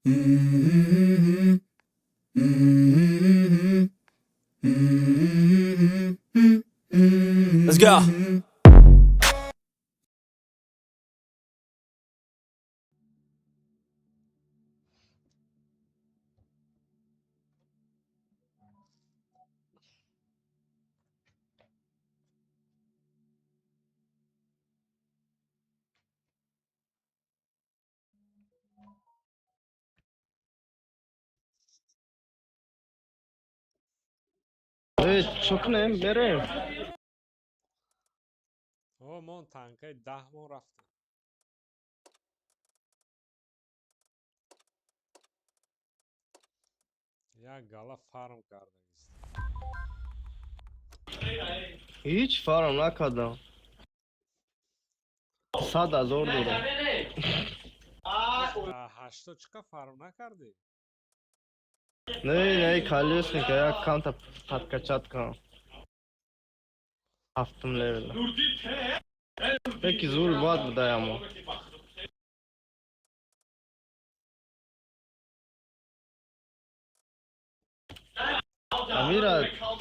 Let's go. Evet, çok ne? Bere. من تنقه 10 من رفته. یا گالا فارم کرده است. Hiç farm nakadım. Sada zor durum. 8 چقدر فارم نکردی؟ Ne kalıyorsun ki ya kanta patka çatka. Haftım level. Peki zor var mı dayama? Amira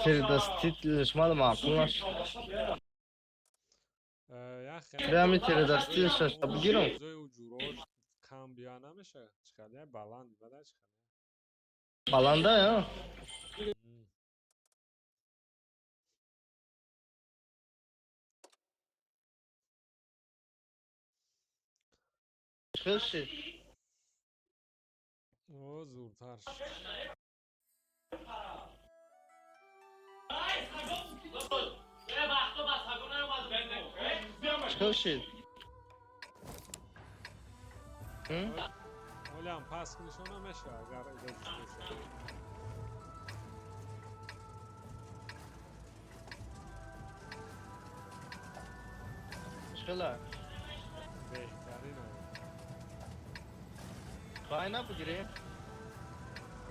terida stil şmalı maqulaş. یا Premi terida stil şaşta bugiram. زوی و جوراج کم بیا نمیشه. چقدر یا بلند بده چقدر. Balanda ya. Çıkışı. او زورتر شد. Çıkışı. Hı? ولی هم پس کنیشون نمیشه اگر اجازه بشه. Çıkılar. بهترین ها. Kayna bugireyim.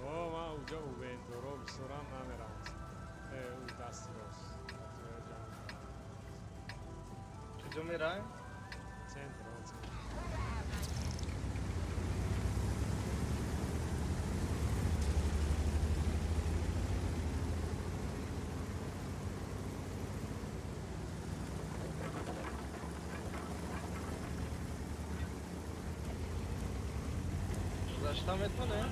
او من اونجا اوونتورو بسرم نمیرم. او دستی راست. Çocuğum miray. Centro. Ulaştam etme ne?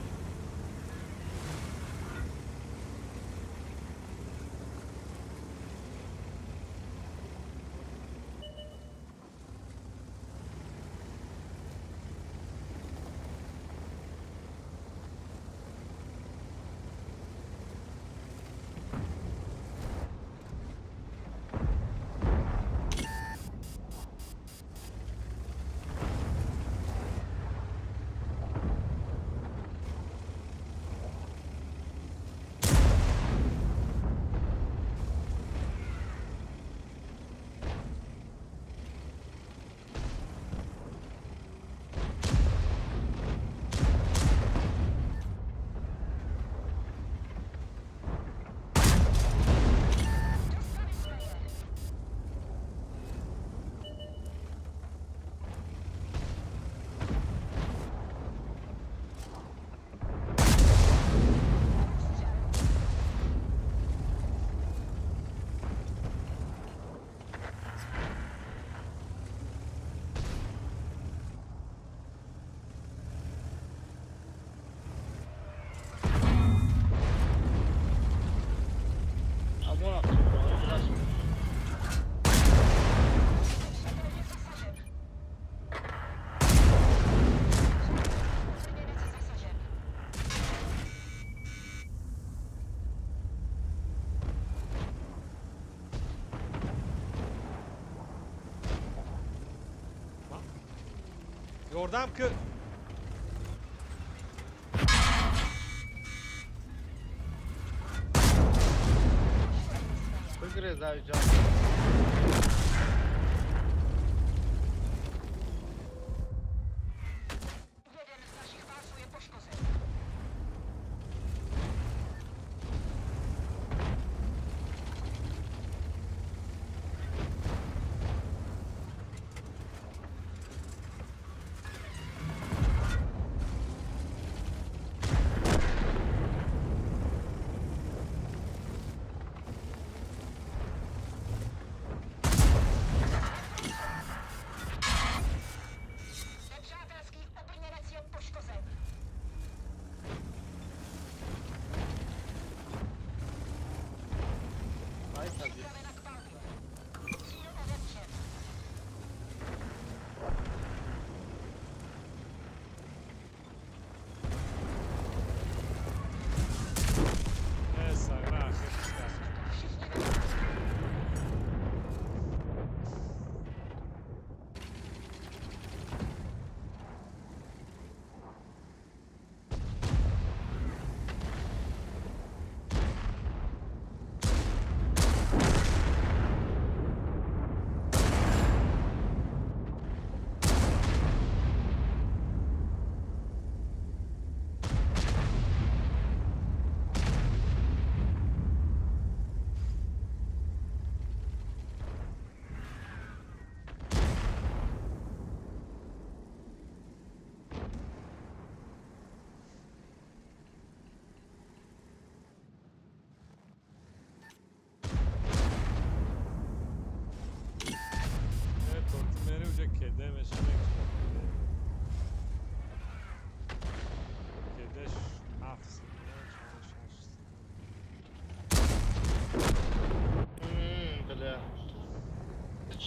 Abone ol. Yordam ki. Bugire zayıcan.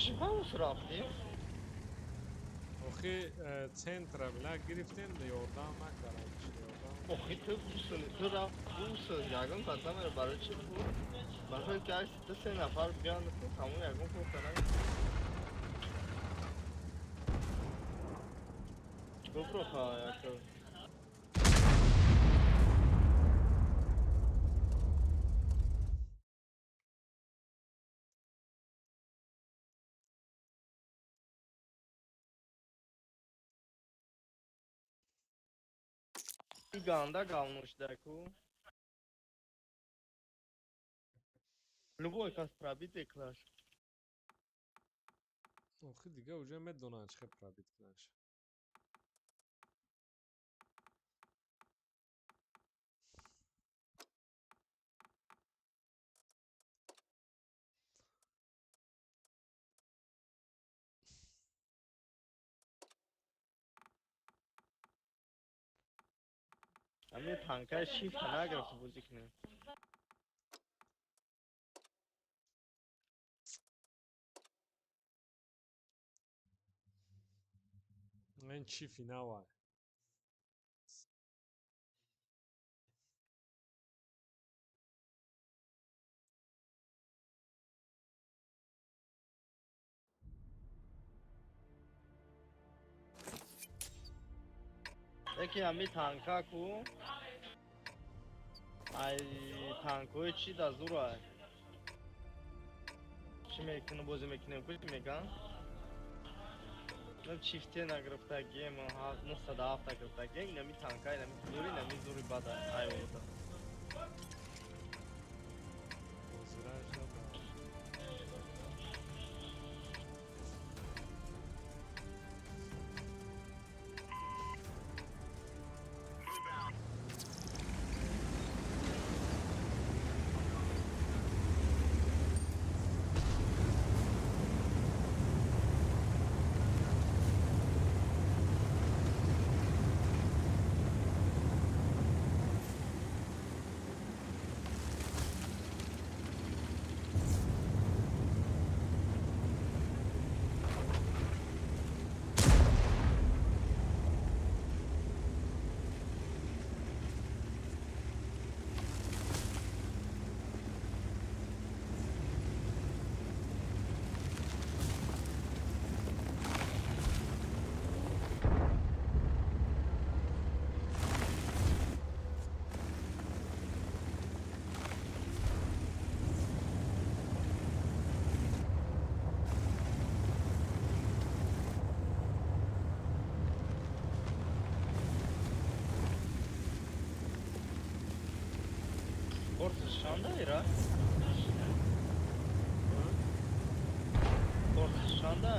چیکار رفتیم؟ آخه центра بلا گرفتن یاردم نکردن یاردم آخه تو گوشتونی تو رفت گوشت یکم قدم رو برای چی بود؟ برای که اگه دو سه نفر بیان تو تمام یکم کنن ببرو خواه یکم این گانده kalmış deku. Любой kas пробитый класс. آخه دیگه اونجا میدونن چه پرابیت کننش Ama tanka shift نگرفته بازی کنه. این چی فیناوه یکی همی تانکا کو ای تانکوی چی دا زوره چی میکنه بازی میکنه کچی میکن نم چیفتی نگرفته گیم نصد هفته گرفته گیم نمی تانکای نمی زوری بده ای اودا بازیرش داده Kortus şanda ira Kortus şanda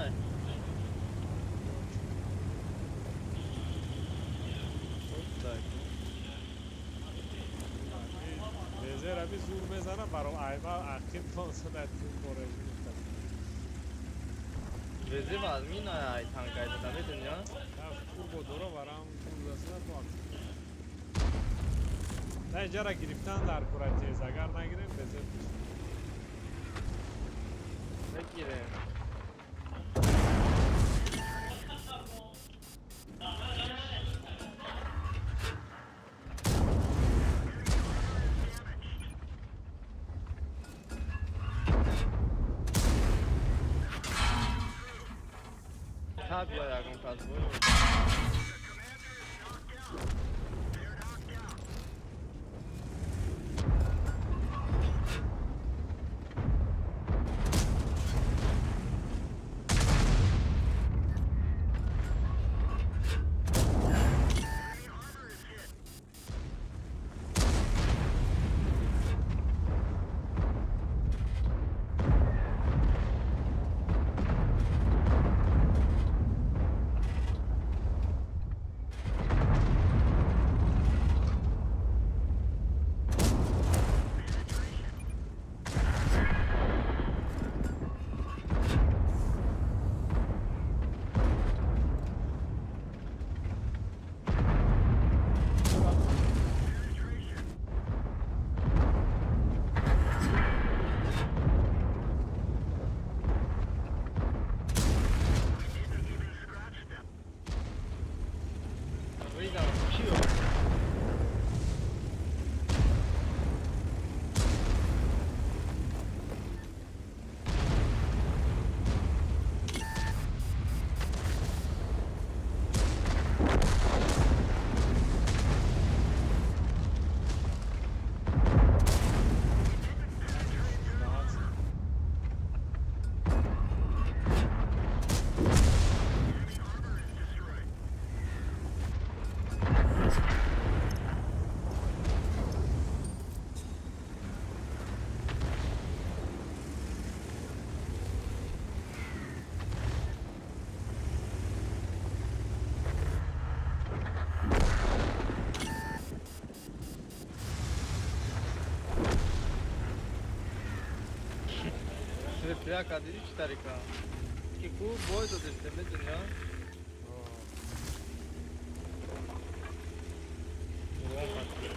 لیزر همی زور میزنه برای ایما عقیب تانسه در تیم بارشی میکنه Vezi var mı yine ay tankaydı da ne dünya? Ya kurbo dora varam kurgasına bu aktif نه اینجا را گرفتن در کره تیز اگر نگیریم بزر میشه Bekire. Tabii ya yakın kaldı bu. Vrea ca de ce tare ca. Che cu voi tot este medin ya. Oh, Bun față.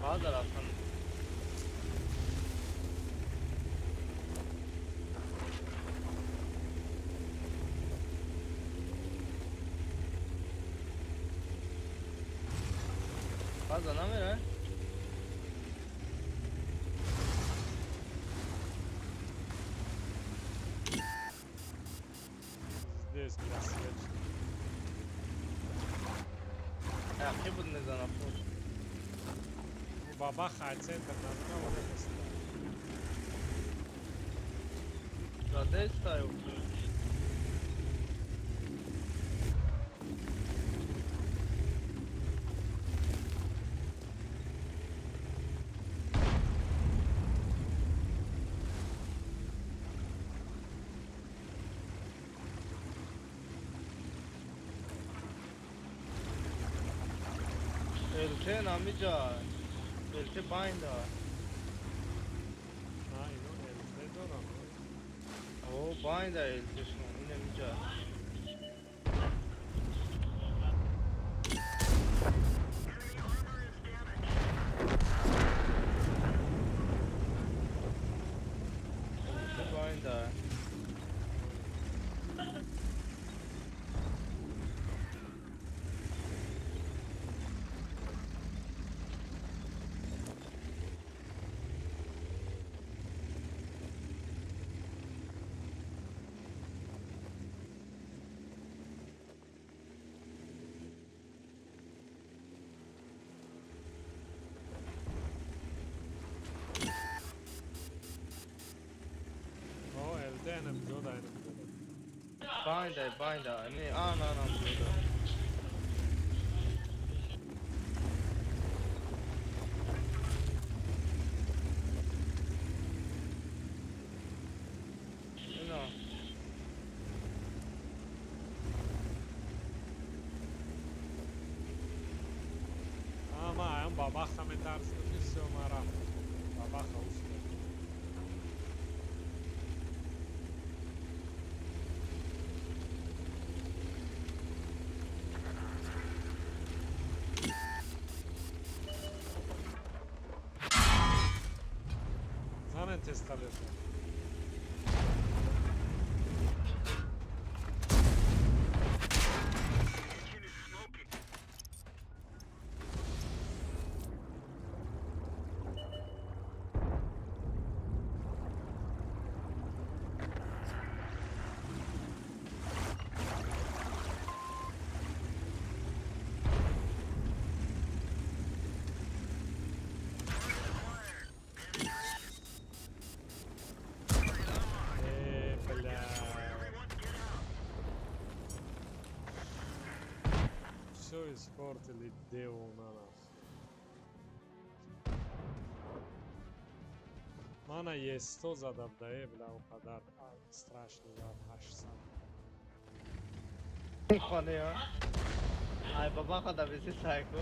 Fazla la sana. Fazla n-am era? здесь красавец. Ja, ne budu ne znam na put. Babaha je centar navrlo neka stvar. Da, gdje staju? Elte namica. Elte binda. Aynen elimde dolan. O binda elte şu an yine mica. Elte binda. O elde enem diyor da enem diyor. Binda. Ne anam burada. No. Ama ayağım babaha me tarzını bir şey umarım. Babaha usta. Zanen test alıyorsun. Bля. Все испортили дело на нас. Mana je 100 zadab da je bля o kadar strašno zad haš sam. Hadi ya. Ay baba kadar bizi sayko.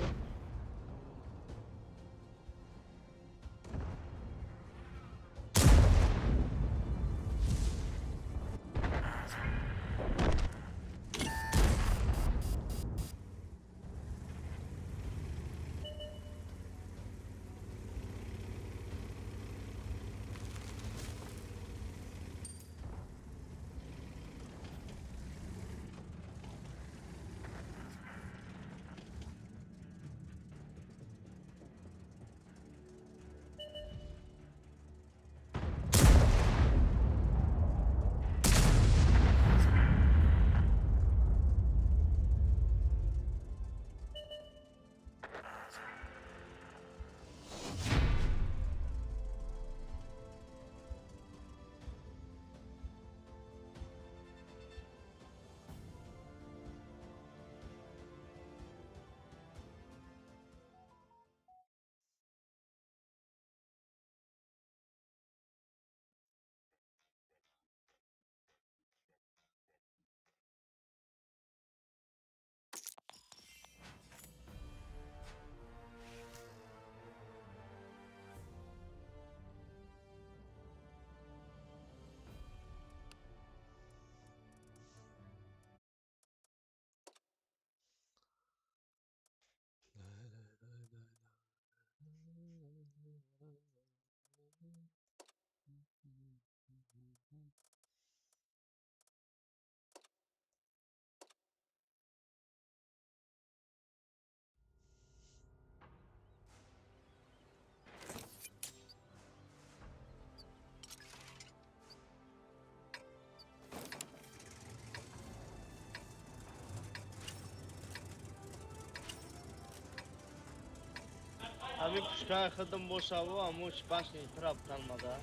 Abi kuşkaya kıdım boşa bu ama uç başını itiraf kalmadı.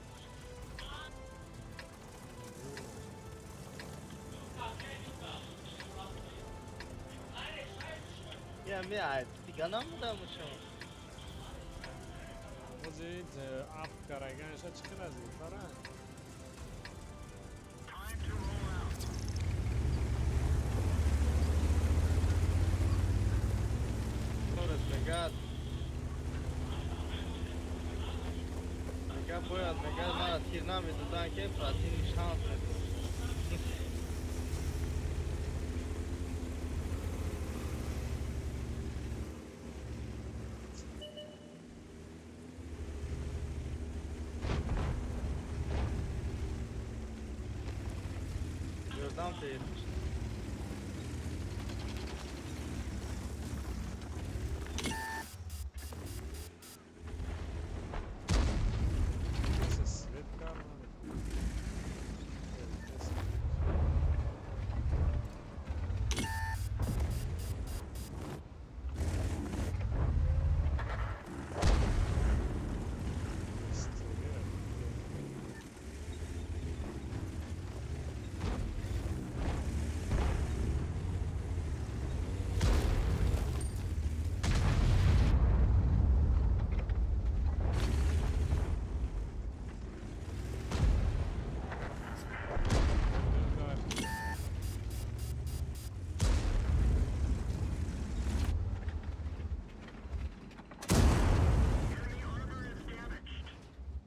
Ya mi ait? Tigana mı da muşum? Muzit af karagan çıkın az yukarı. Torres megat. Megat boyad megat mara tir namidan ki pratin şans medu. Yordam teyirmiş. Nasıl svet kalmadı. Evet,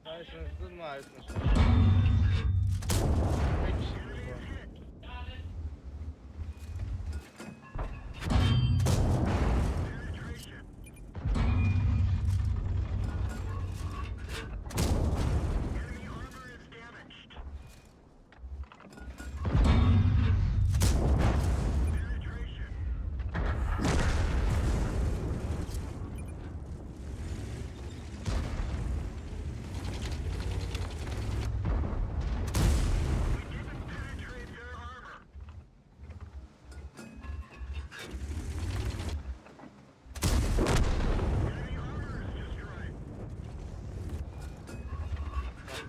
Ayşın tutma ayşın. Bir kişi bu.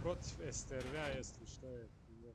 Против СТРВ, если что, это идет.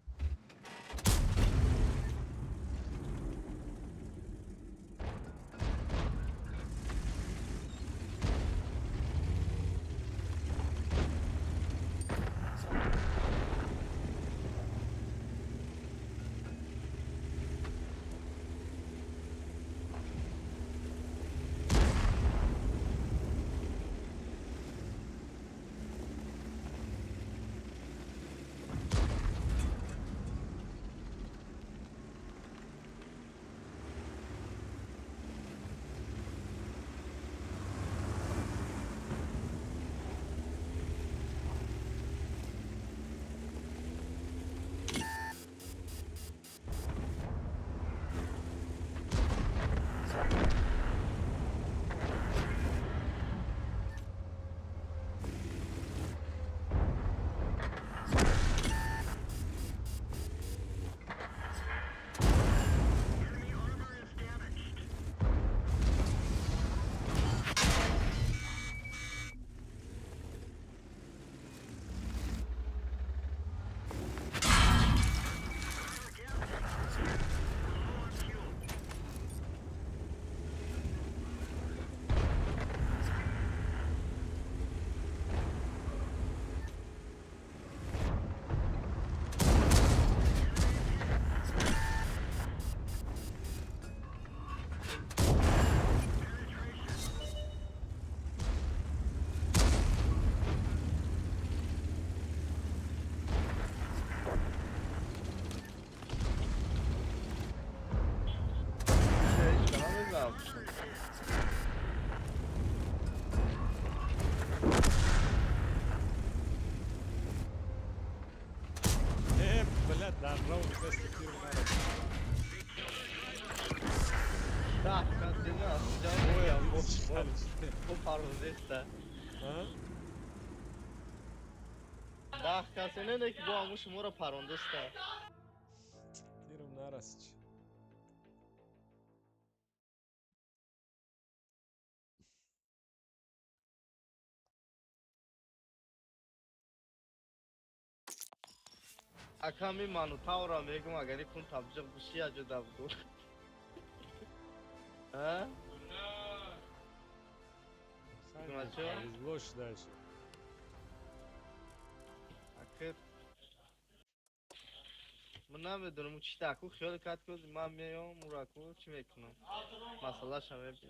Hiç kanamız ne yapmışsın? Блядь, да, раунд без таких надо. Daha ben seni atacağım. Ой, Ya а bu вот bu pardon işte. А? Bak ya senin de ki bu almışım ora pardon işte. Тирам на Расич. Akami manu taura megum agari kun tabjak bushi ajo dabdu. Ha? Sanki biz boş dersin. Akır. Mına bedunum uçta aku khiyal kat ko man meyam muraku chi mekunam. Masala shame bi.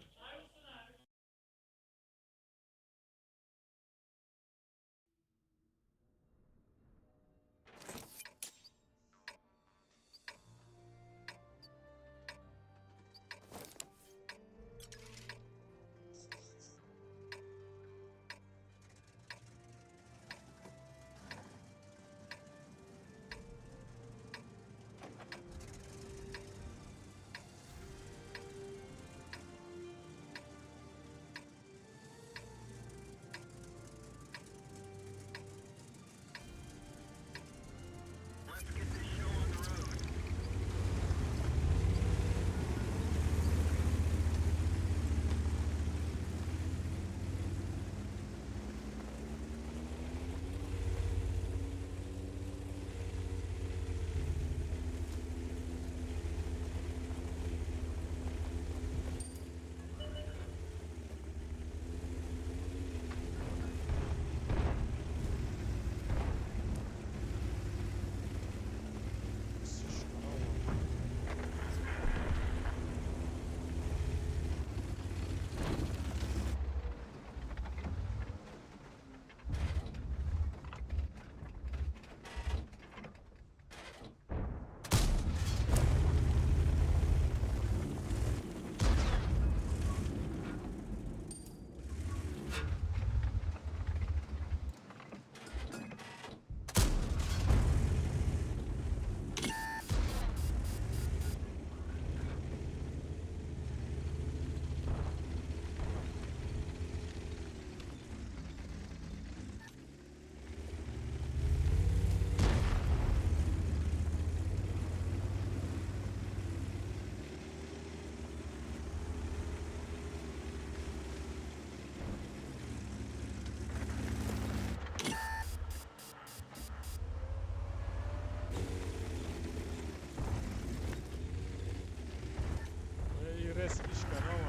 Resmiş kanal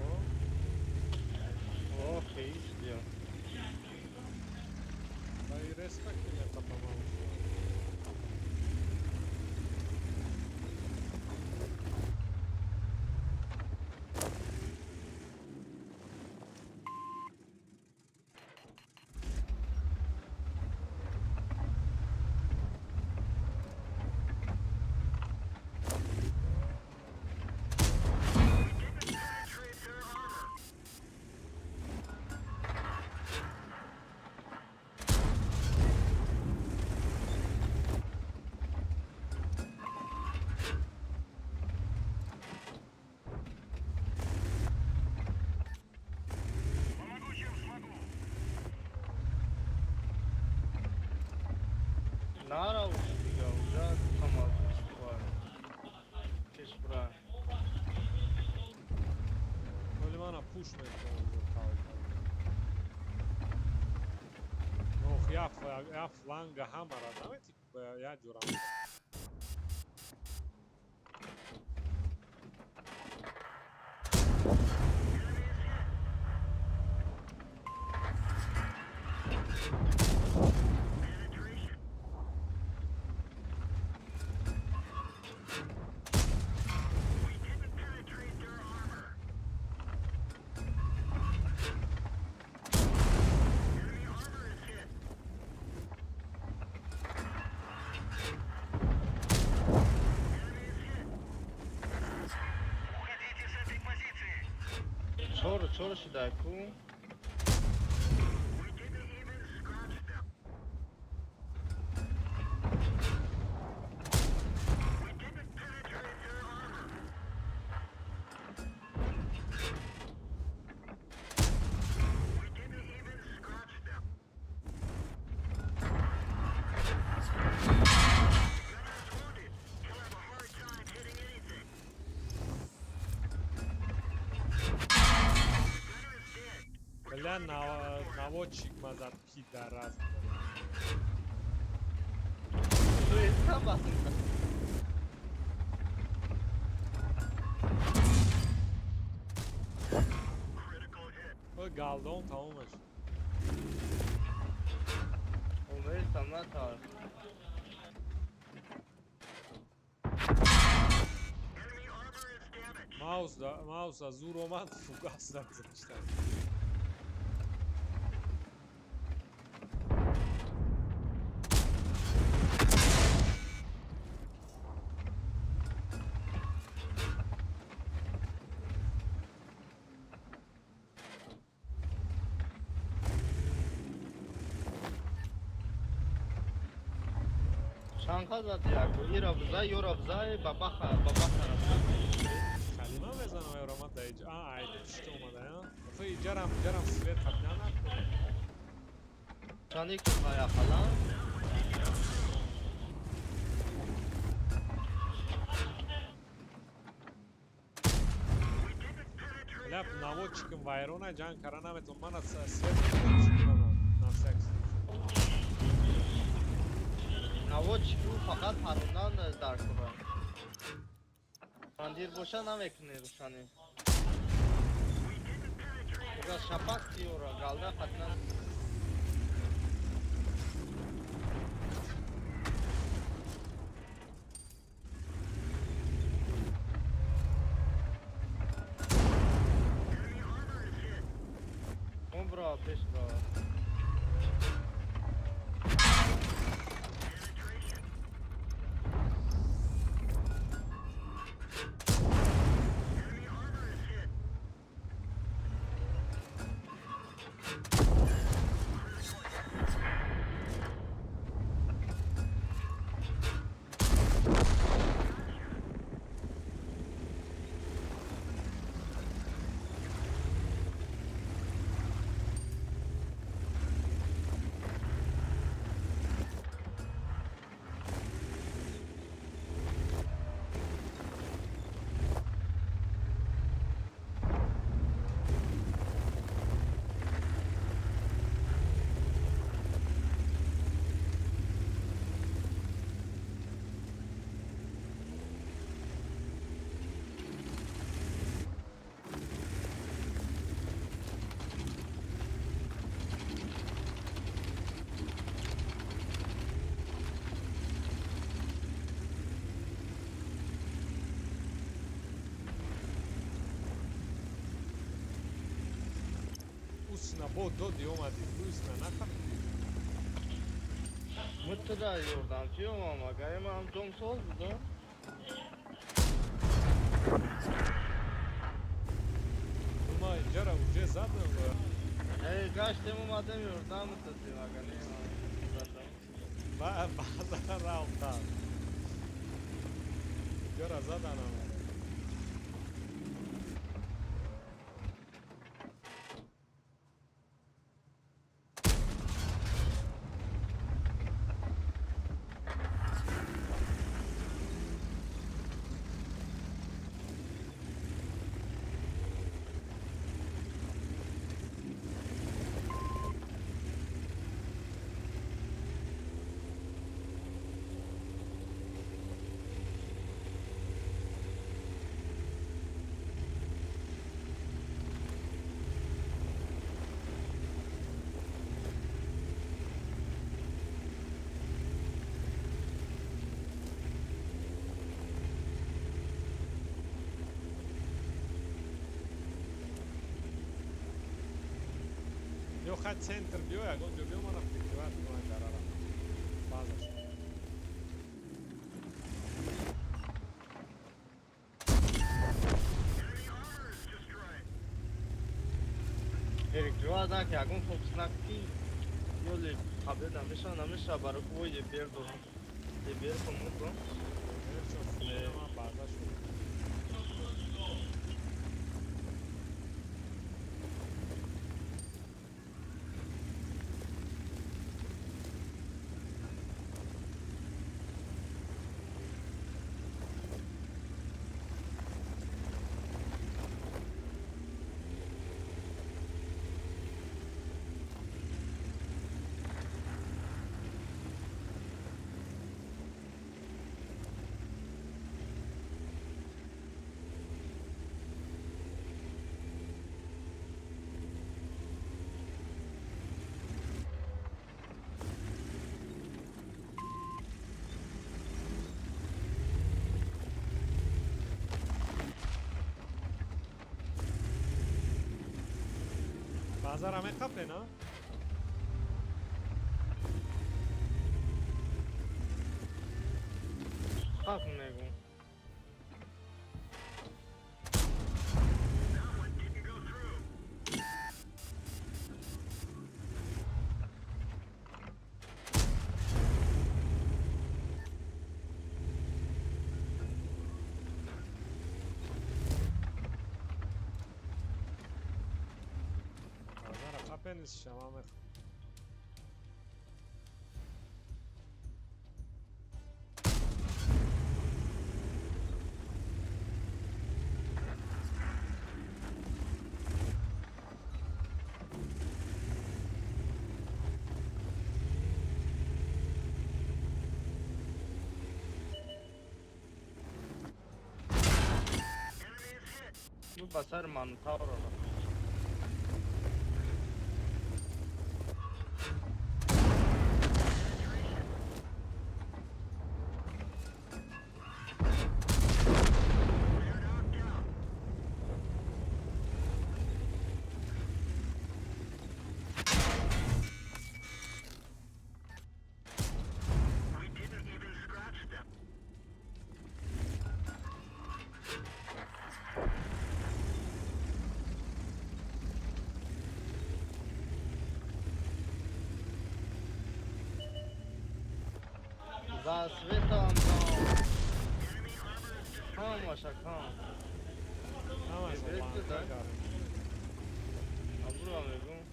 o. Oh reis diyor. Dayı resmek bile kapamamış. Nara uçtu ya. Uca tutamadı. Var. Keş bura. Böyle bana push me no, ja flanga hamara, dameti ja džuram. Çor shidaku. Бля, наводчик мазат пидорас. Bu insan basın. O Galdon tamammış. Onlar insanlar tarih. Mouse'da zor olmaz. Fugaslar işte. Şanka zaten ya. İrabıza, yorabıza, baba tarafı. Kalima بزن و رومان دایج ای پشت اومده ها فی جرم سویت قبلا نکن Şanı kafaya falan. لب نوو چیکن وایرونه جان کرانمتون من از سویت چیکن نفسکس Navoç bu fakat harundan dar kuran. Pandir boşa nam eknir şanı. Biraz şapak diyor galda katlan. Bra peş bra. Usna bo dodi omadi usna nakam Mıtıra yordan diyor ama gayem amcam soldu da. Buna jara uce zaten var Kaç demem adam yordan mı satıyor aga ne bazen rahatlar jara zaten var Yo had center bio ja gonjo bio mana prikrivat no darara bazaš Elektriği da ki akım fokusnak ki yolu kabul namışa barı koyu bir dur. Bir konutu. Nema bazaš Bazar همه قبله نه؟ Kalk Megun. bazar قبله نیست شما همه Bu basar mantar ona. Zasveta tam. Kam başa kam. همه از Evet, الله güzel. دارم Abura Megun.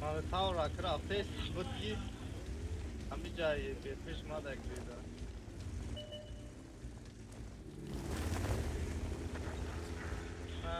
Mane tavra kra fes butki. Hami jaye befish madak dida. Ha.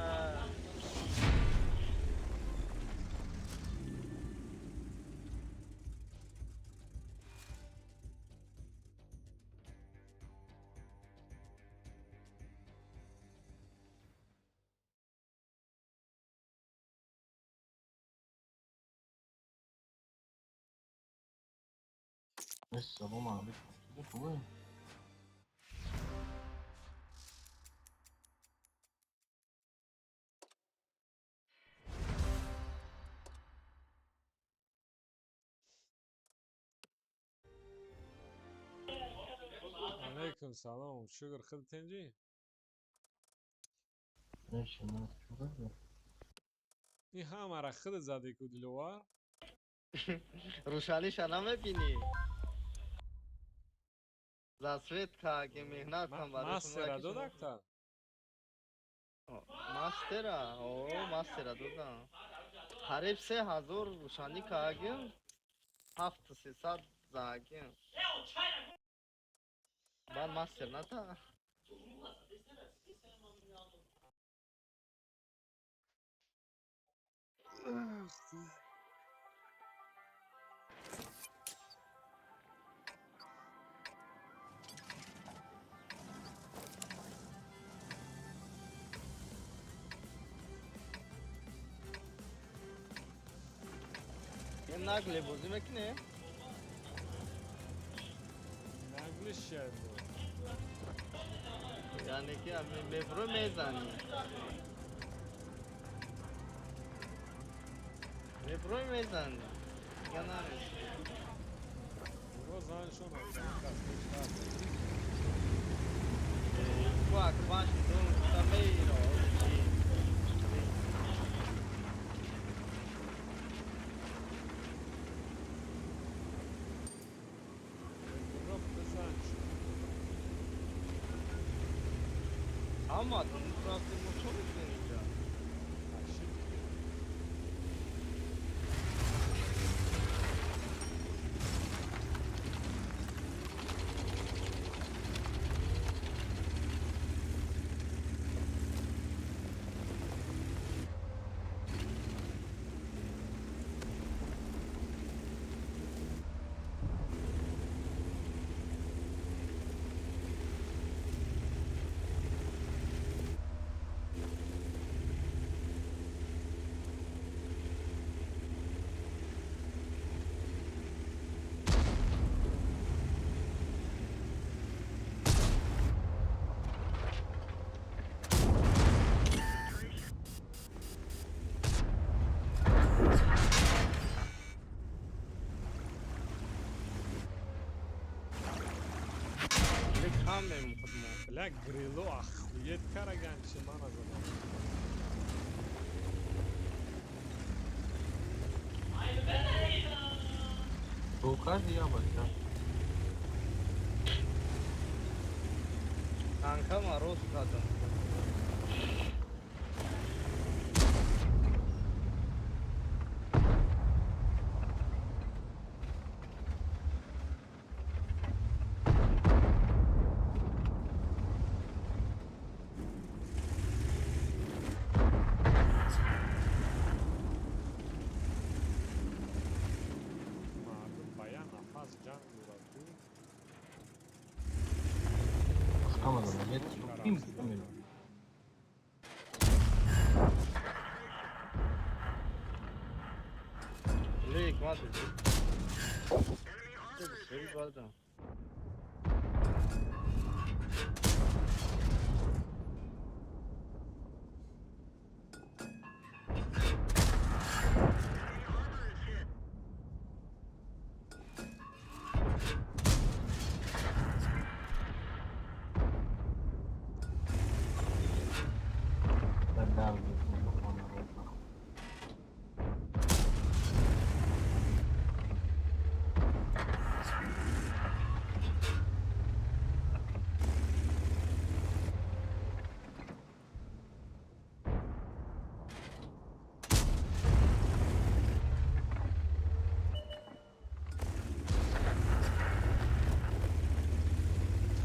لسه جمعة بكرة. علیکم سلام شکر خودت اینجی؟ ماشي أنا شو این همه را خود زدی که دلوار روشانی شنا میبینی زاسویت که که مهنت هم برای شما مستر که دو شما دکتر ماسترا او ماسترا دادم قریب 3000 روشانی که اگه 7300 زاگه بعد ماستر نتا یه نقله بازی میکنه نگلش شد یعنی که همین مبرو میزنی مبرو میزنی یا نمیشه روز هایشون هم bu akbaş tamiro ama burası bu çok güzel. همه خودمون بلا گریلو اخویت کارگان چی من از آن تو کردی یا بچه؟ kanka maroz kadın. مردم باید نفس جمع دورتو Çıkamadım. Yetiştim istemiyorum. Lek madde. Seri badam. Ben de aldım.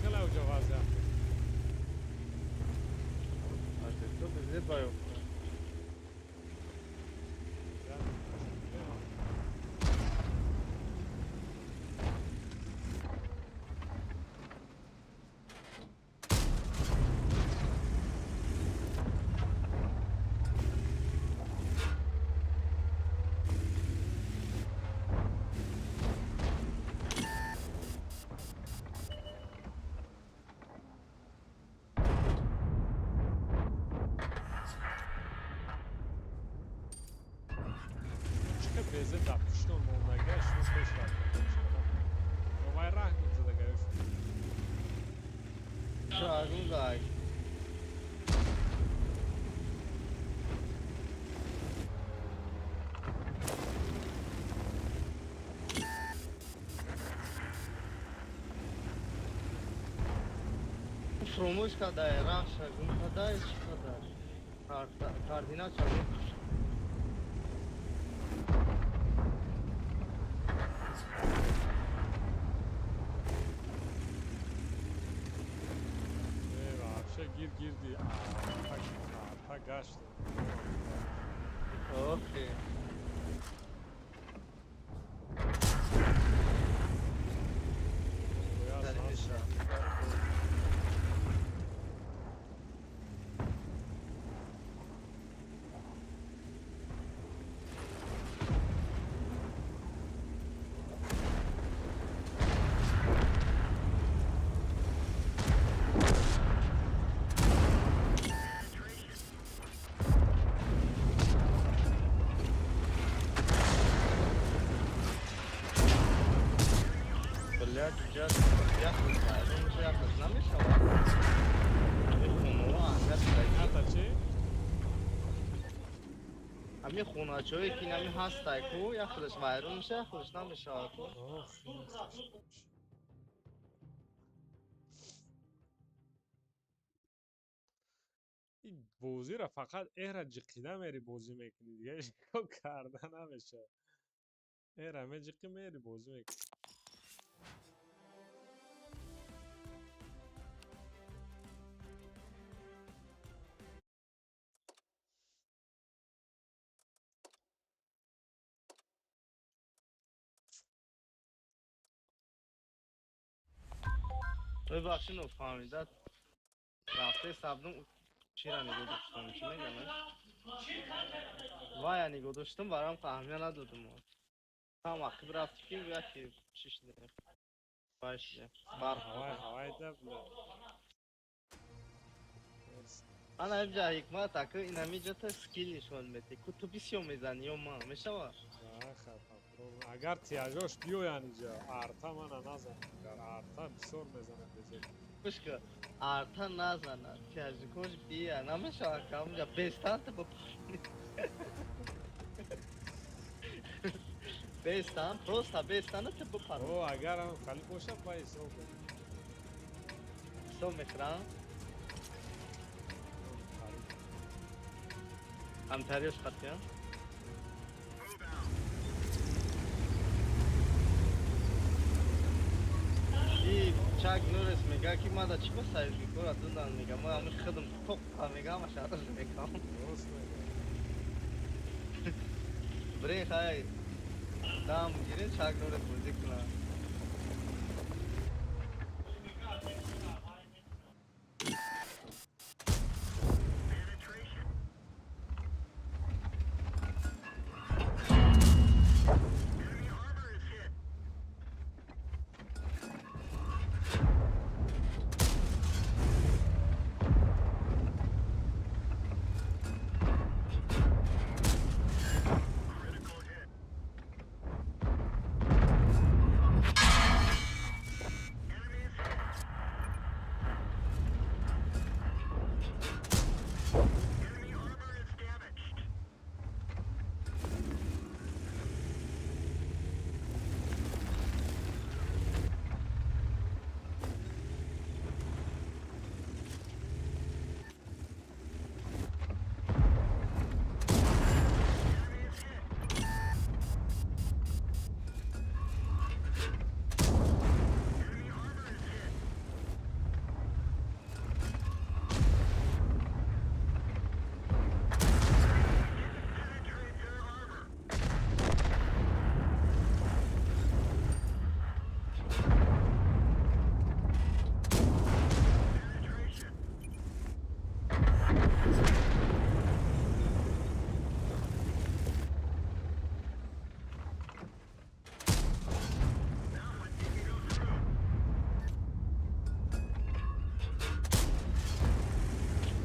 خیلی اوجا وازه Hadi to bize bayo. Çıkıp beze tapıştı olmalılar gel şunu peş var. O vay rahmetli de gel. Şu ağzım gay. Fromos kadar, raşa, gün kadar, iş kadar. Kardinal çalıyor. Eyvah şey girdi. Ta kaçtı. Okey. Buraya Sen sağ. Блядь, сейчас яхнуть, ну уже яхнуть намешала. Ну, Hatta çi? همین خونه چوی که نمی هست تایکو یا خودش وایرون میشه خودش نمیشه تو Oh, yine saçmış. این بازی را فقط ایرا جقیده میری بازی میکنی دیگه اشکال کرده نمیشه ایرا همه جقی میری بازی میکنی ببخشید فهمیدت رفته سبزم چی را نگو داشتم چی میگم وای نگو داشتم برام فهمیه ندادم هم وقتی رفتی که یکی چیش دیدم باشه havai havai da bile انا ارجع حکمت اکو این همینجا تا سکیل نشون بده که تو بیسیو میزنی یا ما میشوا اگر تیاجاش بیاین اینجا ارتا من نزنم اگر ارتا بسیار میزنم بزن خوش که آرتا نزنن تیاجکوش بیا نمیشوا که همونجا بیستان تا بپرنی بیستان پروستا بیستان تا بپرنی او اگر هم خالی باشه پای سو کنم سو میخرم هم تریش خطیم ای چاک نورس میگه که ما دا چی بسایز میکنه دوندان میگه ما همه خودم توق میگه ما شادر میگم درست میگه برای خواهی دام گیرین چاک نورس بودی کنه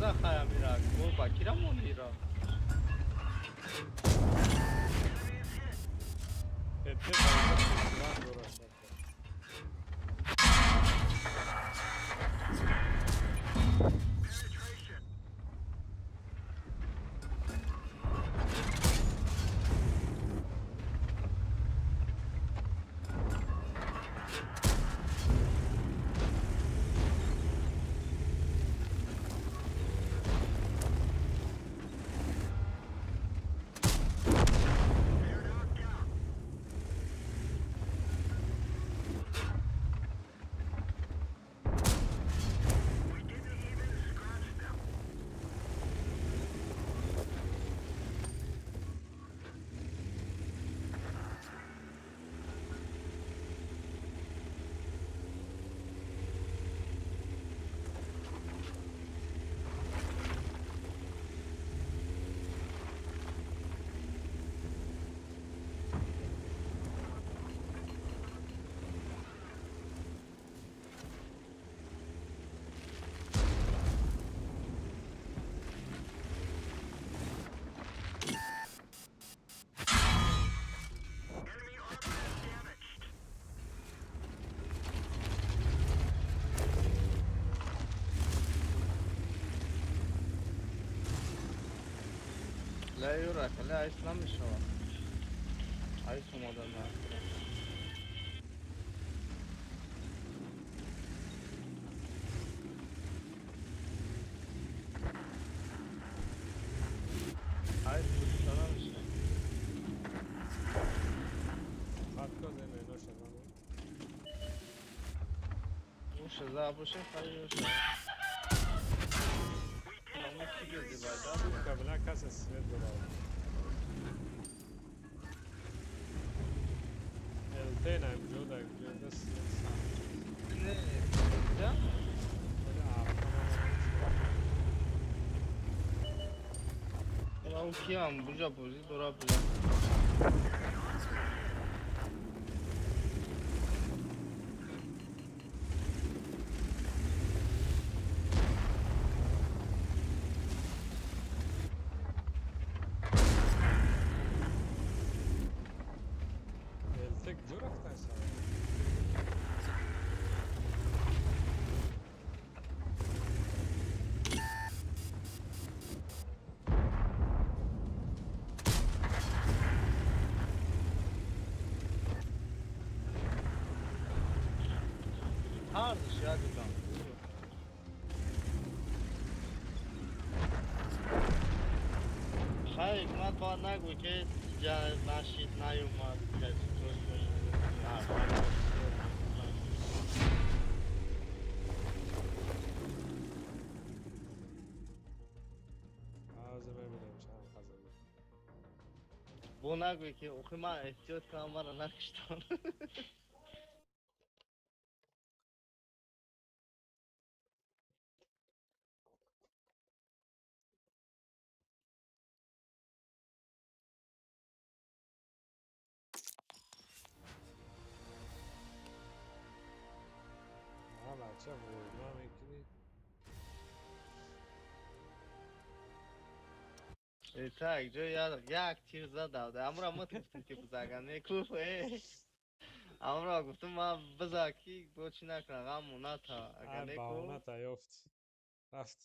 دا خواهی میره گو با کیرا موندی را ete fazla uğraşmak. لا يراك لا اسلام الشوارع عايز مودرن عايز السلام الشوارع Hakkı deme noş adam. وش ذا ابو شيخ خليه وش ممكن يجي بعد Kabına kasa sinet dolar. Eltena imcoda imcoda sinet sağ. ne ya Böyle arkama. ya okuyam buca buzi dora buca kardeş ya Gürkan. Hayır, hikmet var nگوی که جا نشید نیومد کسی توش تازه ببینیم چند خزانه. bu نگوی که اوخی من احتیاط کنم من رو نکشتم. ها بچه ویرنا میکنی؟ Tak, że jak ci zadał, amra mı tuttum ki bu zagan ne kufe. Amra guftum ma bazaki bu çina kan munata ای agane با ko. اونا تا یفت رفت.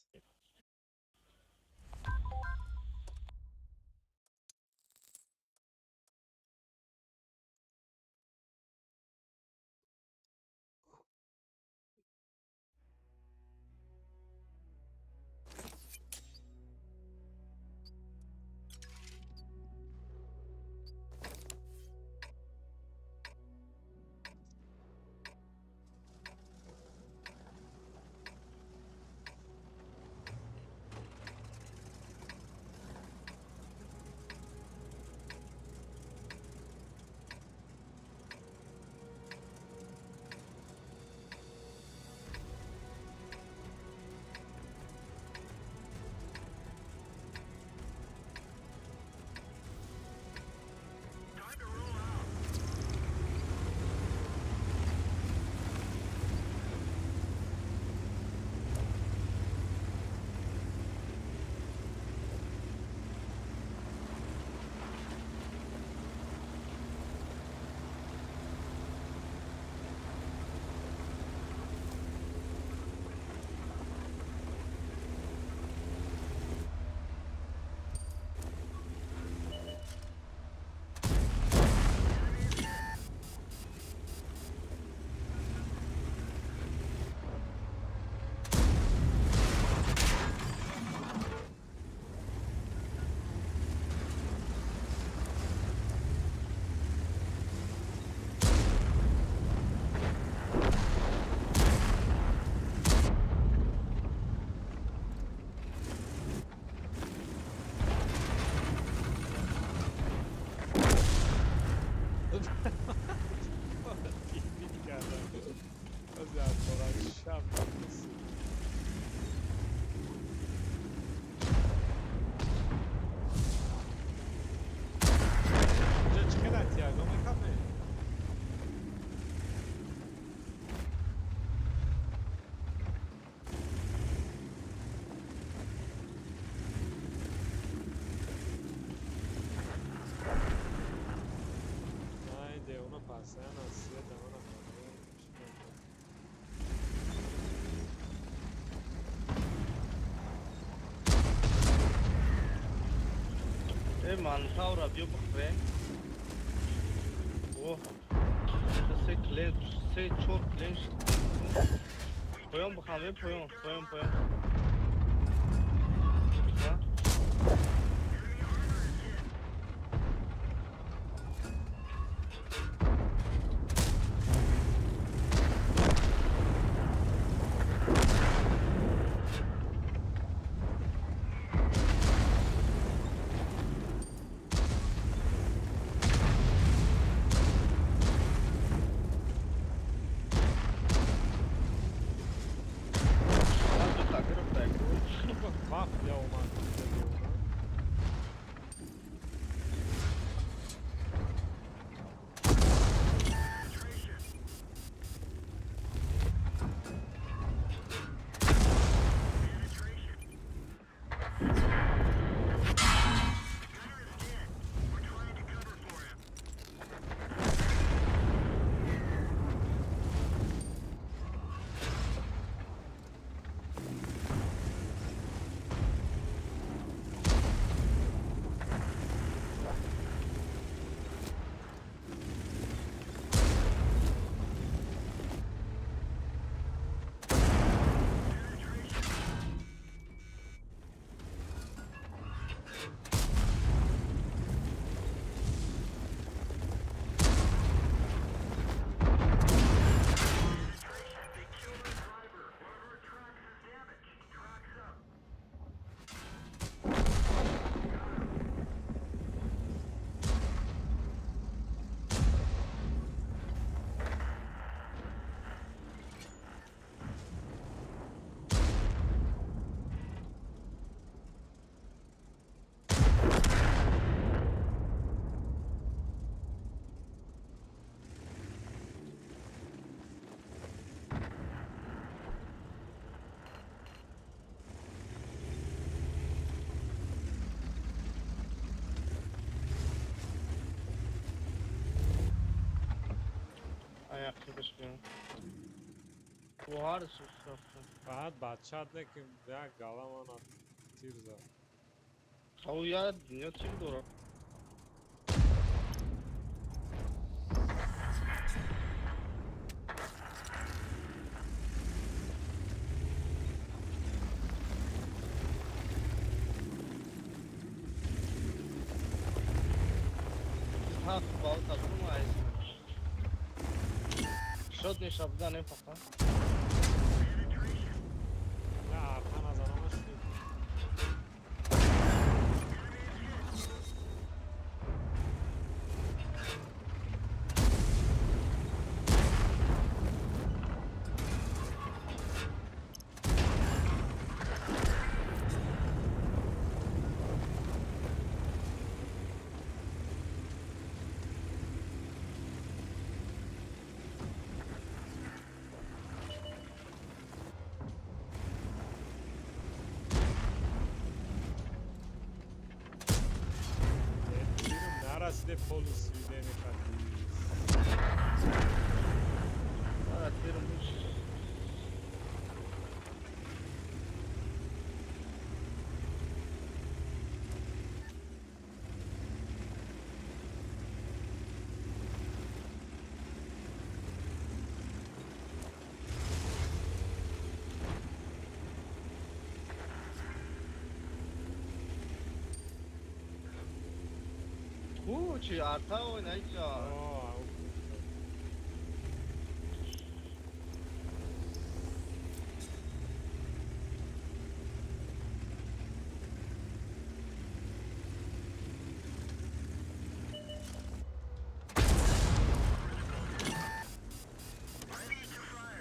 Gittik adam. Özel kolay şap yapması. اینجا چقدر تیاگو میکامه؟ Haydi ona pasen Asya da ona Man taura byo bkhre. Oh. Se kle se çok kle. Poyon bkhame poyon. Ha? Mafya olmak istemiyorum. خودش بیان تو هر سوش رفتن فقط بچه‌ت نه که یک گلمان تیر زد. او یا دنیا چی دوره ها باو تا تو ما ایست شد نشه بزنه فقط نه ارتن از آنامش شد. تیرم نرسیده پلیس ویده میخواد. آره تیرم بوش چی ارتا و نیجا آه او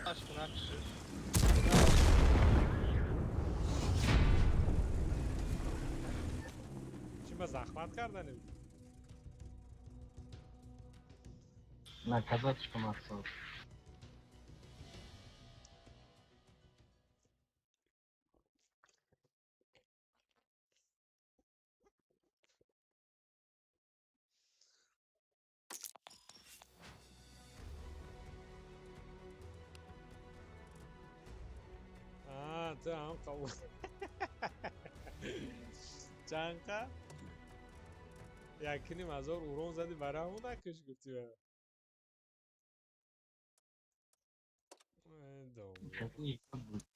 aşkına kışır. چی به زحمت کردن Наказать, что мацал. تو هم قبول چنقه یکی نیم هزار اورون زدی برای همون نکش گفتی به دوم Кстати,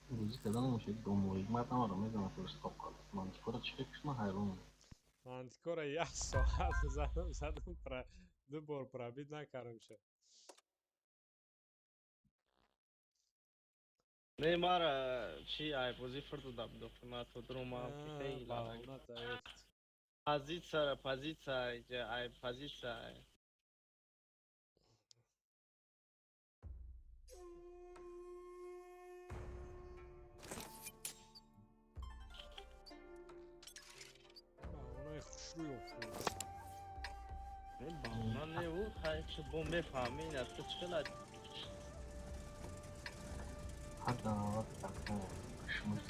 грузи когда муж домой, мы там арам, мы просто топкал. Man, скоро чекай, что мы хайрон. منطقه را یک ساعت زدم دو بار پرابید نکردم شد Ne mara şey ay pozisyonu da doktor ma to droma şey la. بهونه دایفت Pozicja, gdzie ay pozicja. بهونه خوشروی افتاد Ne bana ne o hay şu bombe fami ne to çıkıla. Hatta вот так, почему же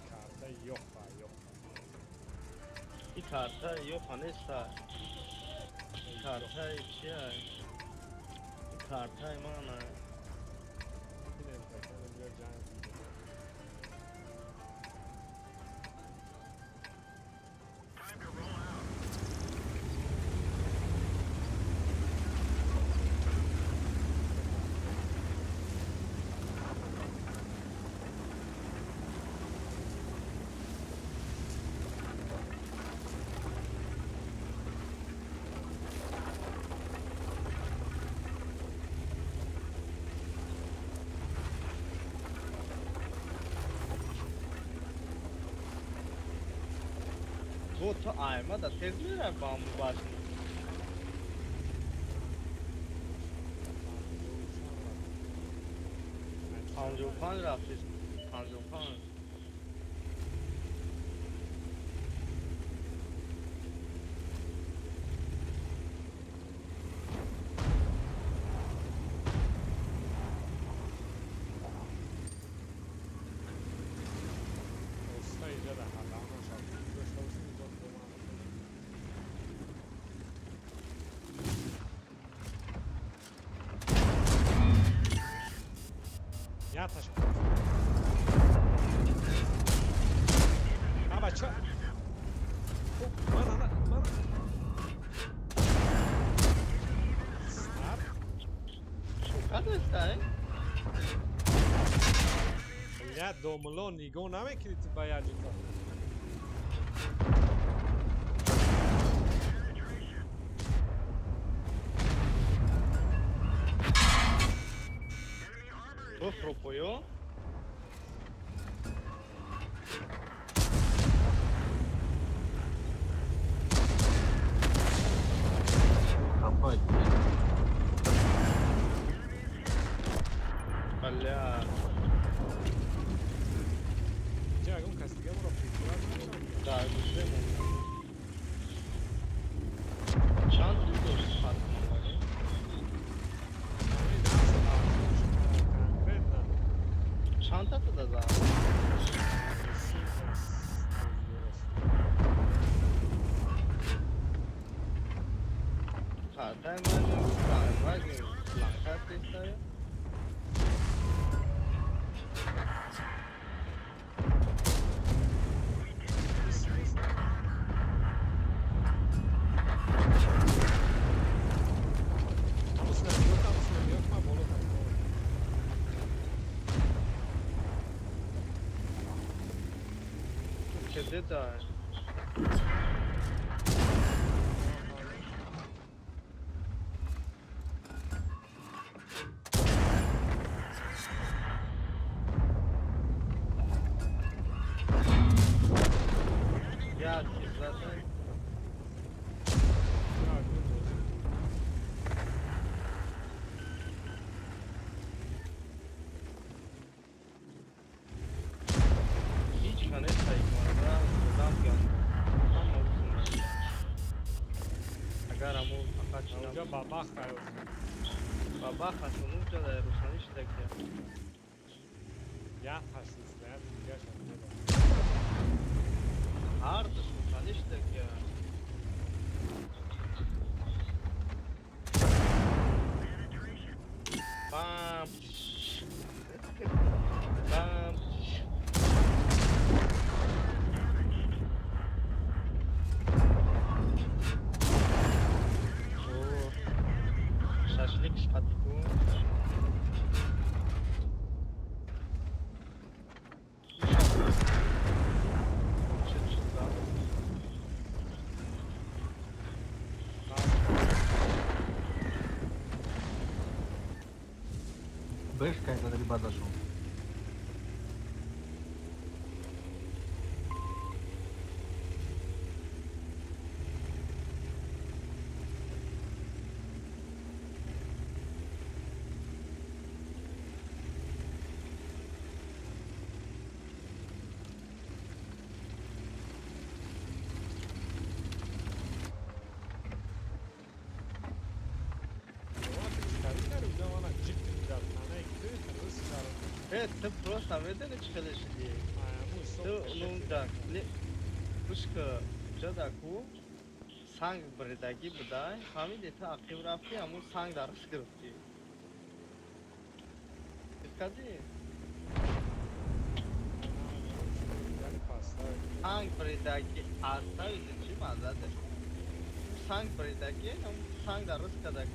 کرده yok yok Bir karta yok anesta. Karta şey ay. Karta imana. اینم تکنه بیا جنگ Bu to ayma da tez mi bambu baş. 55 رفتی 55 Olsa iyice de Allah'ına şarkı dاشته باشیم اینجا دومانه کنیم. Yataş. Ha bak çak. Mana. Stop. Kada stai? Ya domlo nigo نمیکنی تو باید جتا. Proprio. Kapı açmış. Olha. Tiago, castigamos o pico. Tá, eu gostei muito. Çanta gidiyoruz farkına var ya. Конкретно. Çantası da zaten. Ha, hemen var ki lanka testaya. Kedi de. Ya siz zaten hiç kanet sayılmaz. Adam gel. Tam olsun. Agar amul fakat اونجا بابا خیلی baba hasunun uca da Ruslan işte ki. یا خصیص نه دیگه شده Artık Ruslan işte ki. Bam. Bam. Oo. Şaşlık şatku. Бэшка это рыба дошел. Evet, tıp просто ведene çıkılışı diye. Tu nunda li pushka jadaku sang bridagi buday hami deta aktivrafi amu sang darış kırıpti. Dikkatli. Sang bridagi asta yüzücü mazadır. Sang bridagi amu sang darış kadak.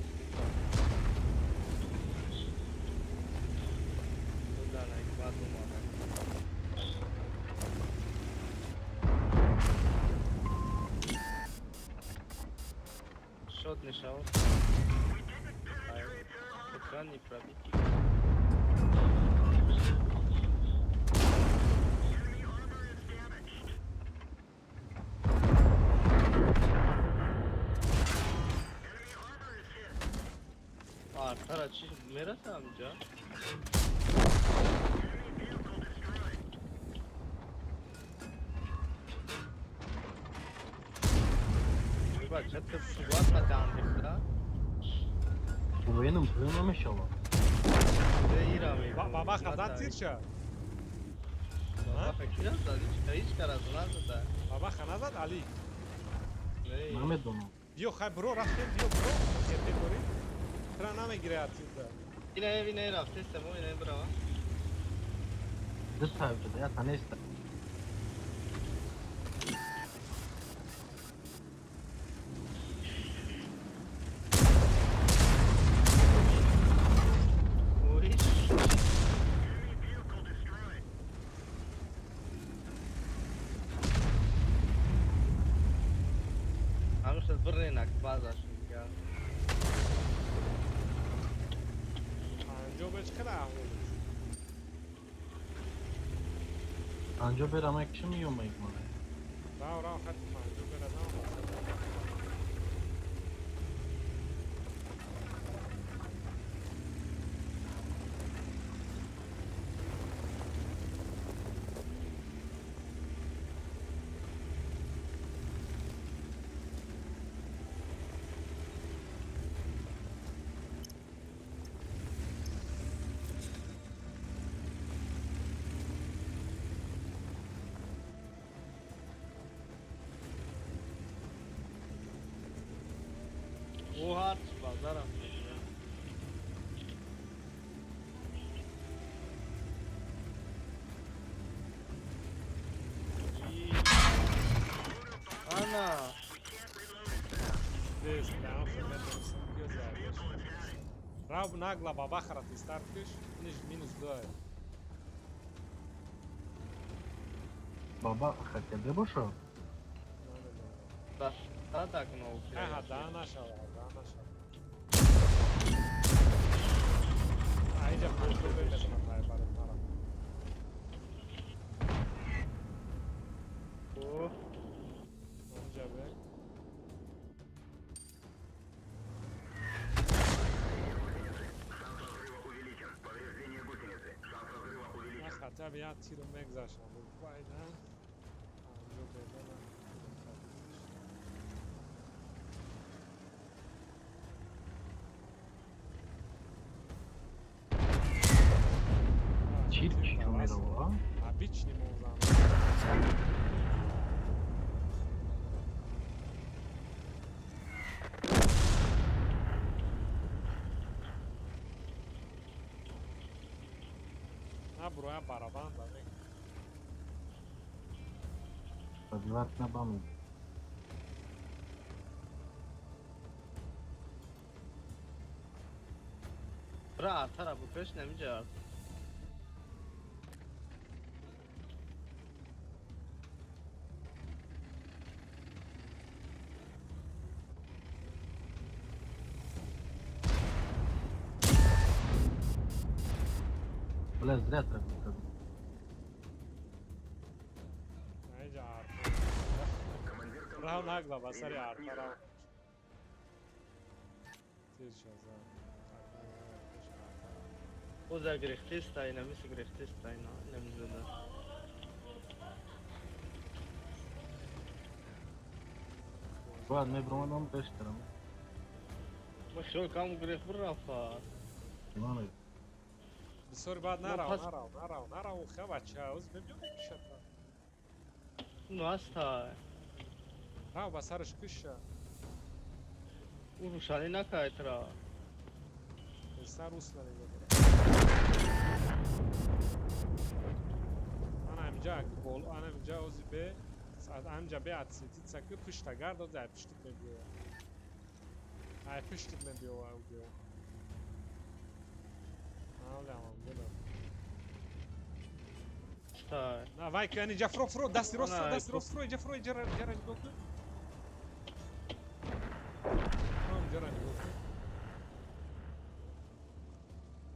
Budana ikbatu mazadır. Шот не шел. Экран не пробит. Arkadaş neresi amca? Bak çatı suvat atandırdı. Военным плюнем еще вот. بابا خزان تیر شد Baba kiraz da hiç karasılar da. بابا خنا زد علی Ne? Маме дома. بیا خیلی برو رفتیم بیا برو جدی بری ترا نمیگیره اتیز Yine rafte isteme yine brava. دست های شده یا تنیست. اویش همیشه برینک بازش میگه پنجا بهش خیلی احوالش آنجا برم اکشم میوم میگمونه. راه خط پنجا بردم او هات بازارم میگه انا Здесь, прямо в этом сумке заедешь. Раб нагло бабахара ты стартишь, минус 2. بابا خکده باشو. تا так научил Ага, да, нашел. А, иди в панчо бегать на твоей паре, нара. о Анжа бег. Я хотя бы я тиру мег зашел, буквай, да? Анжа бегала. چی چی میره وا؟ Обычный музан. На броя барабан да бег. بدیوات نبامی. برا ترى بكرش نمیجا ولا زرعت رفت. Найди арфу. Рау нагло, басари арфа рау. Сейчас, да. اوزا گریختیست اینا میشه گریختیست اینا نمیزده بعد ما يبرون لهم بيشترم. ما شو كم گریخت برا فا ما بسوري بعد ما نراو بس- نراو خبا تشاوز ببيون كشتا. نو هستا راو بسرش كشا. او روشانی نکای ترا سر روسنا نگاه انا امجا بول انا امجا اوزی به ساعت امجا به اتسیتی تسکه پشتا گرد و زای پشتیت من بیو ای پشتیت من بیو او بیو اولی امام گلو هستا نه وای که اینجا فرو دستی نه، دستی راست فرو اینجا فرو جرا نگاه کن جرا نگاه کن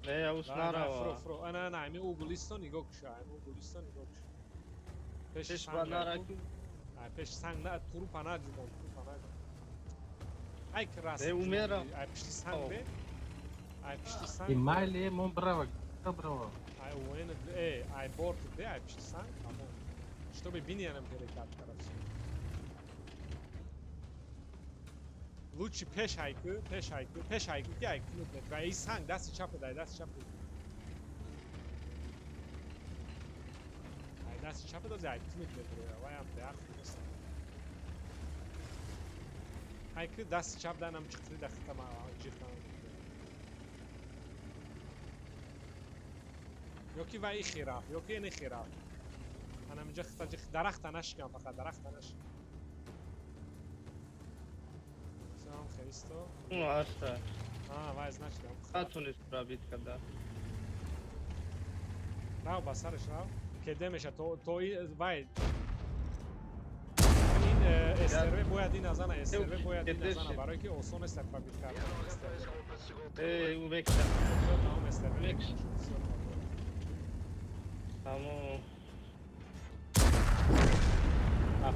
نه اوس لا نارا فرو انا امی او بلیستو نگاه کش او بلیستو نگاه کش پیش با نارا کی پیش سنگ نه تورو پناه جیدم ای که راست نه، او میرم. ای پشتی سنگ به ای پشتی سنگ يمالي مو برا برا. ای وين ای بورد به ای پشتی سنگ تمام чтобы биньяном перекат короче лучше пешайку ки айку метр ай санг дасти чапе дай дасти чапе ай дасти чапе дай ай метр вай ам да ай ки дасти чап данам чиқри дахта ма ҷихтам Yoki va i xiraf, yoki ini xiraf. Ana minja xitaji daraxt tanashgan faqat daraxt tanash. Selam Христо. Ну, а что? Вай, значит, Как он исправит, когда? Рав, басарыш, рав. Кедемеша, вай. این استروه باید این ازانه استروه باید این ازانه برای که اوسون استفاده کردن او بکشم تمام استروه بکش تمام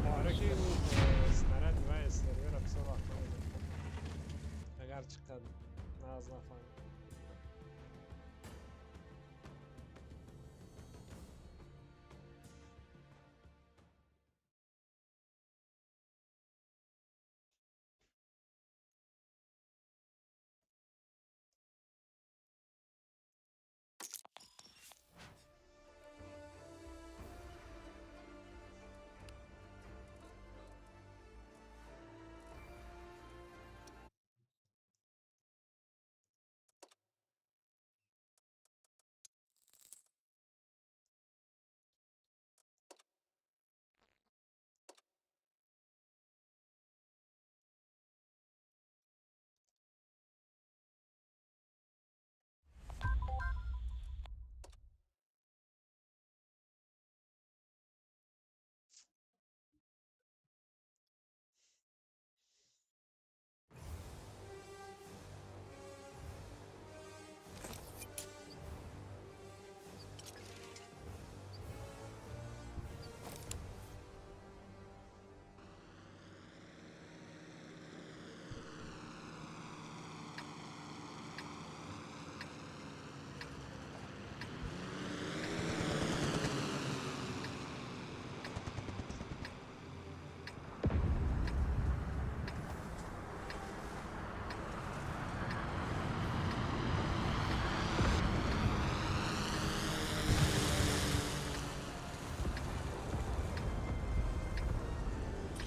برای که او سنرد و استروه را بسیار وقت اگر چقدر ناز نفهم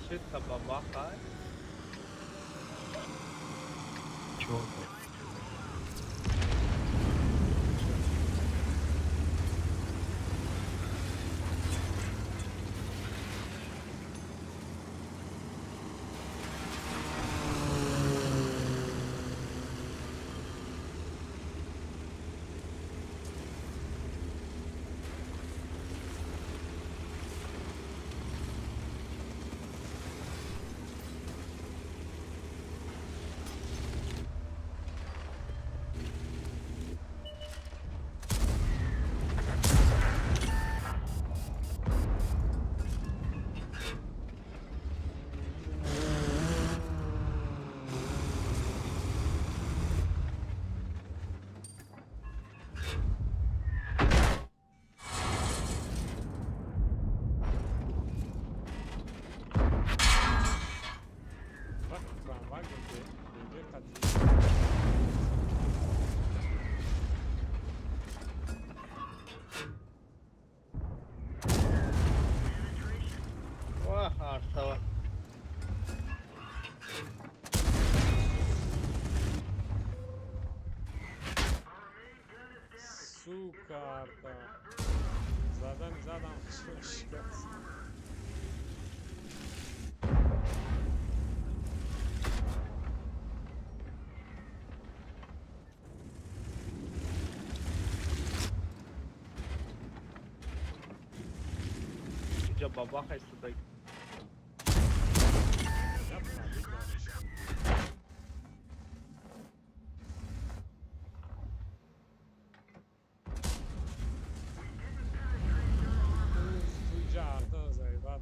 Shit, babaca. Çok. bak tramvay bölge katı Vah arsa var. Сука, арта. Задам шикарно. Ince babaca сюда. Yapma, bir konuş. Tuca arta zayıbat.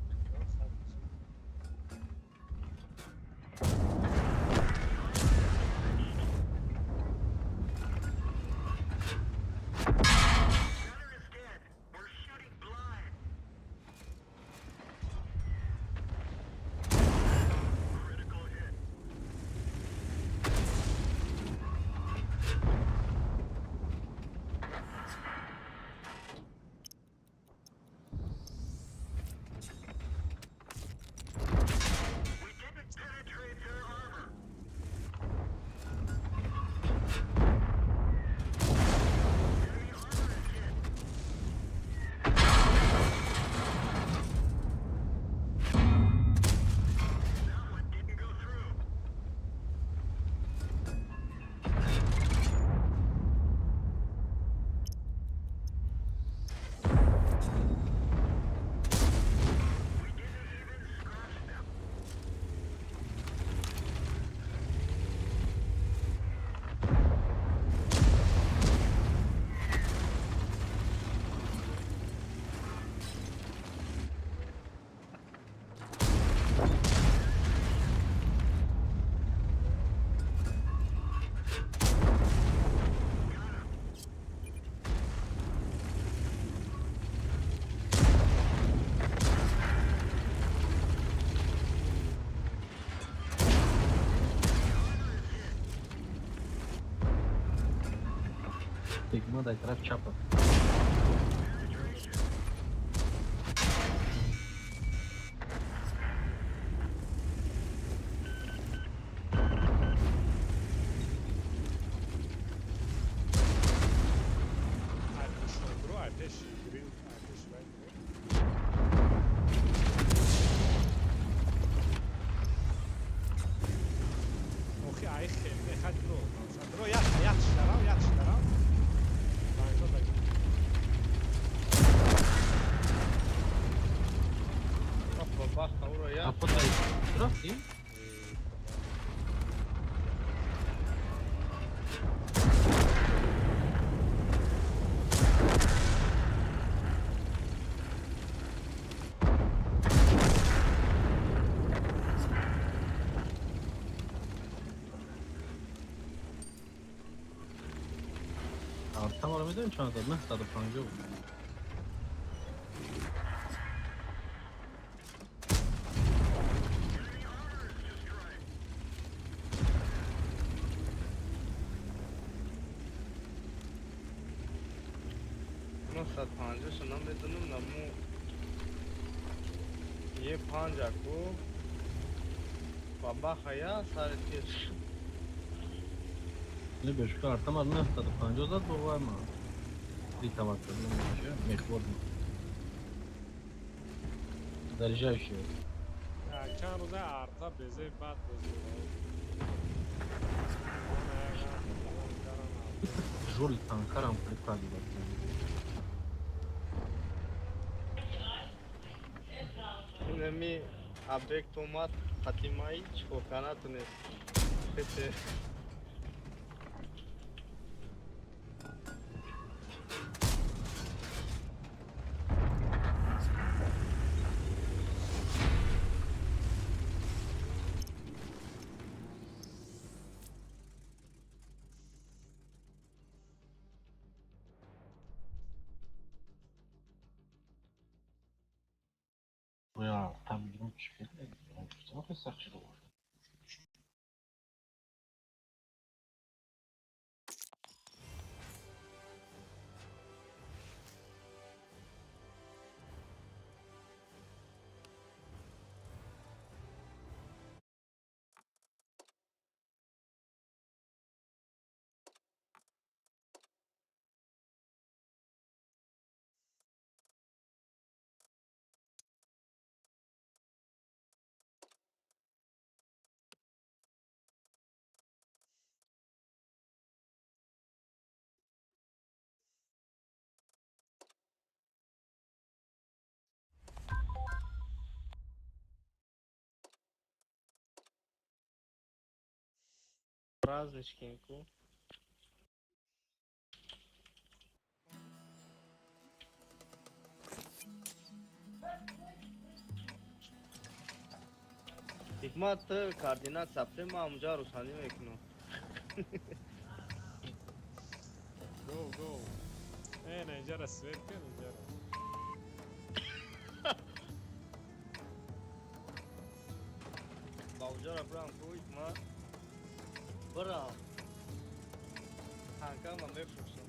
Sigma da taraf çapa. Ateş oldu, ateş yürüyor, ateş var. Okey, ay xeyli, hadi bro. Bro, yat işlərə, yat işlərə. Banka da Bak oraya. Kapı da taraf değil. Tam oraya mı dönüyorsun çantada? Ne tadı panca oldu? Nasıl panca şundan bedunum da mu ये पांजा को बाबा हया सारे तीस Ne beş kar artamadı ne tadı panca o zaman bu var mı? Bir tabakta ne şey? Mekbur mu? Derece işi. Ya çan roza arta beze bat beze. Jol tankar ampli kaldı bak. नमी अबेक तोमात फतिमाई छोकाना तूने कैसे Ya tam 23 kere. Yani şu tarafa sakçılı var. празднички को Hikmat kardinal sapte ma amca rusani mekno Go go. Nejara sverke nejara. Bavca rapram ko Hikmat Bra Kanka ma mefrusun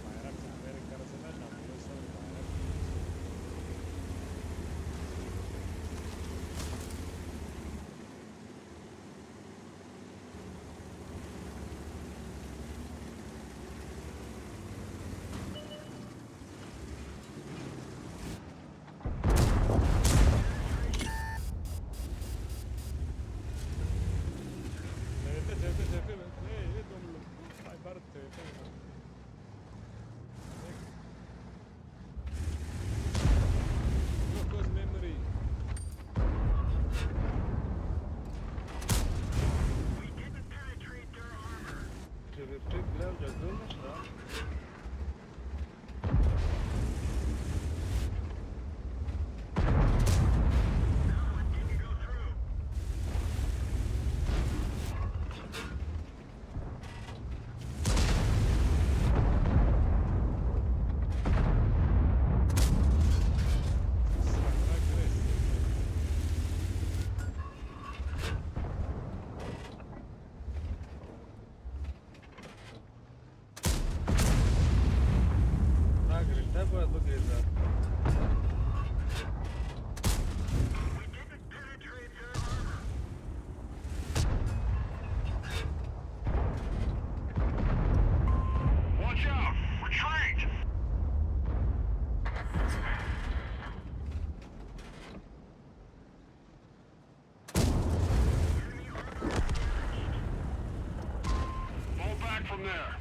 Bayrak Amerika arasında şampiyonsa bayrak. TP. Ne domlu. Baybar TP. No cause memory. Tübüktük bile ucadılmış da باید بگریزد. Watch out! Retreat! Fall back from there.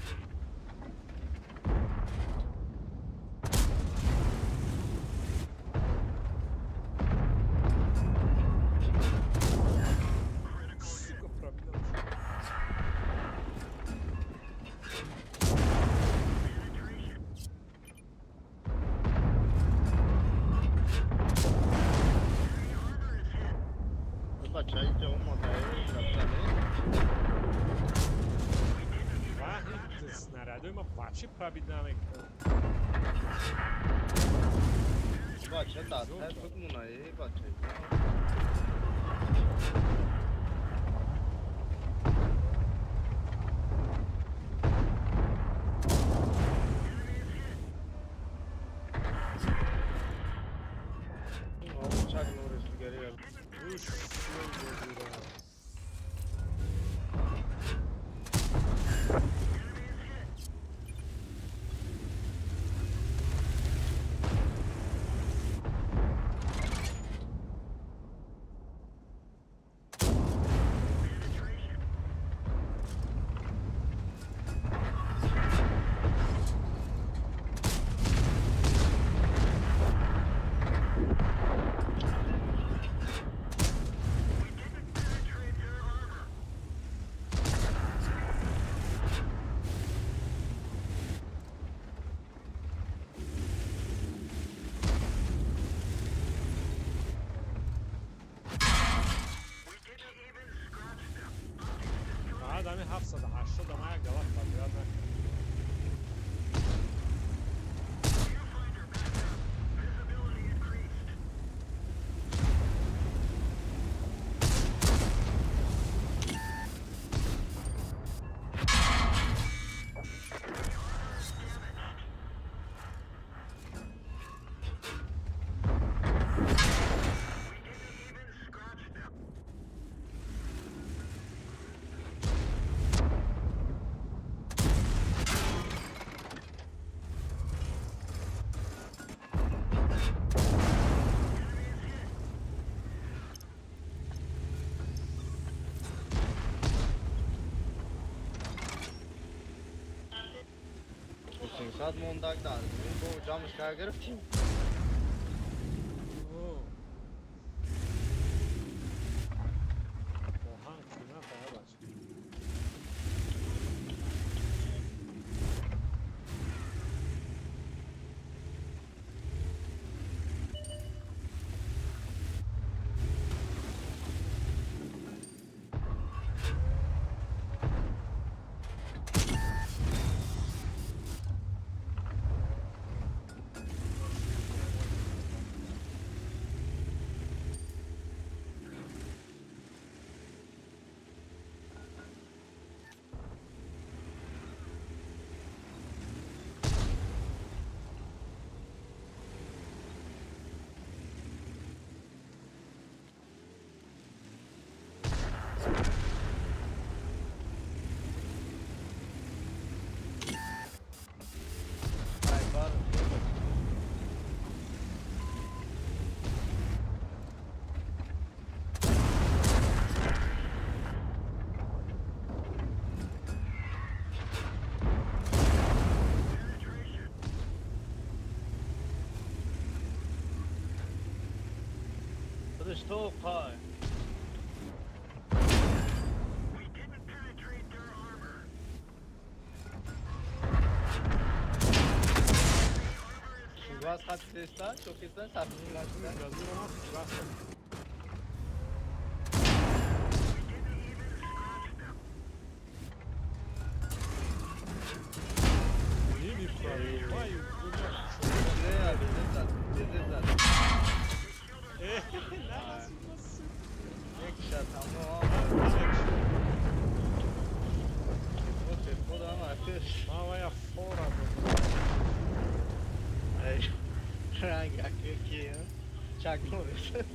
Сука, пробил. بچه اینجا اون مادره رفتنه. Вахид снарядуй ма вообще пробить намекунад. بچه دستر بگمونه ای بچه. آب چک نورش بگری گرد. Уж всё забираю. فقط همین 780 هم یک گلت باید یاد نکنم. ساعت موندک دارد. این با جامش کار گرفتیم. اوه. آهان قیمت باید باشه. Hayvan. Kılıç tavuk hay. Şivas kaç destan, çok destan, sapının kaçtan. Yazıyor ama sıçrası. İyi bir problem. Vay burada. Ne ya, bizde zaten. Nasıl? Ek şat ama o tempo da ama ateş. Ma vai a fora. Eş. Rangi akıyor ki ya. Çakma orası.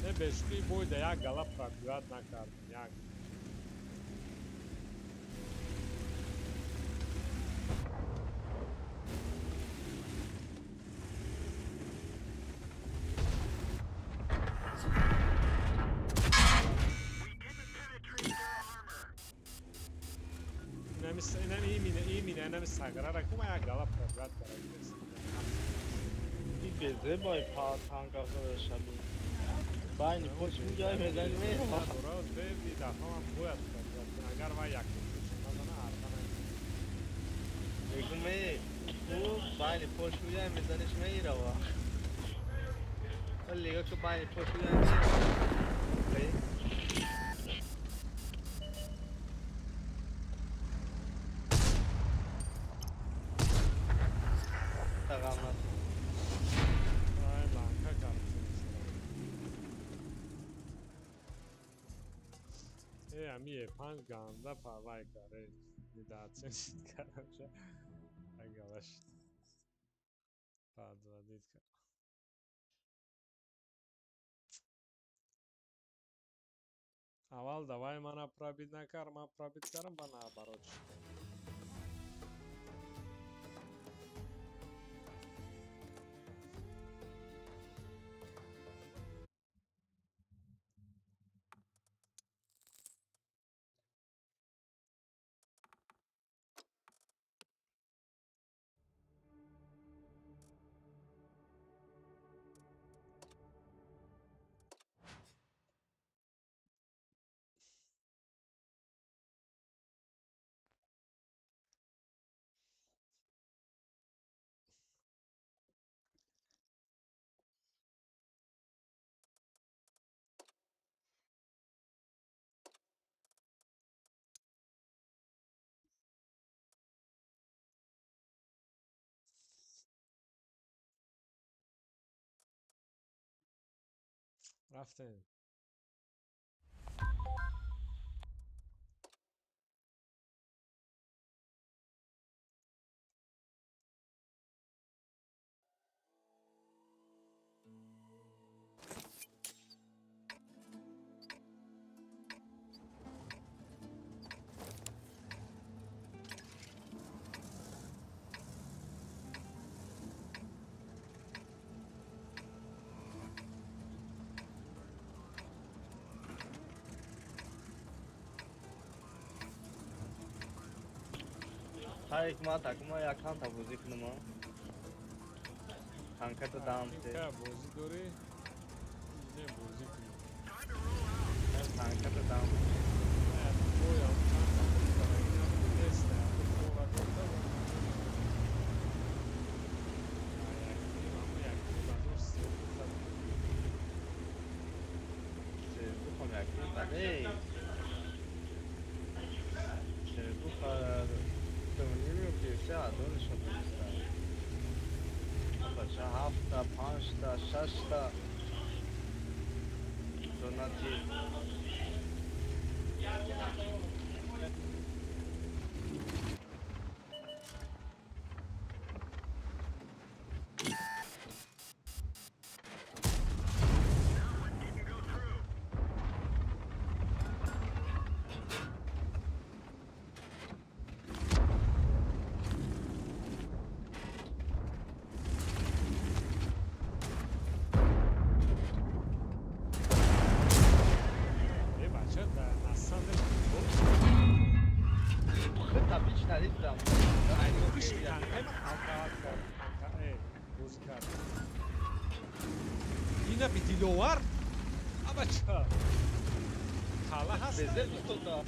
Ne beşli boyda ya galap radyoat nakardım ya. İyi mine, enemi sagararak ama ya galap radyoat karabilirsin. Bir beze boy pa tank arkadaşlar. Bani koç mu gel meden mi? Doğru, bir daha falan boyat radyoat. Agar var yakın. Şundan arkana. Ekmeği bu bani koç mu gel meden işmeyi rava. Öyle yok ki bani koç mu gel meden. Tamam. Ay banka kartı. A minha panganda vai, cara. Me dá atenção, cara. Já. Aquela. Tá, do lado cara. Aval давай mana пробить на карма, пробить карма наоборот. رفتن Her ikma takıma yakan tabuzik numa. Kanka da devam et. Kanka bozu dori. Yine bozu kulu. Kanka da devam et. Evet, bu yol kanka bu yine bu deste. Bu var orada var. Bu konu yakın. Hey. Bu kadar. Dönüyor ki şey dönüş yapmışlar. Başa hafta, pançta, şaşta. Donatçı. Tabii hiç nerede aynı şey yani. Yine bir dilo var. Ama çağ. Kala hasta. Bezer mi tutar?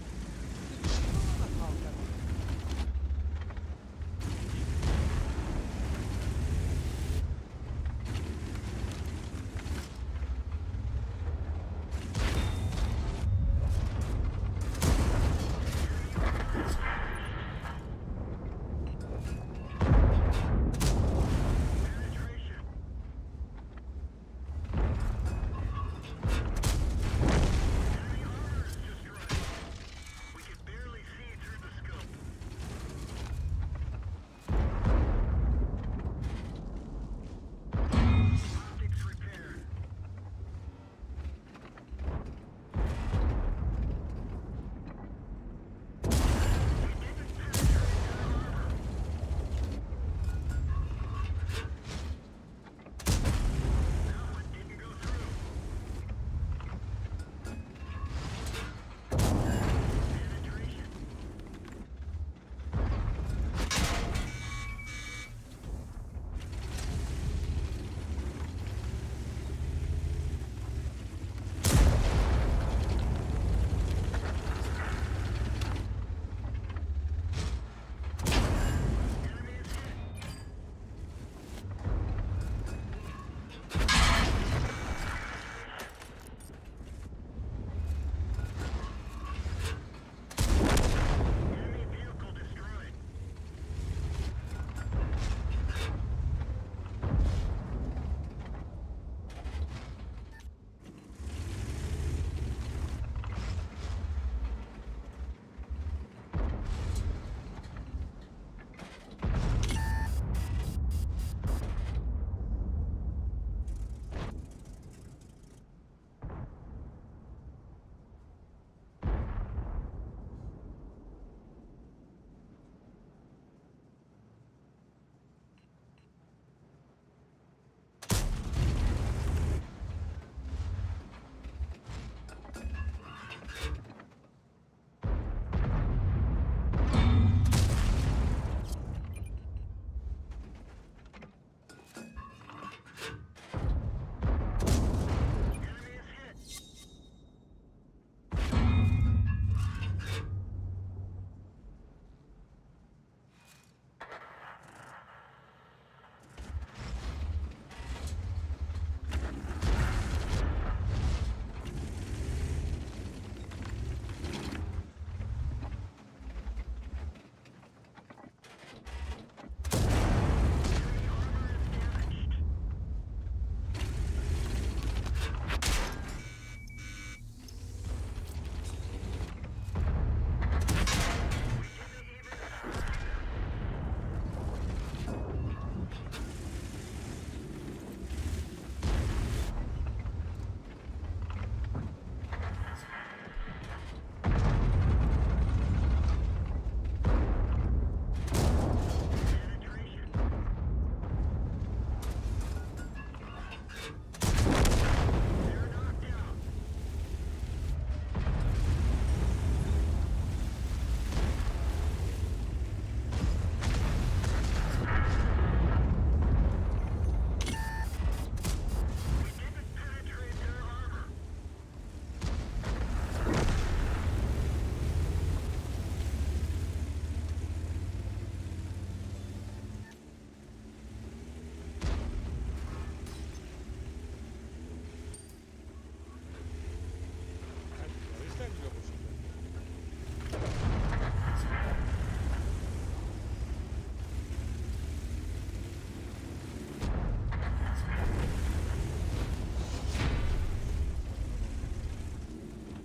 اینجا باشید.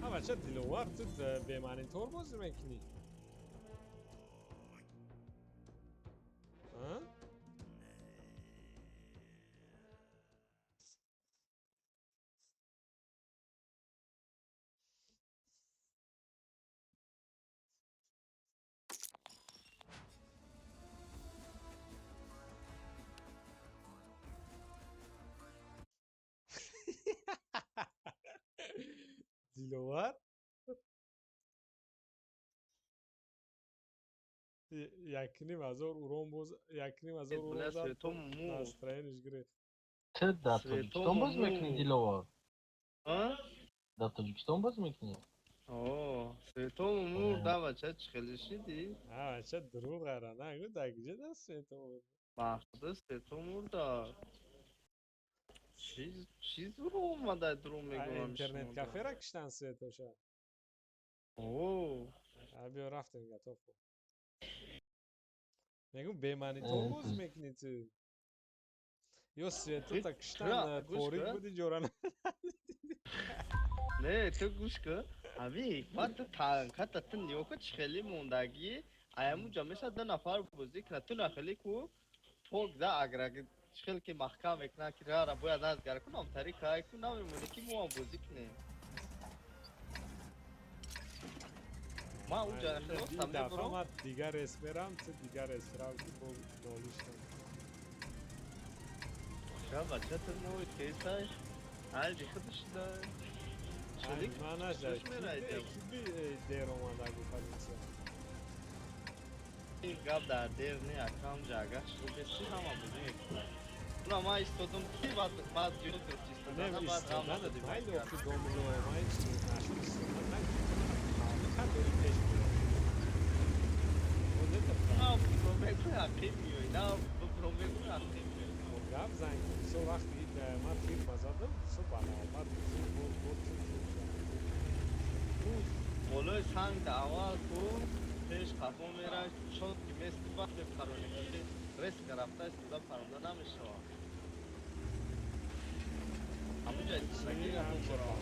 ها بچه دیلوار تو به من اینطور بازی میکنی؟ ها؟ دیلوار؟ یکنیم هزار اورون باز یکنیم هزار اورون زد تو مو настроенش گرفت. چه در تاجیکستان باز میکنی دیلوار؟ ها در تاجیکستان باز میکنی؟ اوه سویتو مو دا بچه چی خیلی شدی ها بچه دروغ هره نگو دگیجه دست تو مقصد سویتو مو دا چیز رو اومده درو میگم اینترنت کافه را کشتن سه توشه. اوه بیا رفتیم گتا خب میگم به منی طور باز میکنی تو یا سویتو تا کشتن تاریک بودی جورانه نه تو گوش کن ابی وقت تا تا نیوکو چی خیلی موندگی ایامو جمعش دو نفر بازی کنه تو نخلی کو فوق دا اگر خیلی که محکم میکنه که را باید از گر کنم طریق های کنم میمونه که مو بازی کنه ما اونجا خیلی این سمه دفعه برو من دیگر اسپرم تو دیگر اسپرم که با دالیشتم شب بچه تو موید کیسای هر جی خودش داره شلیک من نشده چشم رایده کی بی دیر اومده گفتم این گاب در دیر نه اکام جاگه شو بسی همه بودی اونا ما ایستادم کی بعد جلو گرفت ایستادن نه بعد هم ایستادن دادی مایل باید اوکی دوملو مایل نشد ایستادن نکنم خب بریم پیش بریم اونا پرومکو عقیم میوی نه پرومکو عقیم میوی گفت زنگ سو وقتی من فیلم زدم سو بالا آمد بود بالای سنگ دعوت کن پیش خفا میره چون که مثل وقت پرونه کردی ریسک رفته استودا پرونده نمیشه همونجا ایستونگی یا همون برا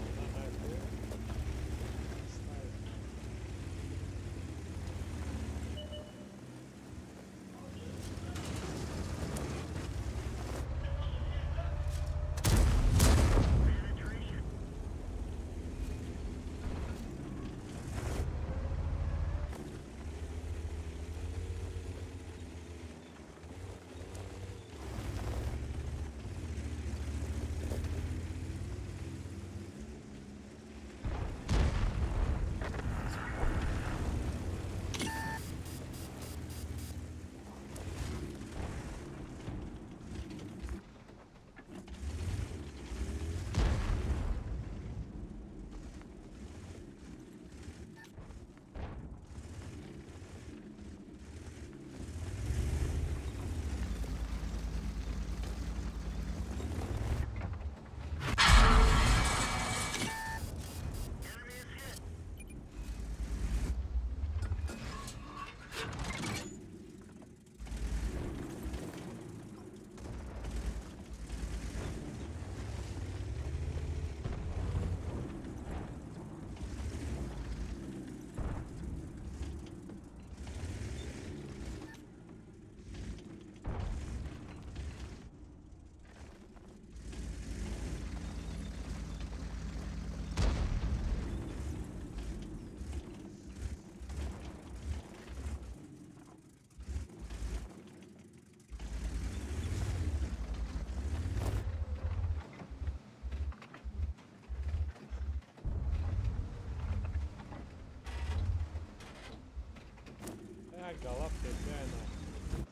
Galap Petrena.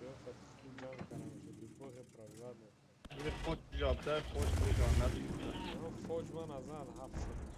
Eu faço tudo já, caramba, de porra pra lá, né? این خود جابده خوش بجان ندید Não foge, mano, azar, rápido.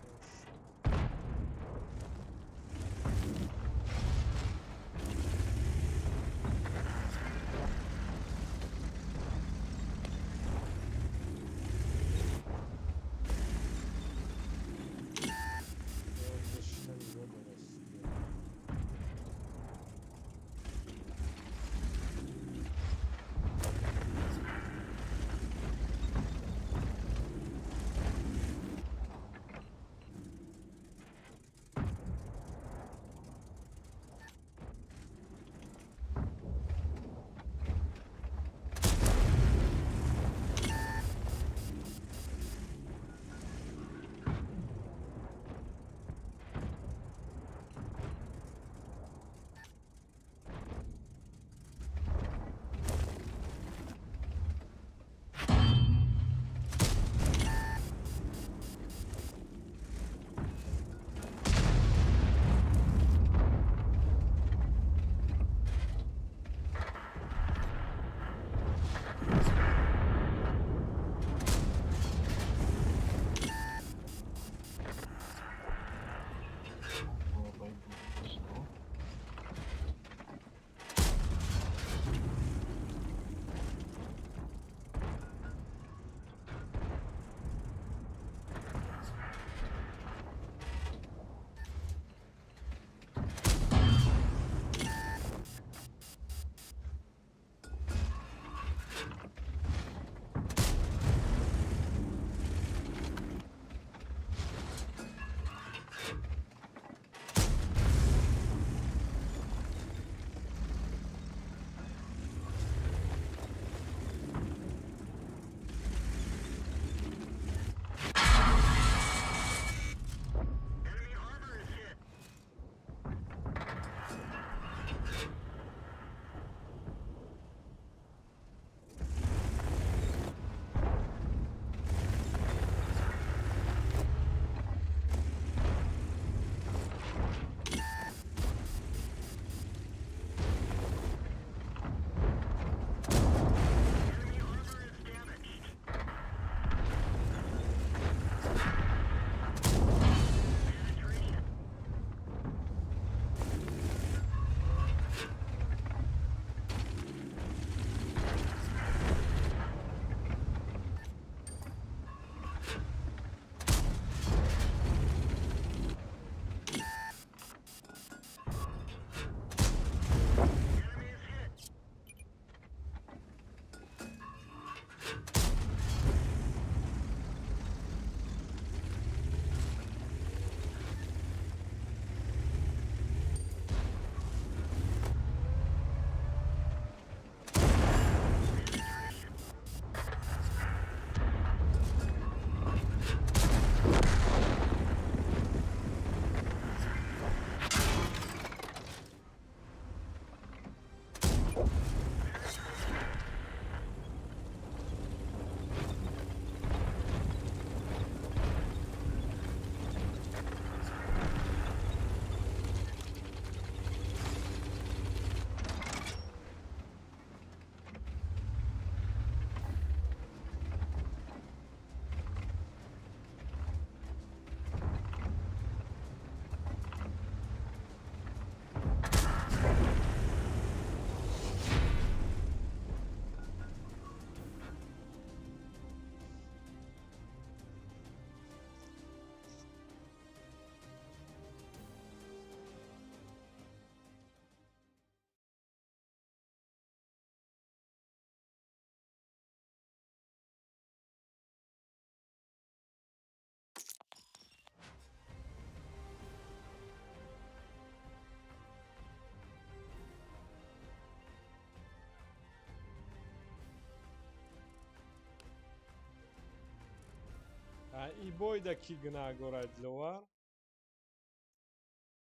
I boyda ki gına goradlı var.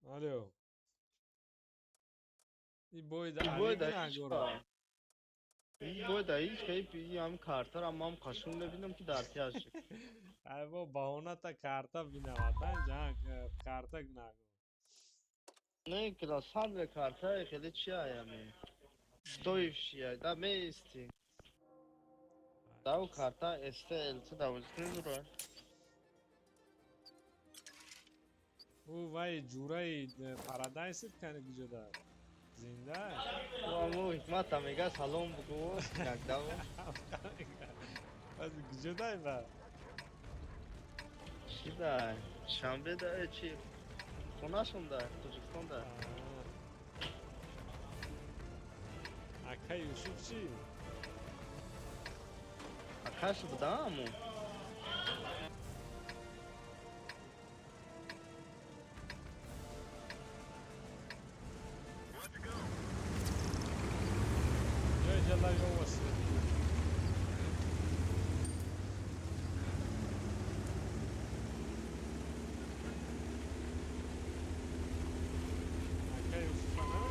Alo. I boyda این ali باید gına هیچ gorad. این باید هیچ خیلی هم کارتر اما هم قشنگ ببینم که در تیاش Ay bu bahona ta karta binavatan jahan karta gına go. نه کلاس هم به کارتر خیلی چی آیامی ستویف شیه دا میستی دا و کارتر استه الچه دا وزنی برو او vay جورای paradise kanı gücü da. Zinda. و امو حکمت هم میگه سلام بگو یک دو Az gücü da ba. چی دا شنبه دا چی خونه شون دا توجکستان دا Aka Yusuf çi? اکاش بودا امو Joy jalla yovası. Aka Yusuf ana.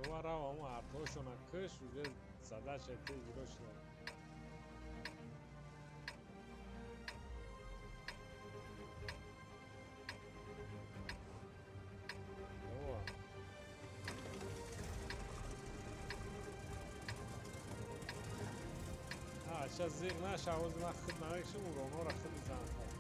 دوباره اون ارتاشون کش وجه زده شد تیز روش داد. از زیر نشه عوض من خود نرکشم و رونا را خود زن کرد.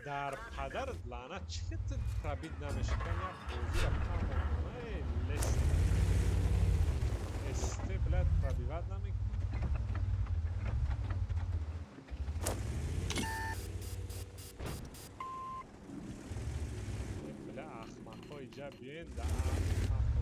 در پدرت لعنت چه پرابید نمیشه کنم بوزی رفتم کنم لست استبلت پرابیبت نمی بله اخمق های جا بیین در اخمق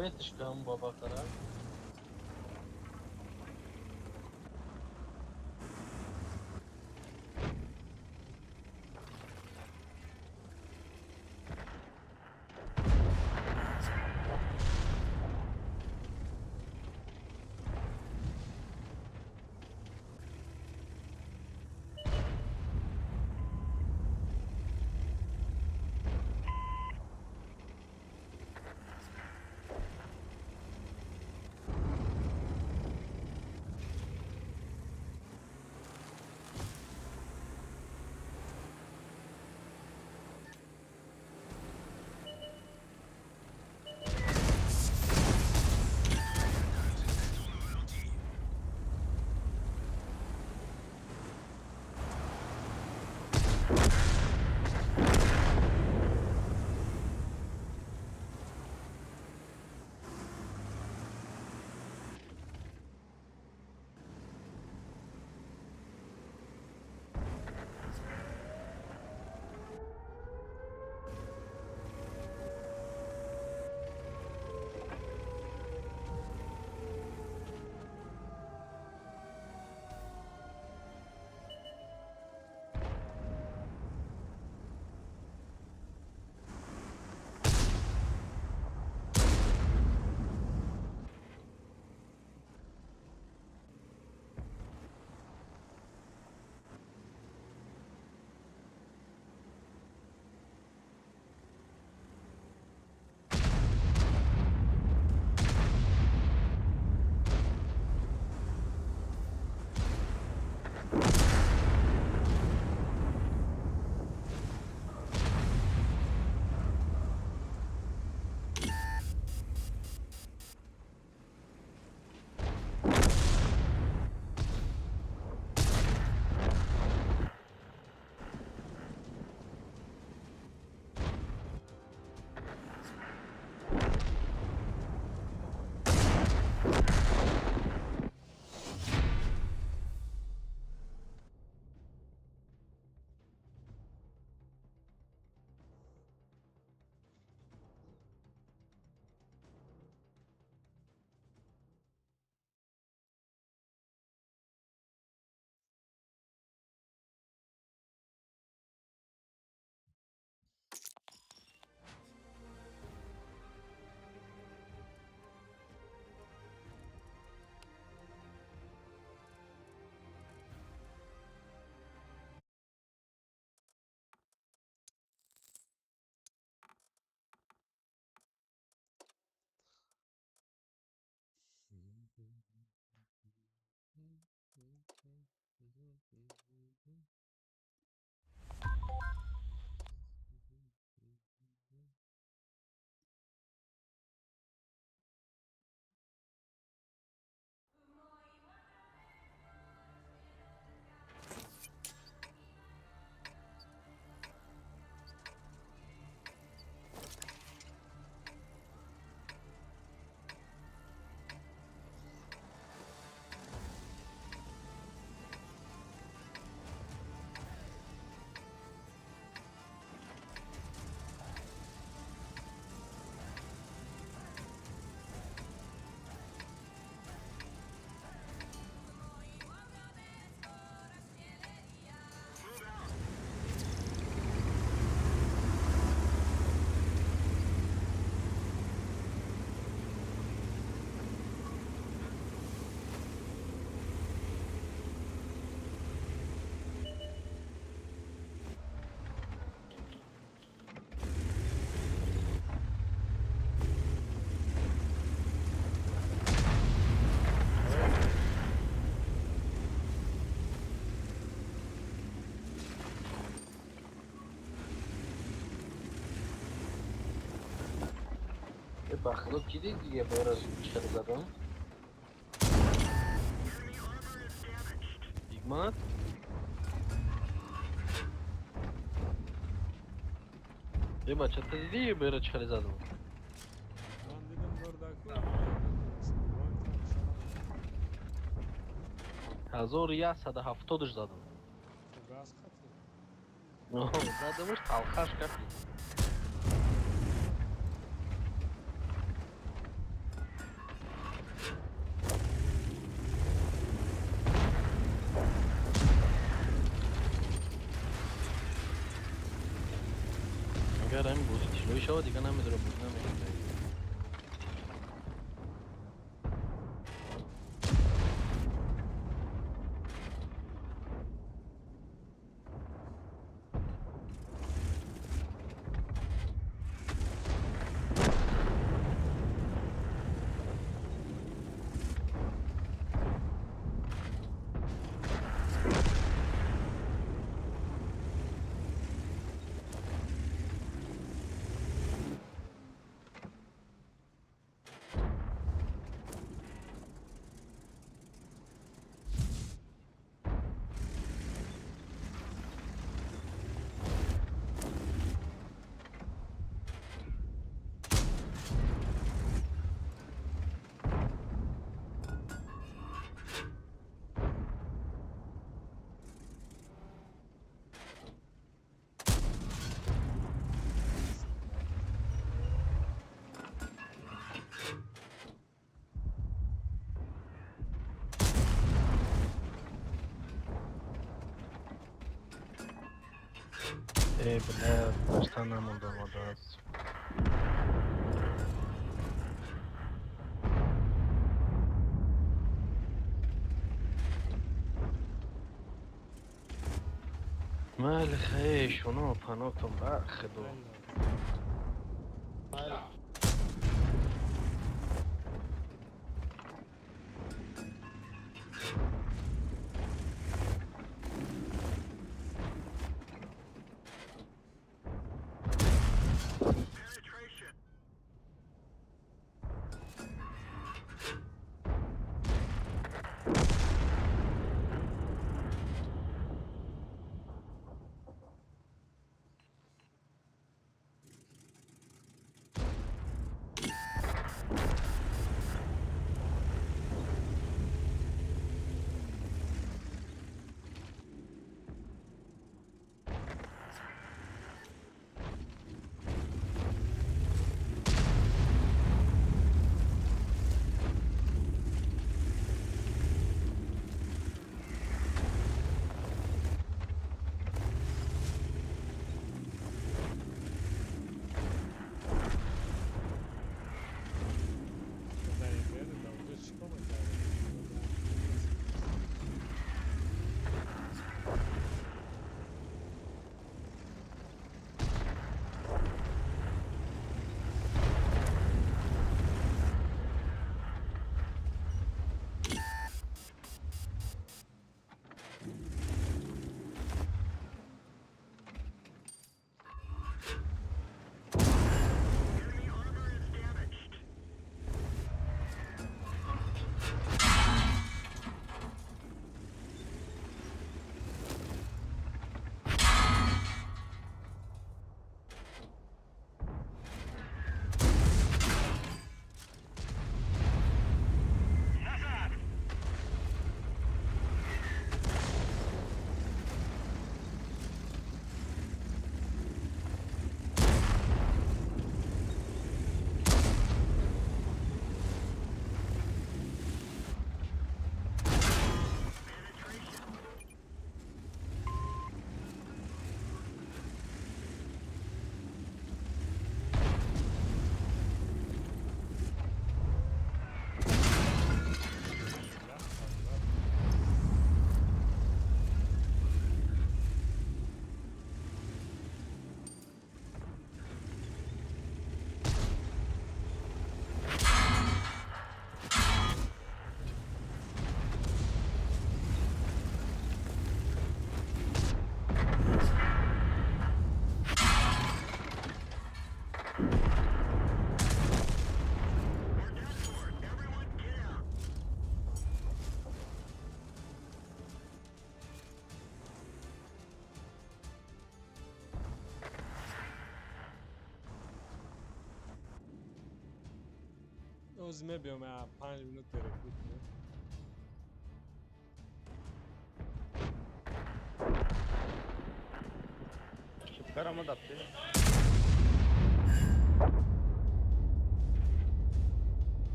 Веточкам баба кара. Bakılıp gidiyor diye biraz çıkarız Hikmat. Çatı dedi ya böyle çıkarız adamı. Ben dedim buradaki Hazır ya sada hafta zadım. gaz katı. Zadımız talkaş kapı. شاید همین بازی تیلوی شد دیگه نمیداره بود نمیدونه. بله داشتن نمونده آماده است. مال خیش شنو پناتم برخدو Özüme بیام 5 minut ترکید شکر هم داشته.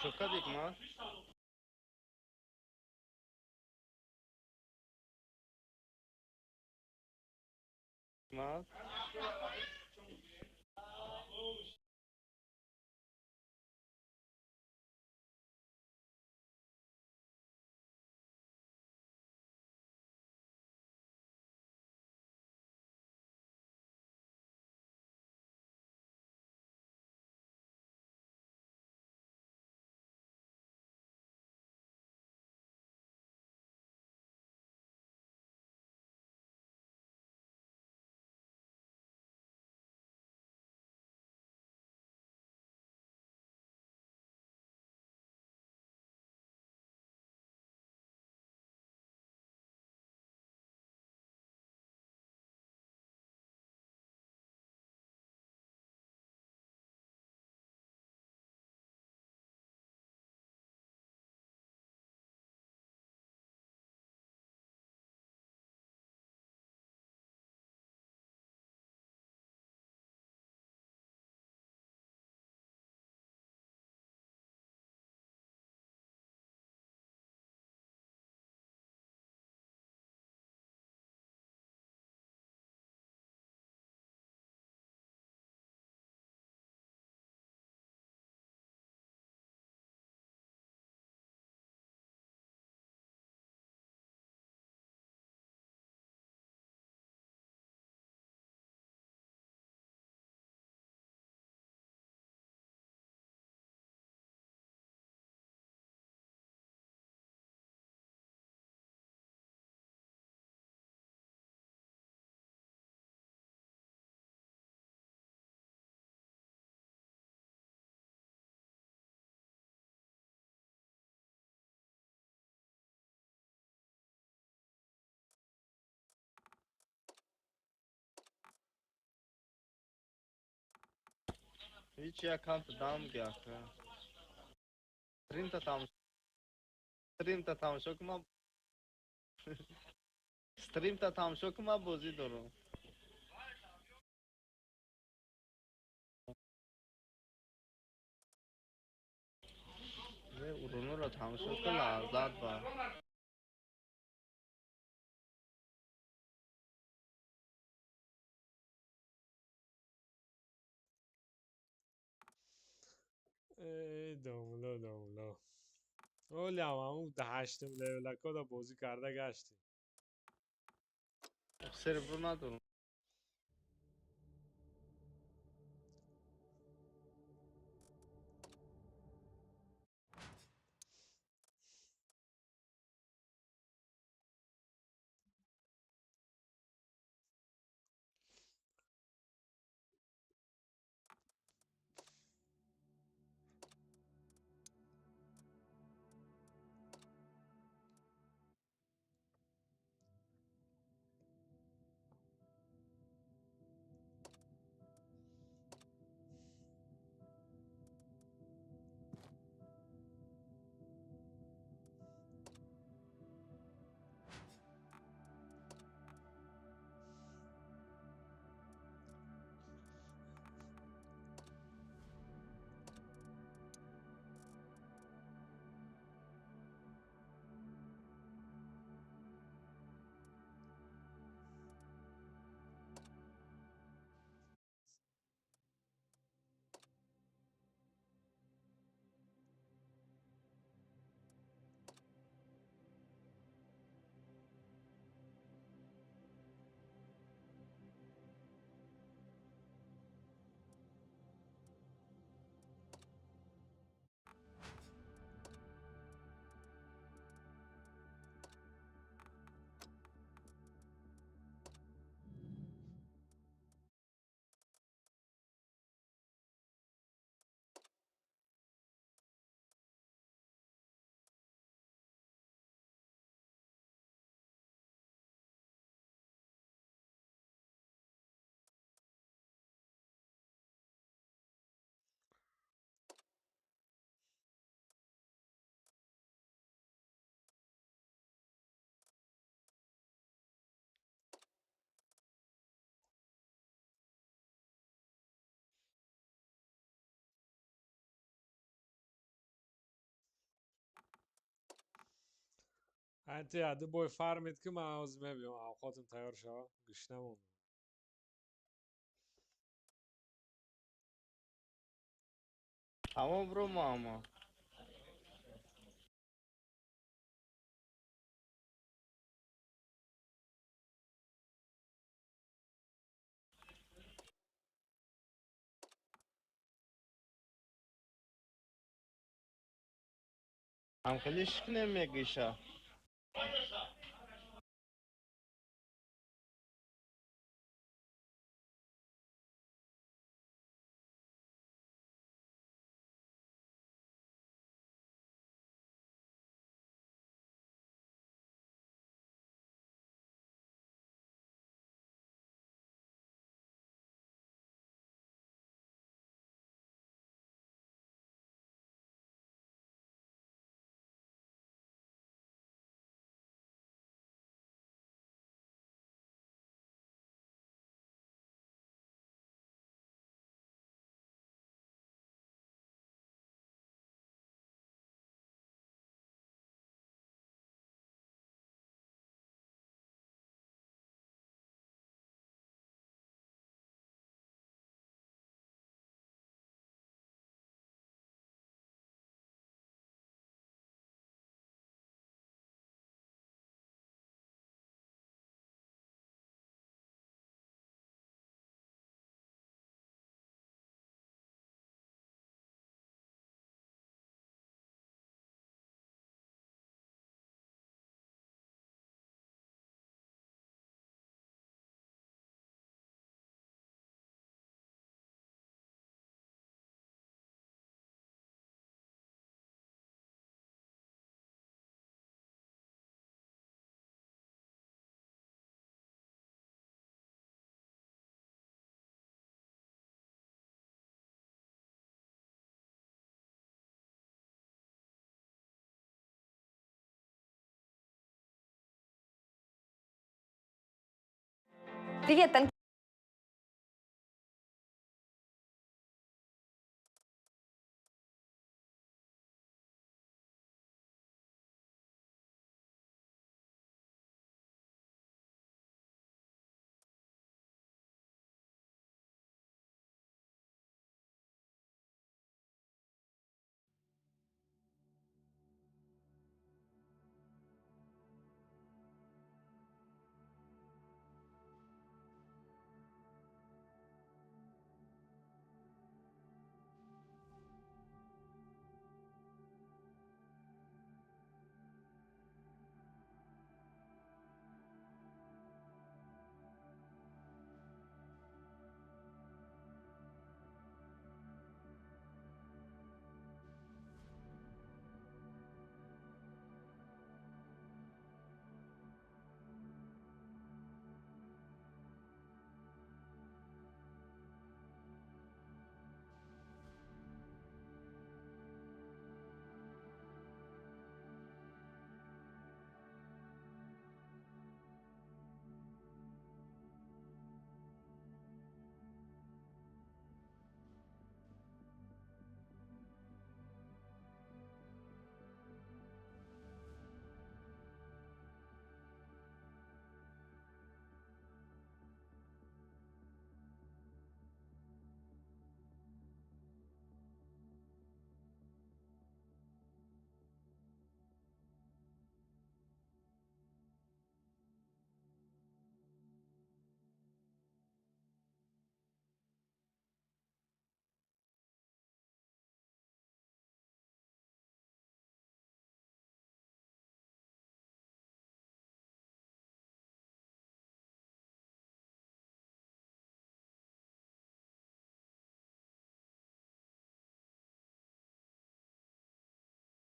тамошока дикман. Мак. هیچ یک اکانت دام گیا که استریم تا تماشا که من استریم تا تماشا که من بازی دارم. اونو را تماشا که لذت با ای داملا اولی هم همون ده هشتم لیولکا دا بازی کرده گشتیم. سرور ندارم. Anti hadi boy farm etki malzeme biliyorum. Avukatım tayyor şava. Güçlem oldu. Tamam bro mama. Am kalishkne me gisha. Привет, Танк.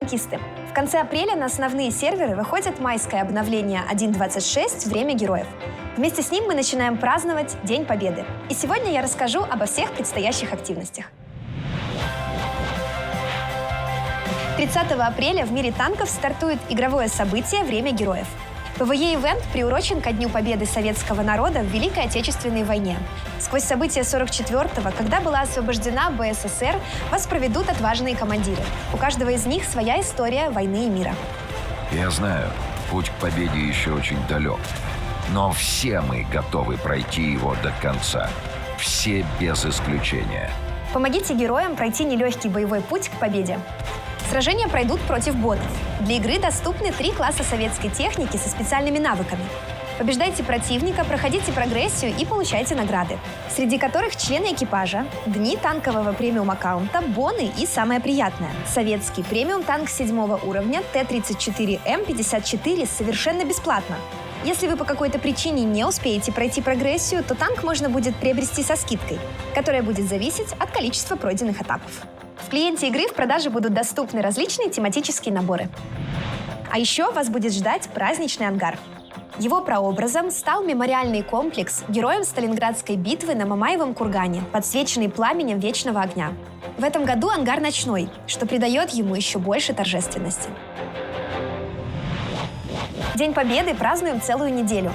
В конце апреля на основные серверы выходит майское обновление 1.26 «Время героев». Вместе с ним мы начинаем праздновать День Победы. И сегодня я расскажу обо всех предстоящих активностях. 30 апреля в мире танков стартует игровое событие «Время героев». ПВЕ-ивент приурочен ко Дню Победы советского народа в Великой Отечественной войне. Сквозь события 44-го, когда была освобождена БССР, вас проведут отважные командиры. У каждого из них своя история войны и мира. Я знаю, Путь к победе еще очень далек. Но все мы готовы пройти его до конца. Все без исключения. Помогите героям пройти нелегкий боевой путь к победе. Сражения пройдут против ботов. Для игры доступны 3 класса советской техники со специальными навыками. Побеждайте противника, проходите прогрессию и получайте награды, среди которых члены экипажа, дни танкового премиум-аккаунта, боны и самое приятное – советский премиум-танк 7 уровня Т-34М54 совершенно бесплатно. Если вы по какой-то причине не успеете пройти прогрессию, то танк можно будет приобрести со скидкой, которая будет зависеть от количества пройденных этапов. В клиенте игры в продаже будут доступны различные тематические наборы. А еще вас будет ждать праздничный ангар. Его прообразом стал мемориальный комплекс героям Сталинградской битвы на Мамаевом кургане, подсвеченный пламенем вечного огня. В этом году ангар ночной, что придает ему еще больше торжественности. День Победы празднуем целую неделю.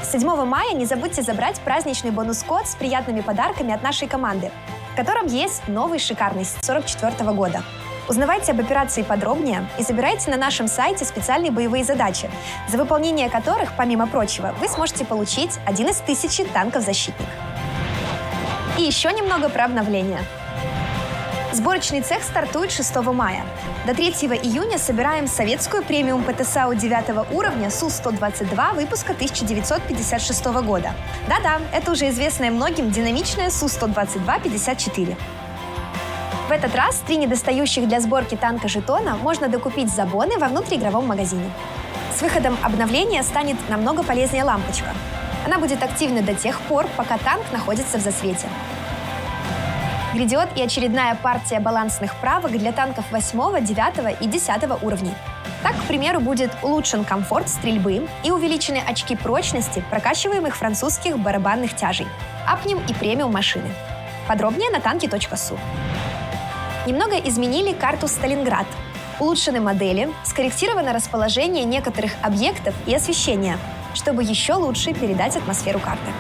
7 мая не забудьте забрать праздничный бонус-код с приятными подарками от нашей команды, в котором есть новый шикарный 44-го года. Узнавайте об операции подробнее и забирайте на нашем сайте специальные боевые задачи, за выполнение которых, помимо прочего, вы сможете получить один из 1000 танков-защитник. И еще немного про обновление. Сборочный цех стартует 6 мая. До 3 июня собираем советскую премиум ПТСАУ 9 уровня Су-122 выпуска 1956 года. Да-да, это уже известная многим динамичная Су-122-54. В этот раз 3 недостающих для сборки танка жетона можно докупить за боны во внутриигровом магазине. С выходом обновления станет намного полезнее лампочка. Она будет активна до тех пор, пока танк находится в засвете. Грядет и очередная партия балансных правок для танков 8, 9 и 10 уровней. Так, к примеру, будет улучшен комфорт стрельбы и увеличены очки прочности прокачиваемых французских барабанных тяжей, апнем и премиум машины. Подробнее на танки.су. Немного изменили карту Сталинград. Улучшены модели, скорректировано расположение некоторых объектов и освещение, чтобы еще лучше передать атмосферу карты.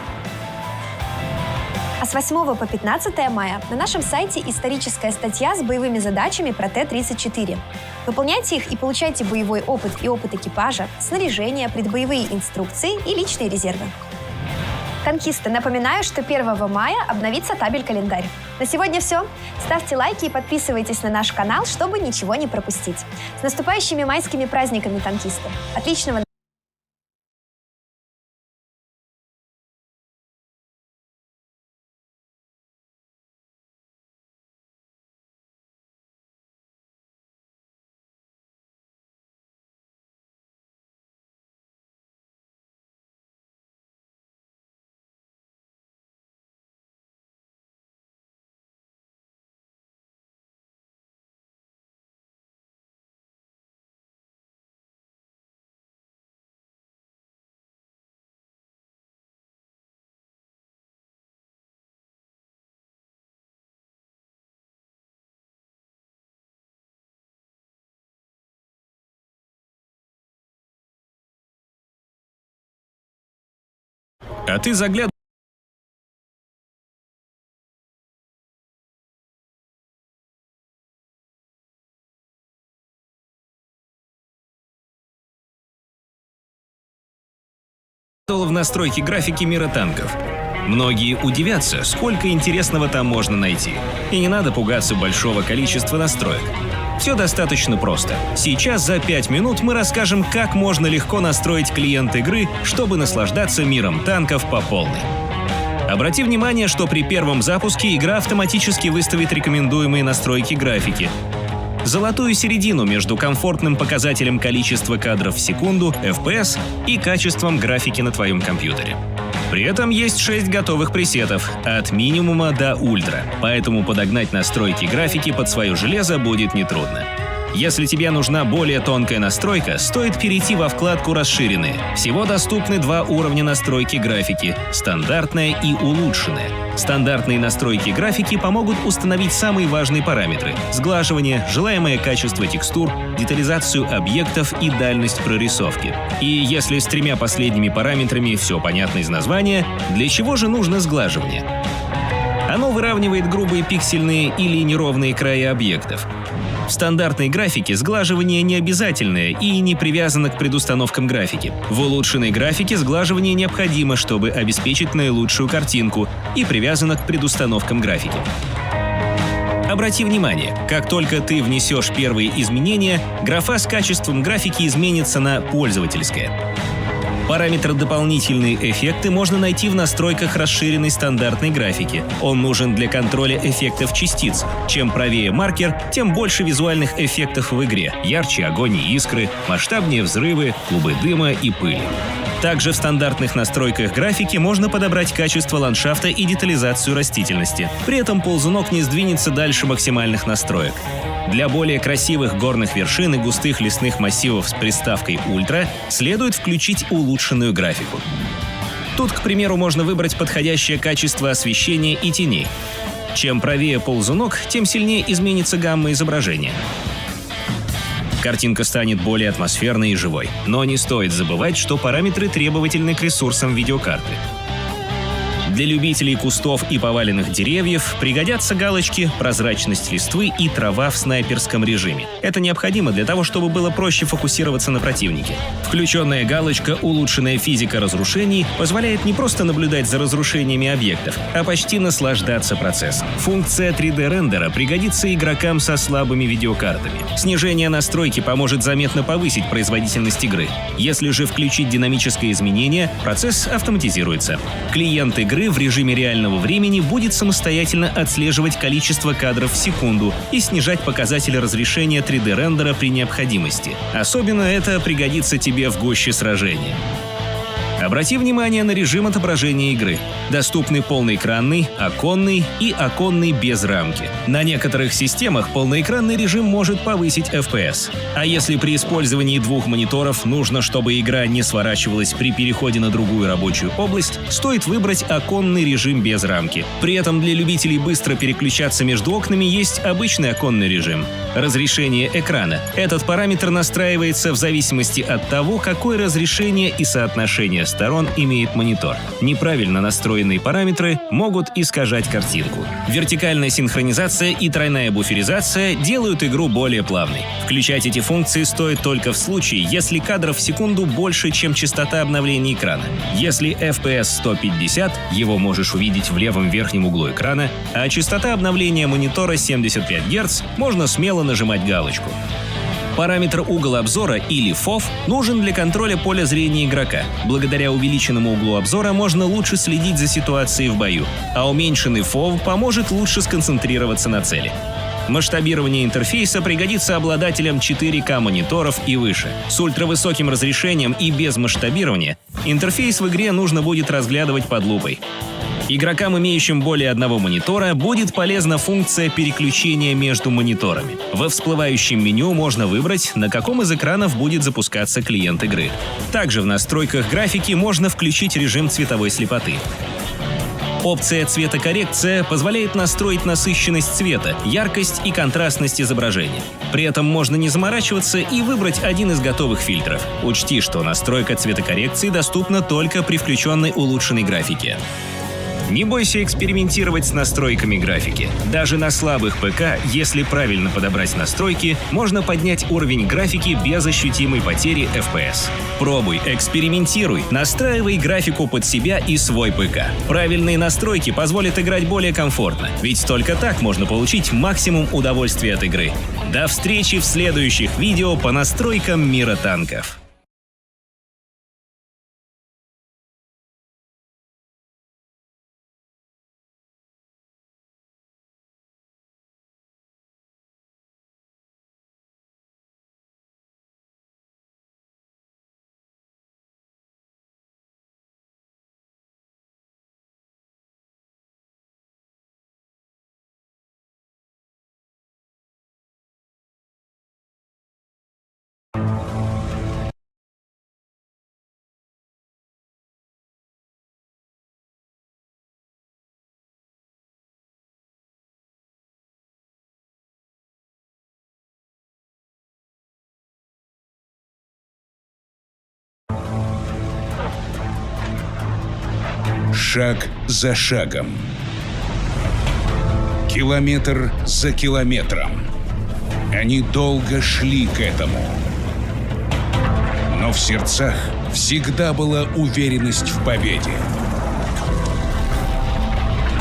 А с 8 по 15 мая на нашем сайте историческая статья с боевыми задачами про Т-34. Выполняйте их и получайте боевой опыт и опыт экипажа, снаряжение, предбоевые инструкции и личные резервы. Танкисты, напоминаю, что 1 мая обновится табель-календарь. На сегодня все. Ставьте лайки и подписывайтесь на наш канал, чтобы ничего не пропустить. С наступающими майскими праздниками, танкисты! Отличного А ты заглядывай в настройки графики мира танков. Многие удивятся, сколько интересного там можно найти. И не надо пугаться большого количества настроек. Все достаточно просто. Сейчас за 5 минут мы расскажем, как можно легко настроить клиент игры, чтобы наслаждаться миром танков по полной. Обрати внимание, что при первом запуске игра автоматически выставит рекомендуемые настройки графики. Золотую середину между комфортным показателем количества кадров в секунду, FPS и качеством графики на твоем компьютере. При этом есть 6 готовых пресетов, от минимума до ультра, поэтому подогнать настройки графики под свое железо будет нетрудно. Если тебе нужна более тонкая настройка, стоит перейти во вкладку «Расширенные». Всего доступны 2 уровня настройки графики – стандартная и улучшенная. Стандартные настройки графики помогут установить самые важные параметры – сглаживание, желаемое качество текстур, детализацию объектов и дальность прорисовки. И если с 3 последними параметрами все понятно из названия, для чего же нужно сглаживание? Оно выравнивает грубые пиксельные или неровные края объектов. В стандартной графике сглаживание не обязательное и не привязано к предустановкам графики. В улучшенной графике сглаживание необходимо, чтобы обеспечить наилучшую картинку, и привязано к предустановкам графики. Обрати внимание, как только ты внесешь первые изменения, графа с качеством графики изменится на «пользовательское». Параметр «Дополнительные эффекты» можно найти в настройках расширенной стандартной графики. Он нужен для контроля эффектов частиц. Чем правее маркер, тем больше визуальных эффектов в игре. Ярче огонь и искры, масштабнее взрывы, клубы дыма и пыли. Также в стандартных настройках графики можно подобрать качество ландшафта и детализацию растительности. При этом ползунок не сдвинется дальше максимальных настроек. Для более красивых горных вершин и густых лесных массивов с приставкой «Ультра» следует включить улучшенную графику. Тут, к примеру, можно выбрать подходящее качество освещения и теней. Чем правее ползунок, тем сильнее изменится гамма изображения. Картинка станет более атмосферной и живой. Но не стоит забывать, что параметры требовательны к ресурсам видеокарты. Для любителей кустов и поваленных деревьев пригодятся галочки «Прозрачность листвы» и «Трава в снайперском режиме». Это необходимо для того, чтобы было проще фокусироваться на противнике. Включенная галочка «Улучшенная физика разрушений» позволяет не просто наблюдать за разрушениями объектов, а почти наслаждаться процессом. Функция 3D-рендера пригодится игрокам со слабыми видеокартами. Снижение настройки поможет заметно повысить производительность игры. Если же включить динамическое изменение, процесс автоматизируется. Клиент игры в режиме реального времени будет самостоятельно отслеживать количество кадров в секунду и снижать показатели разрешения 3D-рендера при необходимости. Особенно это пригодится тебе в гуще сражения. Обрати внимание на режим отображения игры. Доступны полноэкранный, оконный и оконный без рамки. На некоторых системах полноэкранный режим может повысить FPS. А если при использовании двух мониторов нужно, чтобы игра не сворачивалась при переходе на другую рабочую область, стоит выбрать оконный режим без рамки. При этом для любителей быстро переключаться между окнами есть обычный оконный режим. Разрешение экрана. Этот параметр настраивается в зависимости от того, какое разрешение и соотношение сторон имеет монитор. Неправильно настроенные параметры могут искажать картинку. Вертикальная синхронизация и тройная буферизация делают игру более плавной. Включать эти функции стоит только в случае, если кадров в секунду больше, чем частота обновления экрана. Если FPS 150, его можешь увидеть в левом верхнем углу экрана, а частота обновления монитора 75 Гц, можно смело нажимать галочку. Параметр угол обзора или FOV нужен для контроля поля зрения игрока. Благодаря увеличенному углу обзора можно лучше следить за ситуацией в бою, а уменьшенный FOV поможет лучше сконцентрироваться на цели. Масштабирование интерфейса пригодится обладателям 4К мониторов и выше. С ультравысоким разрешением и без масштабирования интерфейс в игре нужно будет разглядывать под лупой. Игрокам, имеющим более одного монитора, будет полезна функция переключения между мониторами. Во всплывающем меню можно выбрать, на каком из экранов будет запускаться клиент игры. Также в настройках графики можно включить режим цветовой слепоты. Опция «Цветокоррекция» позволяет настроить насыщенность цвета, яркость и контрастность изображения. При этом можно не заморачиваться и выбрать один из готовых фильтров. Учти, что настройка цветокоррекции доступна только при включенной улучшенной графике. Не бойся экспериментировать с настройками графики. Даже на слабых ПК, если правильно подобрать настройки, можно поднять уровень графики без ощутимой потери FPS. Пробуй, экспериментируй, настраивай графику под себя и свой ПК. Правильные настройки позволят играть более комфортно, ведь только так можно получить максимум удовольствия от игры. До встречи в следующих видео по настройкам мира танков. Шаг за шагом. Километр за километром. Они долго шли к этому. Но в сердцах всегда была уверенность в победе.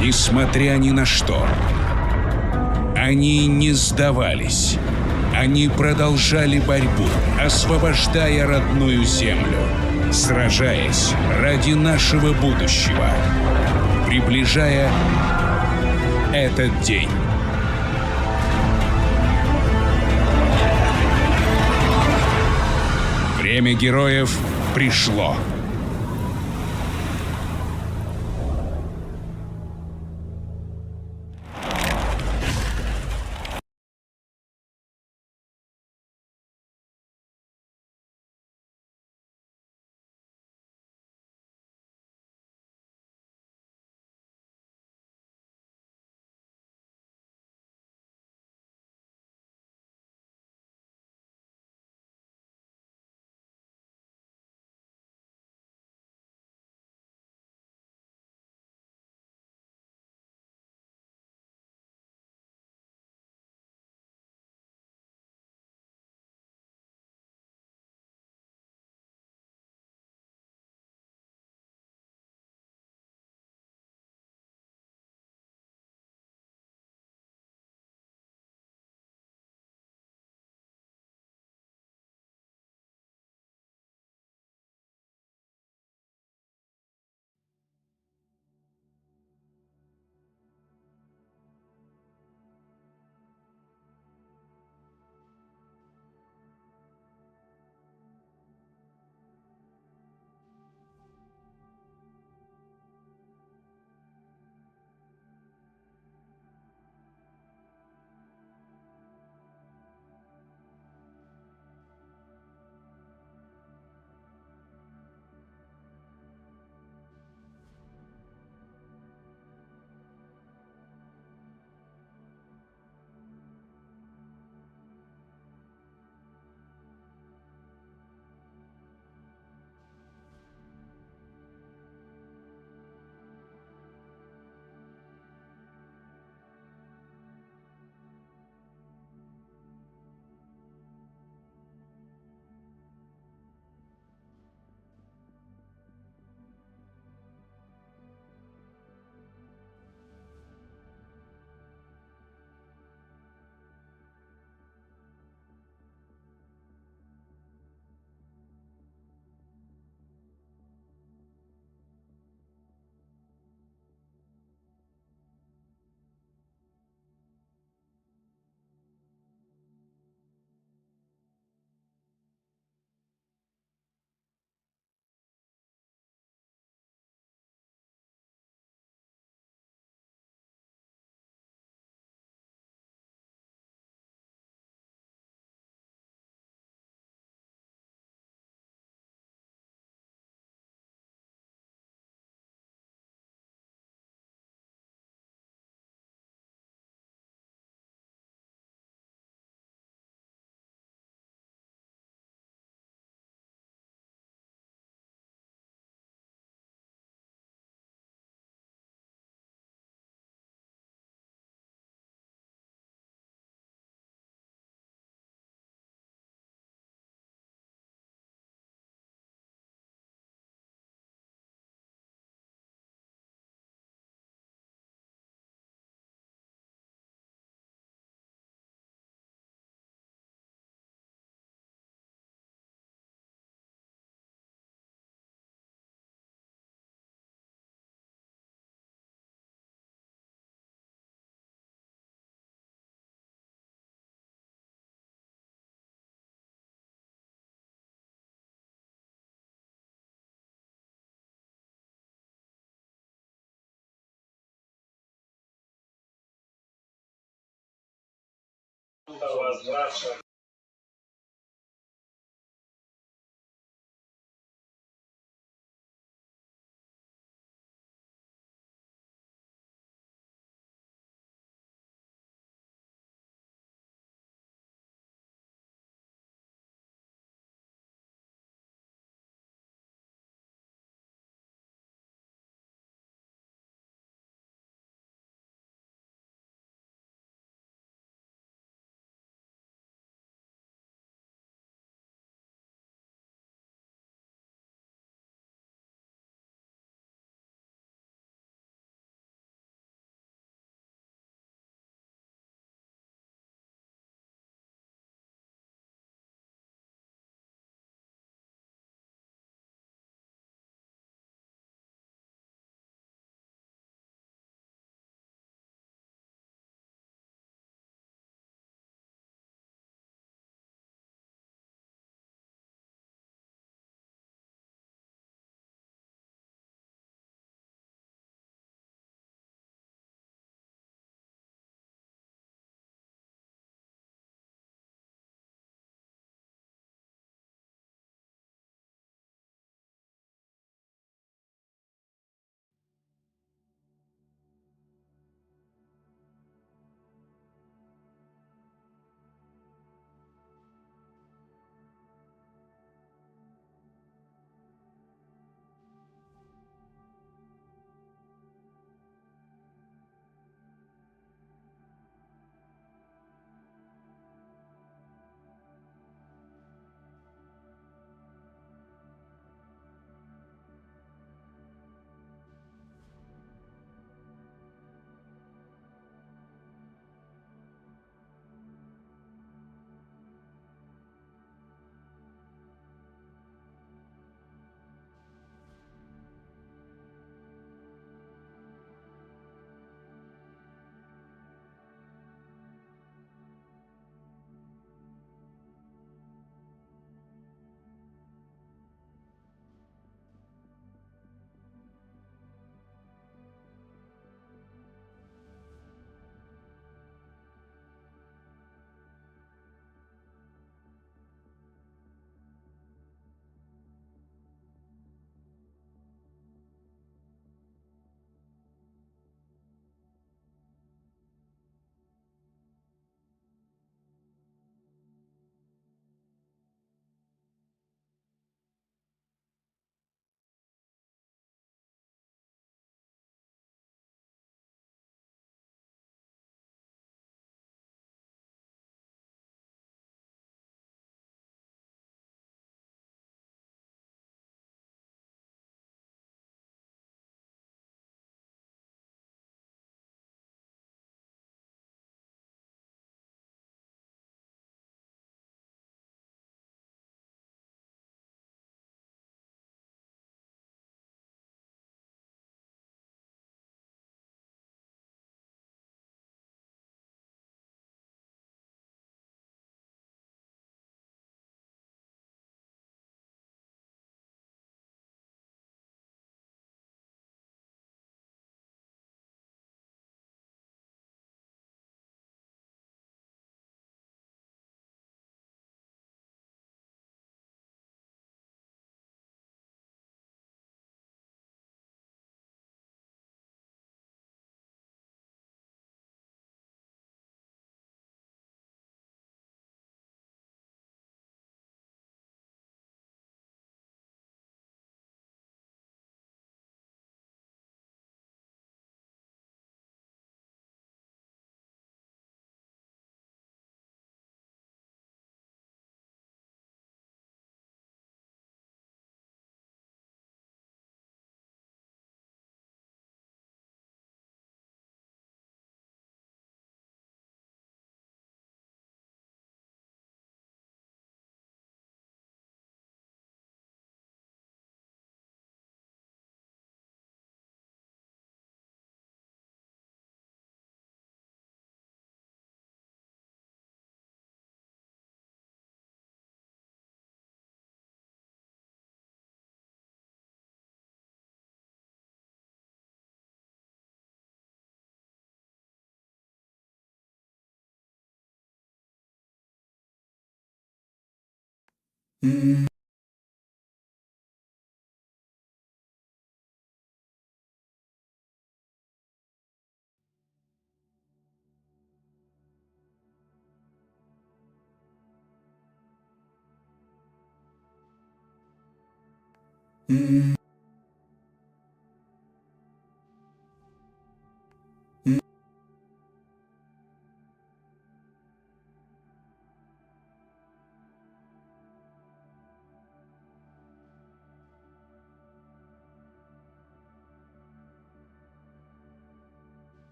Несмотря ни на что, они не сдавались. Они продолжали борьбу, освобождая родную землю, сражаясь ради нашего будущего, приближая этот день. Время героев пришло.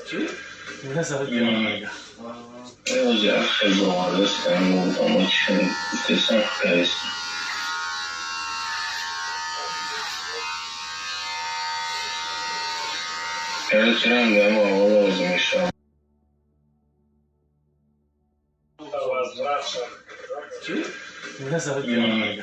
Чӣ? Незарад гиранд. Чӣ? Незарад гиранд.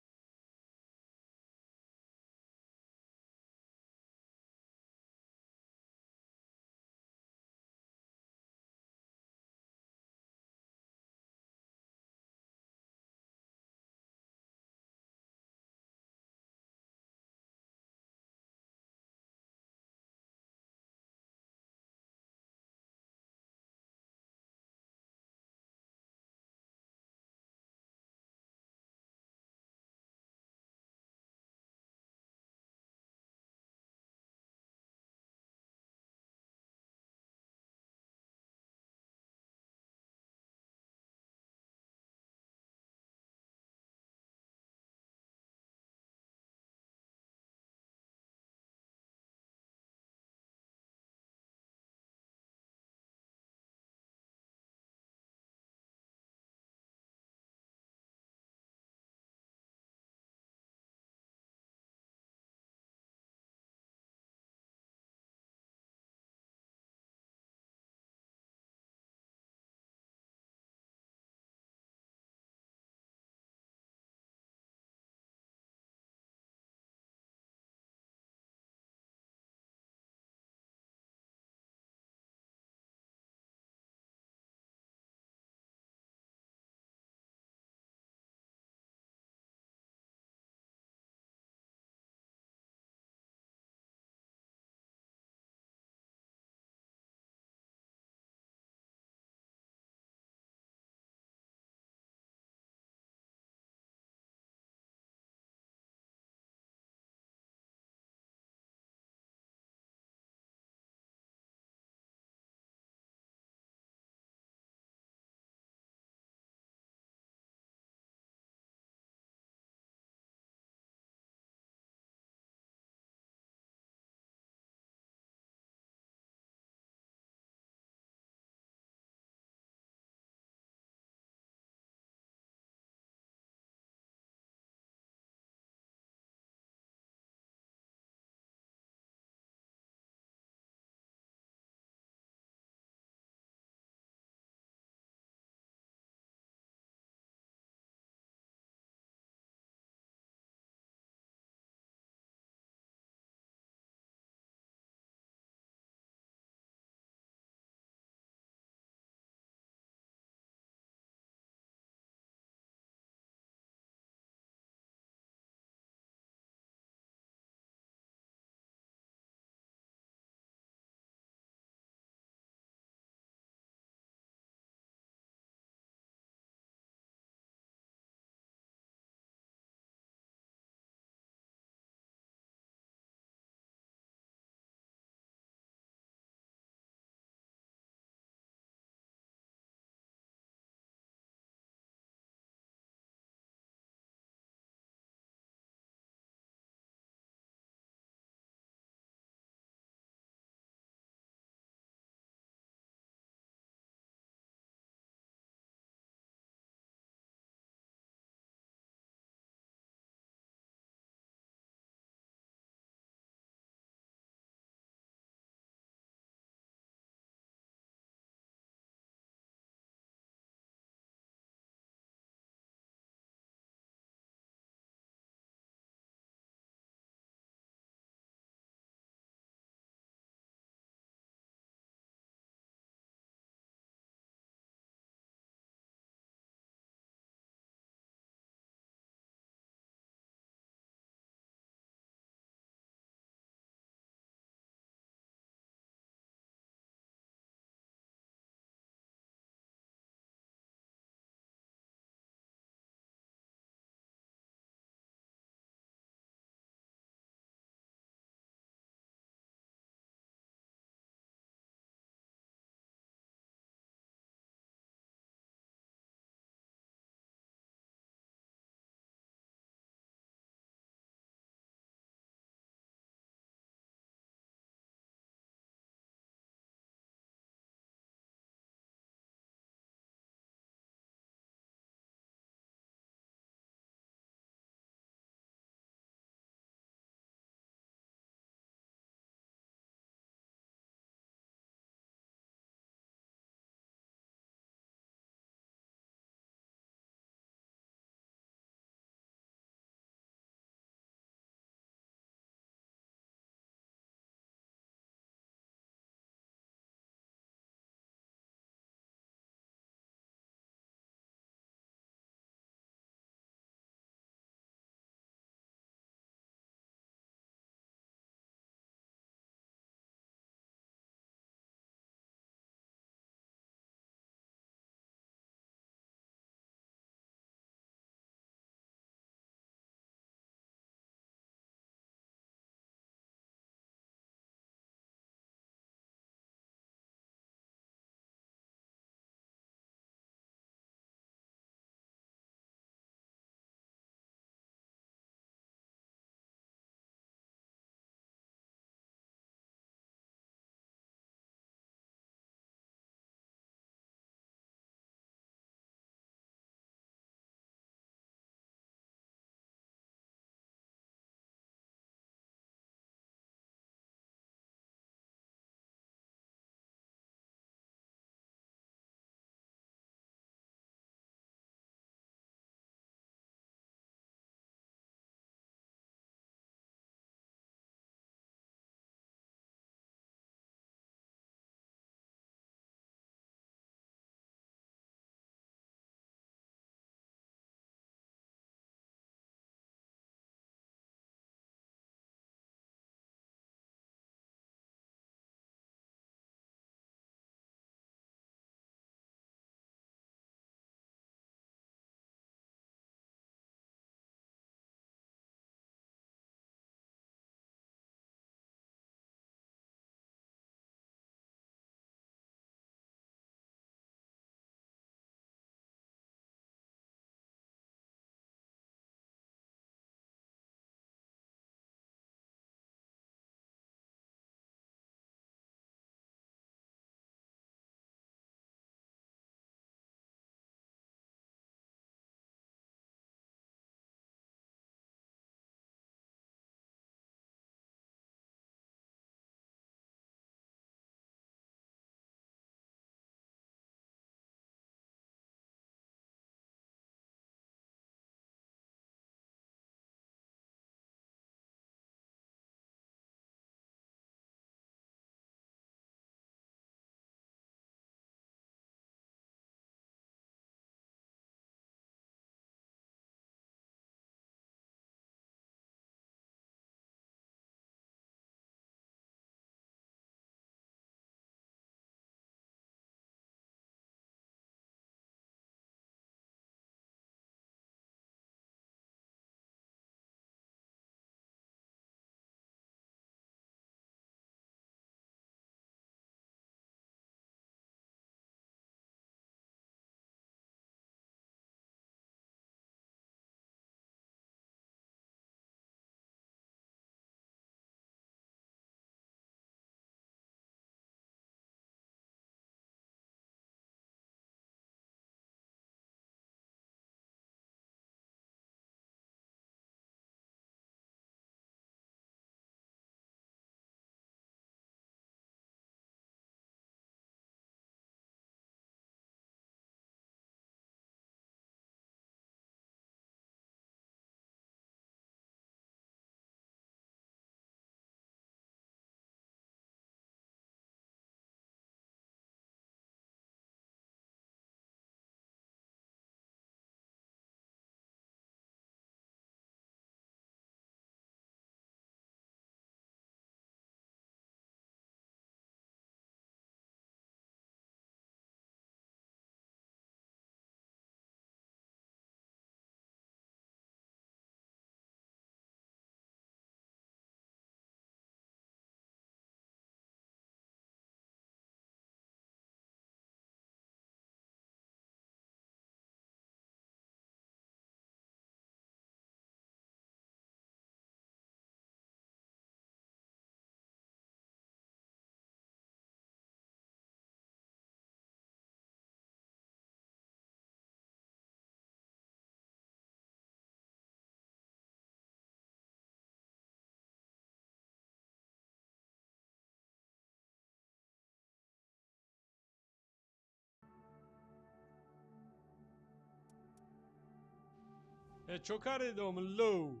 چو کردم لو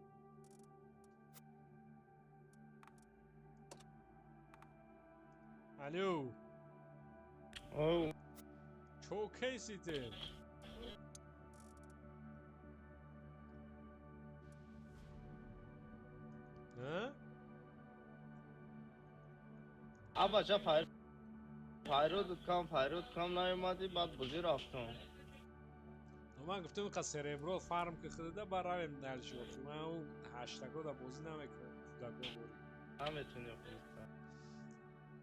الو او چو کیسیته ها ابا چه فایرود کام نیومدی بعد بازی رفتم. من گفتم اینقدر سربرو فارم که خودده برای نل شد من اون هشتگو دا بازی نمیکنم کودکو بوری نمیتونی خودت.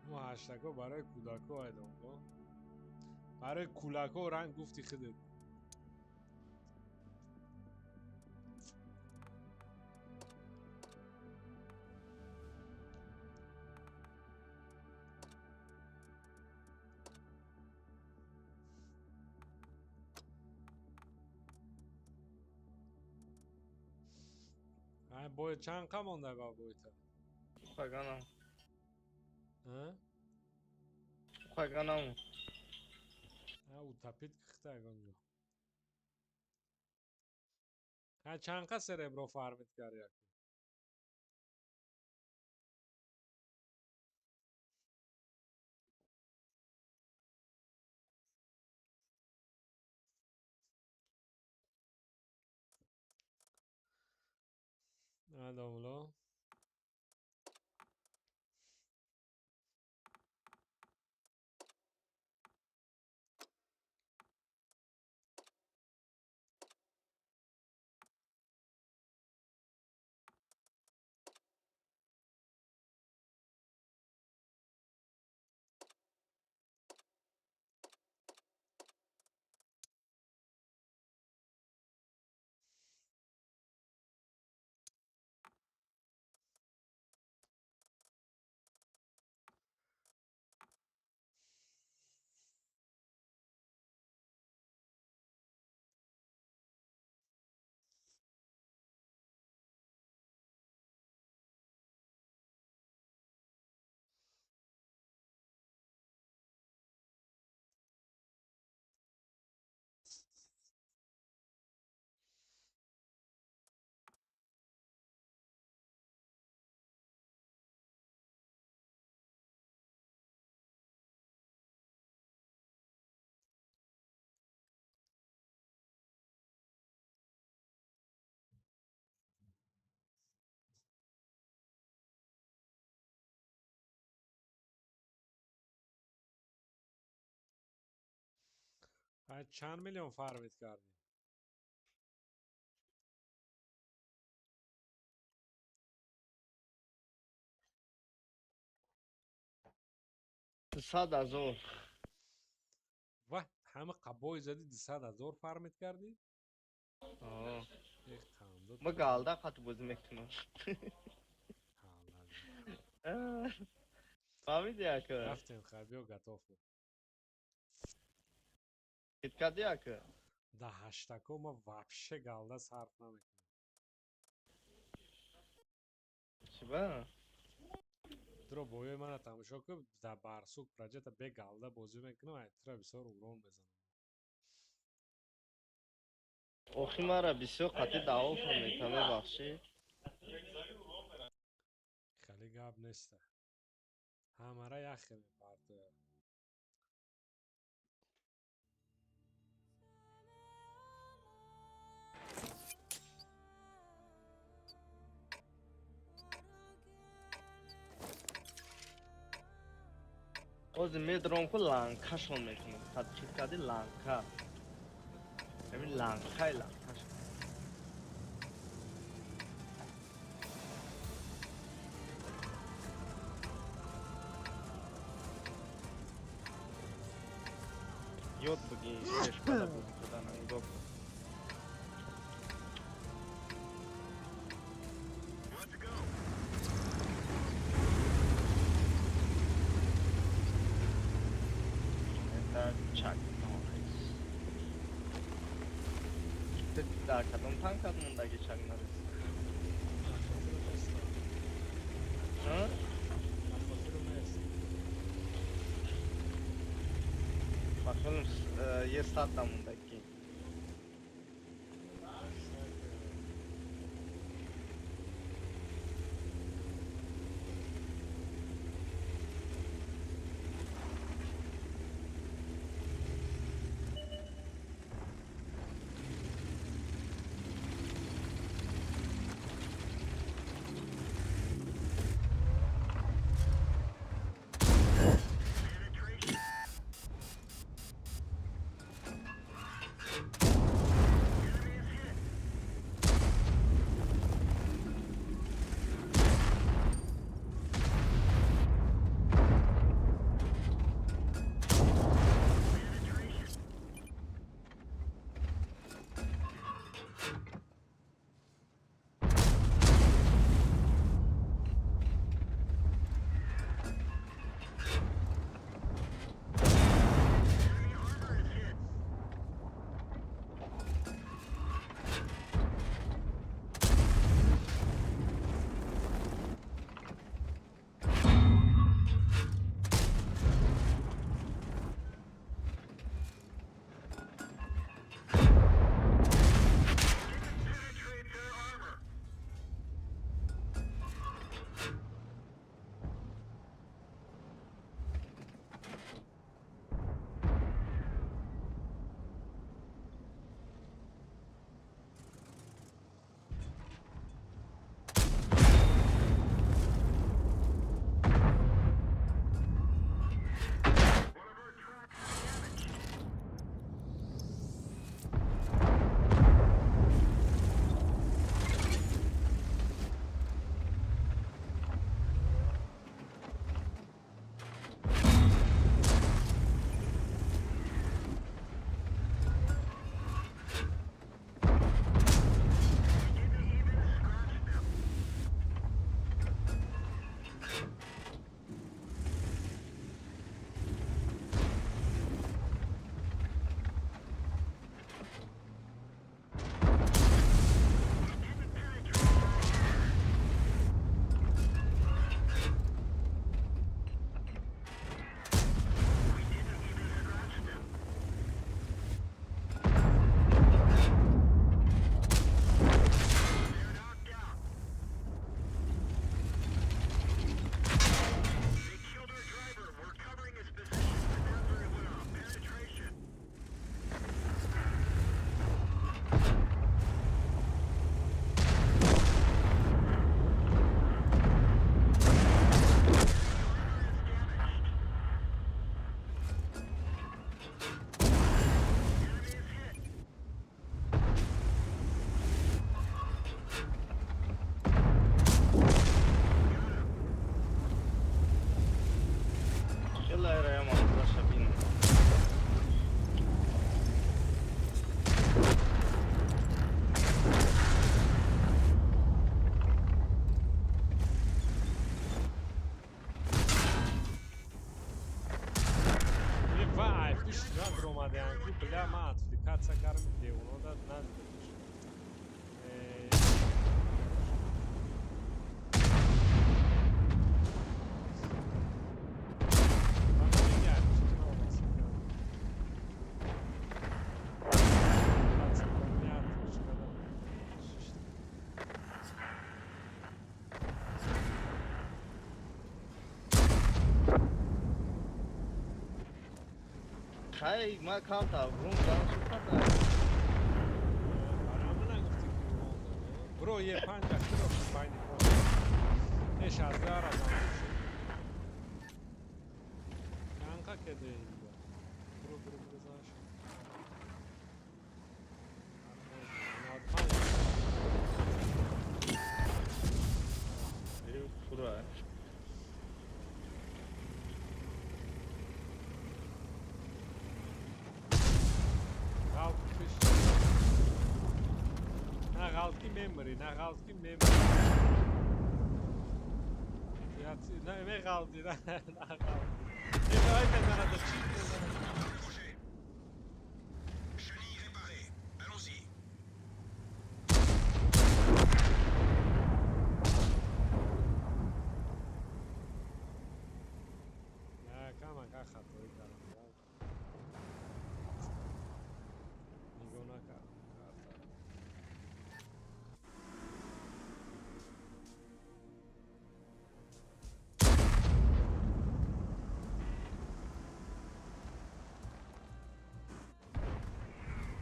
اون هشتگو برای کودکو ایدام برای کولکو رنگ گفتی خودت باید چند که مونده با باید خواهگانم او تپید کخته اگانجا چند که سربرو فارمت کردی اکنون اداملو چند میلیون فارمت کردی 200,000 و همه قبای زدی 200,000 فارمت کردی آه یک خانده ما گالده قطع بازی میکنم. فهمیدی اکه رفتیم خبی و گتافو کت کردی اکه ده هشتکو ما وپشه گالده صرف نمیکنم چی با؟ درو بایوی من تماشا که در برسوک پراجت به گالده بازی میکنم ایترا بسیار اوران بزنم اوخی مرا بسیار قطعی دعوا کنید همه بخشی خیلی گب نیسته همه را یخی میپرده اوزی میدرون که لانکا شون میکنم تدکیت کردی لانکا همین لانکای لانکا شون یاد بگی اشکالا بودی کدن انگاه چک نارس در کدام تن کدوم دگه چک نارس ها؟ bakın 100 saat da mundaki Ки бля, ма апликация карам девно да надо. Хай, ма камта, врун жаншу ката. Bro, ye 5 kilo payni po. Ne 16 adam. Kanka kede inga. Bro zaş. Ey pura. Naghalki memory. Ja, me galdi, naghalki. Je weet dat naar de cheat. Chenille réparée. Allons-y. Ja, kama kaka to ikaram. Nigona kaka.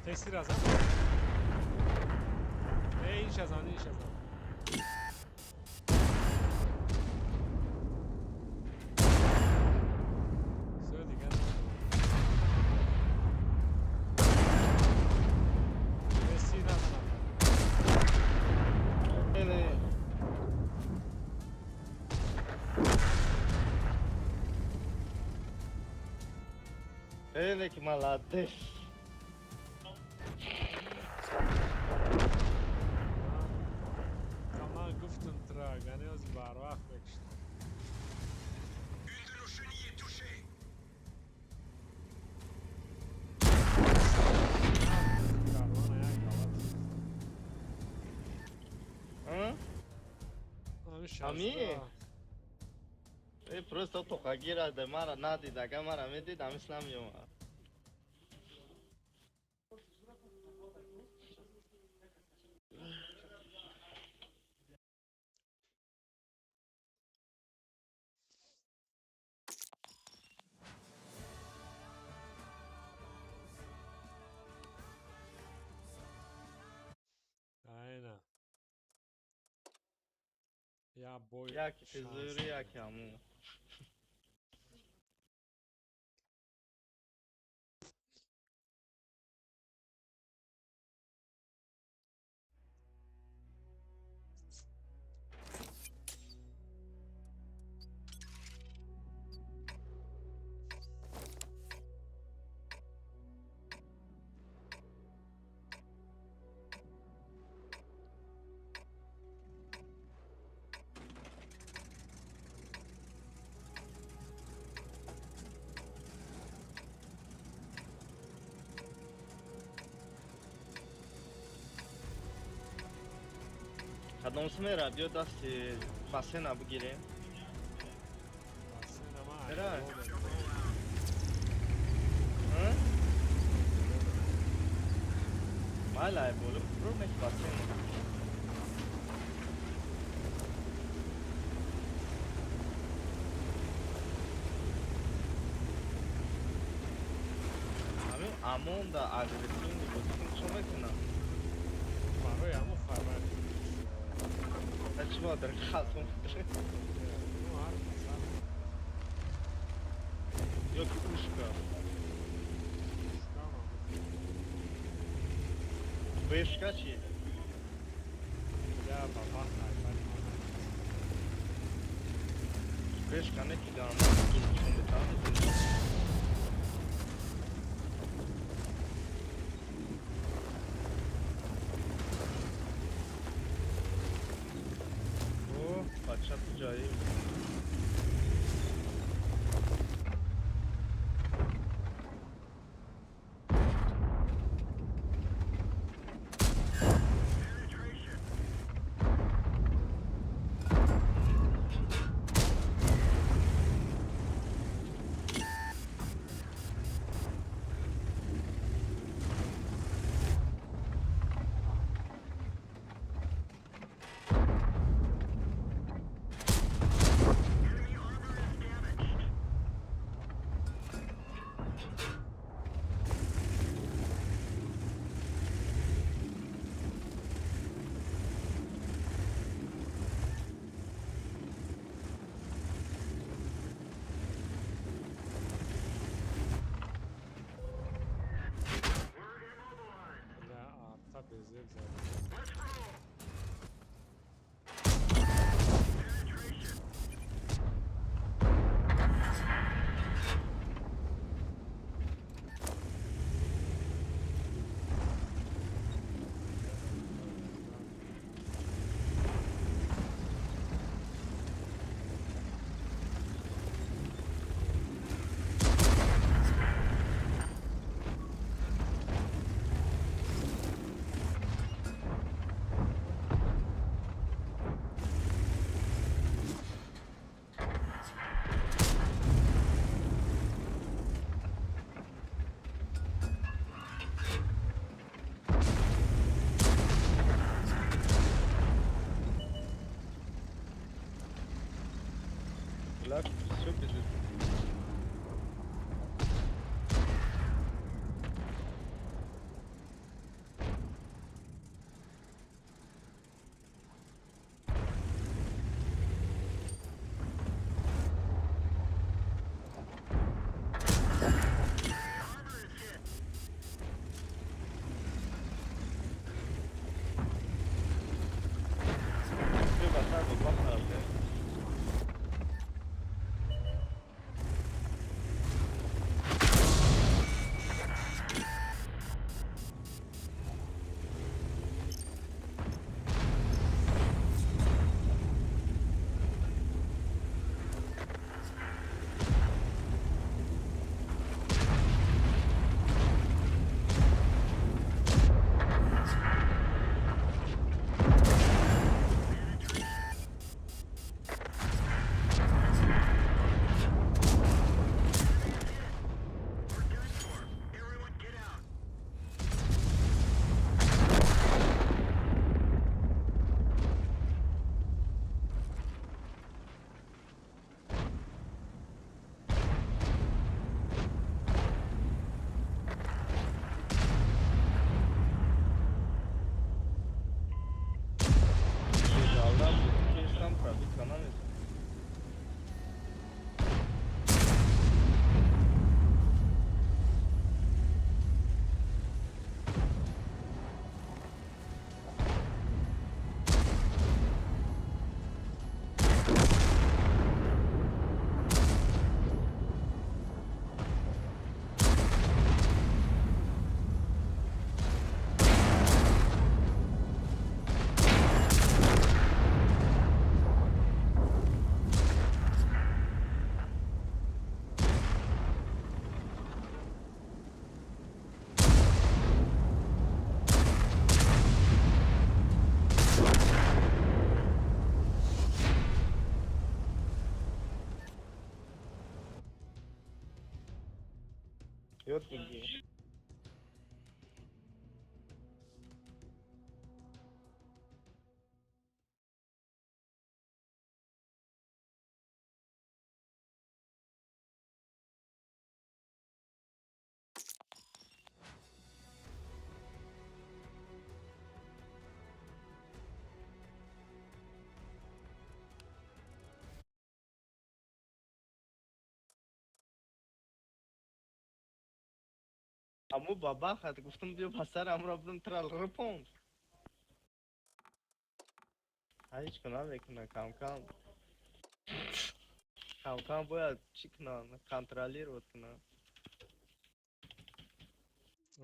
Tesir azam. İş azam. Söyle gel. Tesir azam. Ele. Ele que malades. Tamam guftum tra. Gane az barvaq bekşt. Une de nos chenilles est touchée. Karvan ayak kavat. Hã? Ami? Просто тока гира да мара нади да камара меди да мислам ёма. Aynen. Ya boy Яки şans тезури ya. яки аму. Kadonsmera bio dasti basena bugire. Baksana ama Helal. aynen oldu. Hã? Mala é bolo, provavelmente basena. Amon da agresivo, você não chama que não. Baro ya mu farvar. Kaçma da kalsın. Bu har masal. Yok uşka. Tamam. Beş kaç ye? Ya baba hayvan. Beş kane ki gama. Şimdi tamam. Paçat cayı. Bırak, çok üzüldüm. Bir bakar babam nerede? Allah'ım bir insan pratik kanal et. Yok bilgi. Amu baba hadi guftum diyor basar amrabdım tral repond. Hayır hiç kanal bekle kankam. Kankam boya çıkna kontrolirotna.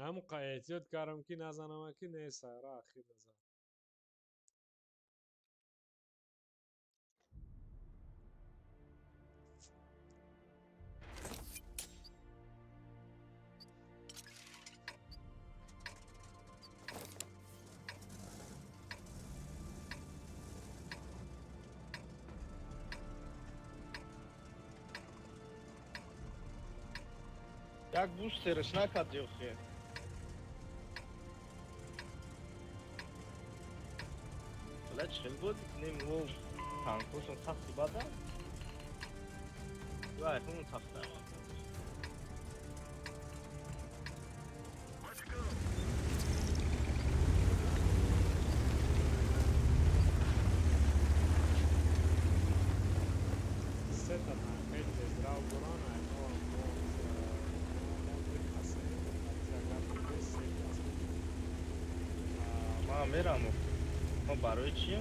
همون احتیاط کردم که نزنم که نیست را اخیر نزن Jak booster'ış ne kadar yok ya. Ulan çıkıl bu ne bu tankosun taksi bada. Vay bunu takta. Seta na pete zdrav burana je to мерам. Мо барои чӣ?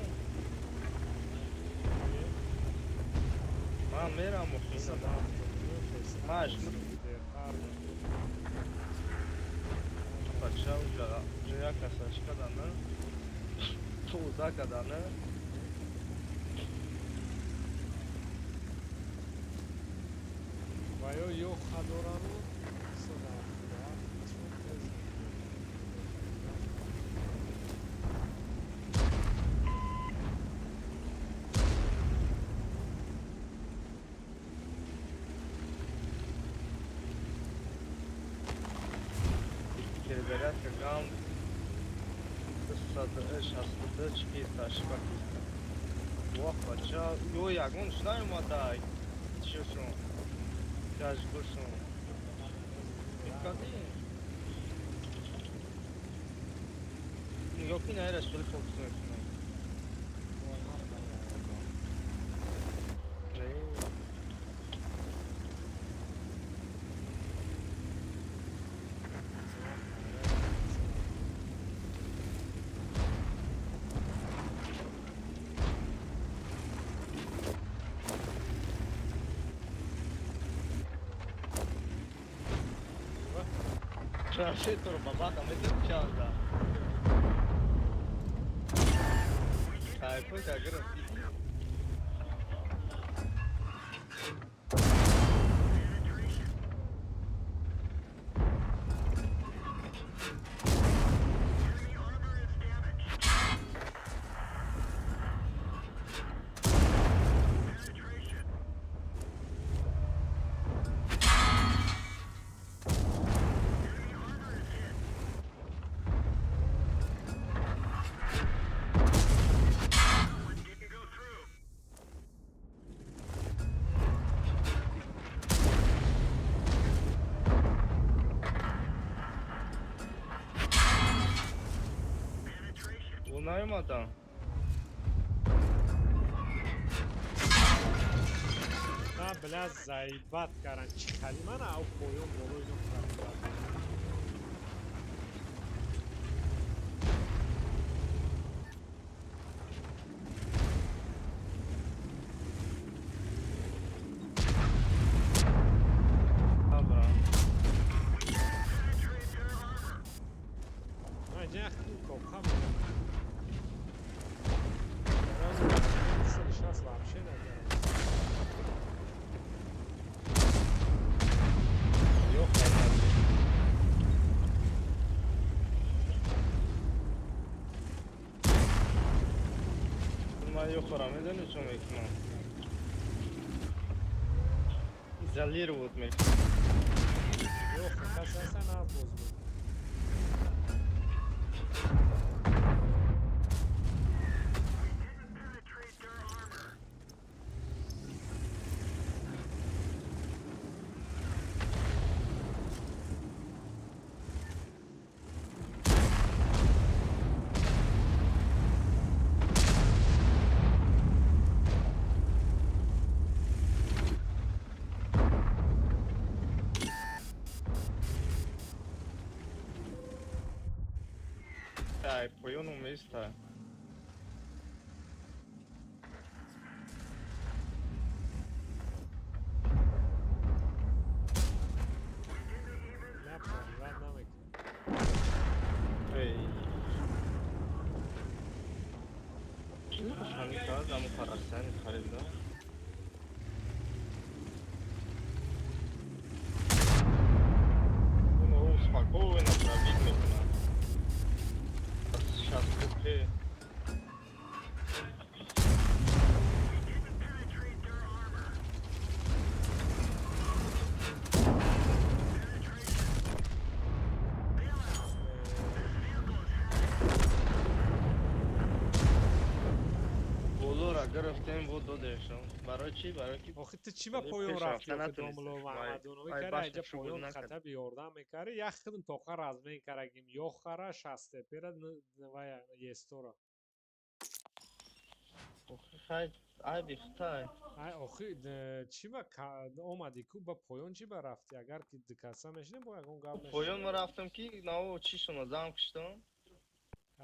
Ман мерам ина. Машмур бача уҷа касачка дана. Туза кадана. و یا یخ دارن و Перебирать гам. Шастада чиқи ташка. Вох бача. Ё ягон штай омадай. Чишон. Яжгушон. Икади. Ёки найраш вали фокусун. Шашетор баба там это чанда. Кайф как раз. Наемата. نه بلا زایبات کردن چی خالی من او پایون بروی نمی‌کنم. Ёхора медони чё мекунам? Изолировать мекунам. Ёха, касаса на боз буд. Ai, foi eu no mês, tá? Ei. Шаника, даму харасан, харида. Ну, спокойно, пробить нужно. Сейчас купи. گرفتیم بود دو دیشم برای چی؟ برای کی؟ آخه تو چی با پایون رفتی آخه داملو محمدونوی کاره اینجا پایون خطا بیاردم میکاره یک خدم توقع رزمه این کرگیم یا خره شسته پیرد نویا یستورا خیلی ای بیختای آخه چی با اومدی کو با پایون چی با رفتی اگر که دکاسا میشنیم با اون گاب میشنیم پایون ما رفتم که ناو چی شما زم کشتم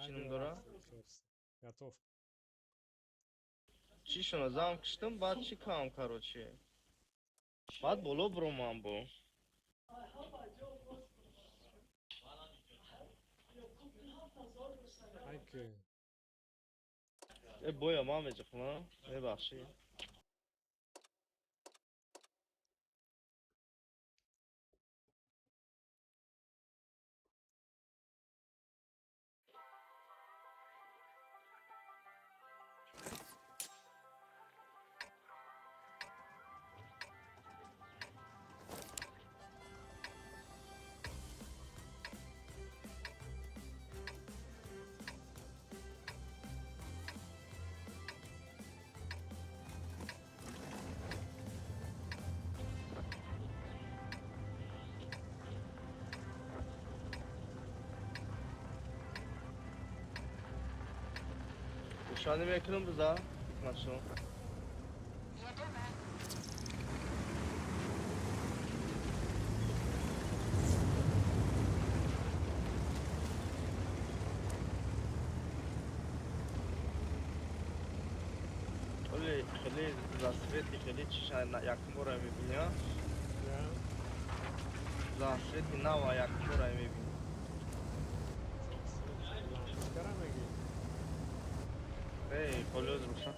Чиним дора? Готов. Чӣ шуна зам киштам, баъд чӣ кам, короче. Баъд боло буромам бо. Айки. Боя ман меҷахма, мебахшӣ. Usiądę jak za. Znaczy. خلي засвети, خلي чиша як мора мебиня. Засвети нава як мора мебиня. Эй, полет руша.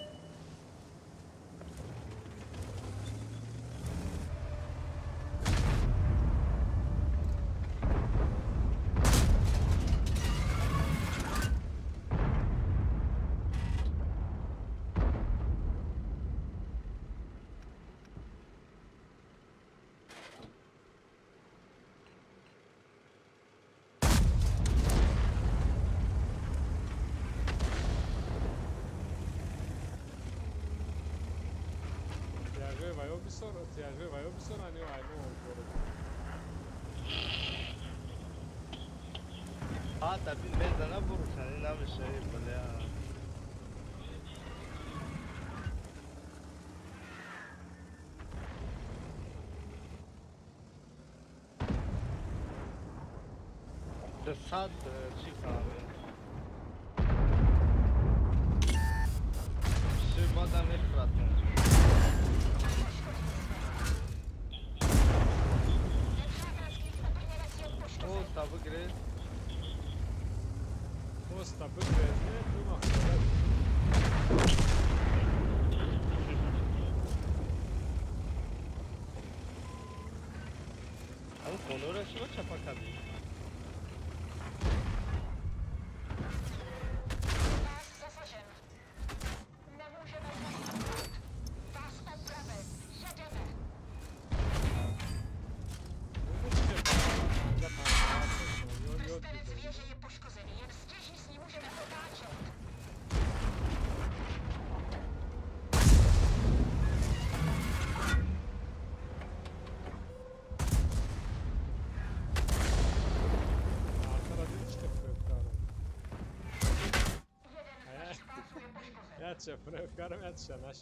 Vai observar ne vai no gol. Ah, tabii mezana vurursan ne bir şey böyle ya. The sad çıkardı. Şu adam hep fırlatmış. Tabi gre. Posta bugrezni, tu mahkeme. Ama konu uğraşıyor çapa kadı. Jače, prevkaram jače, naš.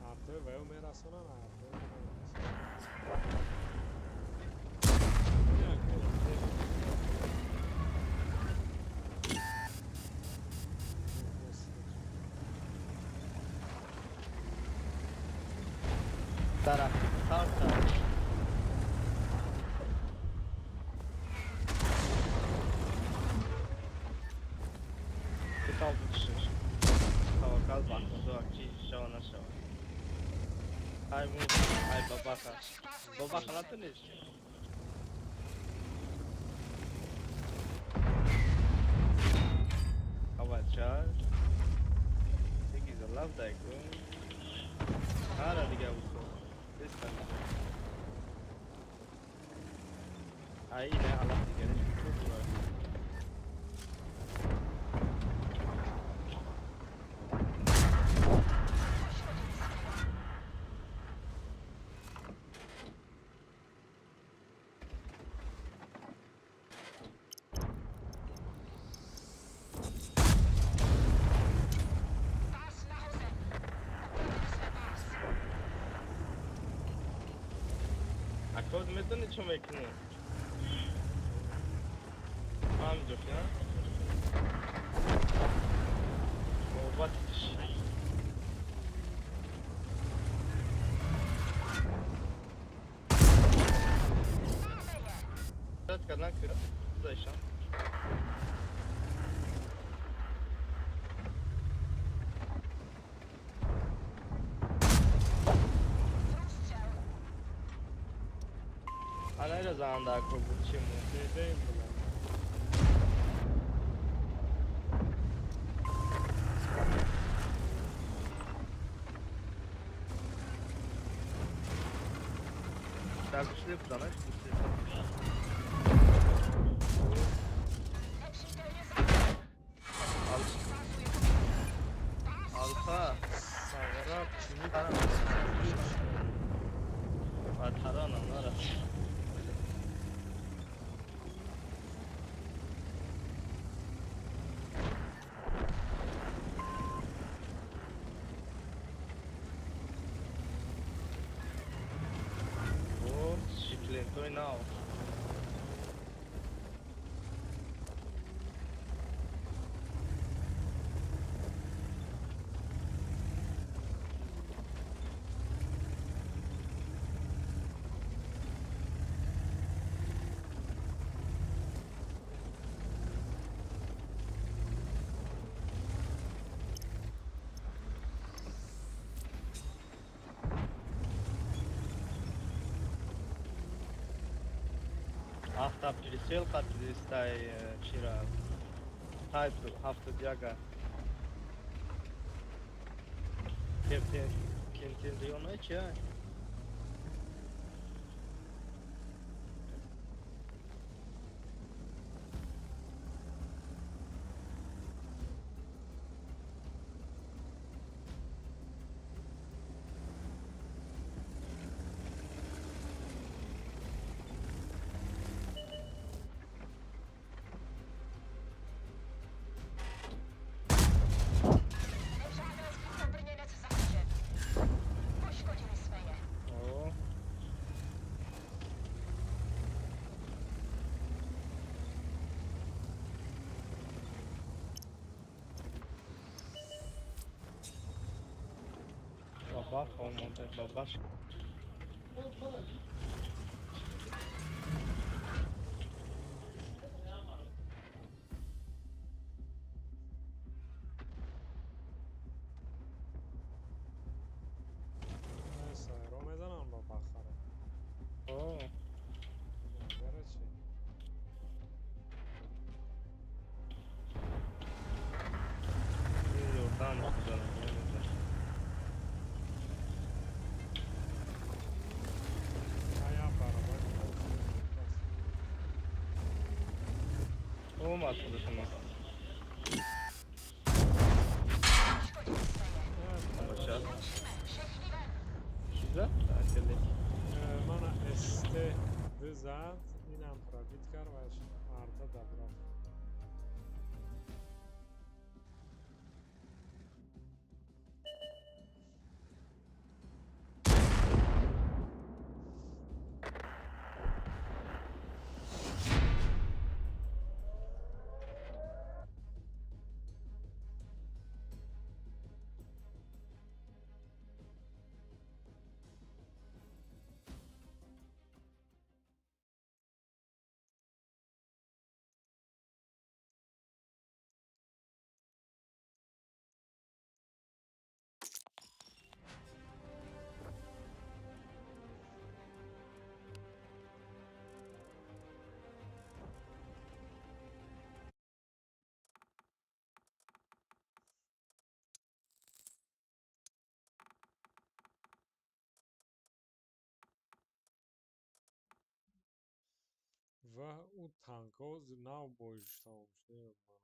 A to je velmi rasonaná. Tara, tara. Bak, aqui, show na show. Ai, babaca. Babaca lá tá nisso. Avatar. This is a love diagram. Hala liga uso. This time. Aí, né, hala liga. خود میدونی چه میکنی؟ همجا که نوبتش داد کردن که داشتم الان را زنده اکو بود چی مون دیده این بودم. در کشلی بودنش Alfa. Sağırap kimi Atarana nara. Oh, şiklento now. Автопересел листай вчера. Тайпу автодяга. Кентин района чай. О. Бабах, он монтает бабаш. سایرو میزنن با بخره. О. نگره چی؟ Yordan güzel. Ayağı beraber. Olmaz bu şuna. Başar. Güzel. Akıllı. Mana ST زد اینم پرابیت کرد و مرده دبرم. و او تانکو ناو boyuşta olmuş değil mi bana?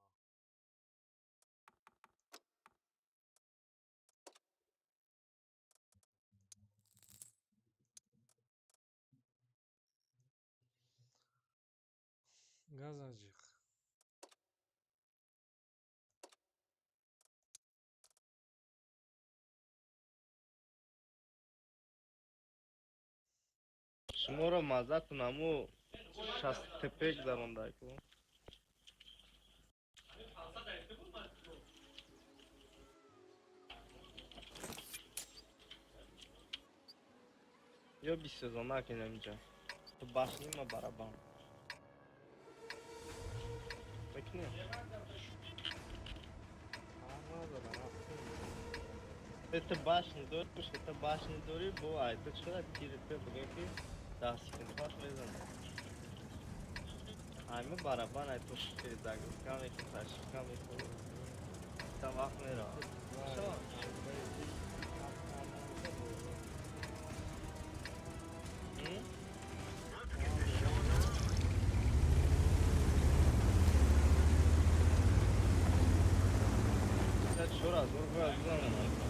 Gazacık. شما را مزد نمو شست تپه گذرانده کن. یا 20 زمان نکنم اینجا تو باشنیم ما برابان بکنیم تو باشنی داری کشت تو باشنی داری بو آی تو چرا تیرت به بگه که 10 سکند پاس میزنه آی ما برابان آی تو شکری داگل کامی که تاشی کامی که تا وقت میرا شو شورا زور باید بزنم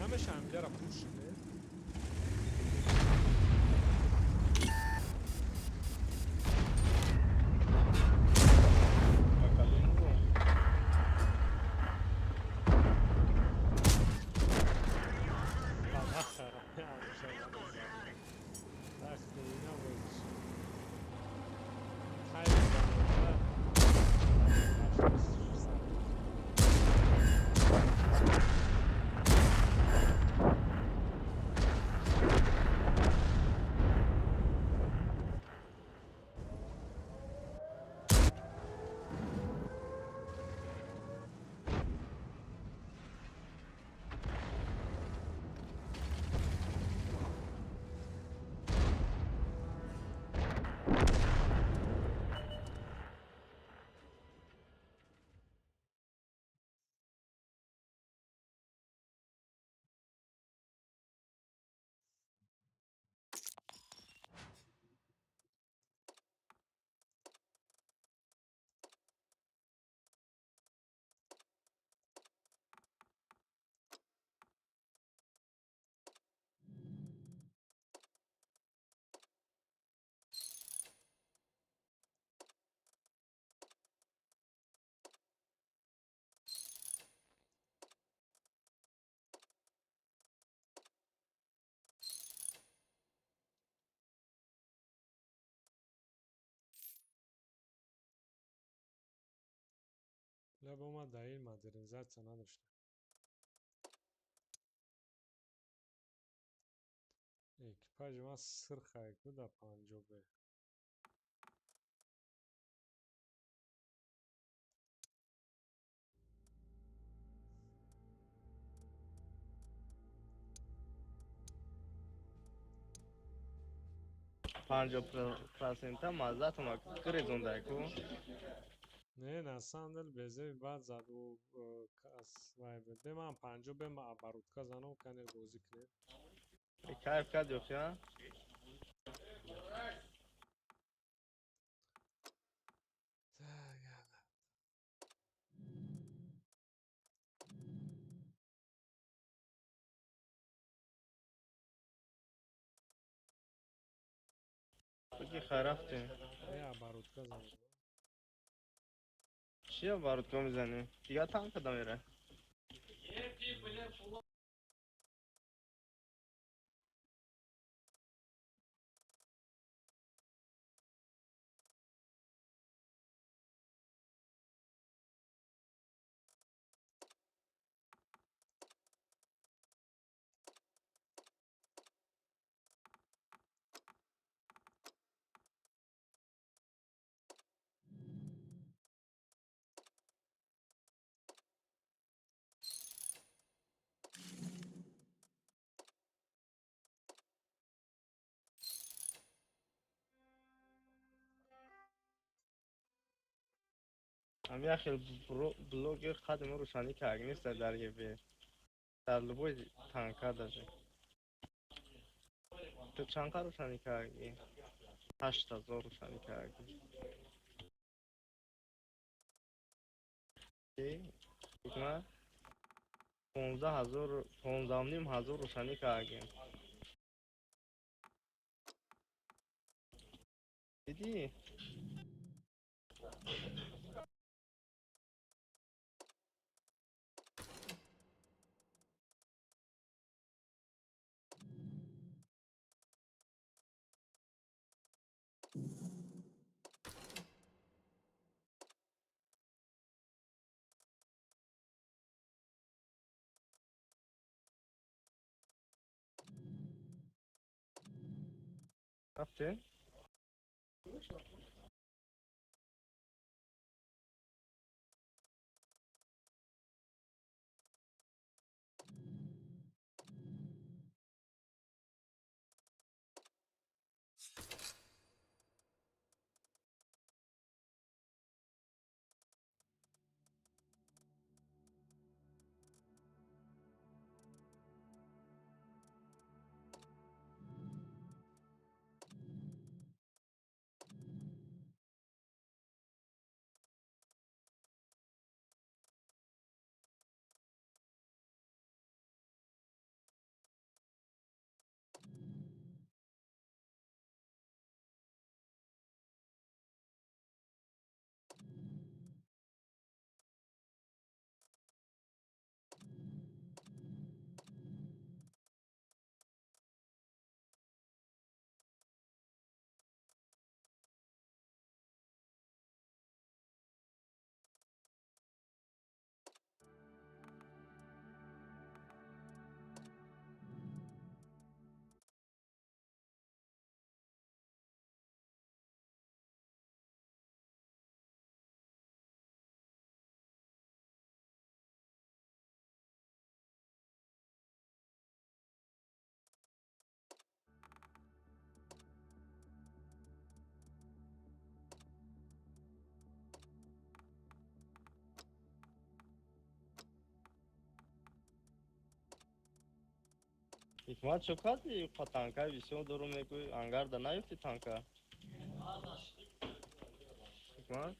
همش همینجا را پوش شده. Bakalım bu. Либо мы до این модернизация نداشتیم. اکیپاژ ما سرخه کده 50 به پنجاه پرسنت هم مزد ما گریزونده کو. نه نه ساندل بزه بعد زد و کس وای بده من 50 به ما بارودکا زنم کنه بازی کنه. کیف کرد یوخیا. بگی خرافته. یا بارودکا زنم. چیه بارودکا میزنی؟ دیگه تانک کدام میره؟ هم یه خیلی بلوگر خدمه روشانی که اگه نیست در یه به در لبوی تانکا داره. تو چند کار روشانی کردی؟ 8000 روشانی کردی. چی؟ بگم 15000 15500 روشانی کردی. دیدی؟ رفته؟ حکمت چه کردی؟ تانکا ویسیون دارو میگوی انگار در نیفتی تانکا. حکمت؟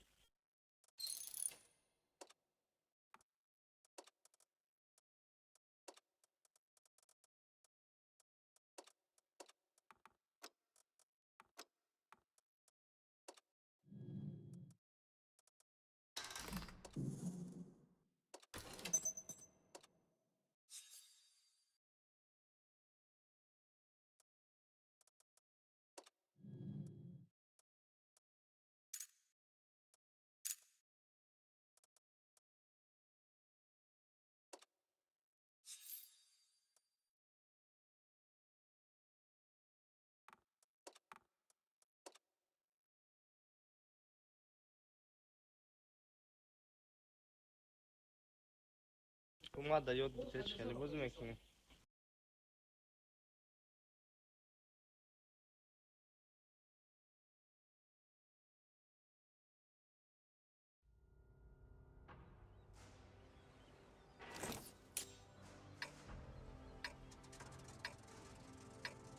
اومد یاد بتش خیلی بازی میکنه.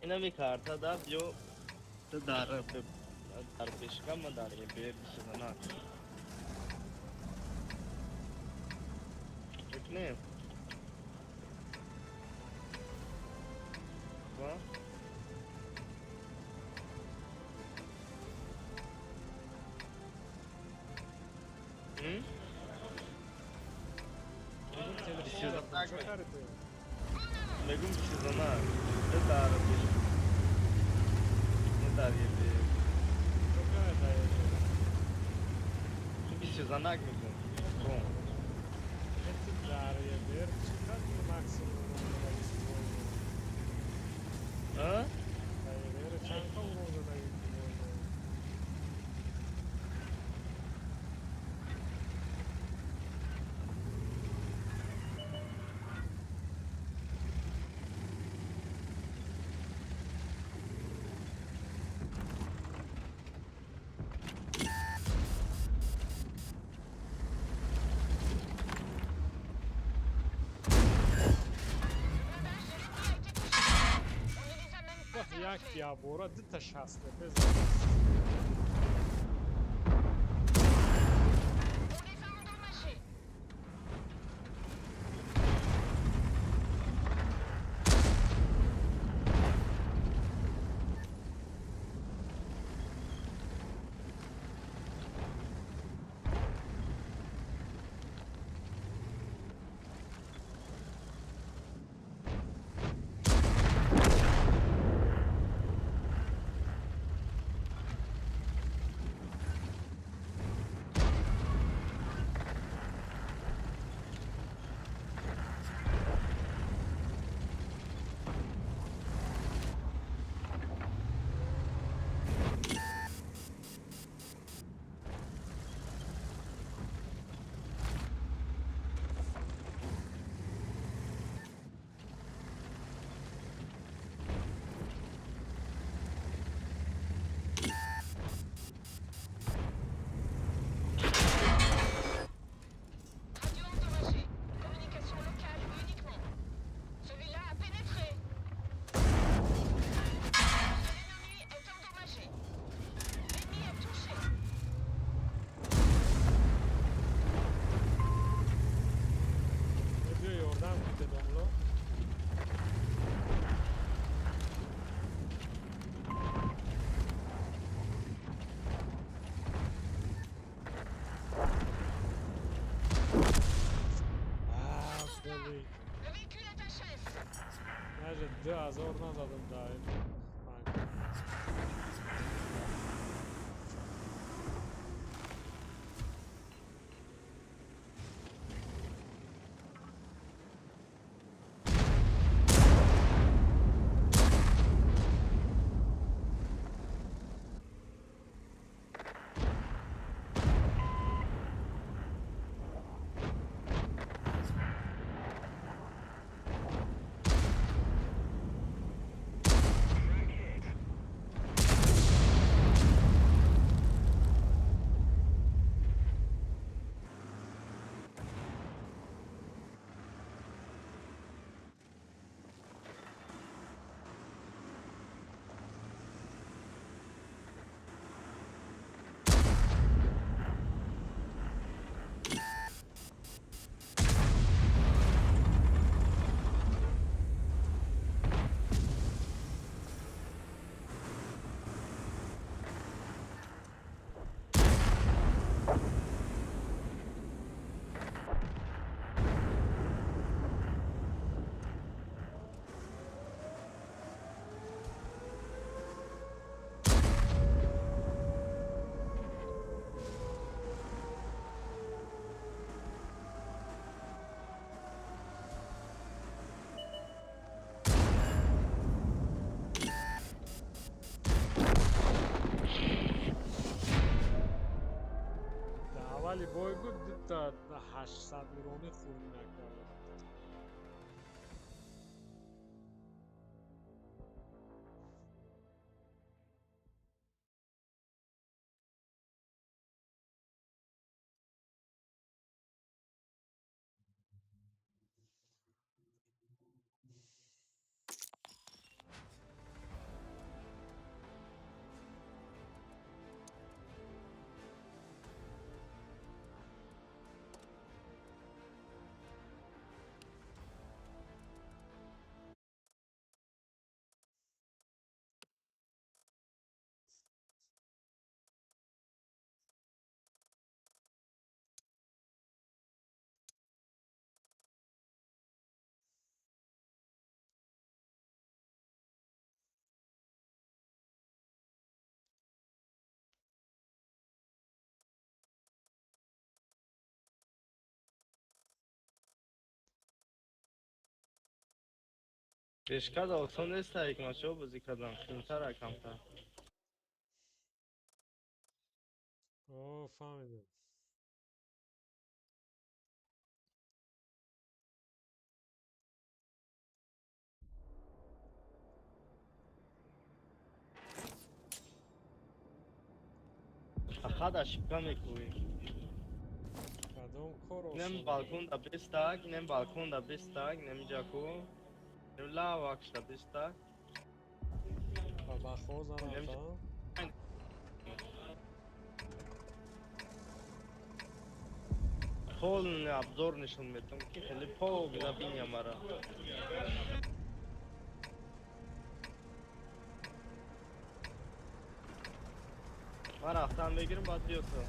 اینا می کارتا دا بیو در پیشگاه ما داره بیر بشدن نه وا بگم بشدن نه داره پیش نه داره بیر بشدن نگم کن ها یک یابورا دو تا شسته بزن هزار نزدم دایم ولی بایگو دو تا 800 ایرانی خون نکرد Пешкада осон нест як машо бозӣ кардан, хунтара камтар. فهمیدم. Хада шипка мекуи. کدام کار Нем آسان балкон да бестак, нем балкон да бестак, нем ҷаку. Нем лавакш да бестак. و بخواز نرفتم Полный обзор нишон метам ки хеле пок забиня мара. Ман рафтан бегирим баъд биёсам.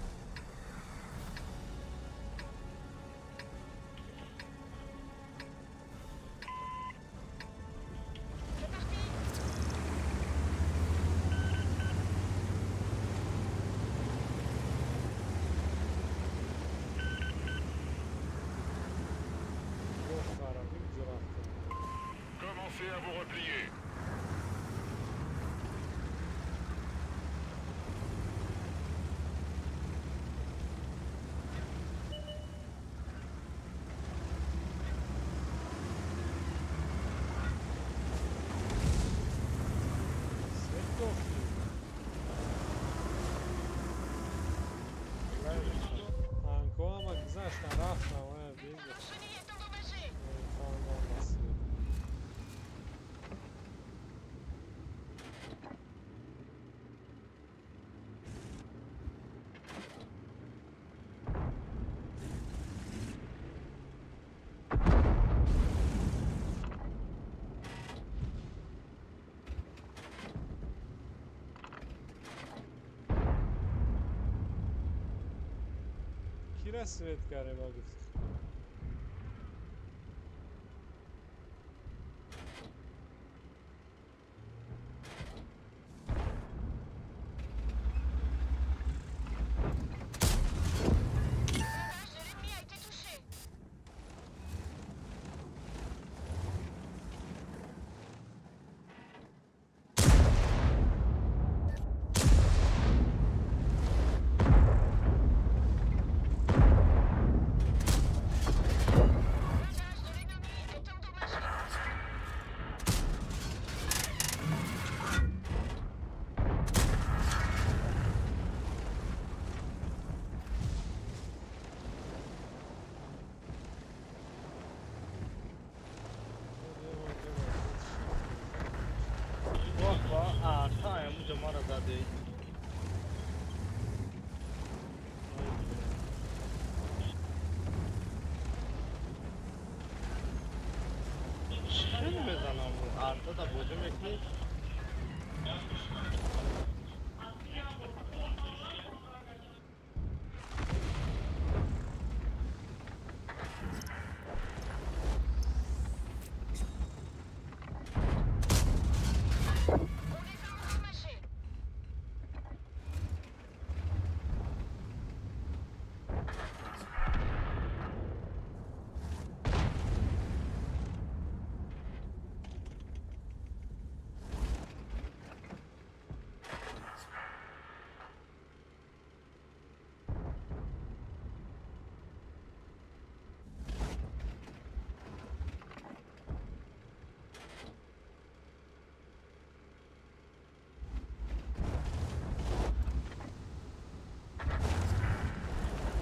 دخترم اینجا رفتم Commencez à vous replier. سه گفتی تانکو هم گذشتن رفتم بینگه خواندم بسید کی رسیت کرده با گفت Voh voh, arta mujhe mara zade. چی میزنم arta da boju mekni.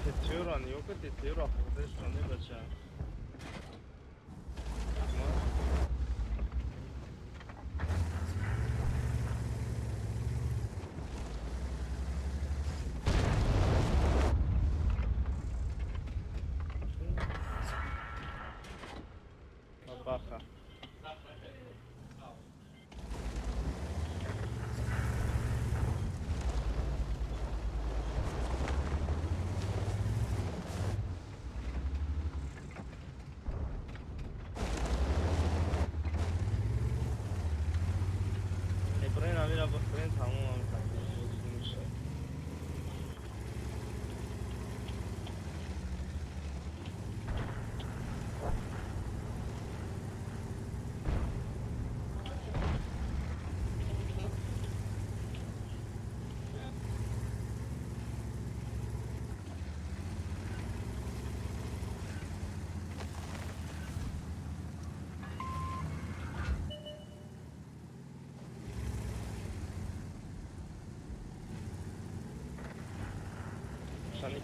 Teteoran yok ya teteora خودش رانه بچه. Baja.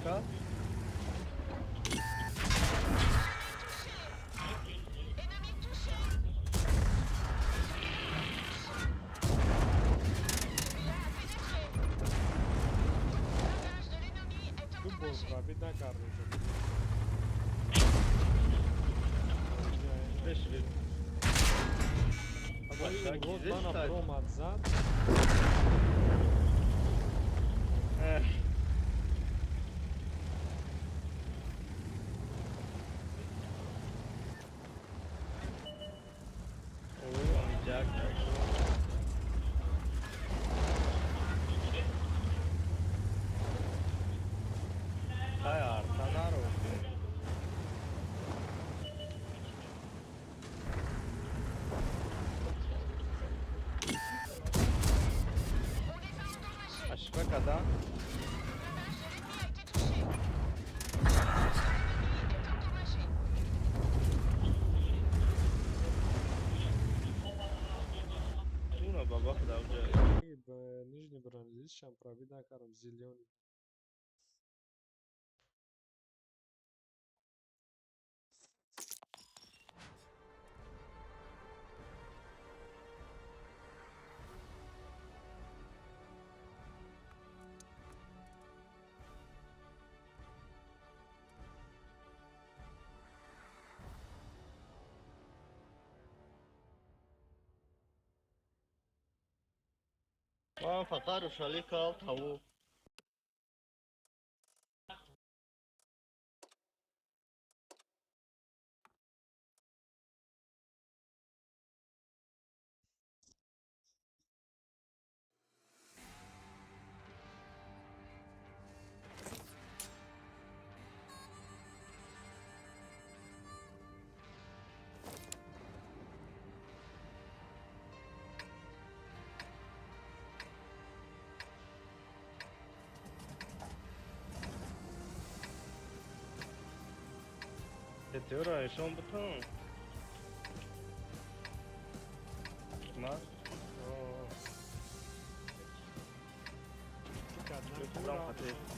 Kal. Bu bozma bir daha kardeşim. 5 bir. Ama aşağı Вот gizli bana tutar. prom atsan. Oyuncak. Hay artanar olsun. Aşma kadar. Ну, баба, куда уже? Нижний бронзит, чем пробида каром зеленый. فقط روشالی کال تاو. Teora, şon buton. Ma. Buradan patates.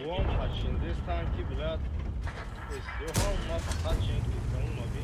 Вон хачин, здесь танки, блядь. Здесь у нас хачин, он моби.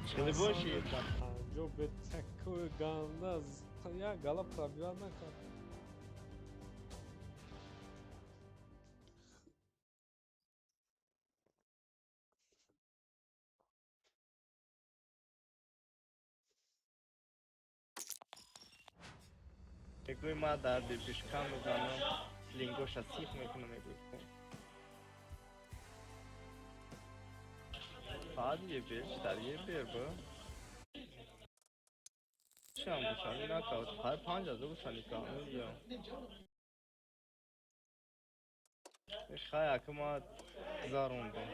Çıkılı boş yer. Jo betek ganaz. Ya gala pravyana kar. میگوی ما در بیبیشکم میزنم لینگوش از سیخ میکنم میگوی فقط یه بیش در یه بیر با شام بشانی نکاوت هر 5000 بشانی کامل یا خیلی که ما زاروندم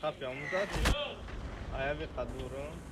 خب یا مزدی آیا بی قدورم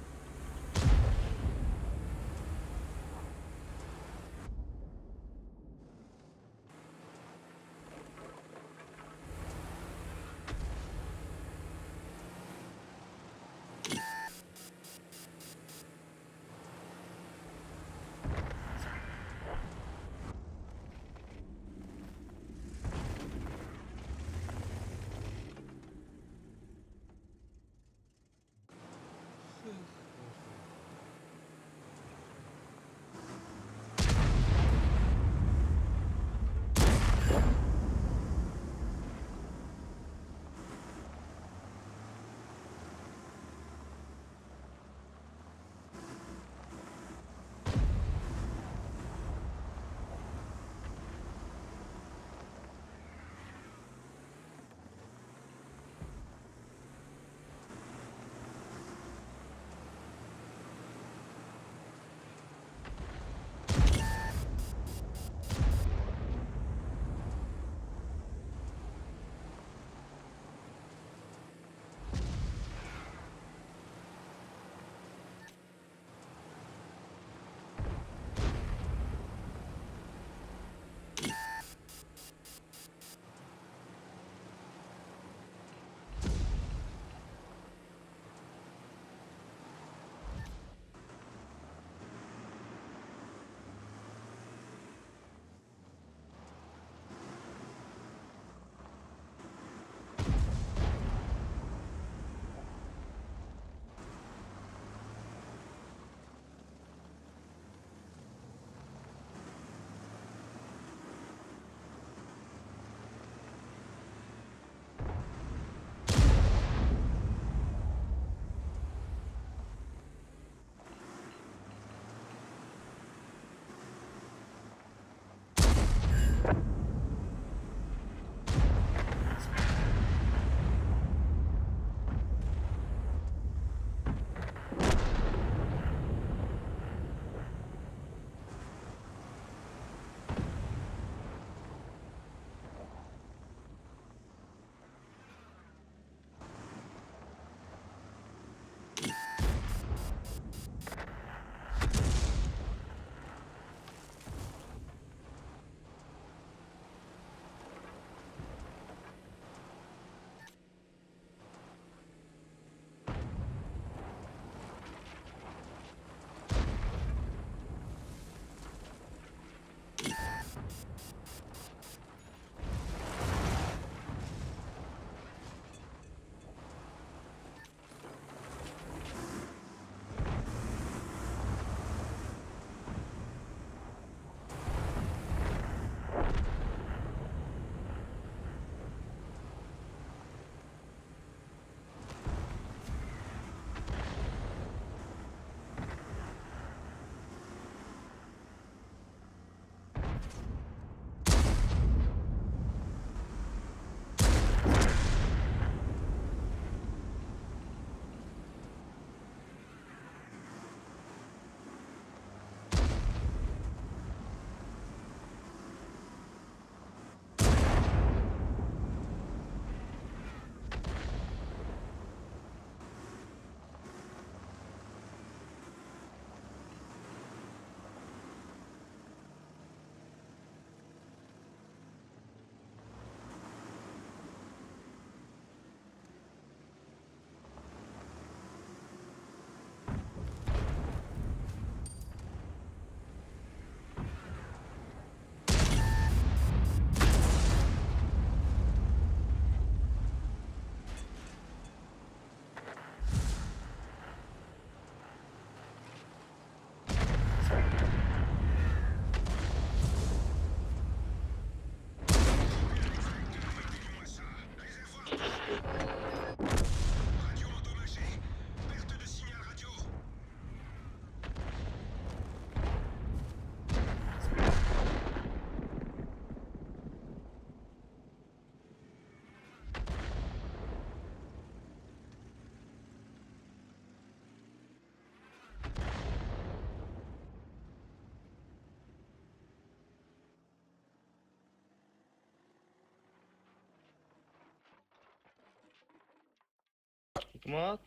Hikmat.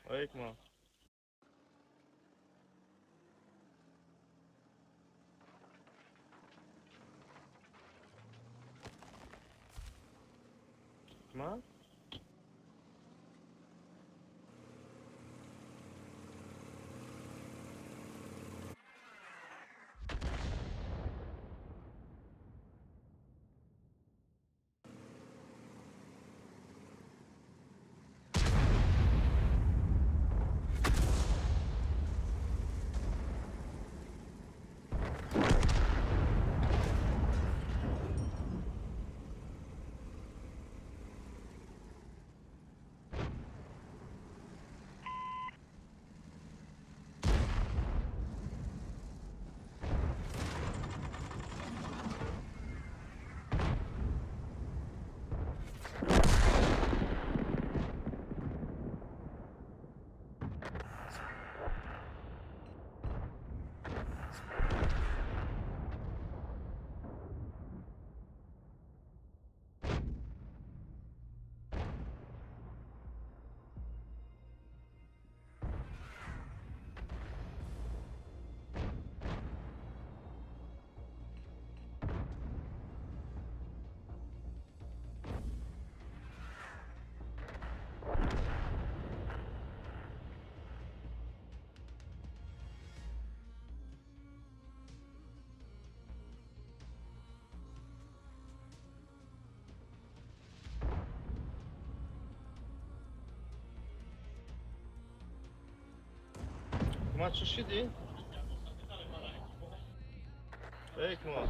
Ey Hikmat. Hikmat. Hikmat şu şey değil. Ey Hikmat.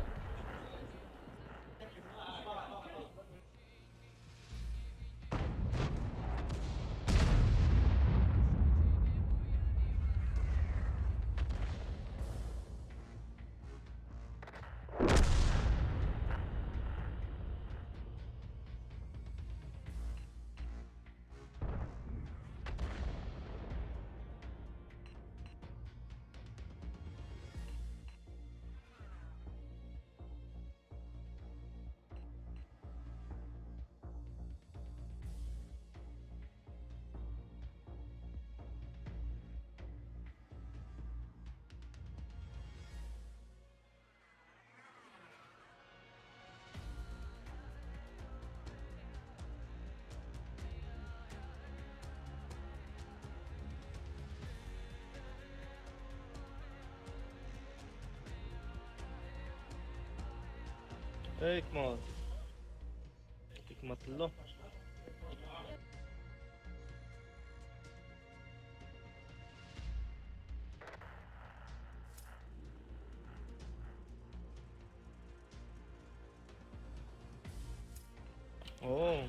Ey Hikmat. Hikmatullah. О.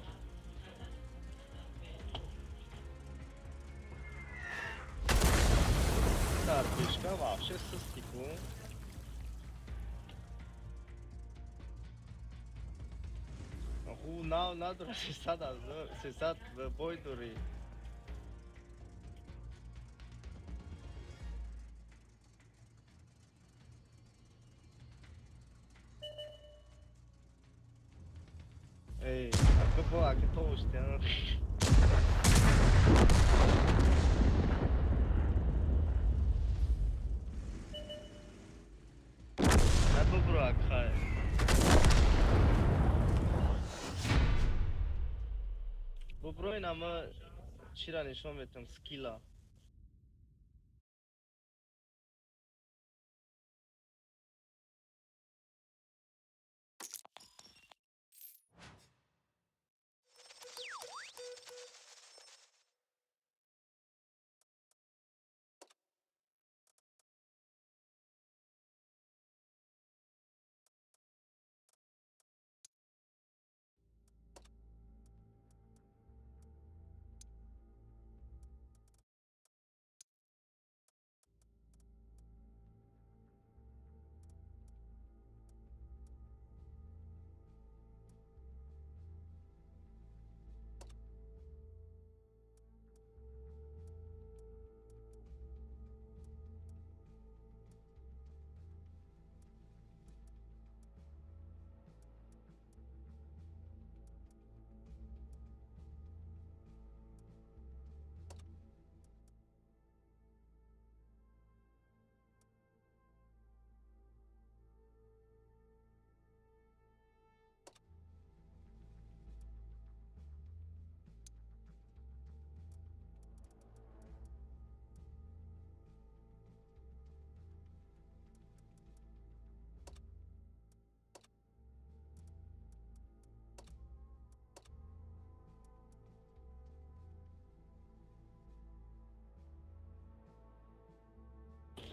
Картишка вообще со стеклом. Надо 60 бой дури. Эй, а que толстый. Это брак, хай. Bu bro این همه چی را نشون میتونم سکیلا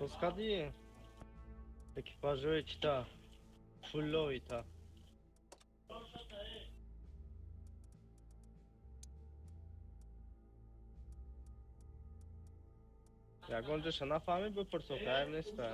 Сосқади экипажои чита фуллоита. Ягон ҷо нафаҳмӣ бипурсо, кайф неста.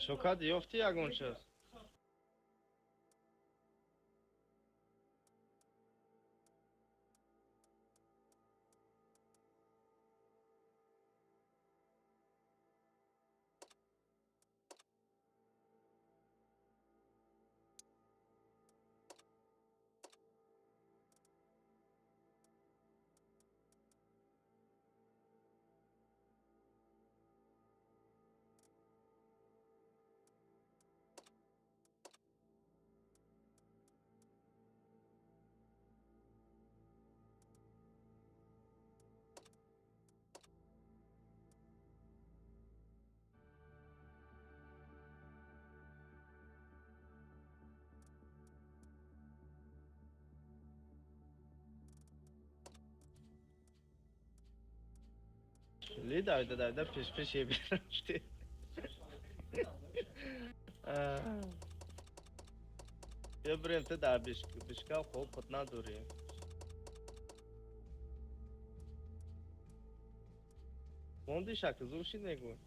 Шокад ёфти ягончас? Ли да пеш ебирашти. Я брем ты да бишка опыт надури. Монди шак зуши негу.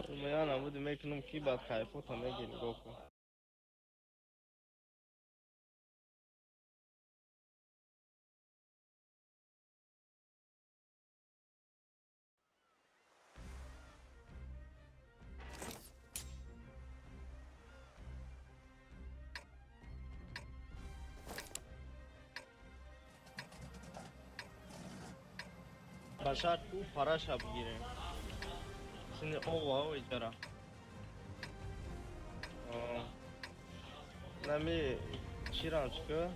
Я на буду мекнум кибат кайфу там эгин гоку. Башар ку параша бигирем. Сини ова иҷара. Нами чиранчка.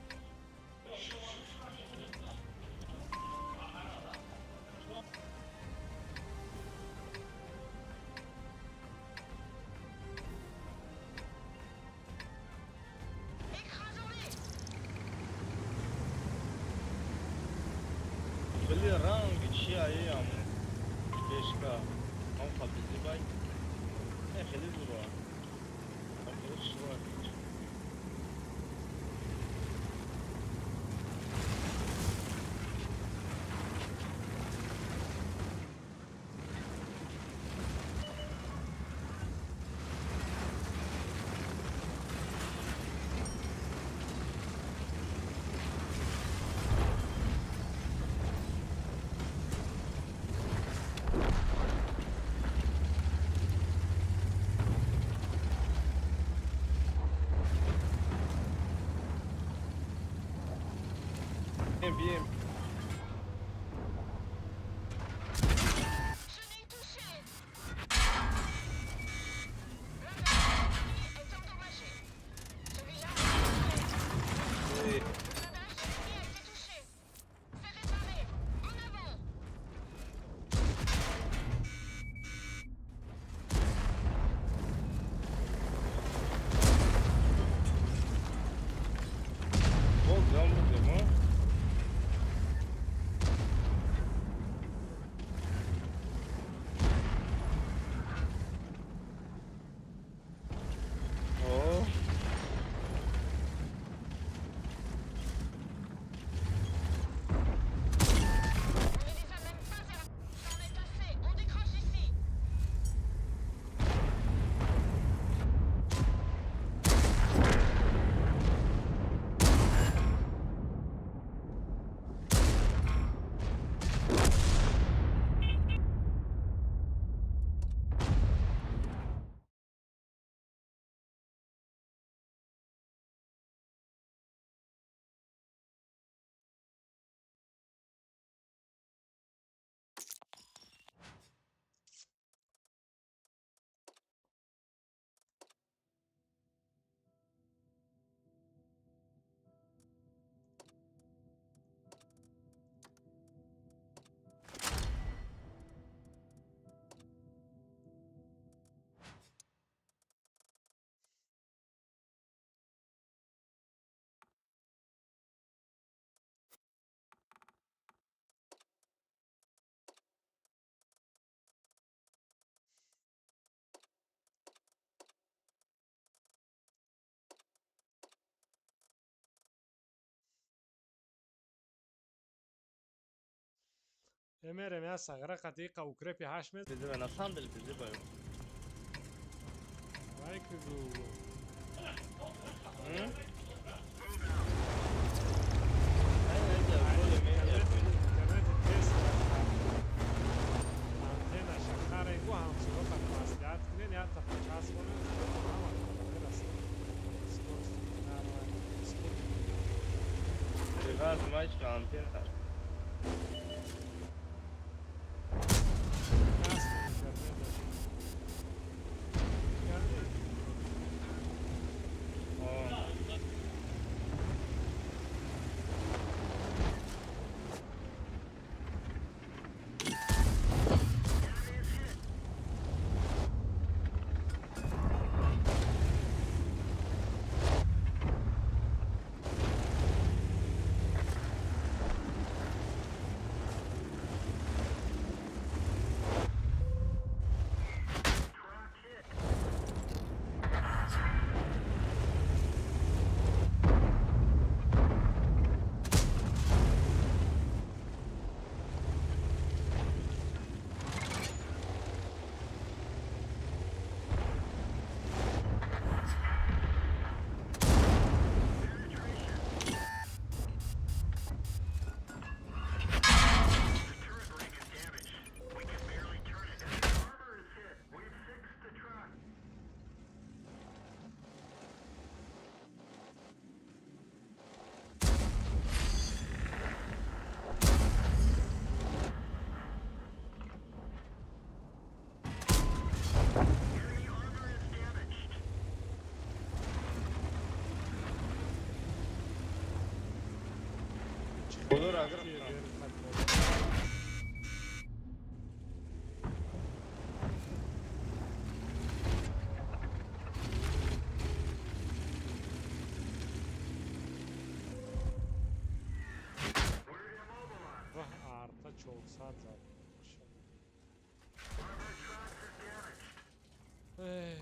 Били ранг чи аям. Бешка. Он хабизи бай. خیلی دور ها خیلی شروع Bien. امرم یا صغره قطعه اوکرپی 8 متر Bizi ben Hasan bizi böyle. وای که گو Hı? Aynen öyle böyle اینترنت تست antena شخر گو هم صورت مصلحت کنین یا تا 50 کنین Biraz maç kantin. Olur agır. Arta çok saat zaten. Eee.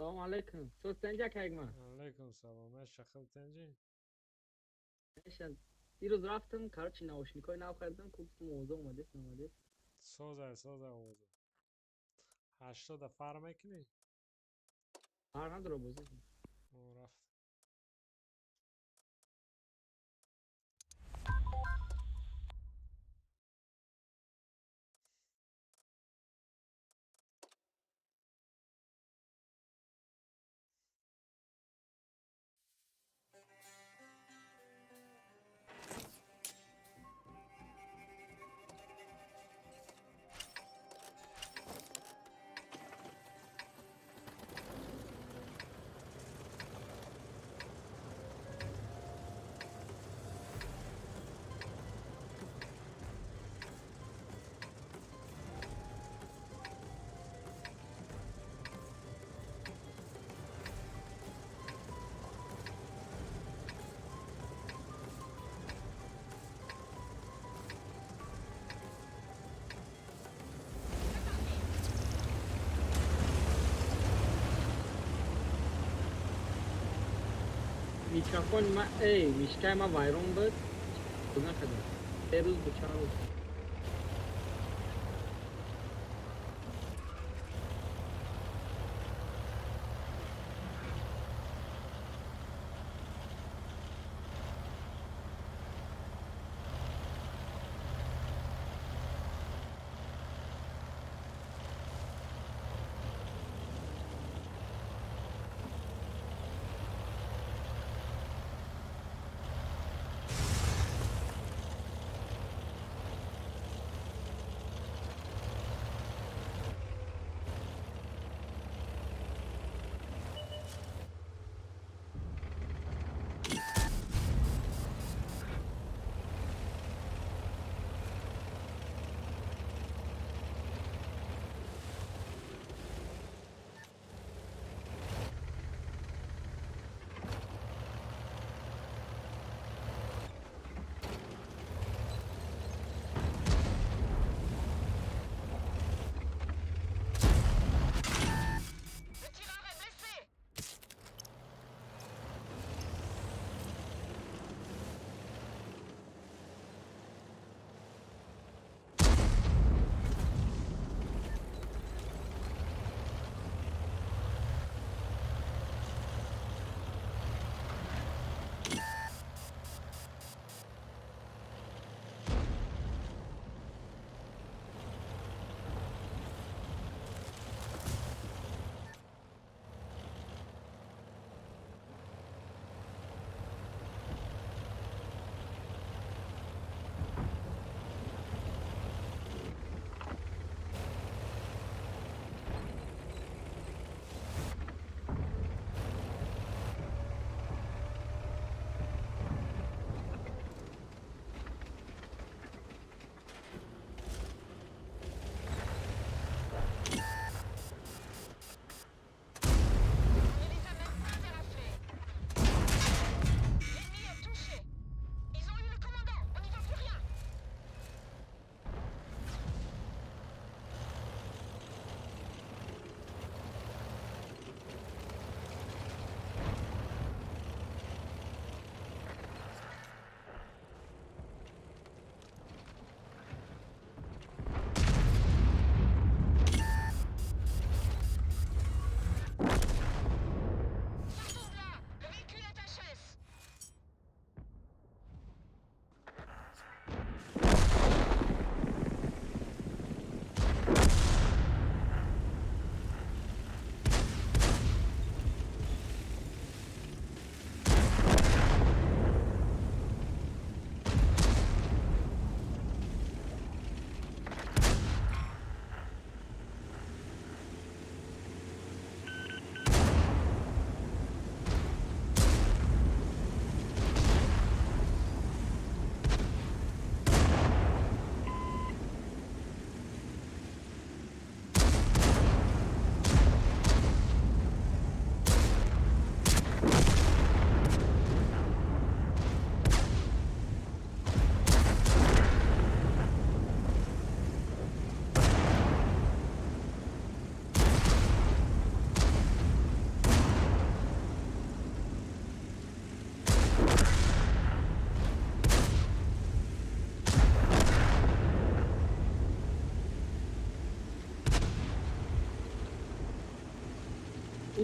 Салом алейкум. Что стенджа кайгма? алейкум салом. Шахал тенджи. Эшан. Дирус рафтам, короче, наушникой навхардам, куптум мовзу омадес. Соза мовзу. 80 фар мекунӣ? Фар надоро бозӣ. рафт. Микрофон ма мишкай ма вайрон буд. Кузна кадам. 3 рӯз бу 4 рӯз.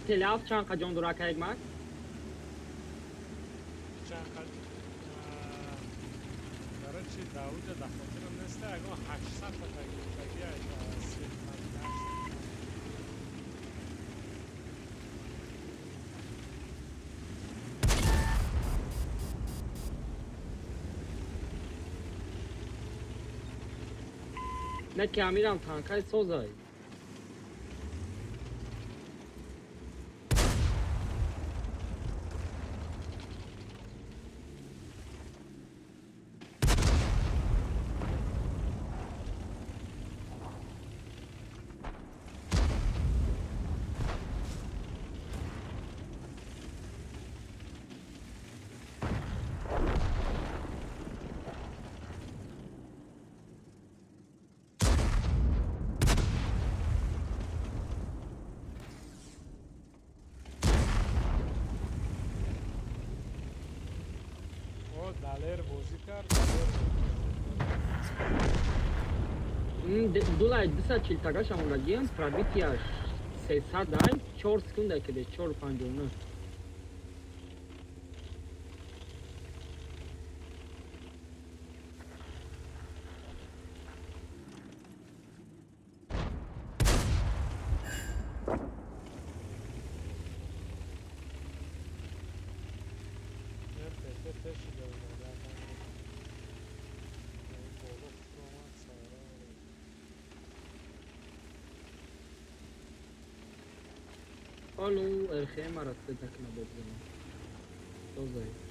تلف چند قجان درک یک مک چند قد برای چی داود دخواترم نسته اگه 800 تا تگی نه که امیرم تانکای سوزای دلر بازی کرد دولای 240 تاگاش همونگیم پرابیتیاش 300 دای 4 سکونده که ده 459 قالوا الخيمة رصدتك نبضنا توزي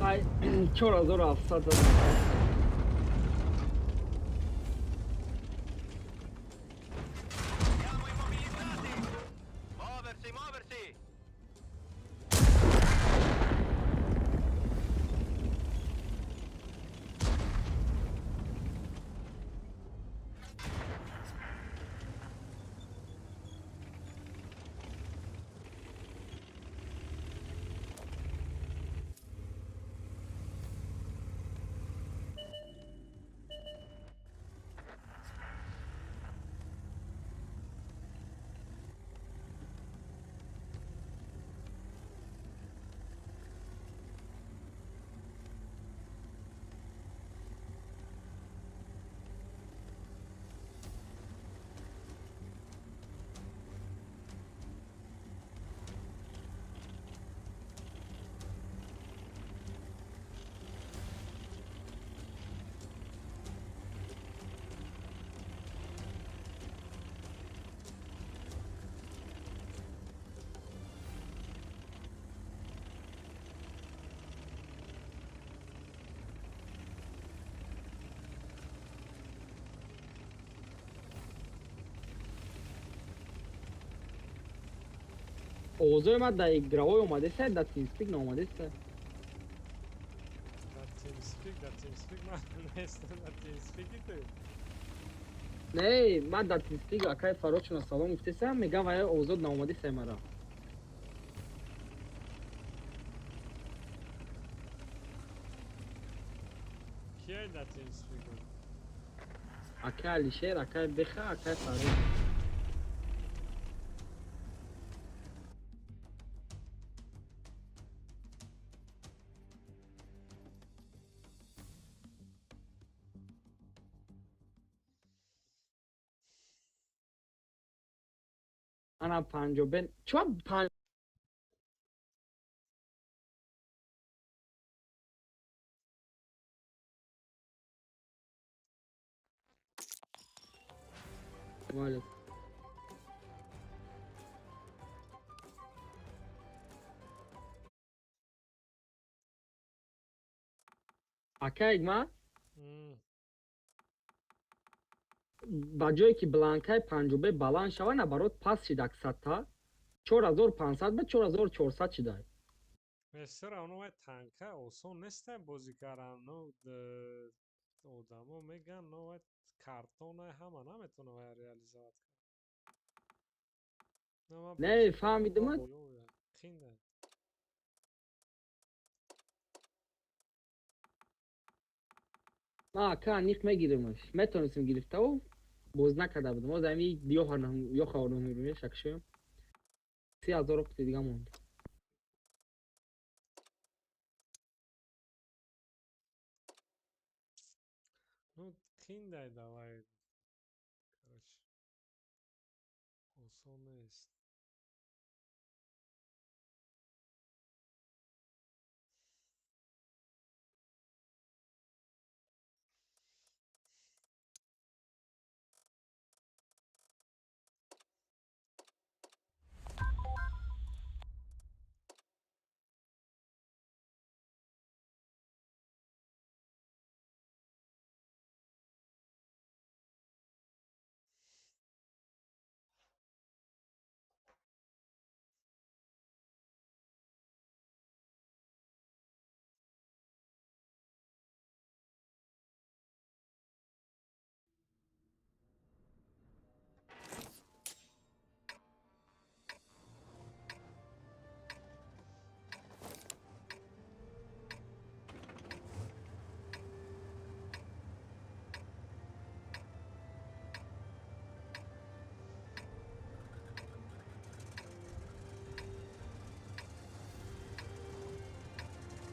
Ay, 4700 اوضاع من در گروه اومده سه در تیم سپیک نامده سه در تیم سپیک من نیستم در تیم سپیکی تو نه من در تیم سپیک اکای فراد شنا سلام گفته سه میگم وای اوضاع نامده سه مرا کیه در تیم سپیک اکای علیشیر اکای بخه اکای فراد انا پنجو بن چون پنج مالک Akaj ma м, ба ҷое ки бланкаи панҷубе баланд шава наоборот паст шидак 100-та 4500 ба 4400 шидай. Месра оно танка осон нестай бозӣ кардан. Ну одамо меган ну картона ҳама наметавона вай реализовать кард. Не фаҳмидима Қинда. ма ака ниқ мегиримаш метонистим гирифтаву боз накарда будам оз ами ёхавонумируме шакшоям 3000 пути дига монд. Ну қиндай давай. Короче. Осон нест.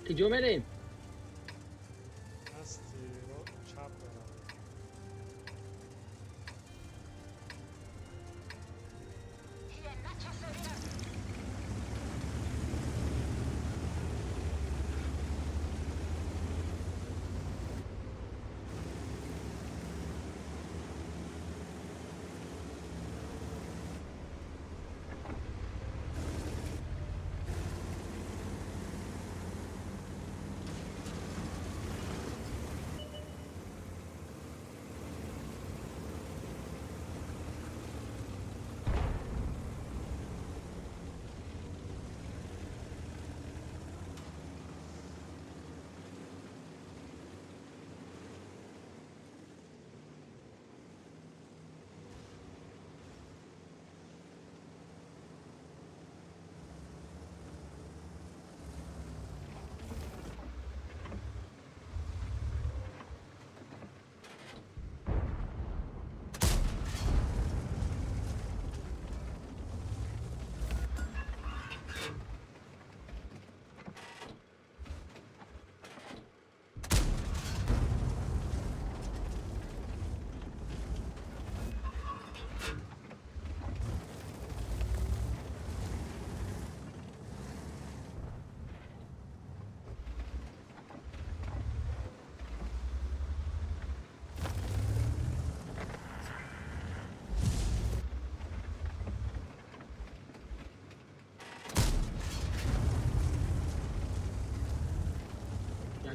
киҷо мерем? Астиро чап барам.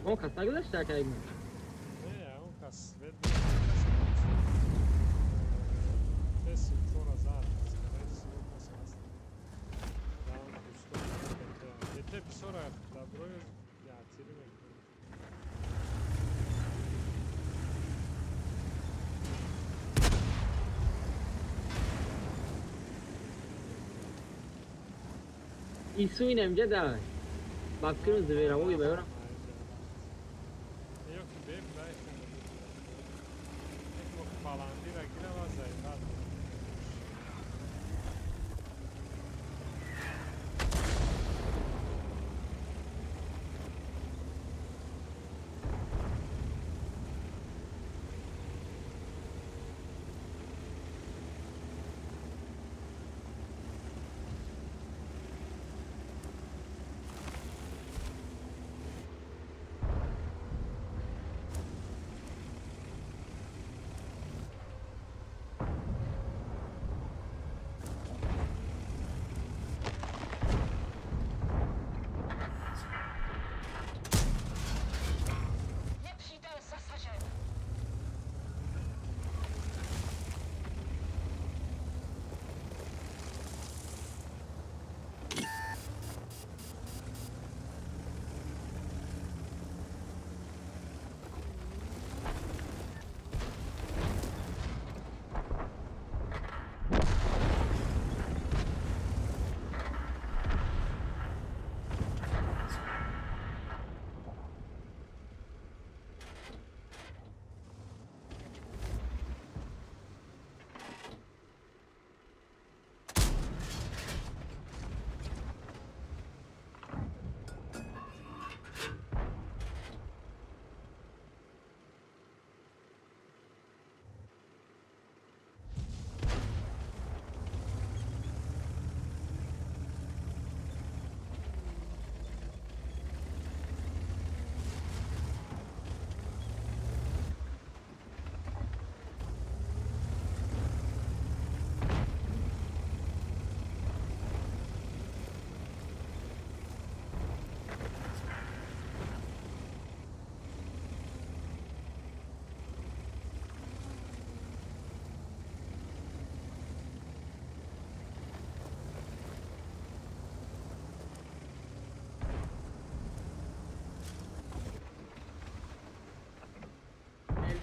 ягон кас нагузашта акай ма? Не, ягон кас вед. Теси тора зад. Дете бисора доброе я тирме. Исуинем ҷада бафкиру зверавои баёра Ё ки бем дай. Мо паландира гирава зайбат.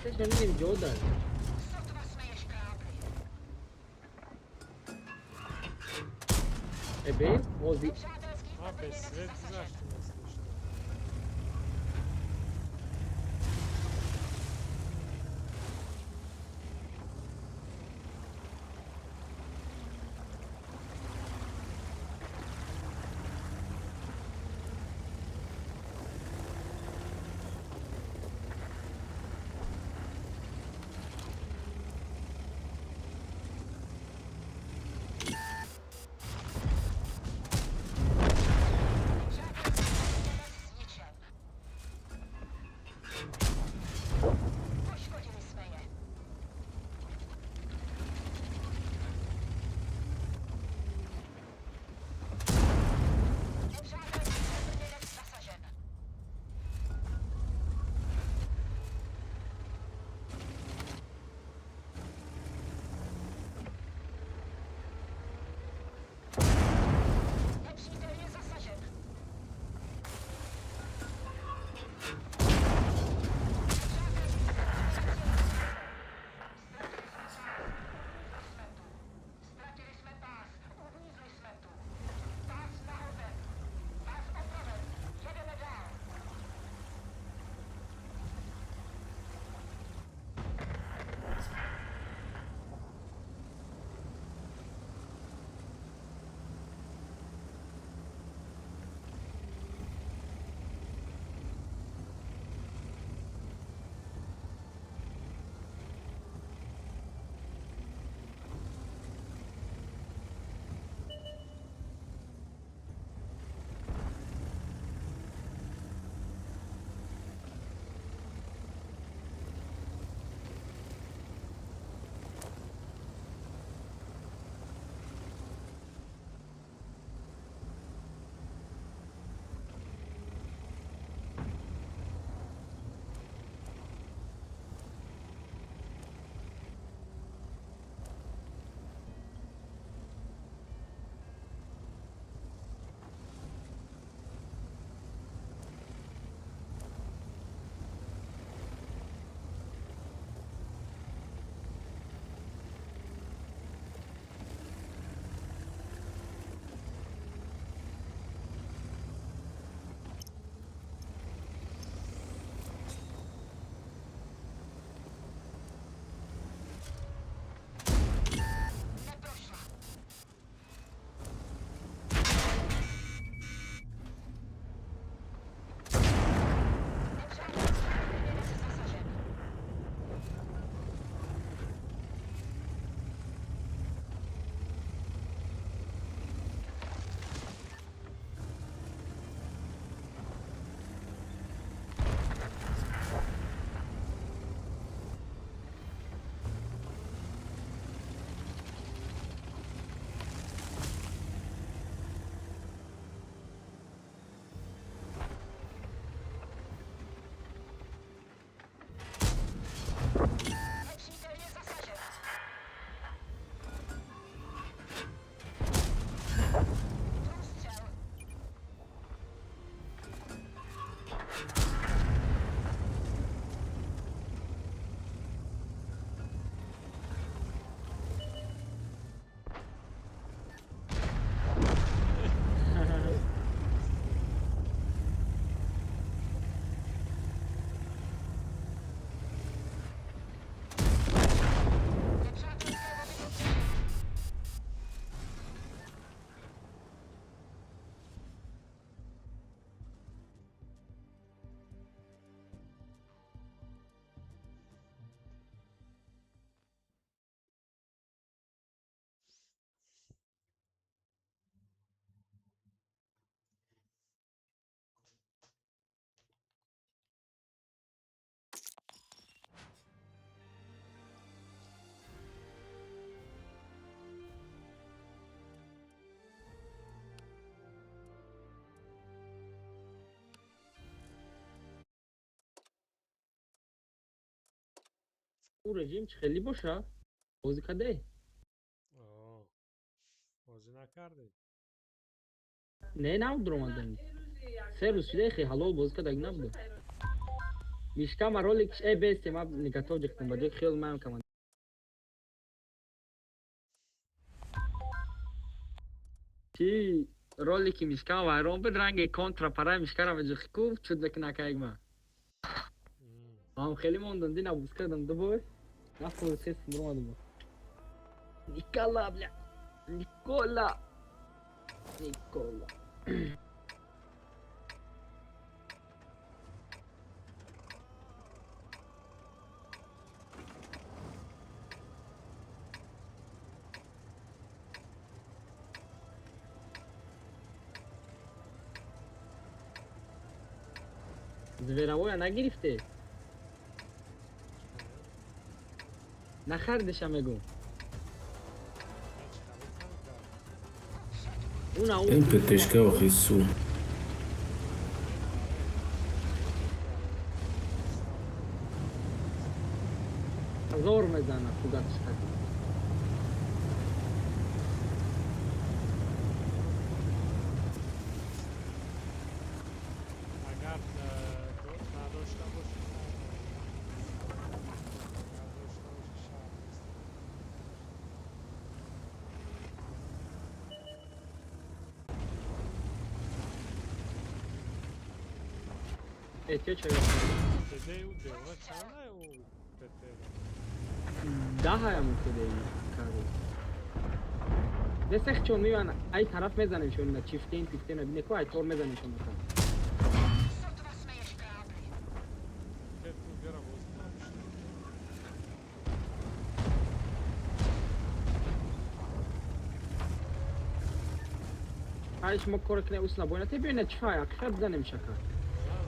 Ateş önündeyim Joda. Ebe, Ozi. A, bez sveti zašto ne slično? Bu rejim خیلی boşa. Ozi kadeh. O, bozی نکردی. Ne durmadan. Sen Rusya'da halal bozka da ne yaptı? мишка ма роликиш бс ма негатив дихтам ба ҷои хиёл маам каман чи ролики мишка вайрон буд ранги контра парай мишкара ва ҷихку чуд бекнакаек ма ам хеле мондам дина бускадам дубой на полицейс мурмадам Никола бля Никола зверовое нагирифте нахардиша мегу این پتشکه و خیسو зор мезана фугатишка اگر نداشته باشی چه چه بده او دوره چنده او بده 10 ҳаям уфтадаи каро десех чон миван ай тараф мезанем шуна чифтен пифтен бине ко ай тор мезанем шуна ка бету бера бозна ай шумо корак не усна бойна те бине чфай акшаб занем шака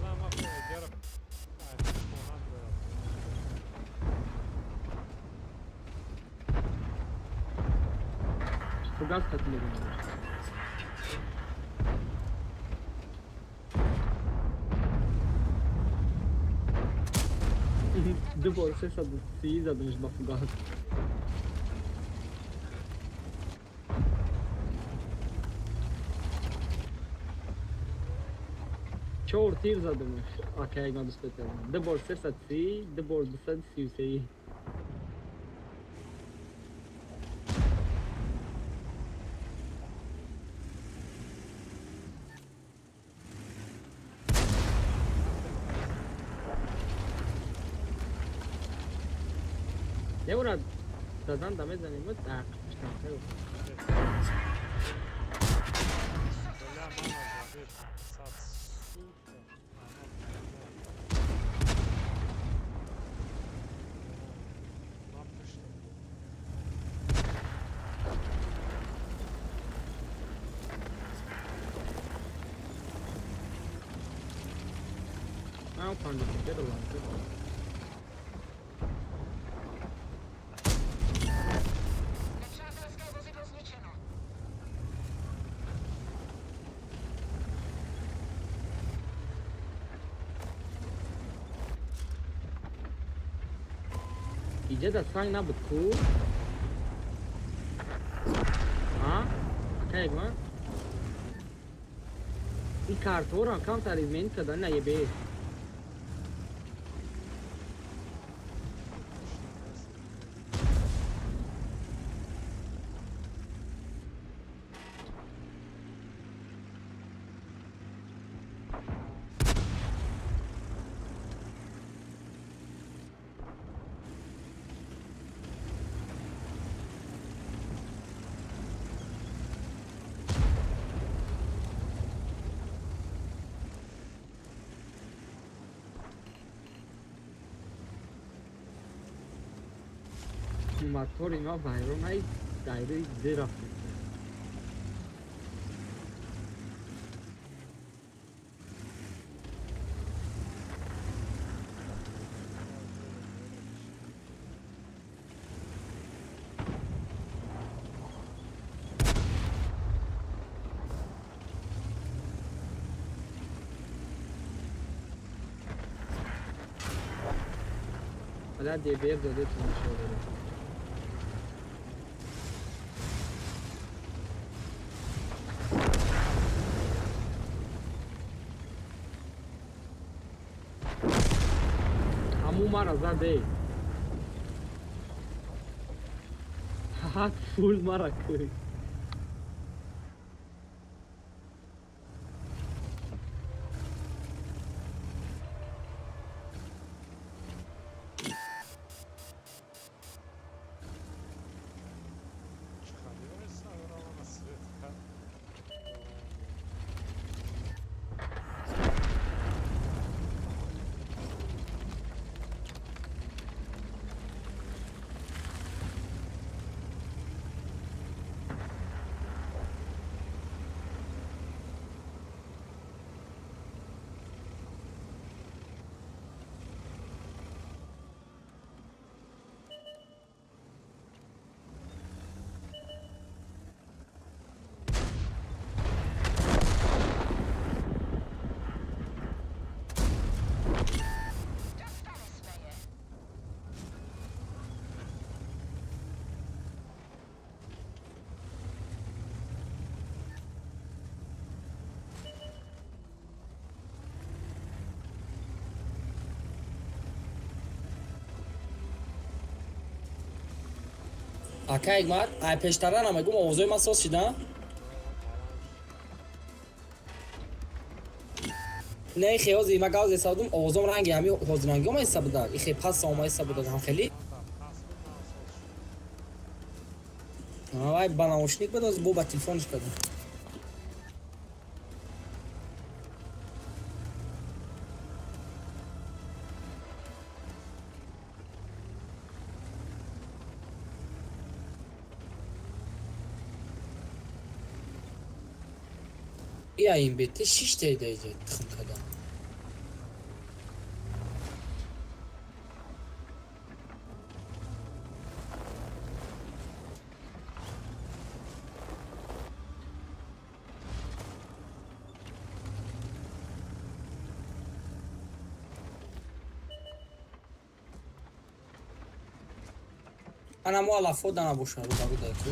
зама бера фугас катилегем дубор 330 задумаш ба фугас чор тир задумаш окей гон дуспетем дубор 330 дубор 233 Евра дадан да мезанем вот так штампел. I'll find it together like this. Idzie da sign up cool. Ha? Okay, ma. I kartora counter-event kada na jebe. Motor اینا وایرون های دایره زیر رفته حالا دیبیر داده تو نشده مرا زده حد فول مرا کوی Aka Egmar, ay peştara namegum ovozoy ma sos shida? Ne khiyozi ma gaz esadum ovozom rangi hami hozrangi ma hissa budag. Ikhi pas ma hissa budag ham khali. Ay bana naушник bedoz bu ba telefonش beda. این بیته 6 دقیقه ایجاد تخم کدام انا مو على فود انا بوشا رو بگو دایکو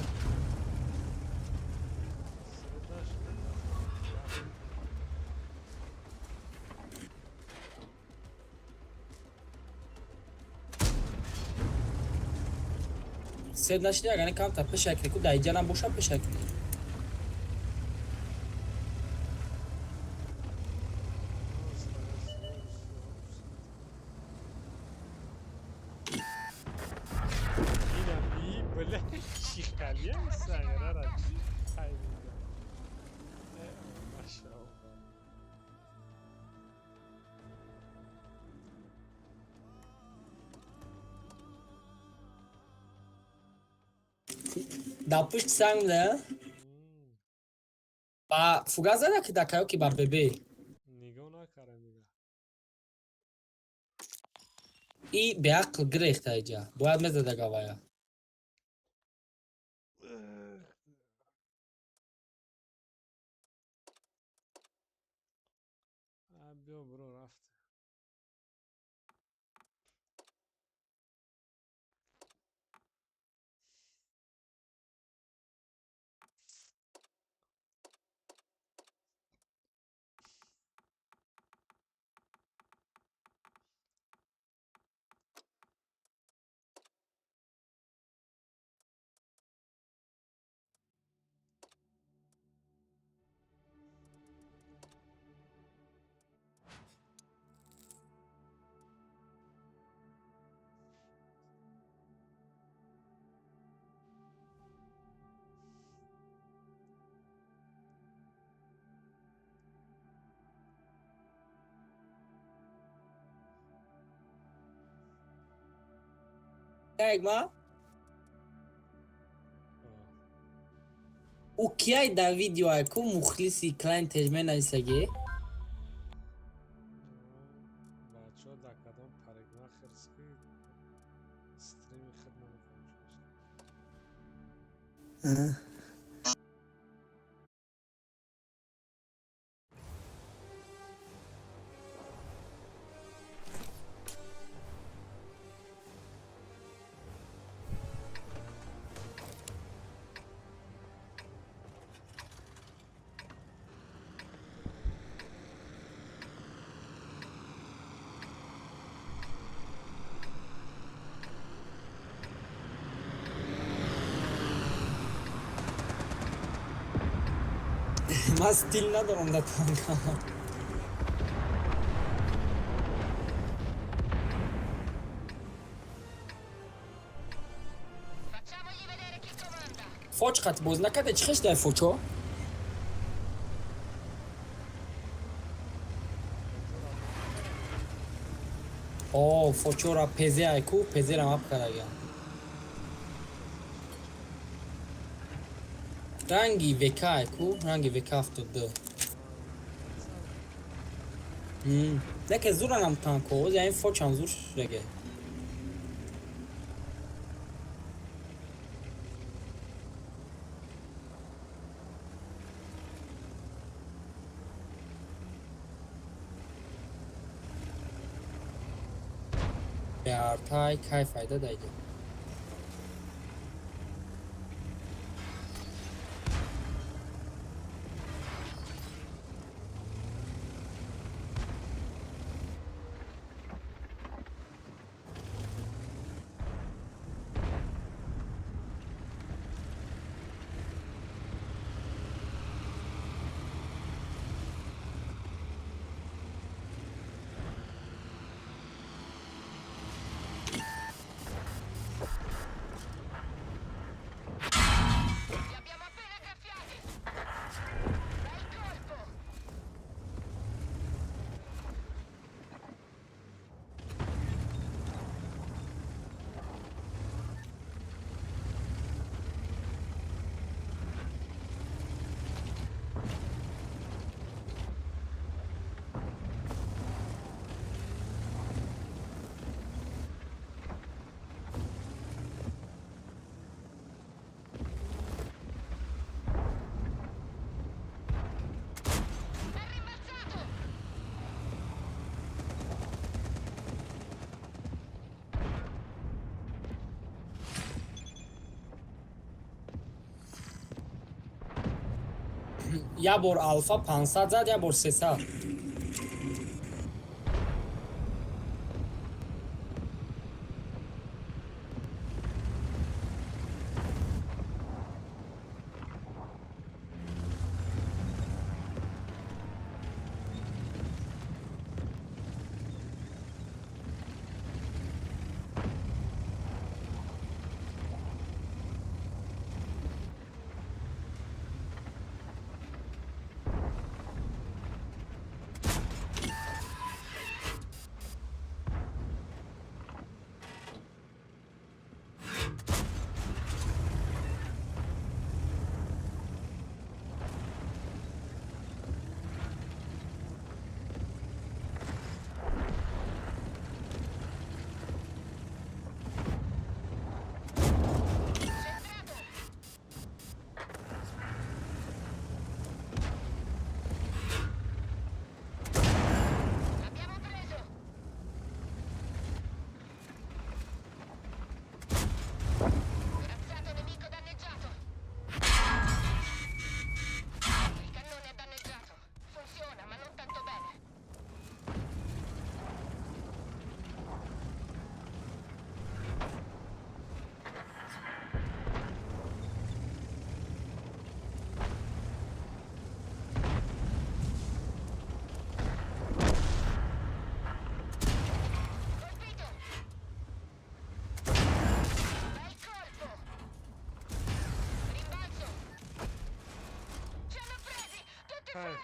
سید نشدی اگر کم تا پشکلی کو دای جنم بوشا پشکلی Da pust sangue ba fugaza da que da caiu que ba bebê نگاه نکردم دیگه e beaql gerecht ayja باید مزه da gavaya بیا برو رفت Egma o que é da vídeo é como مخلصی کلاینتش من ایسگی بچه ها در کدام پرگناه خرسکی استریم خدمت کنم من ستیل ندارم در تانک. فوچ قط باز نکرده چخش در فوچو؟ اوه فوچو را پیزی ایکو پیزی را مپ کرده گیا. رنگی وکا ایکو رنگی وکا 72. لکه زور هم تانکو این فوچ هم زور رگه. بیارتای کای فایده دایده. یا بار الفا 500 زد یا بار 300.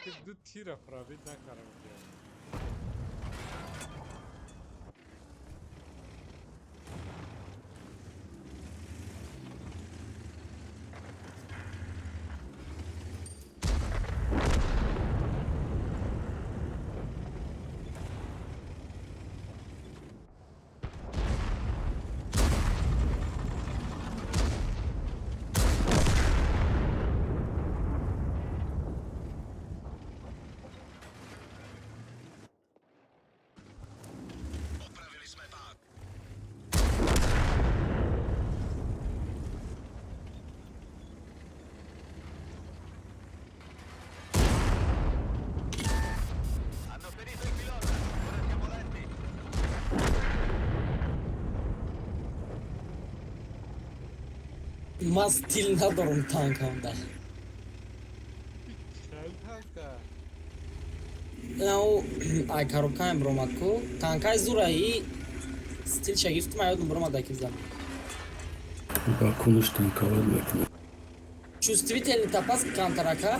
Che due tira fra vita caravantiera. من ستیل ندارم تانک هم ده. او ай коробкаем бромад ку танкай зураи стил шагифту маёдум бромад акизам бакунуш танкавад мекунад чувствительный тапас контрака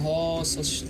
ҳо соз шуд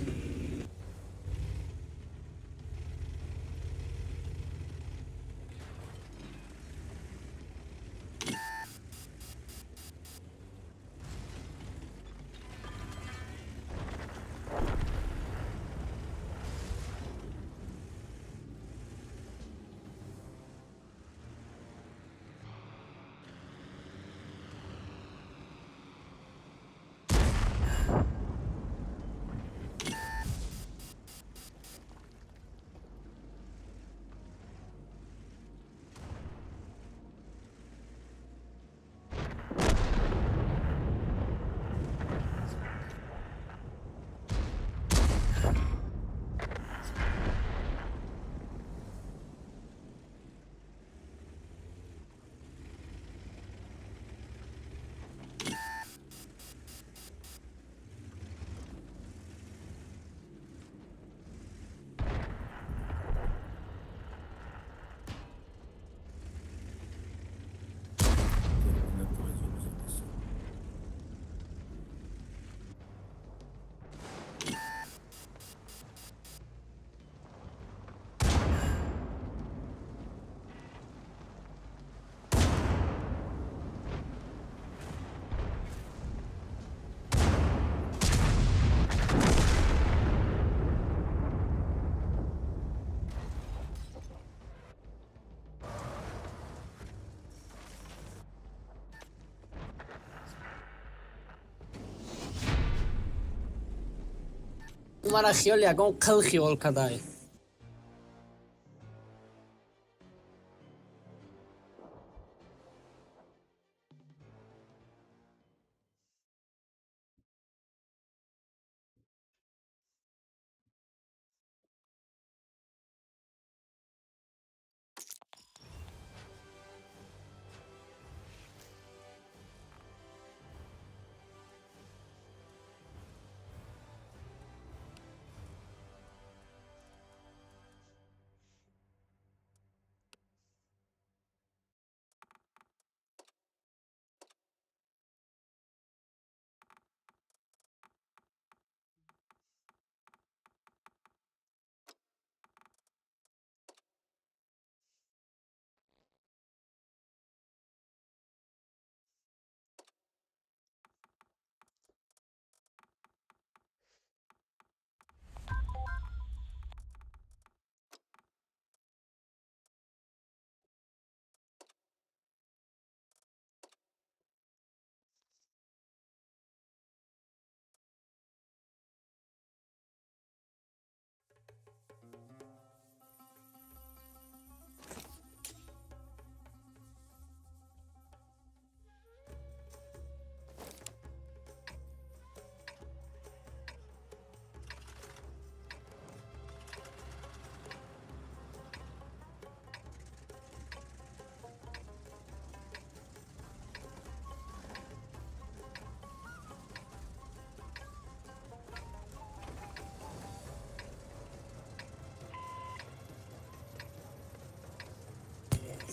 мара хиёл ягон қил хиёл кадай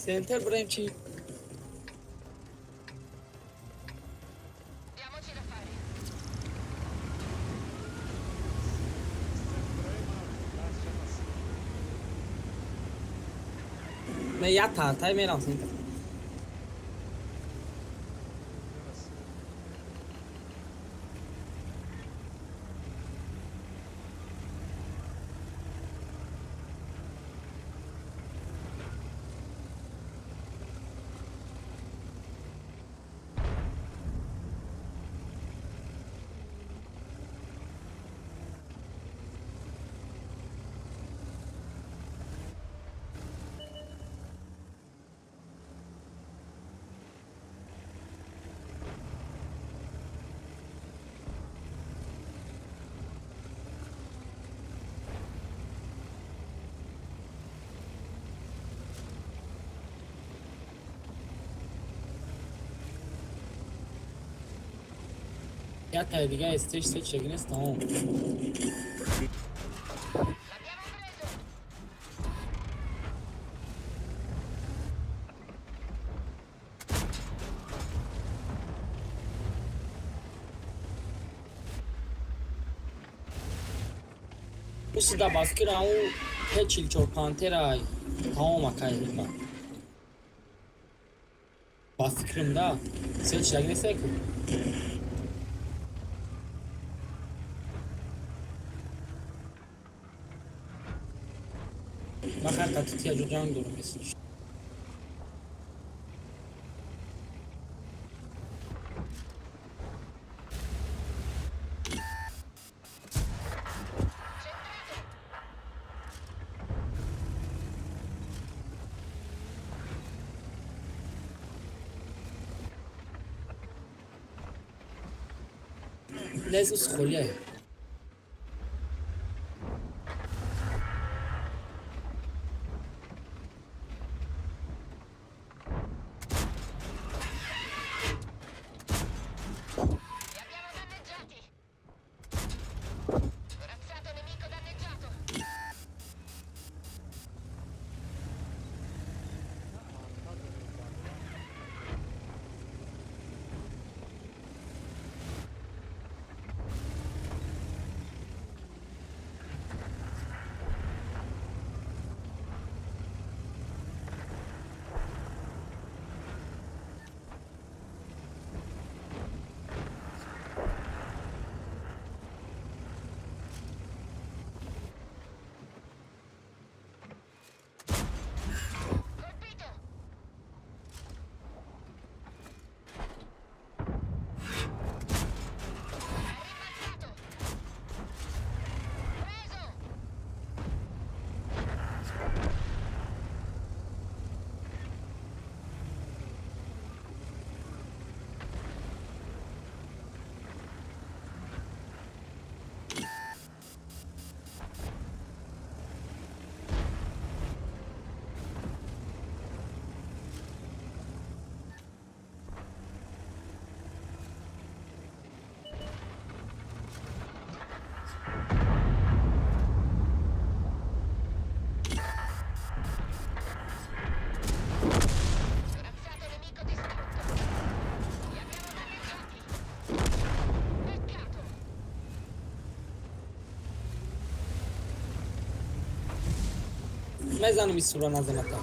سنتر بریم چی؟ من یک ترتای میرم سنتر یا تا دیگه استیج سه چگینست تمام. Usi da baskira u peçil çok pantera tamam akayım ben. Baskırım da sen çagnesek. Bakar katı ya can durum mesela. Lezus خلیه Mezanı bir sura nazanata.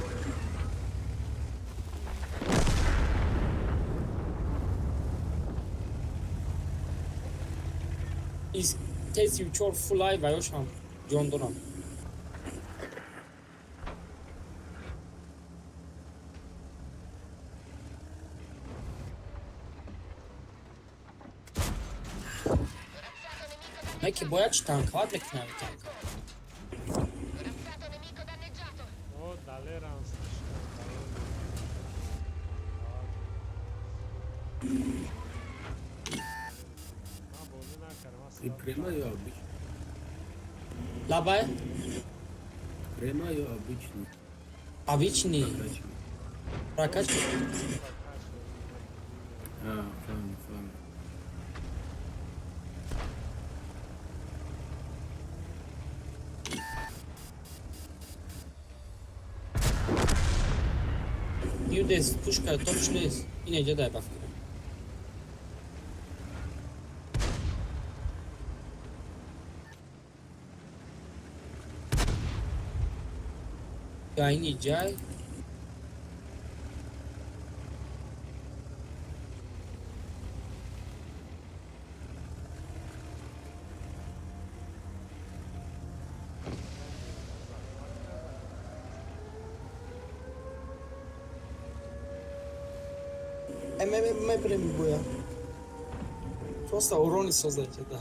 Is test you chor fulay ve yoşam. Jondoram. Ne ki boyaç tank var tekne tank. I prema je obični. Labaj? Prema je obični. Obični? Prakač? Fajn. Judes, puška, točnes, ine džedaj bavka. Yayın icay. Me premi boja. Prosta uroni sozdajte, da.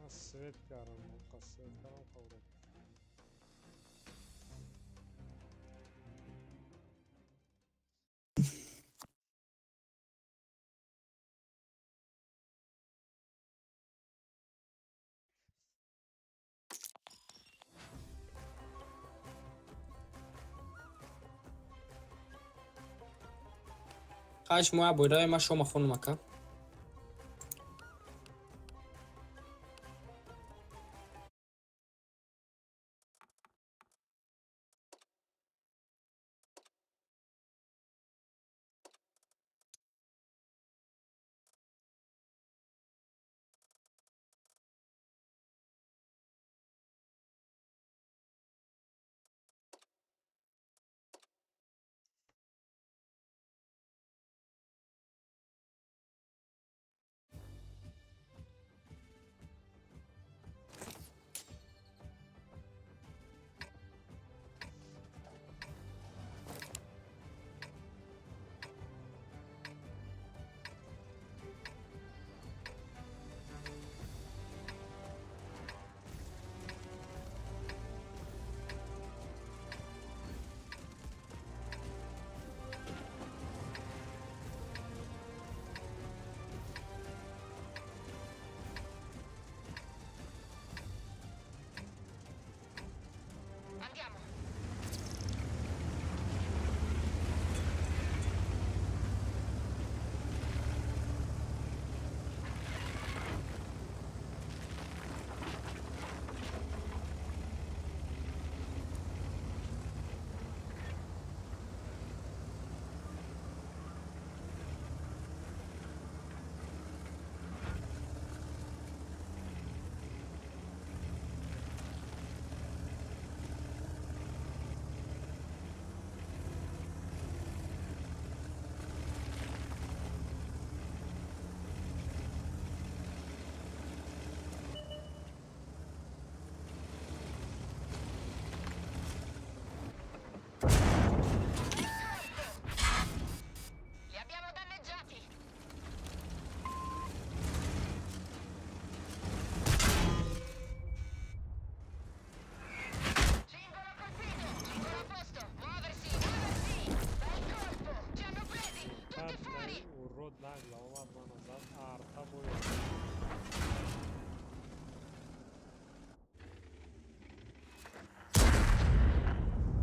Svet karam, svet karam kavram. 8 моя бойрай ма шома хонум ака.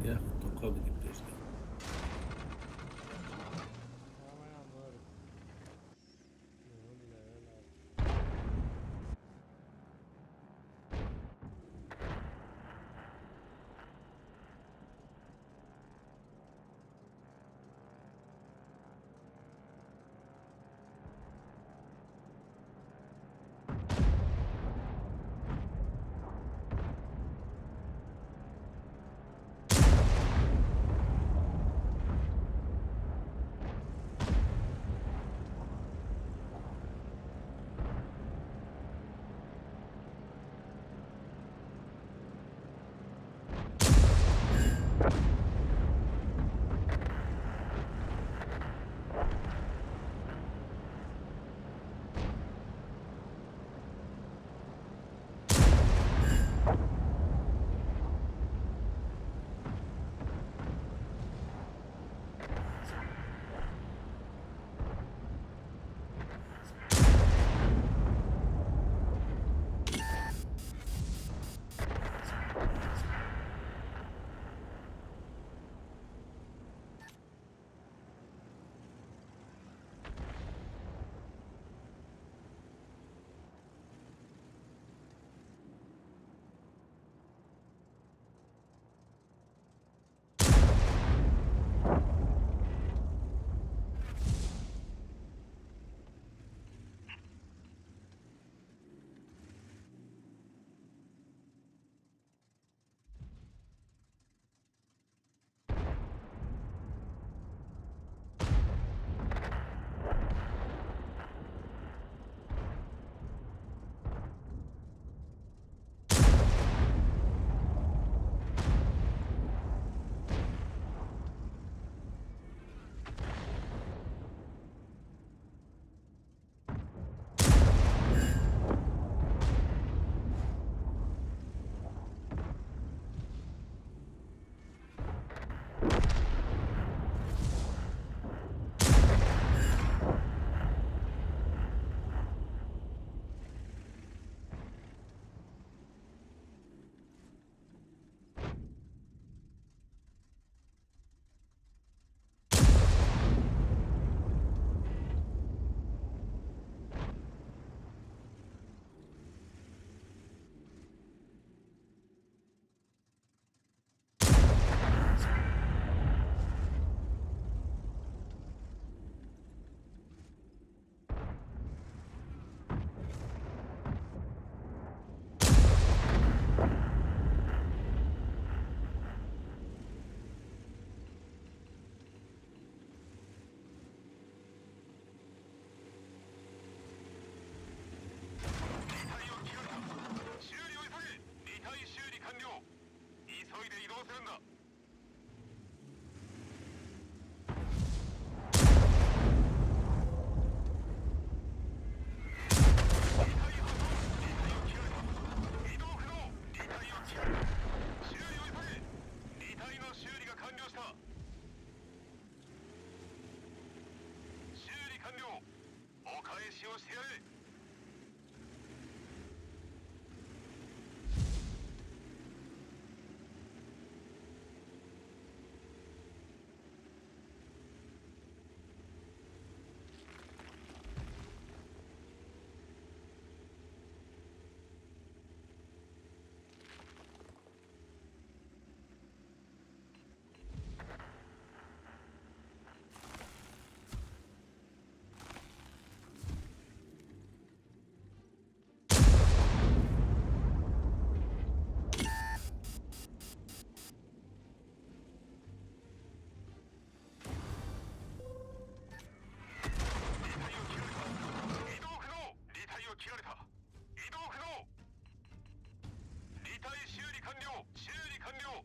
Ja, to kabli też. してるんだ。お返しをしてやれ。切られた。移動不能。離体修理完了。修理完了。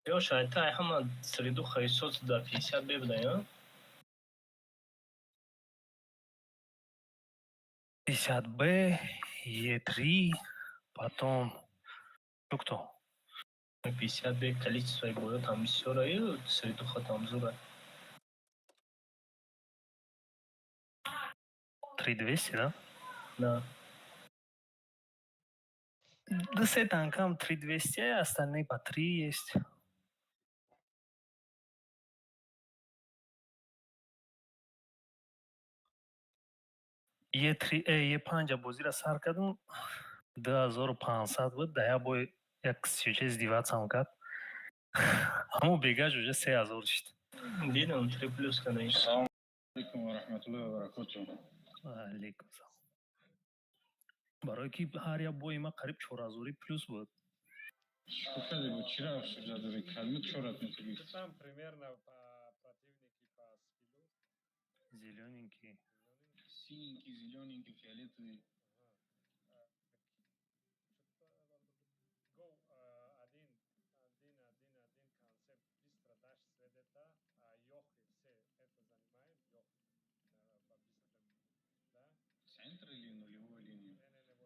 Леша, это Ахмад среду хайсот да 50 бебда, 50Б, Е3, потом... Ну кто? 50Б количество и было там все район, среду там зура. 3200, да? Да. Да с танком 3200, остальные по 3 есть. Е3, Е5 бозира сар кардум 2500 буд, да я бой як 36 деваться кад. Аммо бегаж уже 3000 шуд. Дидам 3+ кадем. Салом алейкум ва рахматуллахи ва баракатуҳ. Алейкум салом. барое ки ҳар як бои ма қариб 4000+ буд. Шукади бо чира шуҷадури калми 4000. Там примерно противники по скиллу. Зелененький. Синенький, зелененький, фиолетовый. Go один концепт быстро дашь свет это, а ёхи все это занимает, ёхи по-быстрому, да? Центр или нулевую линию? Не, вот это.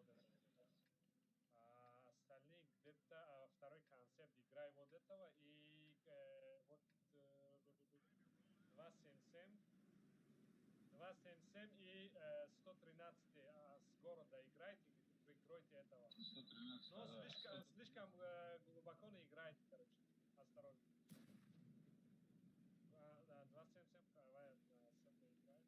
А остальные где-то второй концепт играй вот этого и вот 277 и 113 с города играйте, прикройте этого. 113. Но слишком глубоко не играйте, короче. Осторожно. 277 давай с этой играть.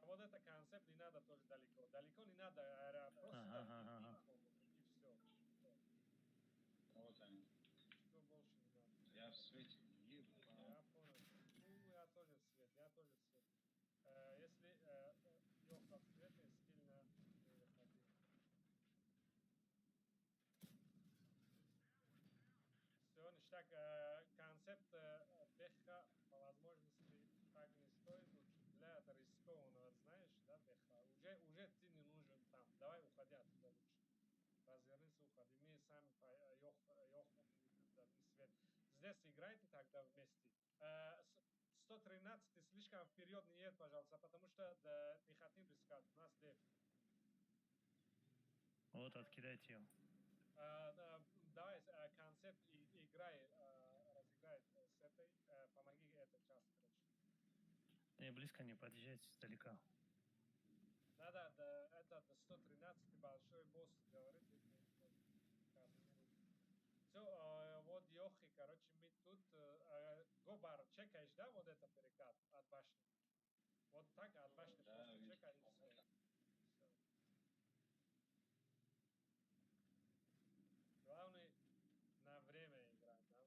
Вот это концепт не надо тоже далеко. Далеко не надо, просто и все. Вот они. Что больше не надо. Я в свете. Я понял. Ну, я тоже в свет, Если Леха в свете, стильно выходи. Все, ништяк. Концепт Беха по возможности так не стоит. Для это рискованного, знаешь, да, Беха? Уже ты не нужен там. Давай уходи оттуда лучше. Развернись, уходи. Мы сами по Йоху дадим свет. Здесь играйте тогда вместе. 113 ты слишком вперед не едь, пожалуйста, потому что да, не хотим рисковать. У нас деф. Вот, откидайте ее. Давай концепт играй, разыграй с этой. Помоги этой часть, короче. Не, близко не подъезжайте, издалека. Да, это 113 большой босс говорит. Все, вот Йохи, короче, мы тут... Гобар, чекаешь, да, вот это перекат от башни? Вот так от башни просто чекай и все. Главное, на время играть, да?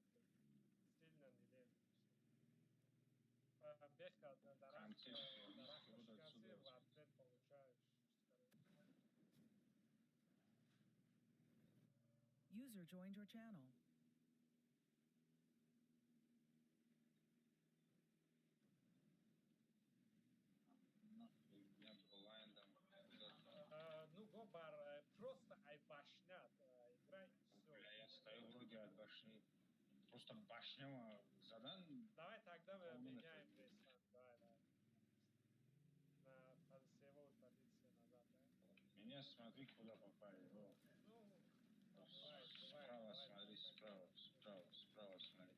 Сильно не лень. Беха, дарах шикаси, в ответ получаешь. User joined your channel. Ну, Гобар, просто айбашня, играй, все. Я стою вроде от башни. Просто башня задан. Давай тогда мы меняем весь там, давай. На лицевую позицию назад, да? Меня смотри, куда попали. Ну, справа смотри, справа смотри.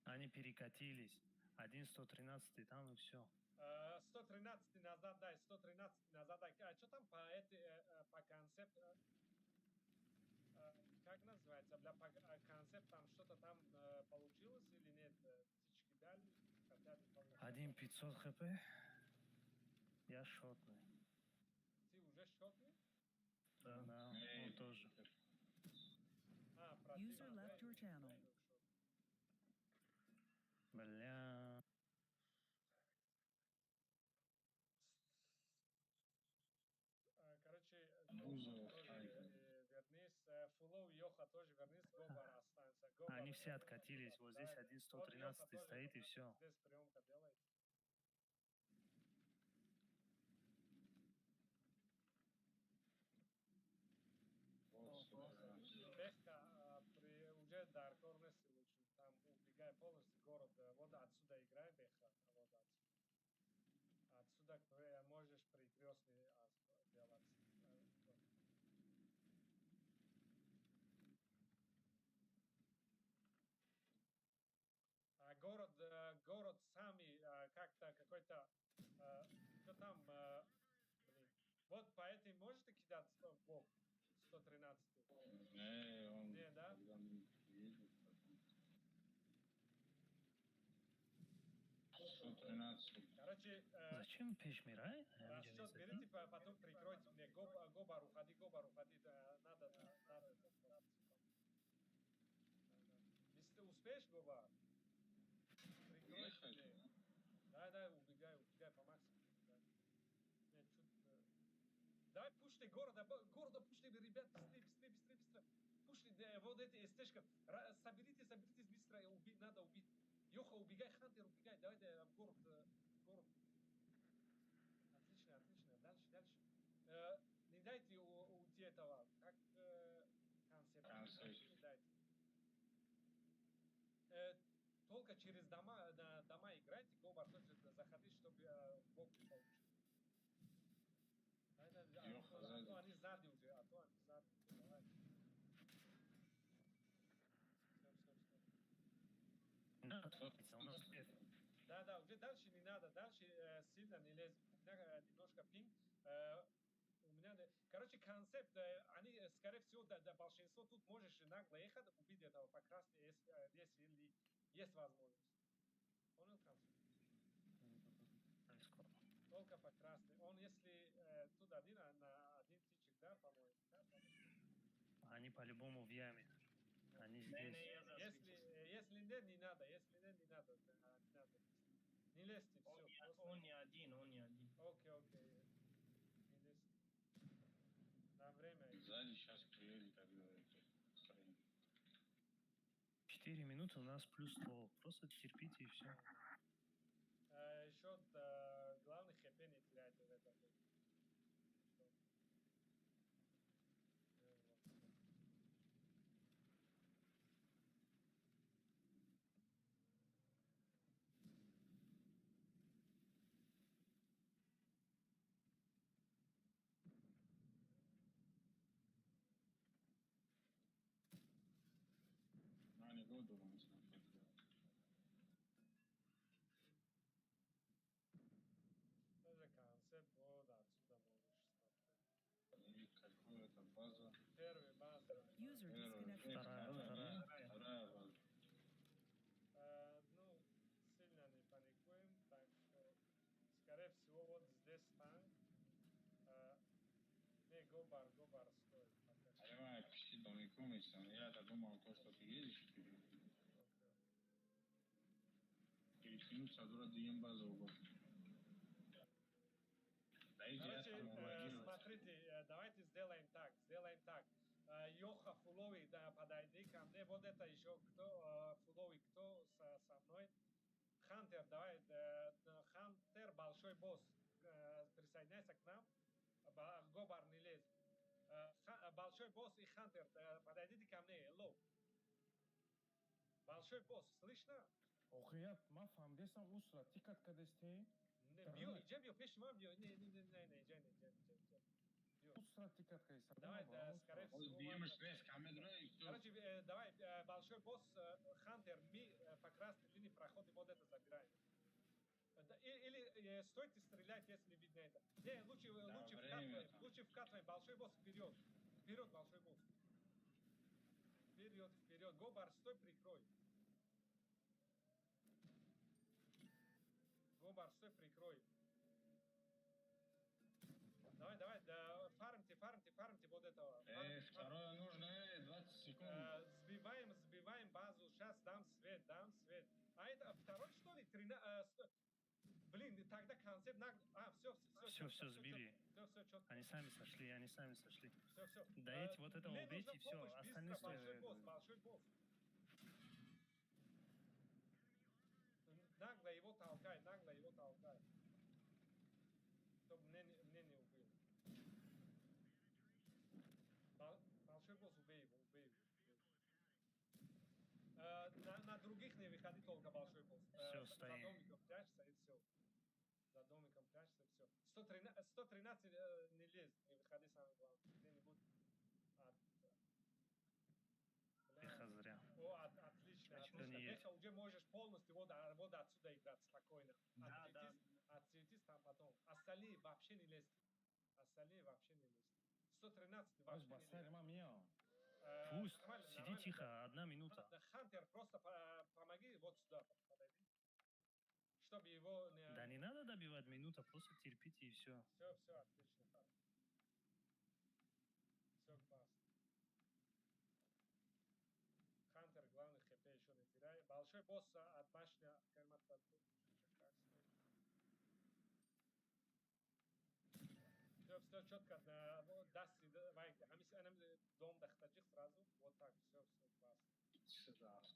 Они перекатились. 113 там и все. 113 назад дай, 113 назад дай. А что там по концепту? Как называется? Концепт там что-то там получилось или нет? Птички дали? Хотя не получилось. 1500 хп. Я шотный. Ты уже шотный? Да, он тоже. User left your channel. Бля. Короче, Бузов, вернись. Фулов Йоха тоже вернись. Гобар останется. Они все откатились. Вот здесь 113 стоит и все. Здесь приемка делает. крестный делать. Город сами как-то какой-то, что там, блин. Вот по этой можете кидать в бок 113? Не, он Не, да? когда мы едем, 113. Короче, Зачем пешмира? расчет берите, потом прикройте мне. Гобар, уходи, надо. Если ты успеешь, Гобар, прикройте мне. Да, убегай по максимуму. Нет, давай пушьте города пушьте, ребят, быстрее. Пушьте вот эти стежка. Соберитесь быстро, надо убить. Йоха, убегай, Хантер, убегай, давай в город. Отлично, дальше. Не дайте уйти этого, как концепт. Не дайте. Только через дома играйте, Гобар тоже заходи, чтобы бог не получил. Они сзади уже, давай. Да, уже дальше не надо, дальше сильно не лезь. У меня немножко пинг. Короче, концепт, они, скорее всего, большинство тут можешь нагло ехать, убить этого по красной, если есть возможность. Понял концепт? Только по красной. Он, если тут один на один тычек, да, по-моему? Они по-любому в яме. Они здесь. Если нет, не надо. Не лезьте, все. Он не один. Окей. Не лезьте. На время. Сзади сейчас приедет, как говорится. 4 минуты у нас плюс 100. Просто терпите и все. Еще главный хп не теряйте в этом. Они году вам смотрят. Тоже концепт, вот отсюда можешь смотреть. И какая-то база. Первая база. Вторая база. Ну, сильно не паникуем, так что, скорее всего, вот здесь танк. Не, Гобар стоит. Я почти далеко, я думал, что ты едешь вперед. Перекинуться до Радием базового. Короче, смотрите, давайте сделаем так. Йоха Фуловый, да, подойди ко мне. Вот это еще кто, Фуловый, кто со мной? Хантер, давай, Хантер, большой босс, присоединяйся к нам. Гобар, не лезь. Большой босс и Хантер, подойдите ко мне, hello. Большой босс, слышно? Охуят, мафам, десам усра, тикат кадесте. Идем, пешим, не, идем. Усра тикат кадесте. Давай, скорее всего. Короче, давай, большой босс, Хантер, мы по красной линии проходим, вот это забираем. Или стойте стрелять, если видно это. Не, лучше вкатываем, большой босс вперед. Вперед, большой босс. Вперед. Гобар, стой, прикрой. Гобар, стой, прикрой. Давай, фармите вот этого. Второе нужно, 20 секунд. Сбиваем базу, сейчас дам свет. А это второй, что ли? Блин, тогда концепт Все, сбили. Все, четко. Они сами сошли. Все. Даете вот этого убейте, и все. Остальные Большой босс. Нагло его толкай. Чтобы мне не убил. Большой босс, убей его. На других не выходи, только большой босс. Все, стоим. За домиком прячься и все. 113, 113 не лез, не выходи самый главный. Где-нибудь от... Беха зря. О, отлично, отлично. Беха уже можешь полностью вот отсюда играть спокойно. Отцветись там потом. Остальные вообще не лезьте. Остальные вообще не лезьте. 113 вообще не лезьте. Пусть, сиди тихо, 1 минута. Хантер, просто помоги вот сюда подойди. Чтобы его не... Да не надо добивать минута, просто терпите и все. Все, отлично. Все, класс. Хантер, главный хп еще не теряй. Большой босс от башни Кермат Бату. Все четко. Дасти, давайте. Дом дахтаджих сразу. Вот так, все, класс.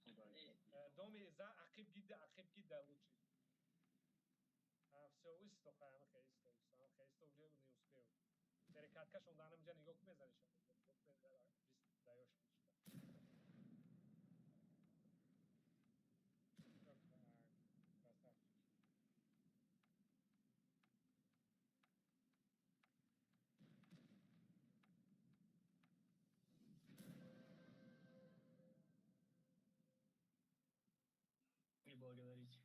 Доме за Ахиб гида лучше. Все, исто, уже не успел. Перекатка, что он нам же не гок мезанишь. Даешь бичка. Красавчик. Не благодарите.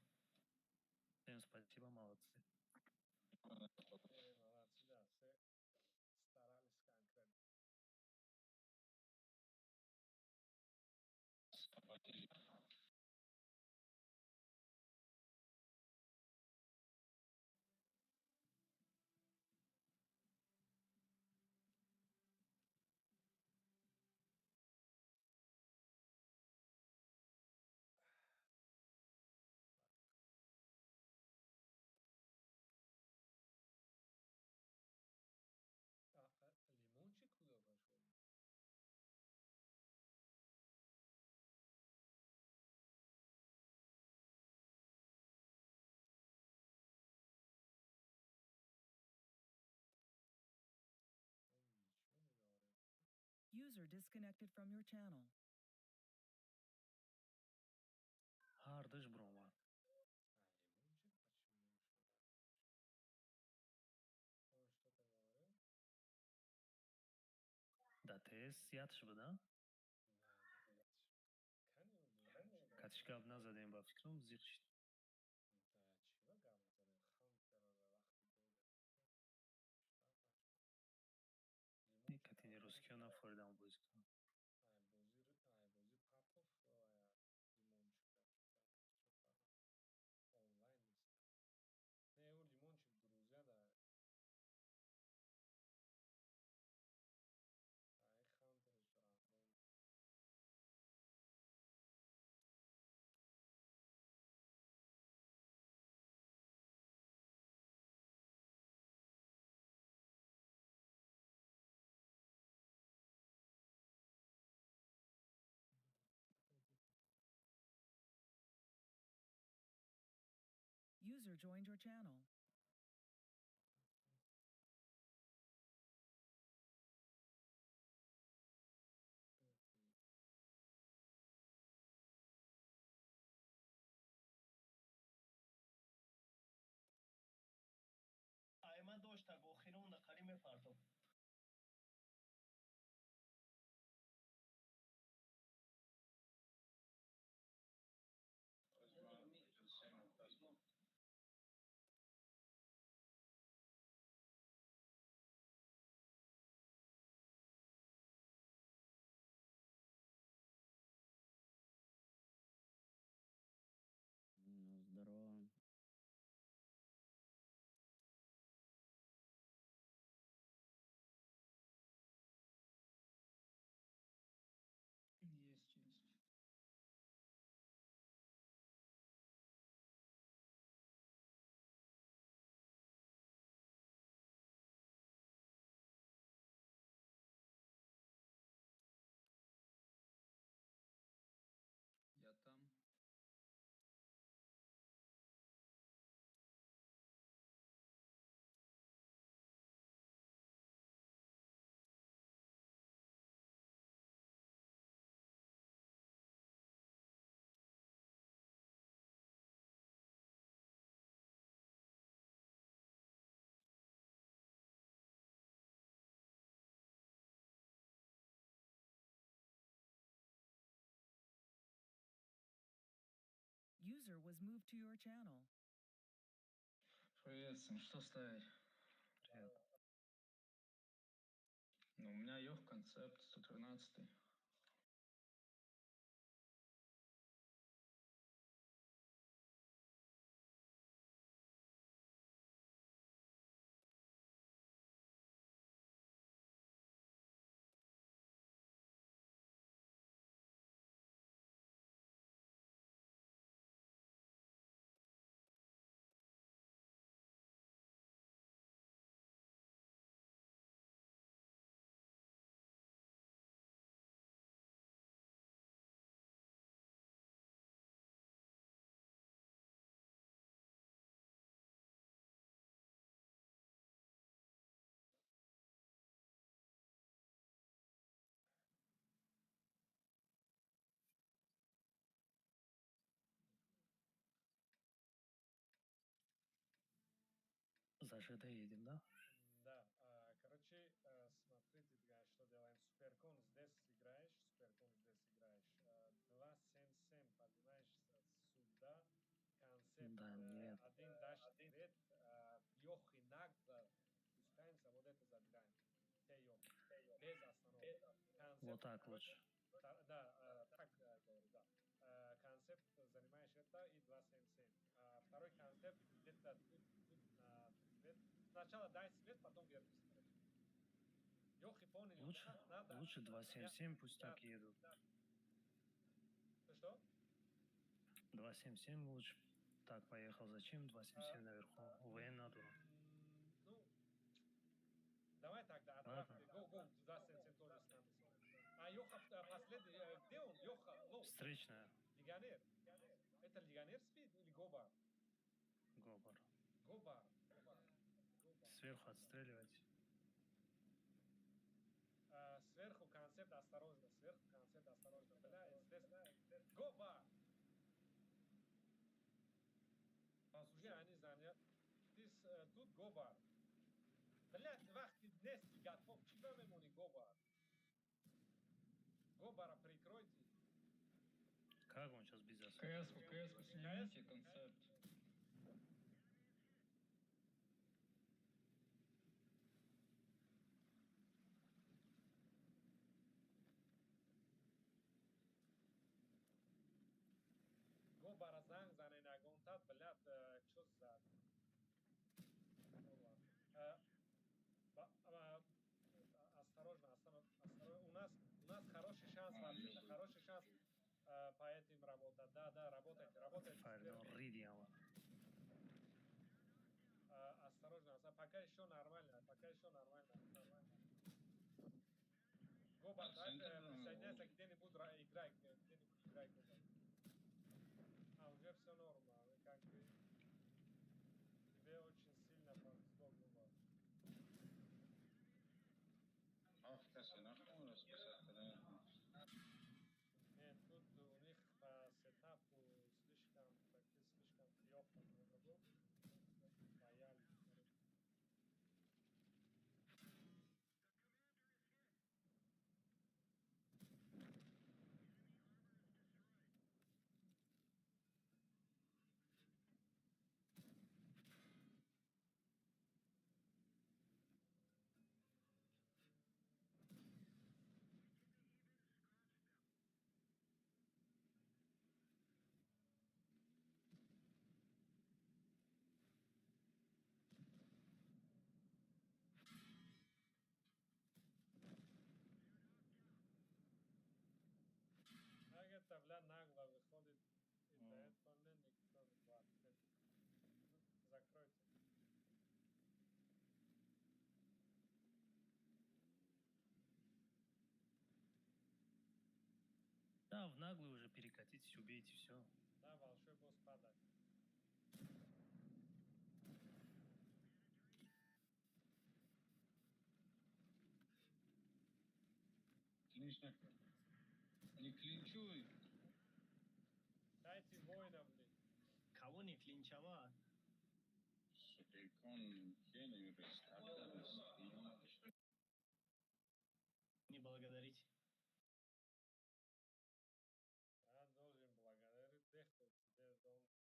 Всем спасибо, молодцы. Молодцы, да, все старались конкретно. Лимончик куда пошел? Он ничего не говорил. User disconnected from your channel. Ардыш брома. Лимончик почему ушел? Он что-то говорил? Да тез ятыш да? Катишка обназадем ба фикрам зиқшт. Да, чего говорил? Хантер вахти долго. Катини русский на фордам близко. Бози Папов, лимончик. Онлайн есть. Не, у лимончик друзья, да. Ай, Хантер еще рандом. User joined your channel. Айма дошта гохирун на кариме фартов. Ну, здорово. User was moved to your channel. Привет, сын, что ставить? Привет. Ну, у меня Йох концепт 113. За ЖД едем, да? Да, короче, смотрите, что делаем. Суперкон здесь играешь, Суперкон здесь играешь. 277 поднимаешься сюда. Концепт Да, нет. один дашь вперед. Йох и нагло пускаемся, вот это забираем. Те-йох. Без остановки. Концепт, Вот так лучше. Да, так говорю, да. Концепт занимаешь это и 277. Второй концепт где-то тут свет. Сначала дай свет, потом верни свет. Йохи, поняли? Надо. Лучше 277, пусть так едут. Что? 277 лучше. Так, поехал. Зачем 277 наверху? УВН надо. Ну, давай тогда, отправь. Го, 277 тоже с нами. Йоха последний, где он? Йоха, лоу. Встречная. Легионер. Это легионер спит или Гобар? Гобар. Гобар. Сверху отстреливать. Сверху концепт осторожно. Сверху концепт осторожно. Бля, здесь. Гобар! Уже они заняли. Тут Гобар. Блядь, вахти днес готов. Чего мемони Гобар? Гобара прикройте. Как он сейчас без засады? КС-ку снимите, концепт. Гобара зане нагонтат, блядь, что за... Осторожно. У нас хороший шанс, хороший шанс по этим работать. Да, работайте. Осторожно, пока еще нормально. Гоба, присоединяйся где-нибудь, играй. Уже все нормально, как бы. Тебе очень сильно повезло, Гоба. Нет, тут у них по сетапу слишком трёпно было. Боялись. Это, бля, нагло выходит и дает мне никто не платит. Закройте. Да, в наглую уже перекатитесь, убейте, все. Да, большой босс падает. Клинчник. Не клинчуй. Дайте воина, блин. Кого не клинчевать? Суперкон, Хенни, Не благодарите. Я должен благодарить тех, кто тебе дом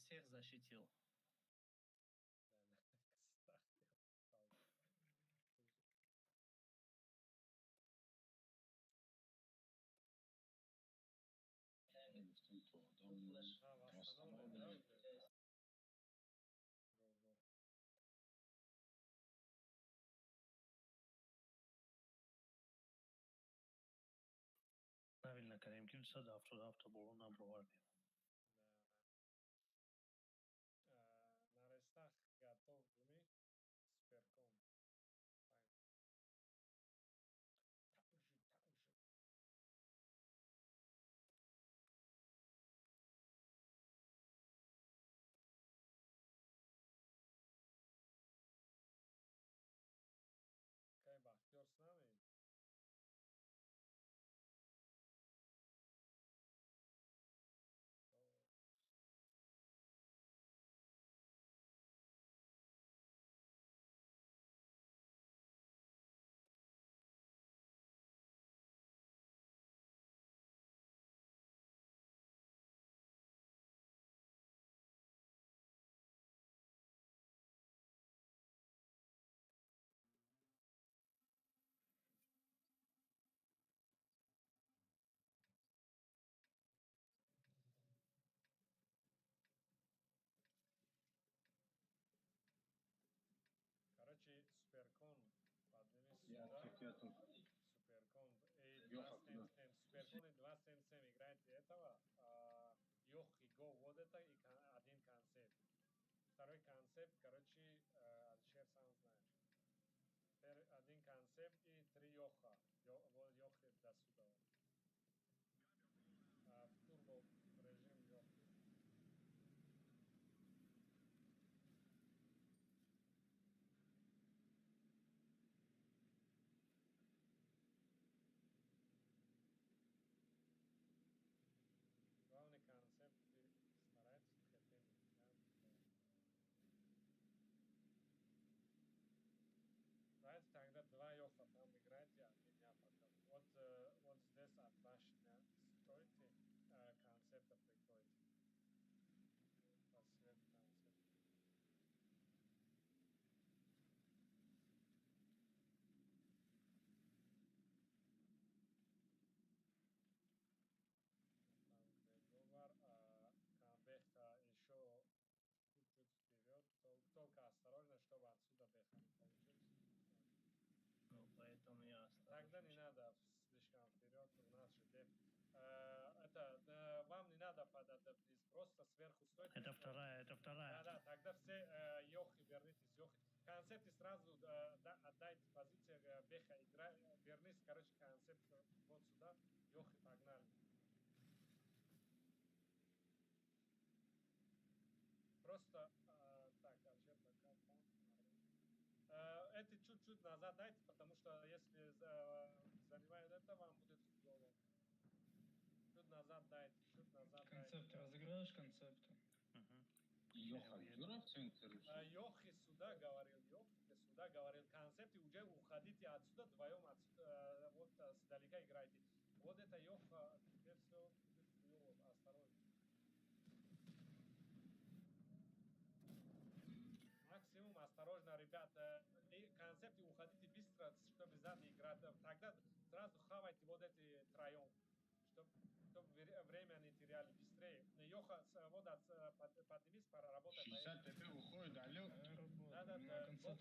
всех защитил. Восстановлен, да, уже? Го. Правильно, Карим сад автор был на броварке. Да. На рестах готов Джуми. Суперком. Так уже. Кай Бахтер с нами? Короче, суперкон поднимись сюда. Суперкон. И 277. Суперкон и 277 играет этого. Йохи Го. Вот это и один концепт. Второй концепт, короче, Алишер сам знает. Теперь один концепт и 3 Йоха. Вот Йохи до сюда. В турбо режим Йохи. Главный концепт старается хотеть. Давайте тогда 2 Йоха там играйте, а меня потом. Вот здесь от башни стройте, концепта прикройте. Посвет концепт. Там где говор, Беха еще чуть-чуть вперед, только осторожно, чтобы отсюда Беха не получился. Ну, поэтому я Тогда не надо слишком вперед, у нас же деф. Вам не надо падать вниз, просто сверху стойте. Это вторая. Да, тогда все Йохи, вернитесь, Йохи. Концепт сразу отдайте позицию Беха, вернись, короче, концепт вот сюда, Йохи, погнали. Просто так, Алжир, это чуть-чуть назад дайте, потому что если занимают это, вам будет фигово. Чуть назад дайте, чуть назад Концепт дайте. разыграешь концепты? Йоха Юра в центре. Йохи сюда говорил, концепты уже уходите отсюда, вдвоем отсюда, вот сдалека играйте. Вот это Йоха, теперь все будет фигово, осторожно. Максимум осторожно, ребята. И концепты уходите быстро, чтобы сзади играть. Тогда сразу хавайте вот эти троем, чтобы время не теряли быстрее. Йоха, вот поднимись, поработай. 60 ТП уходит, алло. Да, концепт,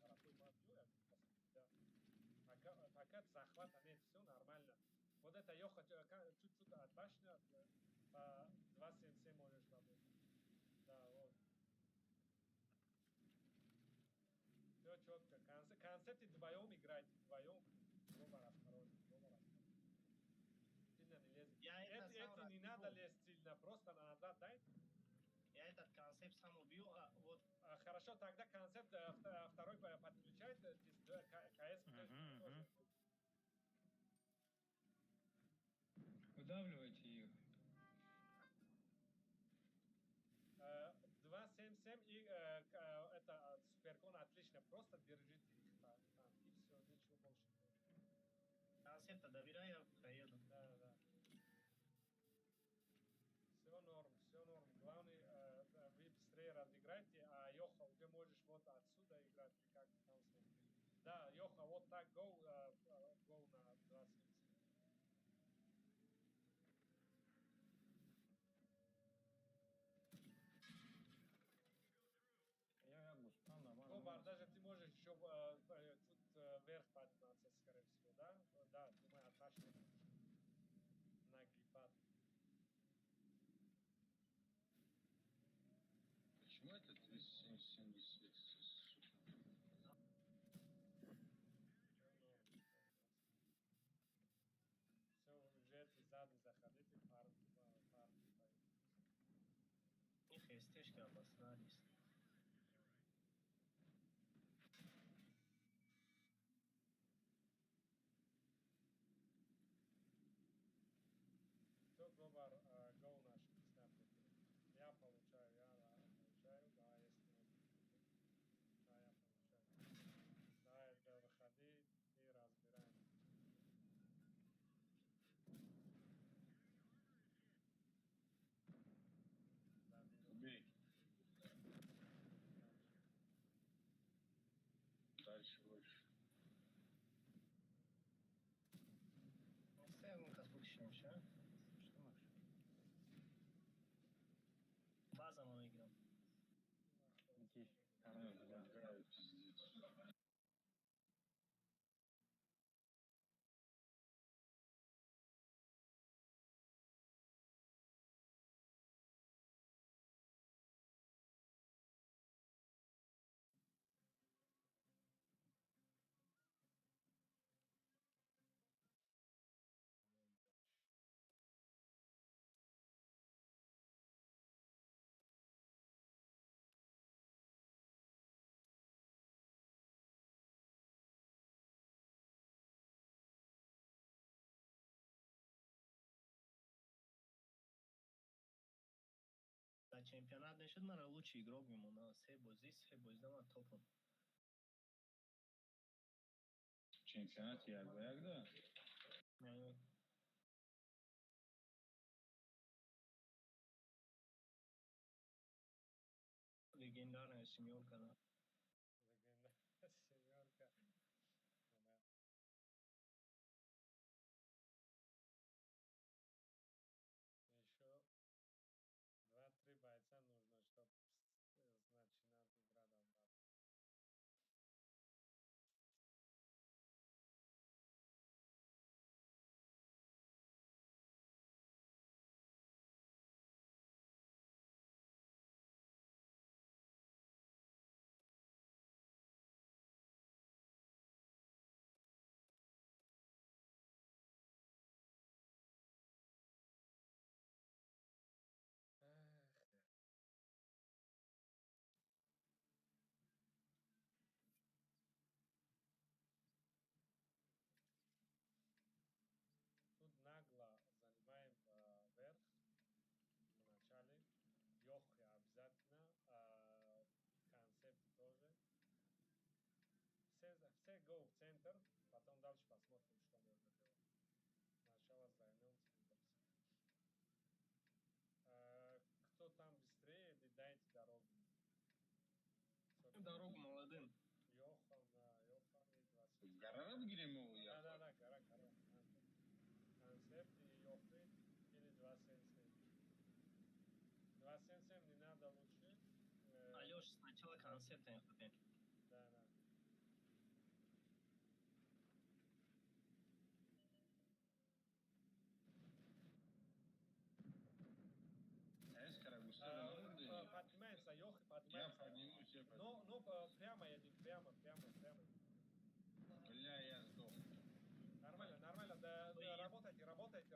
что цикл. Пока захвата нет, все нормально. Вот это Йоха чуть-чуть от башни, 277 можешь работать. Да, вот. Все четко. Концепты вдвоем играйте, вдвоем. Говор осторожно. Сильно не лезь. Это не надо лезть сильно, просто назад дай. Я этот концепт сам убил, а вот... Хорошо, тогда концепт второй подключает, КС тоже. Выдавливайте их. 277 и это суперкон отлично, просто держите их там и все, ничего больше. Концепта доверяю, поеду. Да. Да, Йоха, вот так, гол на 2.77. Я гуспам, нормально. Гобар, даже ты можешь еще тут вверх подниматься, скорее всего, да? Да, думаю, отлично. Нагибат. Почему это 270, сука? Все, уже ты сзади заходите, пару. Их эстечки обосрались. Все, Гобар, гол наш снапнет. Я получаю, да, если да, я получаю. Да, это выходи и разбираем. Убей. Дальше больше. Оставим казбукщину, все? Что можешь? База мы выиграем. Где? Лагает, пиздец. На чемпионат нешуд мара лучший игрок мемона. Се бозида ма топам. Чемпионат як да? Легендарная семерка, да. Легендарная семерка. Да. Еще 2-3 бойца нужно, чтобы начинать играть обратно. Тут нагло занимаем верх в начале. Йохи обязательно. Концепт тоже. Все go в центр. Потом дальше посмотрим, что можно делать. Сначала займем центр. Кто там быстрее, или дайте дорогу. Дорогу молодым. Йохан и 20. Гора Гремова я. Да, гора. Концепт и Йохи или 277. 277 не надо лучше. Алёш, сначала концепт, а потом. Да. Поднимаемся, Йохи, поднимаемся. Я поднимусь, Ну, прямо едем, прямо. Бля, я сдох. Нормально, да,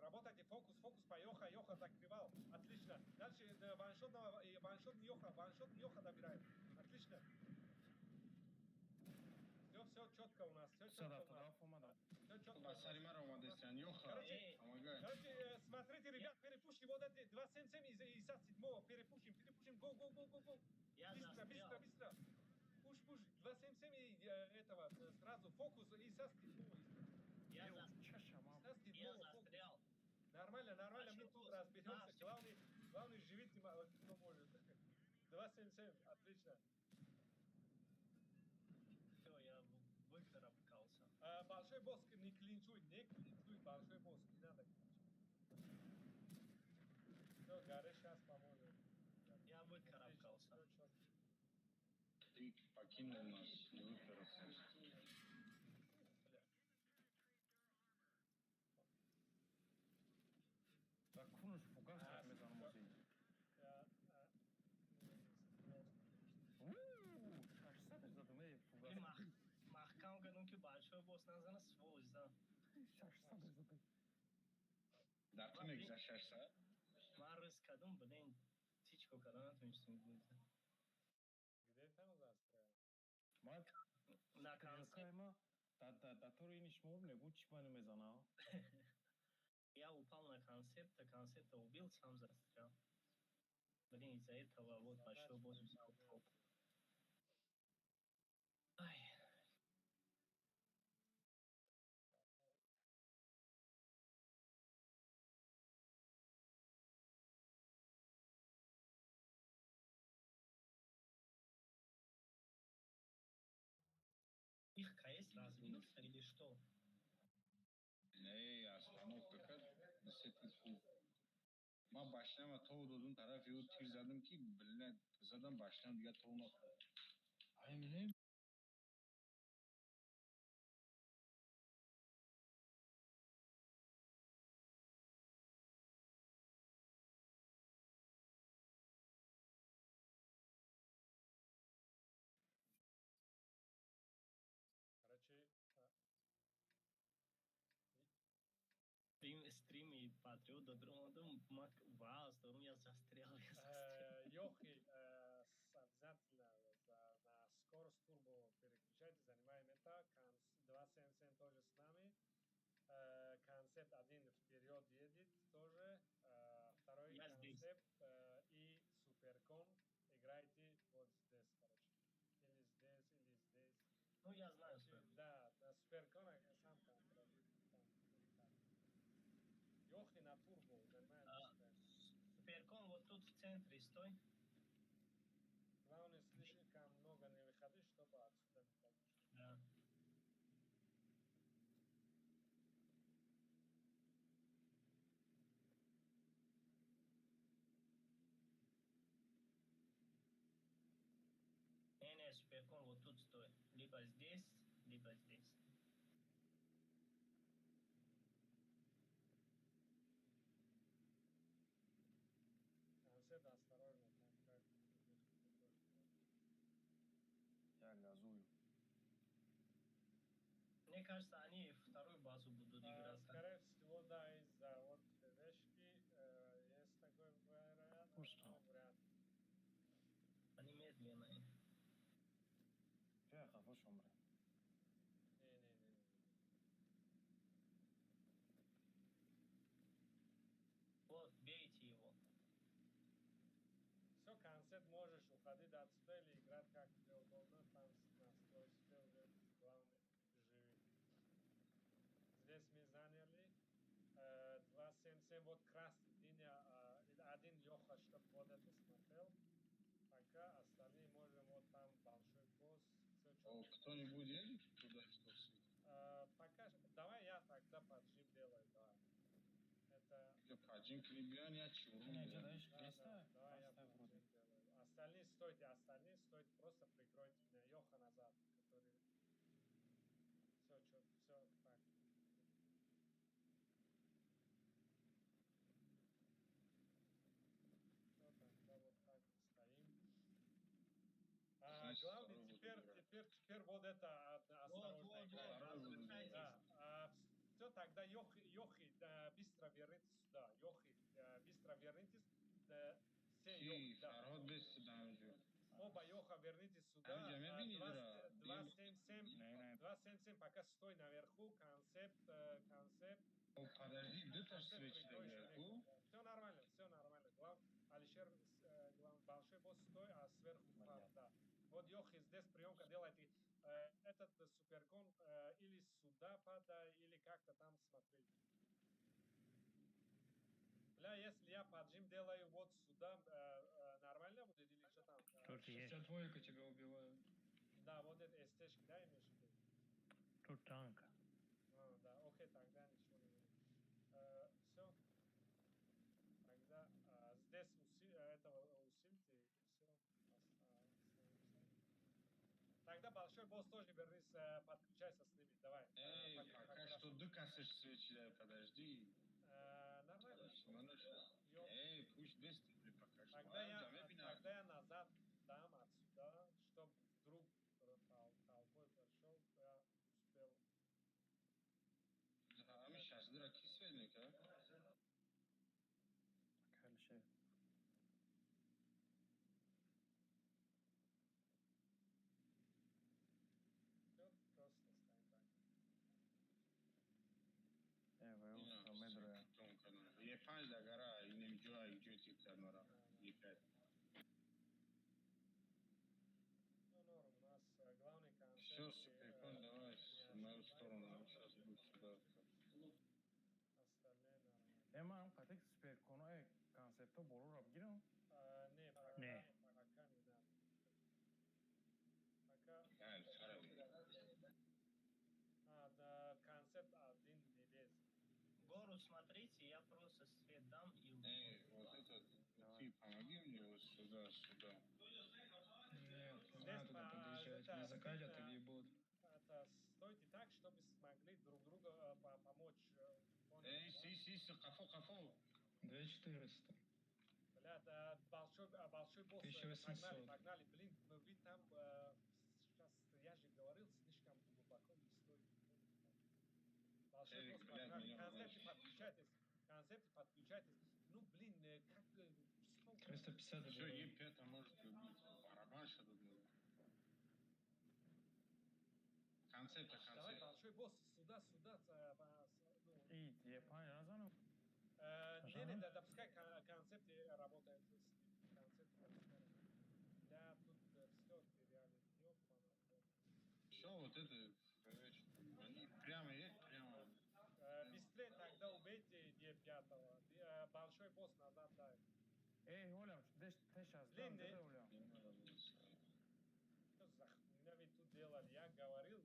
работайте, фокус по Йоха закрывал, отлично. Дальше ваншотный Йоха добираем, отлично. Все четко у нас, все четко у нас. Короче, смотрите, ребят, перепушим вот эти 277 и 57 перепушим, го. Быстро. Пуш, 277 и этого, сразу фокус и со Я застрял. Нормально, мы тут разберемся. Главное, живите, кто может. 277, отлично. Все, я выход босс не клинчуй, большой босс, не надо клинчить. Все, Гарри сейчас поможет. Я выкарабкался. Ты покинул нас, не выпирался. Так, кунуш, фугас, как мы там можем. Mahkam qadın ki большой босс назана свой, да. Дартынек зашарса. Марыс qadın блин, птичку qadın atmışsın burada. Где там застрял? Мак, на конце. Да, то не шмовне, будь чпаны мезана. Я упал на концепта убил, сам застрял. Блин, из-за этого вот большой босс взял топ. Ай. Их КС развился или что? Не, остановка как действительно. ما başlama tavu dodun taraf yolu tir zadım ki bilne zadan başlam diye tavuğuna. Aynen. Короче, Стрим и патриот, до другого мак вау, здорово я застрял. Йохи, обязательно на скорость турбо переключайте, занимаем это. 277 тоже с нами. Концепт один вперед едет тоже. Второй Я концепт и суперкон. Играйте вот здесь, короче. Или здесь, или здесь. Ну, я знаю свой. Да, на суперкона сам контролирует. Йохи на турбо, занимается. Суперкон вот тут в центре, стой. Главное, слишком много не выходи, чтобы отсюда не получить. Да. Не, суперкон вот тут стой. Либо здесь, либо здесь. Концепт осторожно, там как. Я газую. Мне кажется, они вторую базу будут играть. Скорее всего, да, из-за вот ТДшки есть такой вариант. Ну что? Вариант. Они медленные. Я хафош умре. Не. Вот, бейте его. Все, концепт можешь уходить отсюда или играть как тебе удобно. Там настрой себе уже главное живи. Здесь мы заняли 277, вот красный линия, один Йоха, чтобы вот это смотрел. Пока остальные можем вот там большой босс. Кто-нибудь едет туда, что светит? Пока, давай я тогда поджим делаю, да. Это... Поджим клиблян я чуру. Давай я поджим делаю. Остальные стойте, просто прикройте меня. Йоха назад, который... Все, так. Все, тогда вот так стоим. Главное, теперь вот это осторожно. Да. Все, тогда Йохи, быстро вернитесь сюда. Йохи, быстро вернитесь. Все Йохи, оба Йоха вернитесь сюда. 277, пока стой наверху. Концепт. Подожди, где-то свечи наверху. Все нормально. Алишер, большой босс стой, а сверху пад, да. Вот Йохи, здесь приемка делайте. Этот суперкон или сюда падай, или как-то там смотреть. Бля, если я поджим делаю вот сюда, нормально будет или что там? 62-ка тебя убивают. Да, вот это эстечки, да, имеешь в виду? Тут танка. окей, тогда ничего не будет. Все. Тогда здесь этого усильте, и все. Тогда большой босс тоже вернись, подключайся с ними. Давай. Эй, пока что докасаешь свечи, подожди. Нормально. Эй, пусть быстрее пока что. Тогда я назад дам отсюда, чтобы вдруг толпой прошел, я успел. Ama şaşırdı rakip söyledik ha. Хорошо. Все, просто стоим так. یه 5 دقیقه اینم جای تیک کردم یکت. Ну, норм, у нас главный концерт. Все, секунд, давай, в мою сторону, сейчас буду сюда. Остальные нормально. Эман, патек суперконо концепта болу рабгирам? Не, пока не надо. Пока... да, концепт один не лезет. Гору смотрите, я просто свет дам и... Эй, вот этот, ты помоги мне вот сюда. Нет, не надо туда подъезжать, не закатят и ебут. Это стойте так, чтобы смогли друг друга помочь. Эй, си, кафо. 2400. Бля, да, большой босс. 1800. Погнали, блин, вы там сейчас, я же говорил, слишком глубоко не стоит. Большой босс, погнали. Концепты подключайтесь. Ну, блин, как... 350 Все, Е5 может убить. Барабан что тут нужно. Концепт. Давай, большой босс, сюда. И Япония названо? Не, допускай концепты работают. Я тут все теряли. Все, вот это, они прямо есть, прямо. Быстрее тогда убейте Е5. Большой босс назад дай. Эй, Олям, ты сейчас Блин, там, Олям? Что за хуйня вы тут делали? Я говорил,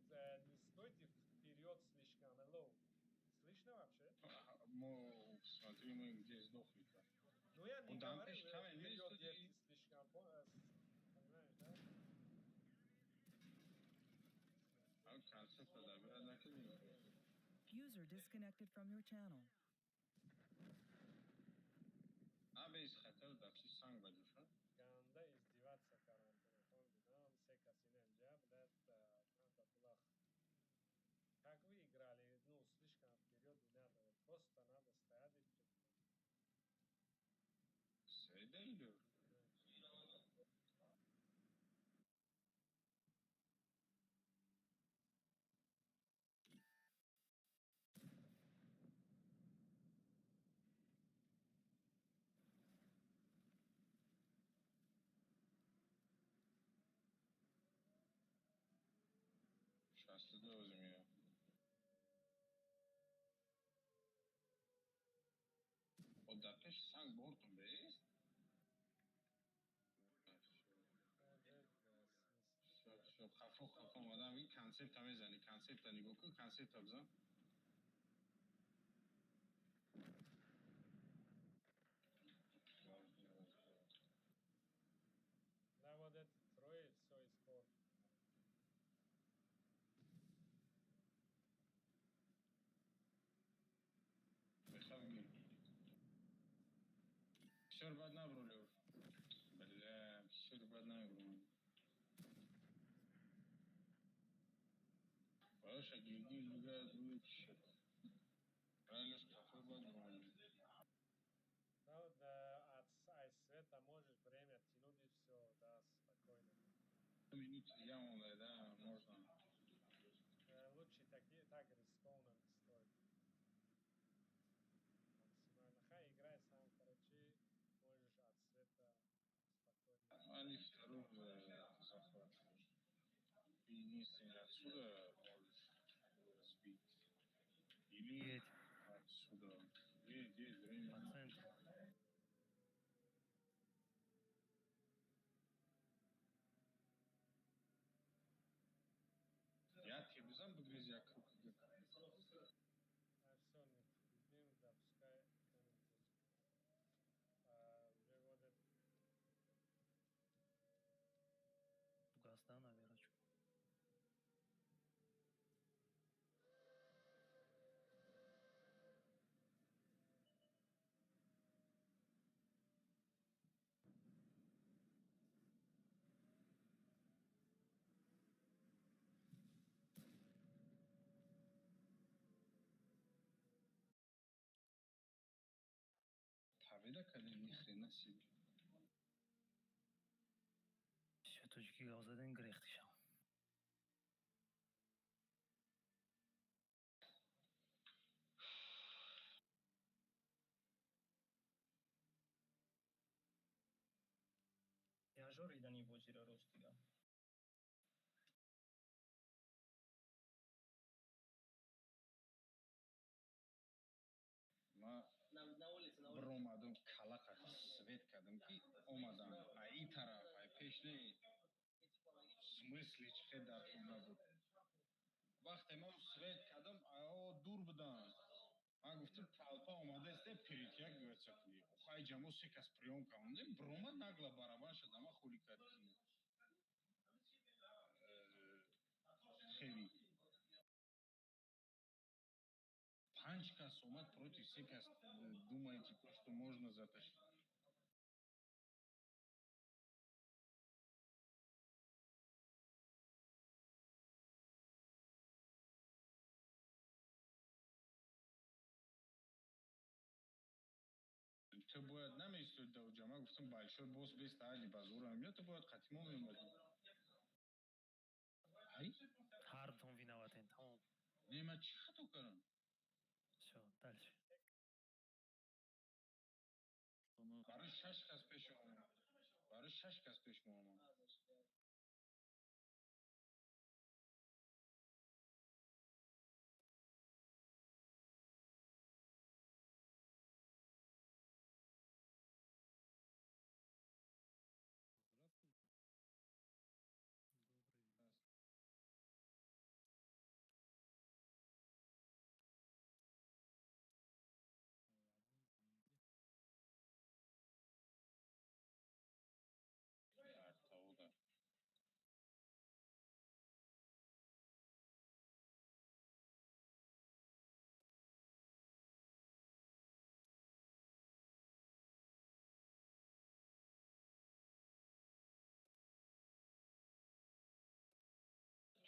не стойте вперед слишком. Hello. Слышно вообще? Смотри, мы где сдохли-то. Ну я не говорил вперед, где ты слишком. Понимаешь, да? User disconnected from your channel. Ganda издеваться каран телефон динам, все касинем джаб, надо плохо. Как вы играли, ну, слишком вперед не надо, просто надо стоять и Сейдейлю. Сейчас туда возьми. Вот да, ты сам бортом есть? Все, хафо, мадам, این کنسپت هم میزنی، کنسپت هم نگاه کن، کنسپت هم بزن. Да, вот эти трое, все испортили. Все в одна рулю. Бля, все в одна рулю. Хорошо, гильдии играют лучше. Правильно, что в одна рулю. Да, вот от света можешь время тянуть и все, да, спокойно. Минуты яму, да, можно. Лучше так рискованно не стоит. Максимально. Хай, играй сам, короче, можешь от света спокойно. Они вторую захватывают. И единственное, отсюда можешь сбить. Или отсюда. Есть время. По центру. Я тебе сам по грязи, каде ни хрена себе. Все точки гавзадан грехтишам. Яжоридани бозиро ростига. Бромадам калақа свет кадам ки омадам ай тараф ай пешне смысле чхе дар хона буд. Вақте ман свет кадам аё дур будам. Ман гуфтам талпа омадааст перитяк гӯцакли. Хай ҷамо се кас приёмка мондем брома нагла барабан шуда ма хули кард ки хели 5 кас омад против 3 кас думаете просто можно затащить. То бояд наместоид да ҷама гуфтам большой босс без таали базура меёд то бояд қатимо меомадӣ. Ай Ҳардум виноватен, тамом. Не, ман чӣ хато кардам? Всё, дальше. Барои 6 кас пеш омадам. Барои 6 кас пеш омадам. Артауда.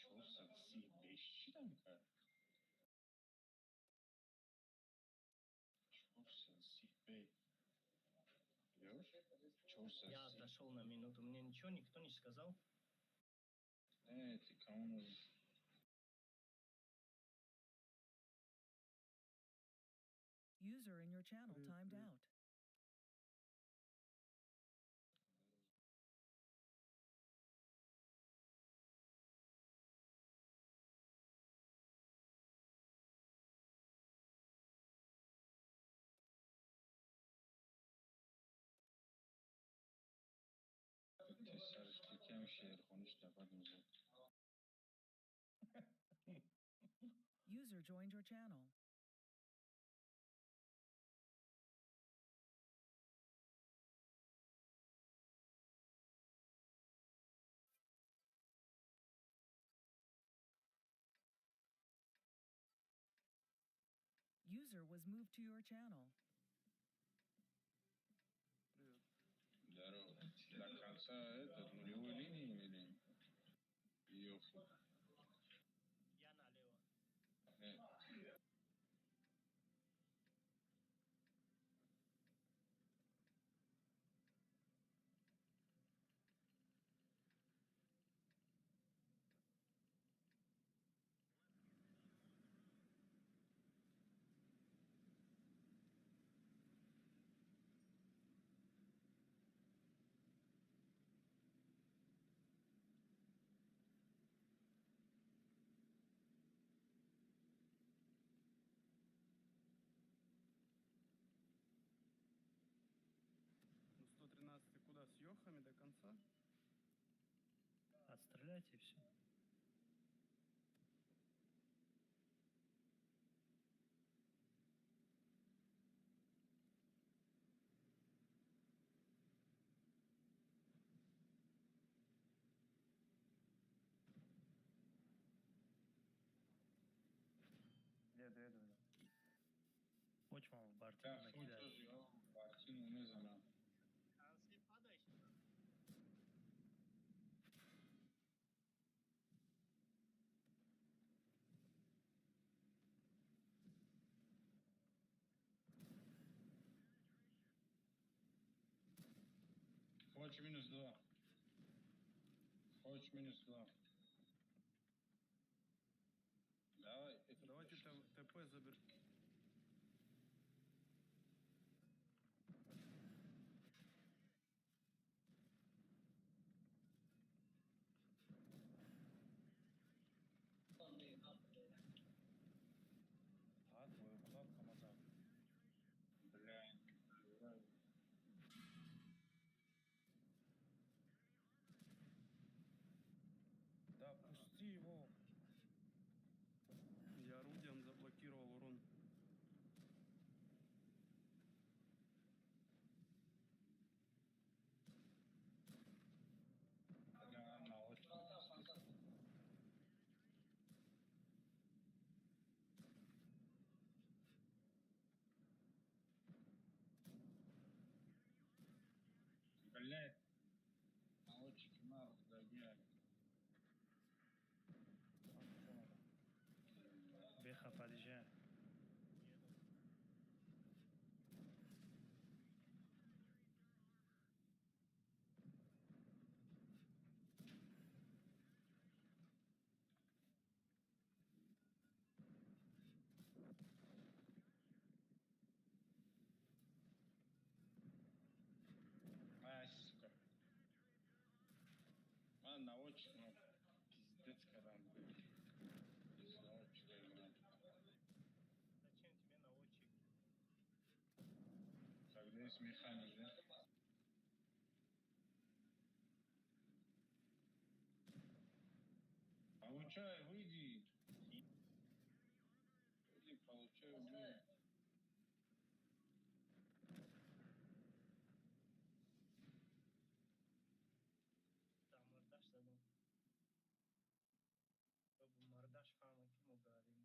Чорсад си беш чӣ дам кард? 435. Идёшь? 435. Я отошел на минуту. Мне ничего никто не сказал? Ты кому нужен? User in your channel timed out. Tesarış Türkiye şehir konuş da bakın. User joined your channel. User was moved to your channel. Здорово. До конца этот нулевой линии или? Ёфу. Я налево. Куда? С ёхами до конца? Отстреляйте и все. Еду. Очень вам в Бартину накидали. Бартину не знаю. Хочешь минус 2? Хочешь минус 2? Давай. Давайте ТП заберем. А, твой уклад Камаза. Блядь. Да, пусти его. Я орудием заблокировал урон. Бля, на очень. Блядь. Молодчики нас загоняли. Беха, подъезжай. А, сука. А, наводчик, ну, пиздец, когда он был. Без наводчика играть. Зачем тебе наводчик? Когда есть механик, да? Получай, выйди. Выйди, получай, убей. Там мордаш задам. Чтобы мордаш фама кему говорим.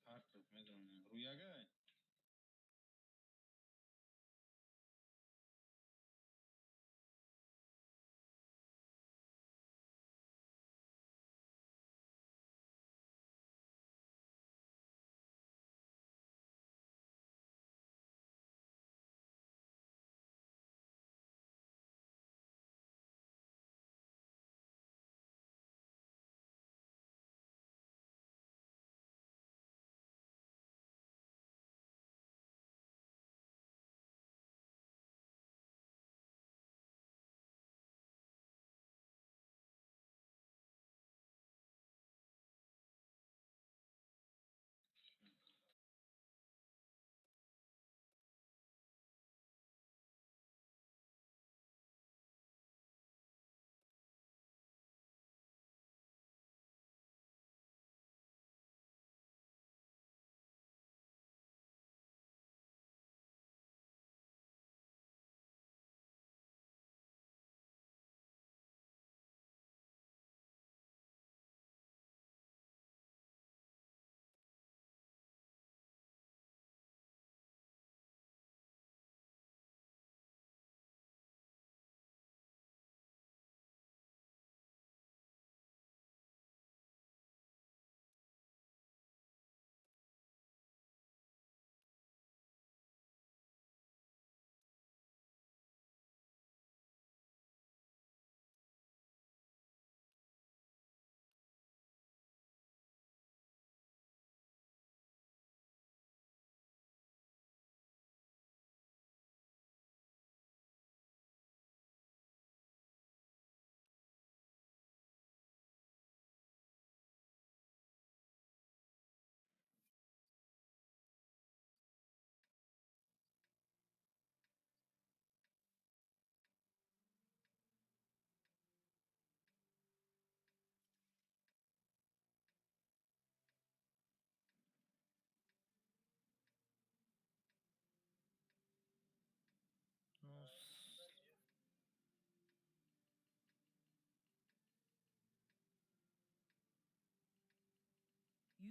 Artık ne dönüyor? Rüya gel.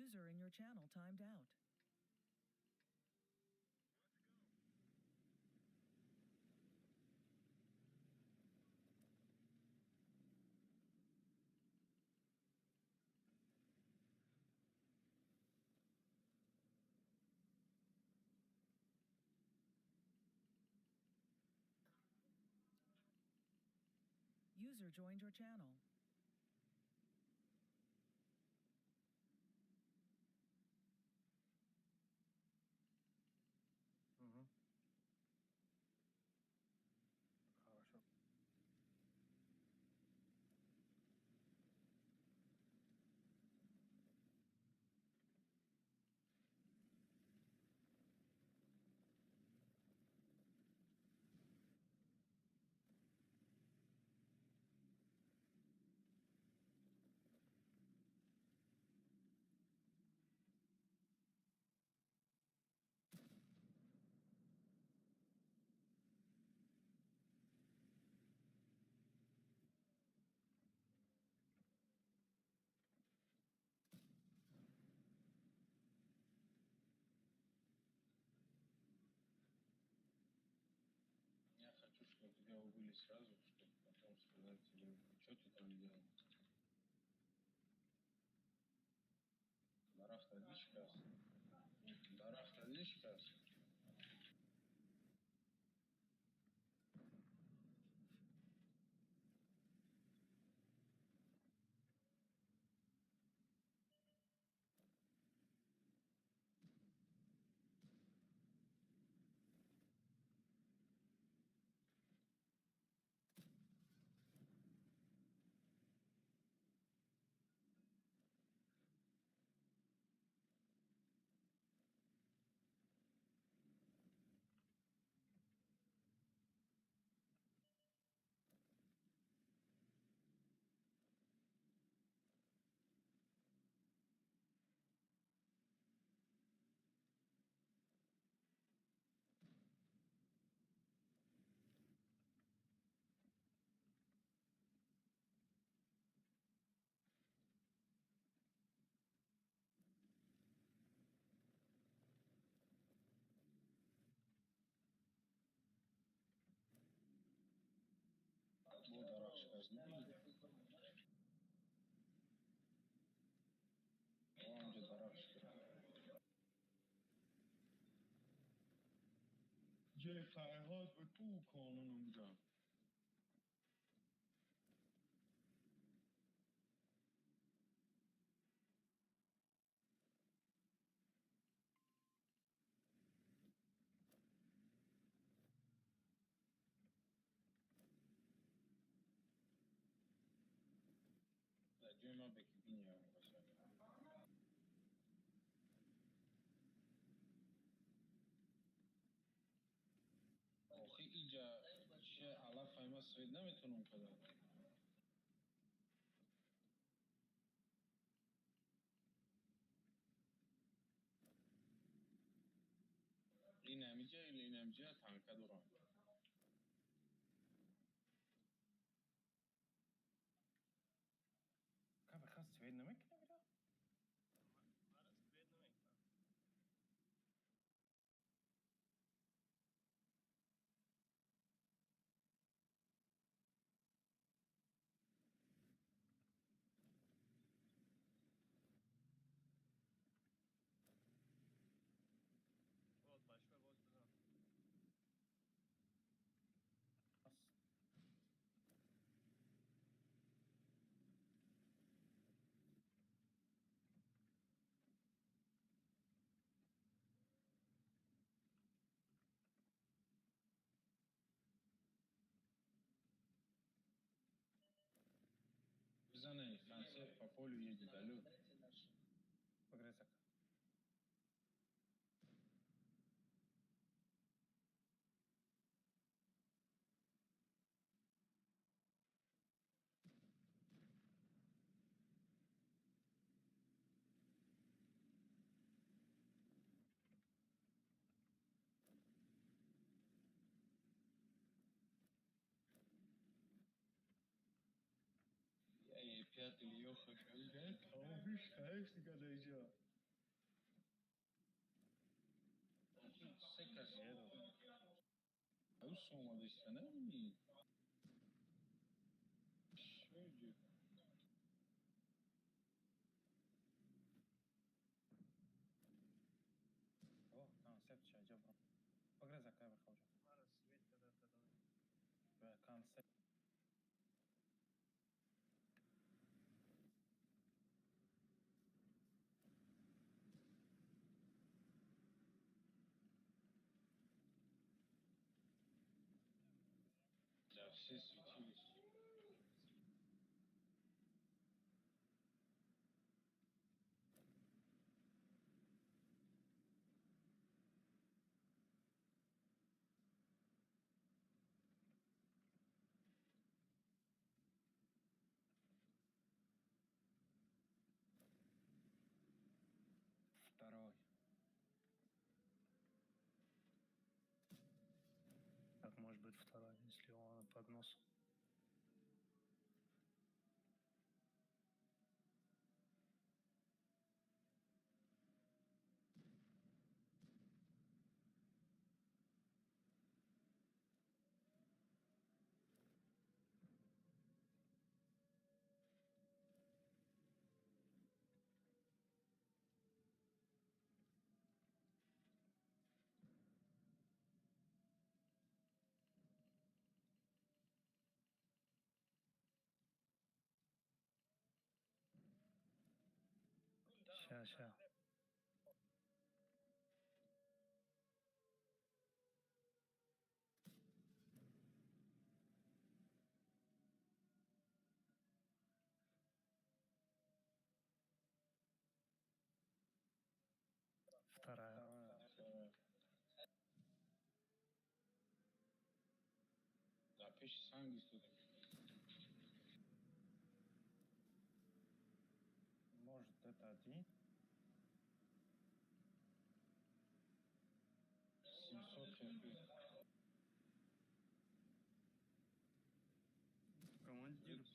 User in your channel timed out. User joined your channel. Хорошо. Я хочу, чтобы тебя убили сразу, чтобы потом сказать тебе, что ты там делал. Дарах тадлишкас. Дарах тадлишкас. Bu darah çıkarsın değil mi? O önce darah çıkar. یه فرهاد به تو کانون بودم در ما به کی بینیم باشه آخه اینجا چه علف همه سوید نمیتونم کنم این نمیجه تنکه دوران که بخواست سوید نمیکنه بیرا؟ بزنه کنسه پاپولو یه جدالو بگرزک Ey, Piyat Liyo, خوشحالی نه؟ تمامش خرش دیگه اینجا секаш еду. Ус омадеш, не? Шојде. О, концепт чајджа, бро. Погре за кај бе хајджа. Мара свет да давай. Бе, концепт. Да, все светились. Второй. Как может быть второй, если он под нос? Ща. Вторая. Запиши санги студент. Может, это один? 700 хп. Командир.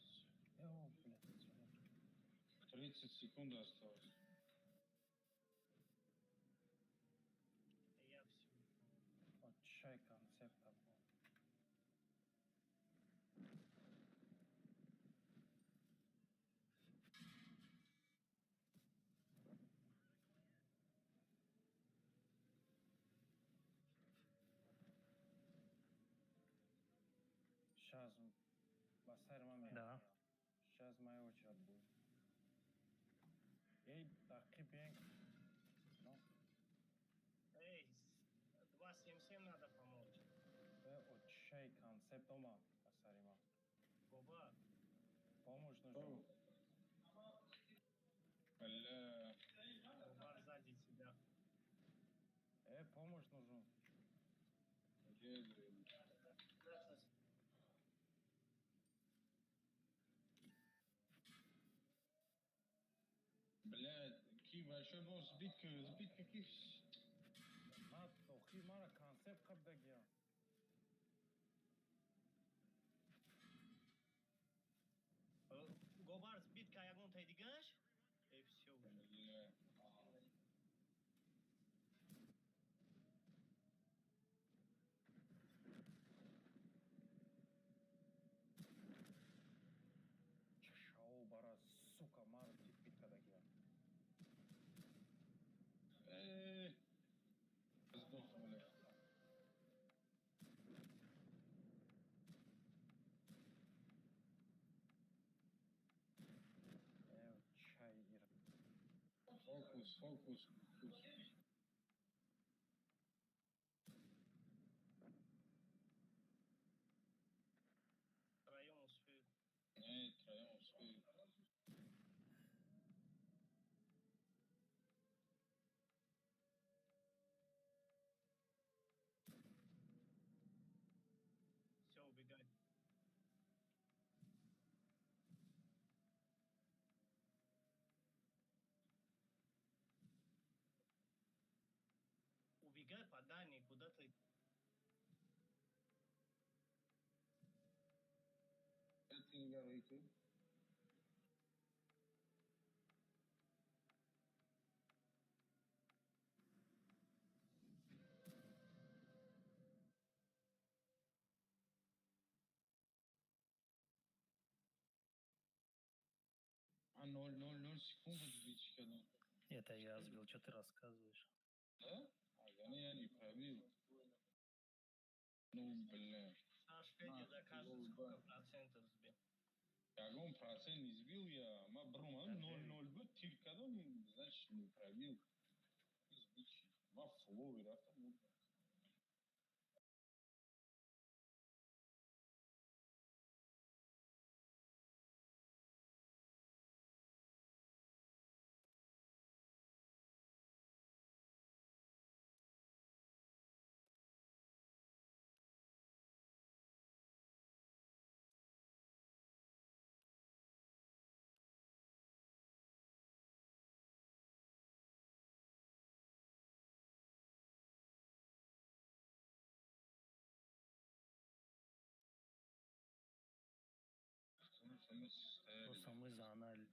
30 секунд осталось. Я все. Вот чай концепта был. Сейчас Басар маме. Да. Сейчас моя очередь будет. Эй, такипень. Ну. Эй, 277 надо помочь. Вот чай концепт ома, Басарима. Гоба. Помощь нужна. Бля. Гоба сзади тебя. Помощь нужна. Блядь, ки большой был сбит каких... Охи мара концепт кабдагия. Гобар сбит каягон тайдигаш? И все уже. Бля. Шау бара, сука, мара типит кадагия. Сдох, бля. Чай, Ира. Фокус. Втроем успеют. Троем успеют. Все, убегай. Убегай по дальней, куда ты? Это не говорите. секунду сбить, когда. Это я сбил, что ты рассказываешь? Да? Я не пробил. Ну, бля. Саш, Федя доказывает, сколько процентов сбил. Каком процент не сбил я? Брума 0-0 был, только значит не пробил. Сбить. Фловер, а там. Просто мы за анализ.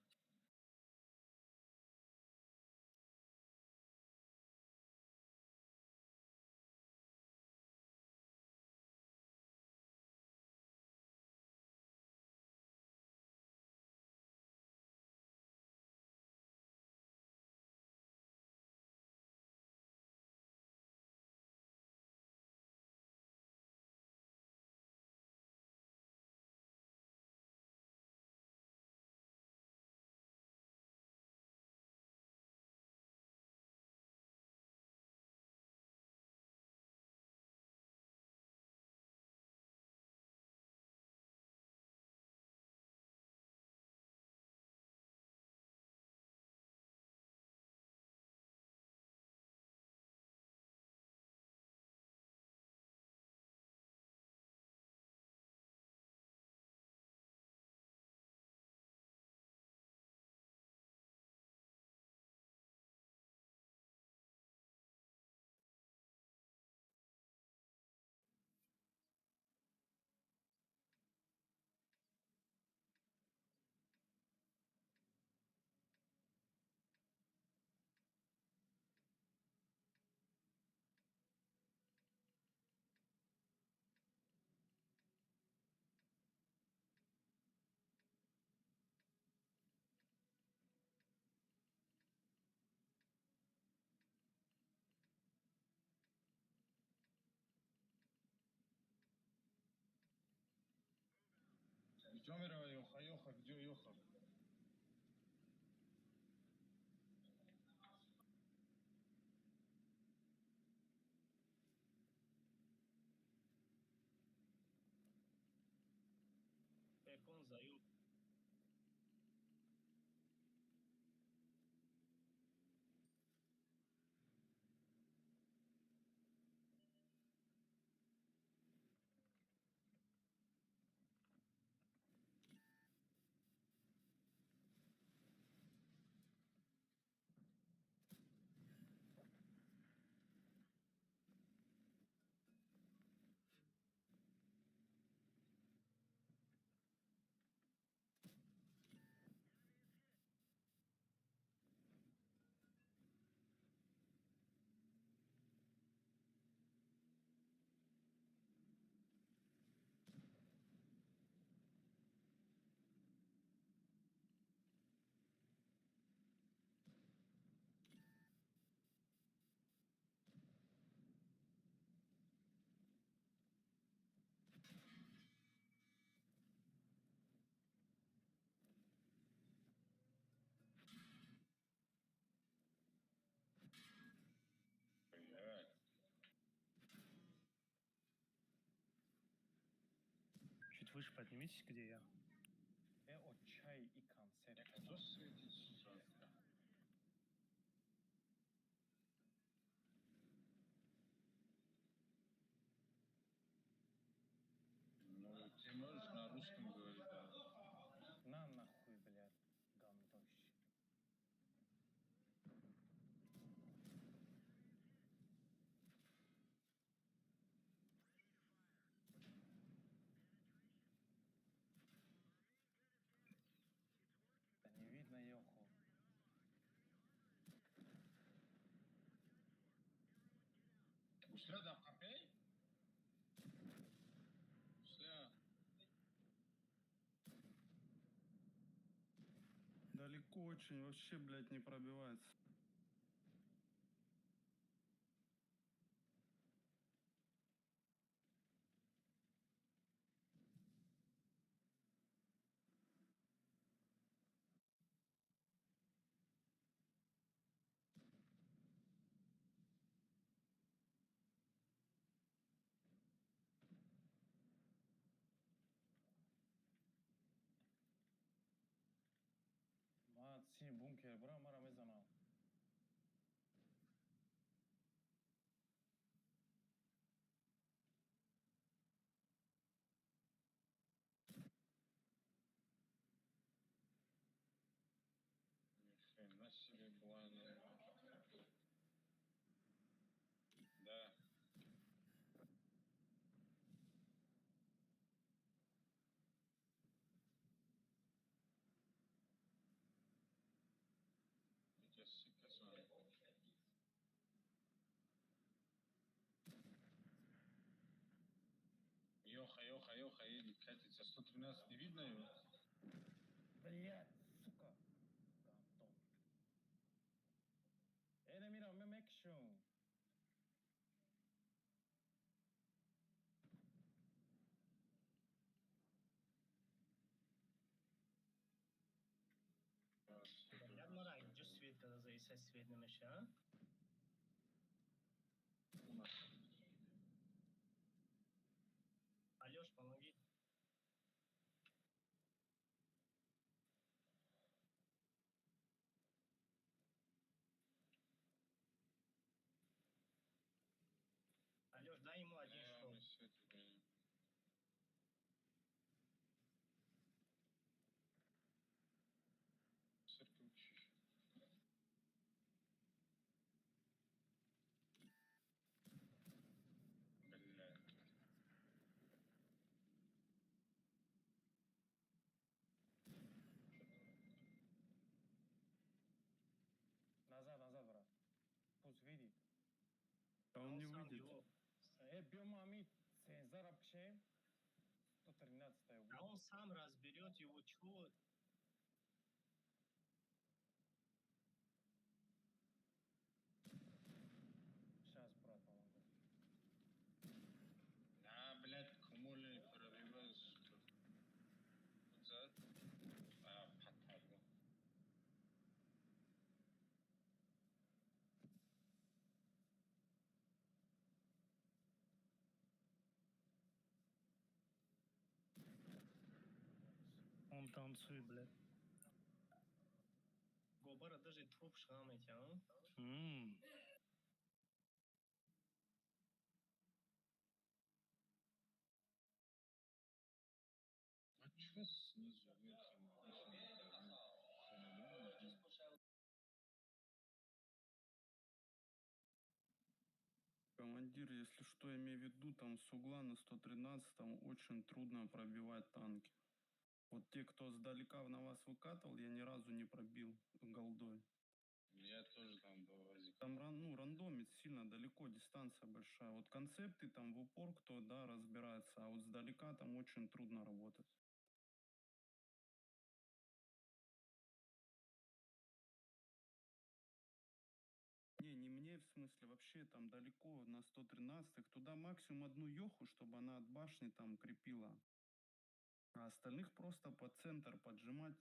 Жомерова Йоха, где Йоха? Пекон заеб. Чуть выше поднимитесь, где я. Чай и концерт. Кто светит сейчас? Ну, ты можешь на русском говорить, да? На нахуй, блядь, гандош. Да не видно Йоху. Ушля да капей? Ушля. Далеко далеко очень, вообще, блядь, не пробивается. Молодцы, бункер, бра, мара, мезана. Ни хрена себе, бланы. Да. Я сука с вами. Йоха, йоха, йоха, едет, катится. 113, не видно его? Блядь, сука. Гандон. Enemy on action. Beyler Maray, just свет, когда зависать свет на мяче, а? Алёш, помоги. Алёш, дай ему один штук. Назад, назад, брат. Пусть видит. А Он не сам выйдет. его. Биомами, Цезар Пшем. 113-я. А он сам разберет его, чего. Сейчас, брат, помогу. Да, блядь, кумули пробиваешь. Назад. А, патаго. Он танцует, блядь. Гобара даже труп шрамите, а? А чё снизу вверх? Командир, если что, имей в виду, там с угла на 113-м очень трудно пробивать танки. Вот те, кто сдалека на вас выкатывал, я ни разу не пробил голдой. Я тоже там довозил. Там рандомит сильно далеко, дистанция большая. Вот концепты там в упор кто, да, разбирается, а вот сдалека там очень трудно работать. Не мне, в смысле, вообще там далеко на 113-х. Туда максимум одну ёху, чтобы она от башни там крепила. А остальных просто под центр поджимать.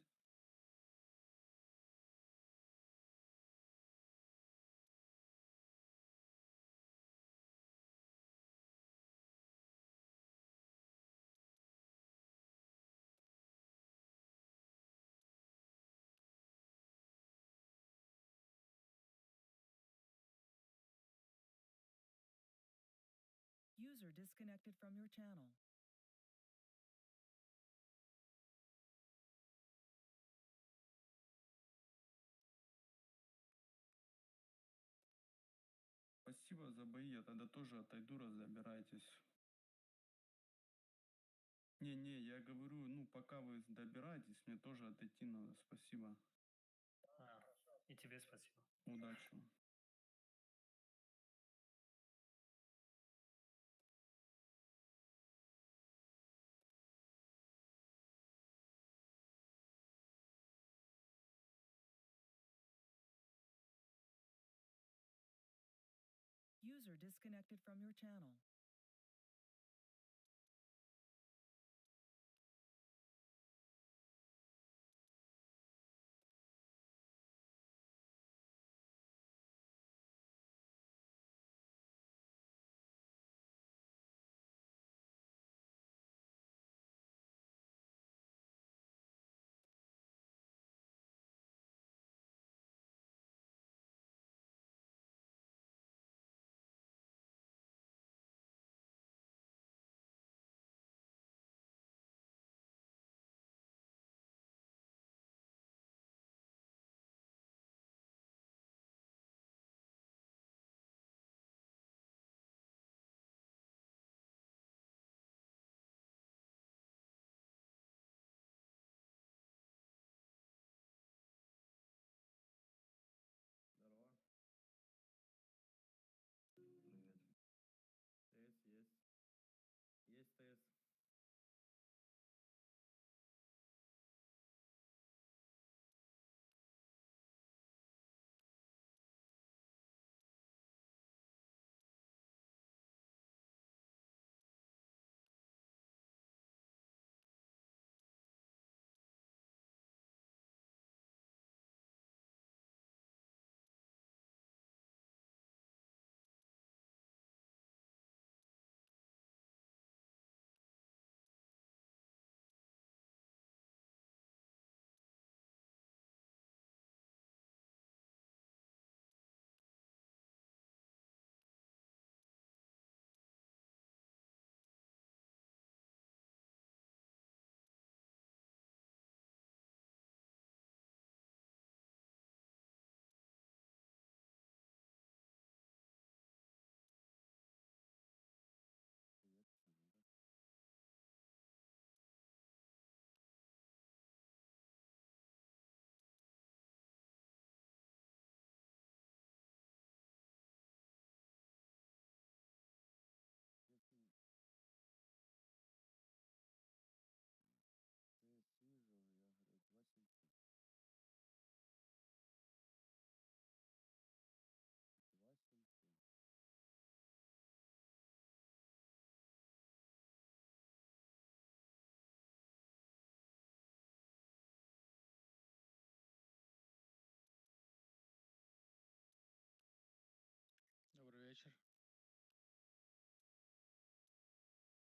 User disconnected from your channel. Спасибо за бои, я тогда тоже отойду, разбирайтесь. Не, я говорю, пока вы добираетесь, мне тоже отойти надо. Спасибо. И тебе спасибо. Удачи вам. User disconnected from your channel. Здорово. Привет. Есть. Есть ТС. Привет, Канада. Какие? ТС вижу, я говорю, 277. 277. Добрый вечер.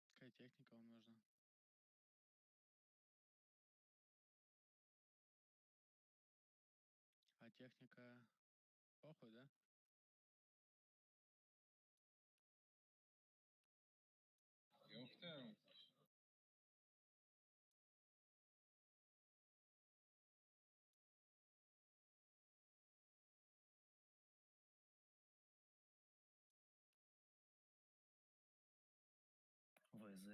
Какая техника вам нужна? А техника похуй, да? Ух ты. ВЗ.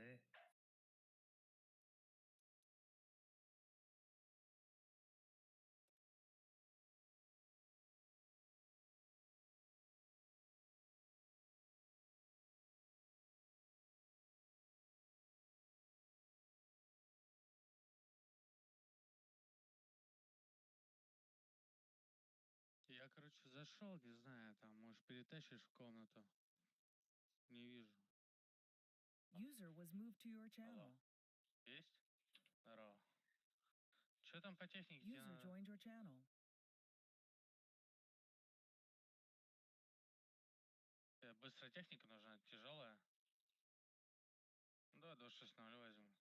Я, короче, зашел, не знаю, там, может, перетащишь в комнату. Не вижу. User was moved to your channel. Есть? Здорово. Что там по технике? Где User надо? joined your channel. Быстрая техника нужна, тяжелая. Да, 260 возьму.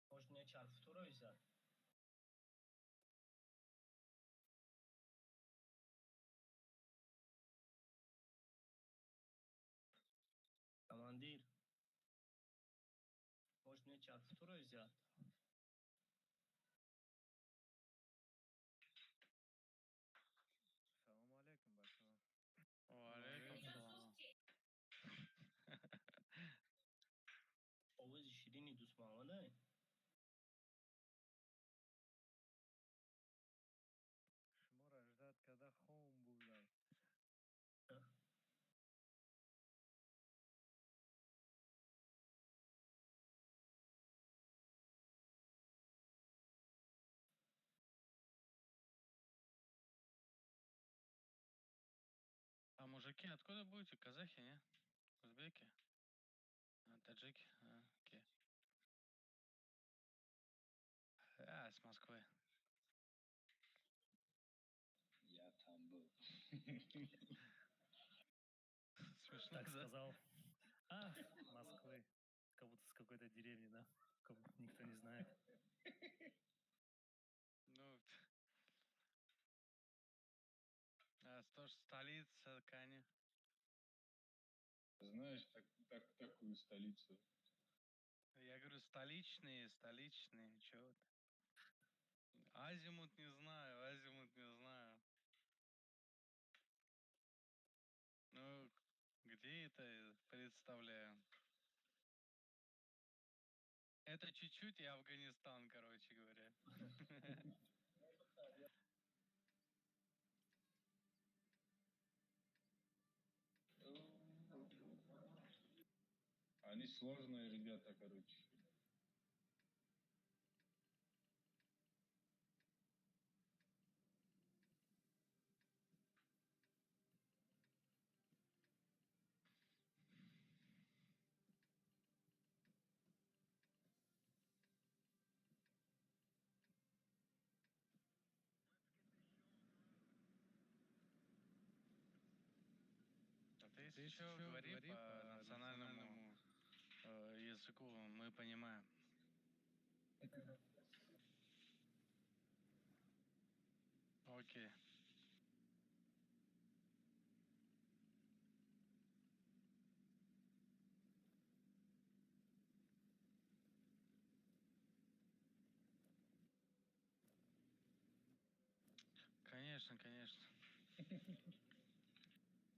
Может мне чар второй взять? Командир. Может мне чар второй взять? Салам алейкум, бачо. Алейкум салам. Oğuz şirini düşmanı da. Шмура ждать, когда хоум будет. Окей, откуда будете? Казахи, не? Узбеки? Таджики? Окей. С Москвы. Я там был. Смешно, Так да? сказал. Москвы. Как будто с какой-то деревни, да? Как будто никто не знает. Ну, тоже столица, Каня. Знаешь, такую столицу. Я говорю, столичные, чего ты? Азимут не знаю. Ну, где это представляю? Это чуть-чуть и Афганистан, короче говоря. Они сложные ребята, короче. А ты еще говори по национальному языку, мы понимаем. Окей. Конечно.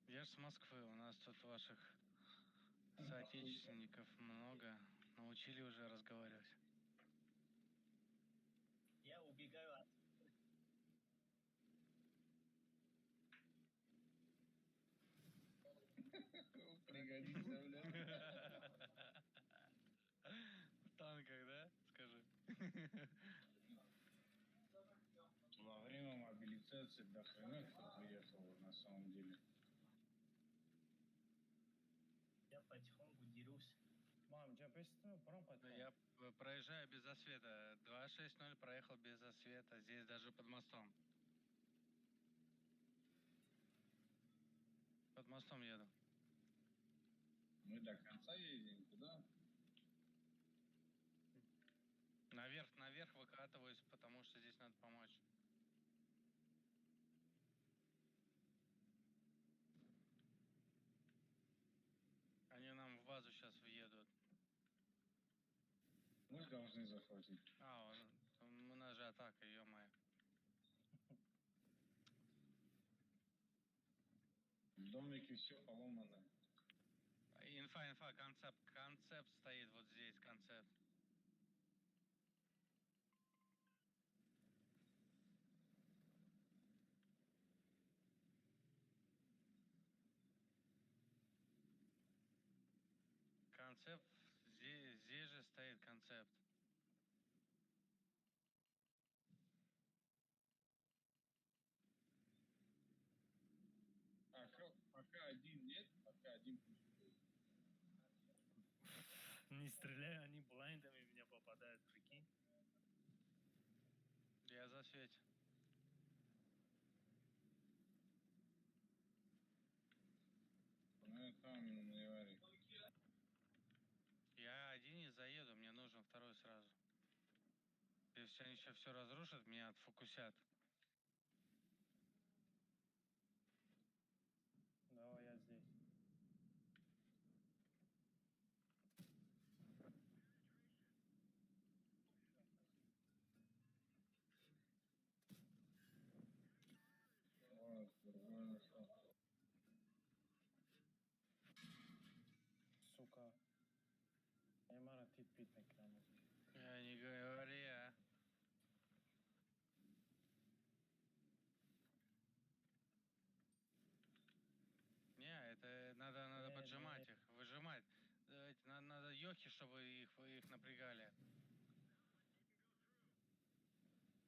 Я же с Москвы, у нас тут ваших соотечественников много. Научили уже разговаривать. Я убегаю от... Пригодится, бля. В танках, да? Скажи. Во время мобилизации до хрена кто приехал на самом деле. Я потихоньку дерусь. Мам, тебя присутствует пром потом? Я проезжаю без засвета. 260 проехал без засвета. Здесь даже под мостом. Под мостом еду. Мы до конца едем, куда? Наверх выкатываюсь, потому что здесь надо помочь. Они нам в базу сейчас въедут. Мы должны захватить. У нас же атака, ё-моё. В домике все поломано. Инфа, концепт стоит вот здесь, концепт. Концепт, здесь же стоит концепт. Пока один нет, пока один пусть. Не стреляю, они блайндами в меня попадают, прикинь. Я за свете. Ну там не вари. Я один не заеду, мне нужен второй сразу. Если они сейчас все разрушат, меня отфокусят. Давай, я здесь. Сука. Я мара тит-пит на краме. Я не говори, а. Не, это надо поджимать их, выжимать. Надо йохи, чтобы их напрягали.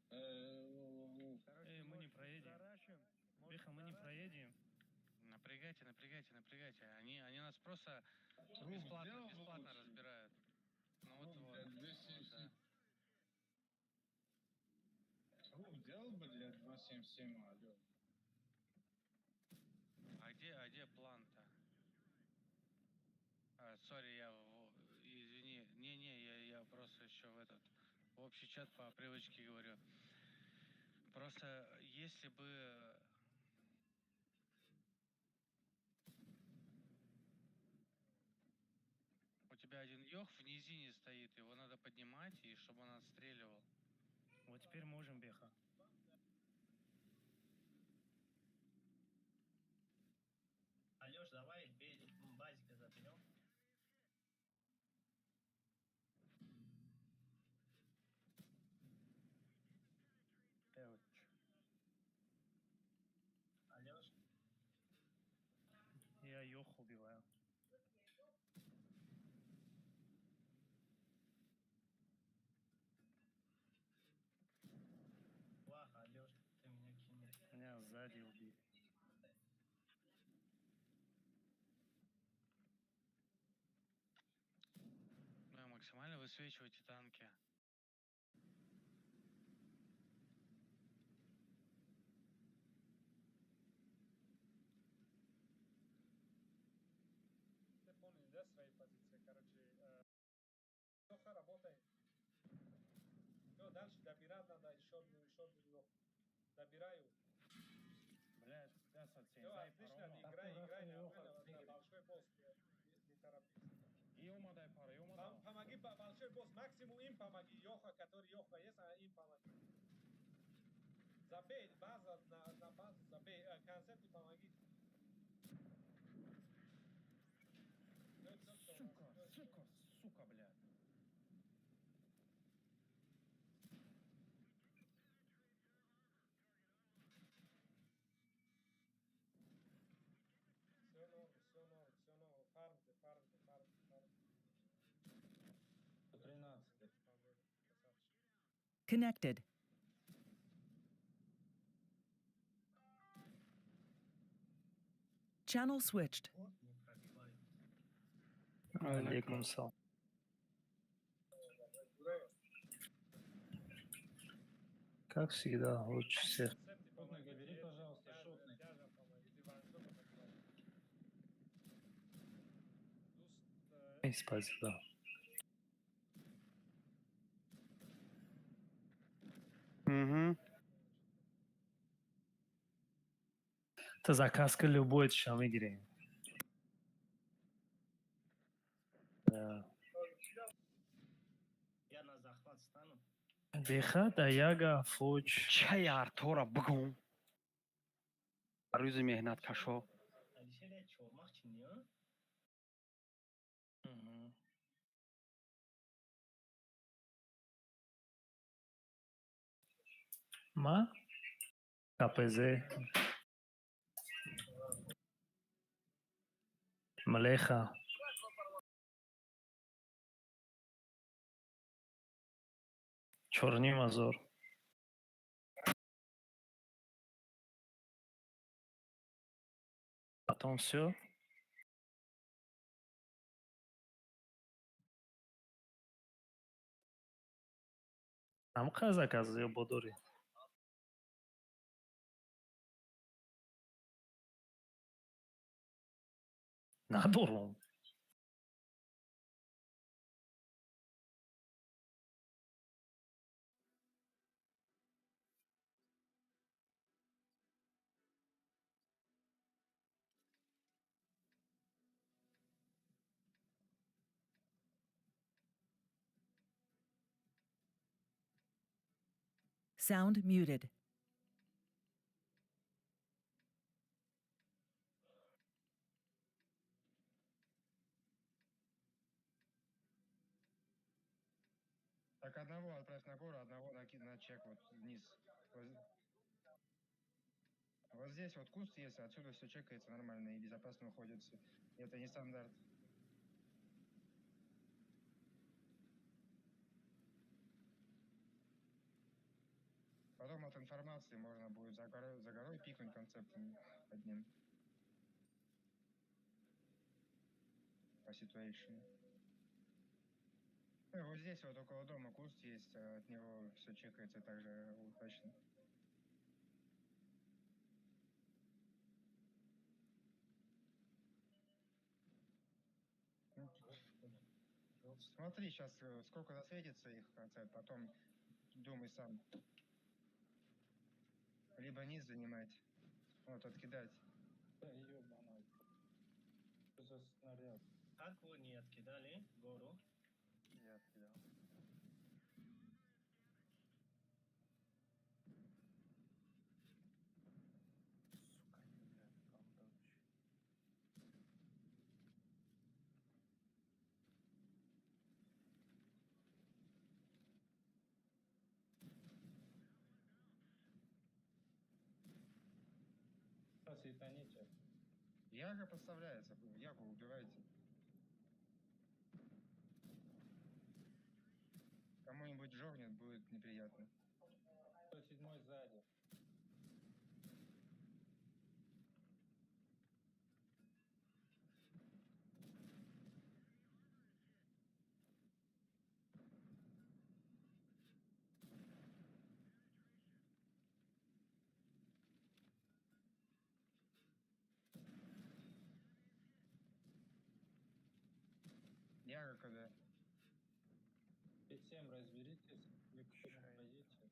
Мы не проедем. Беха, мы не проедем. Напрягайте, напрягайте, напрягайте. Они нас просто бесплатно разбирают. Ну вот, вот, да. Делал бы для 277, алло. А где план-то? Сори, извини. Не, я просто еще в общий чат по привычке говорю. Просто если бы... У тебя один ёх в низине стоит, его надо поднимать, и чтобы он отстреливал. Вот теперь можем, Беха. Алёш, давай базика заберем. Алёш. Я ёх убиваю. Плохо, Алёш, ты меня кинул. Меня сзади убили. Ну и максимально высвечивайте танки. Ты помнишь, да, свои позиции, короче. Плохо работает. Все, дальше добирать надо еще одну лох. Добираю. Блядь, 57, Все, отлично, играй нормально, это большой босс, не торопись. Йома дай пару, йома дай. Помоги, большой босс, максимум им помоги, Йоха, который Йоха есть, а им помоги. Забей, база на базу, забей, концерту помоги. Сука, блядь. Все норм, фармте. 13. Connected. Channel switched. Алейкум салам. Как всегда, лучше всех. Шотный, забери, пожалуйста, шотный. Спасибо. Угу. Это заказка любой сейчас в игре. Да. Я на захват стану. Беха, Даяга, Фуч. Чаяр, Тора, Багун. Арюзы мехнат кашо. Алишер, чормах чиния. Ма? КПЗ. Млеха. Черный мазор. Потом все. Там заказы я буду. Надуру. Sound muted. Так, одного отправь на гору, одного на чек вот вниз. Вот здесь вот куст есть, отсюда все чекается нормально и безопасно уходит все. Это не стандарт. Потом от информации можно будет за горой пикнуть концептом одним. по ситуации. Вот здесь вот около дома куст есть, от него все чекается также удачно. Смотри, сейчас сколько засветится их концерт, потом думай сам. Либо низ занимать, вот откидать. Да, ёбаный. Что за снаряд? Как вы не откидали гору? Я откидал. Светаните. Яга подставляется, Ягу убивайте. Кому-нибудь жогнет, будет неприятно. 107 сзади. Яга когда? 5-7 разберитесь, включите позицию.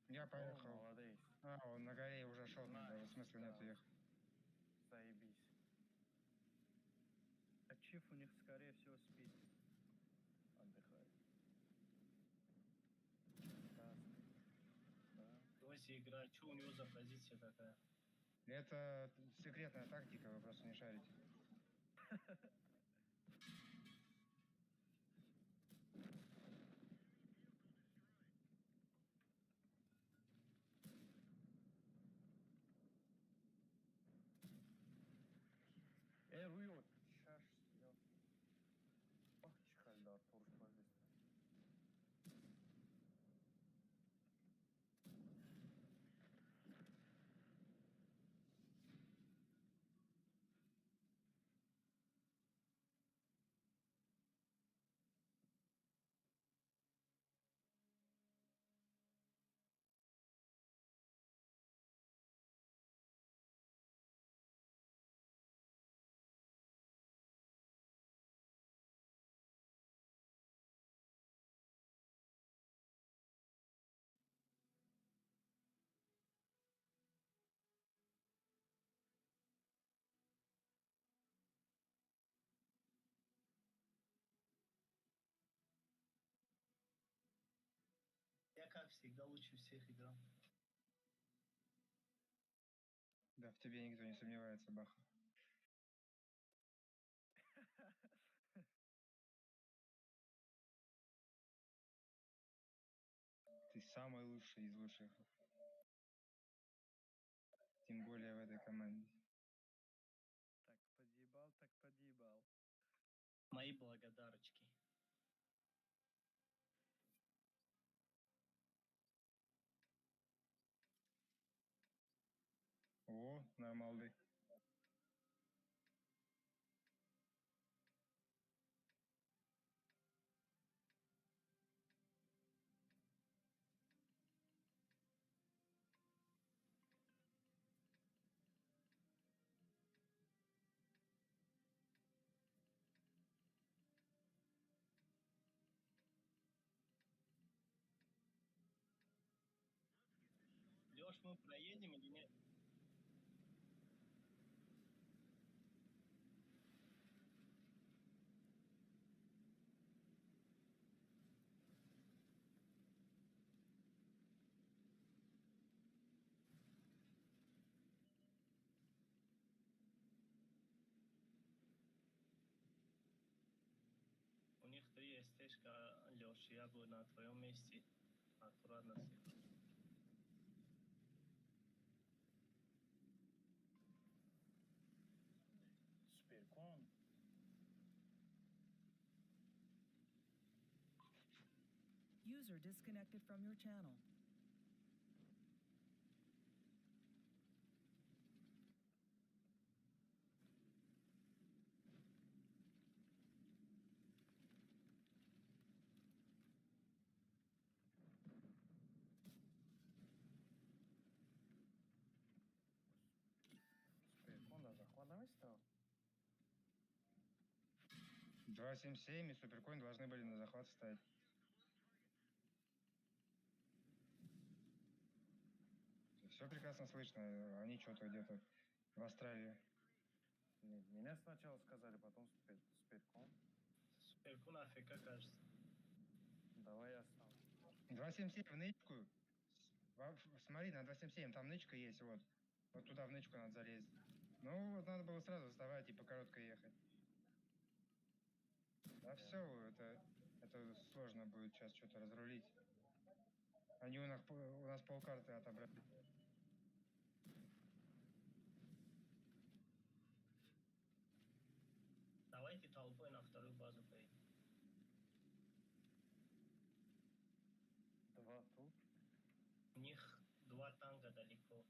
Я поехал. Молодец. Он на горе уже шел, в смысле нет ехать. Заебись. А Чиф у них, скорее всего, спит. Отдыхает. Давайте играть. Что у него за позиция такая? Это секретная тактика, вы просто не шарите. Вывод. Сейчас я. Ах, чихальдар, турш позиция. Я, как всегда, лучше всех играл. Да, в тебе никто не сомневается, Баха. Ты самый лучший из лучших. Тем более в этой команде. Так подъебал, так подъебал. Мои благодарочки. О, нормальный. Леш, мы проедем или нет? У них 3 СТшка, Леш, я бы на твоем месте аккуратно съехал. User disconnected from your channel. Секунда, захватывай стал. 277 и Суперкоин должны были на захват встать. Все прекрасно слышно. Они что-то где-то в Австралии. Меня сначала сказали, потом Суперкон. Суперкон АФК, кажется. Давай я сам. 277 в нычку. Смотри, на 277 там нычка есть, вот. Вот туда в нычку надо залезть. Ну, вот надо было сразу вставать и по короткой ехать. Да все, это сложно будет сейчас что-то разрулить. Они у нас полкарты отобрали. Давайте толпой на вторую базу поедем. Два тут. У них 2 танка далеко.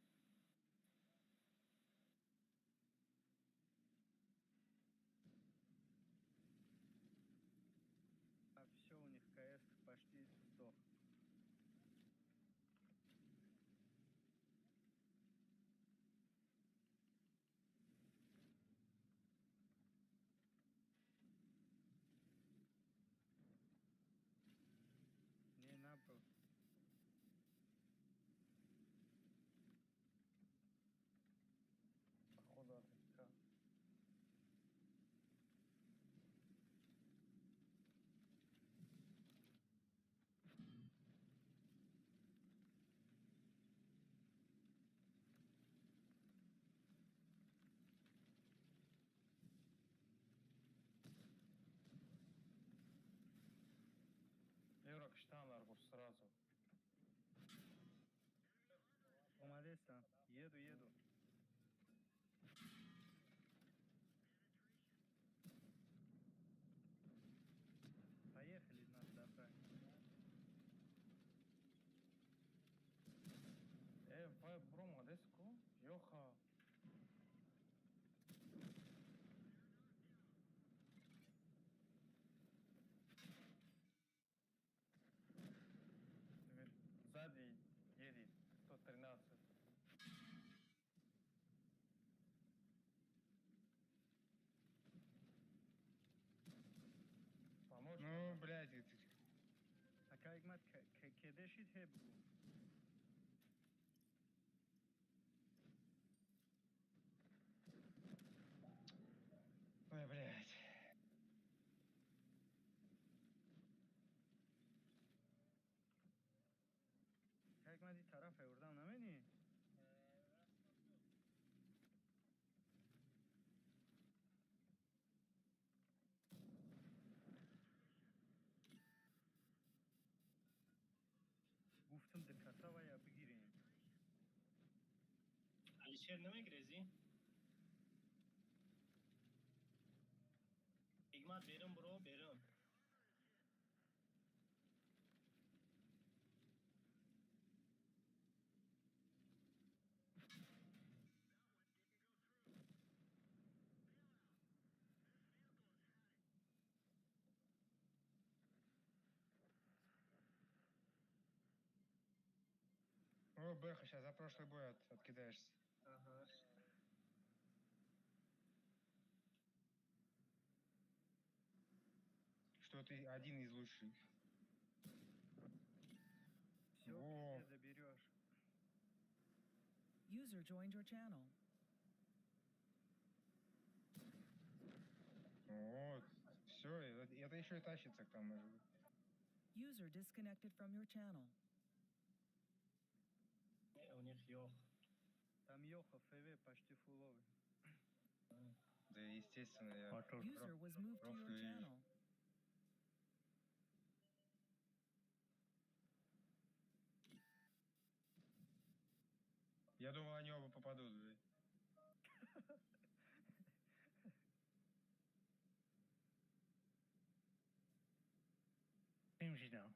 А все, у них КС почти сдох. Не набыл. Походу АФК. Юрок, штанар сразу. Умадеса. Еду. Поехали нас забрать. Vai Bruno, desco, Joha. Сзади едет 113. Помочь? Ну, блядь, Акайгмат кедешит хебгу. Ой, блядь. Акайгмати тараф урдам намени? گفتم دکتا و یا بگیریم. Alişer نمیگریزی؟ Hikmat بریم برو بریم. О, Бэха, сейчас за прошлый бой откидаешься. Ага. Что ты один из лучших. Все, Во. все заберешь. User joined your channel. Вот. Все, это еще и тащится к тому же. User disconnected from your channel. У них Йох. Там Йоха ФВ почти фуловый. Да, естественно, я User was moved to your channel. Я думал, они оба попадут, блядь. نمیشیدم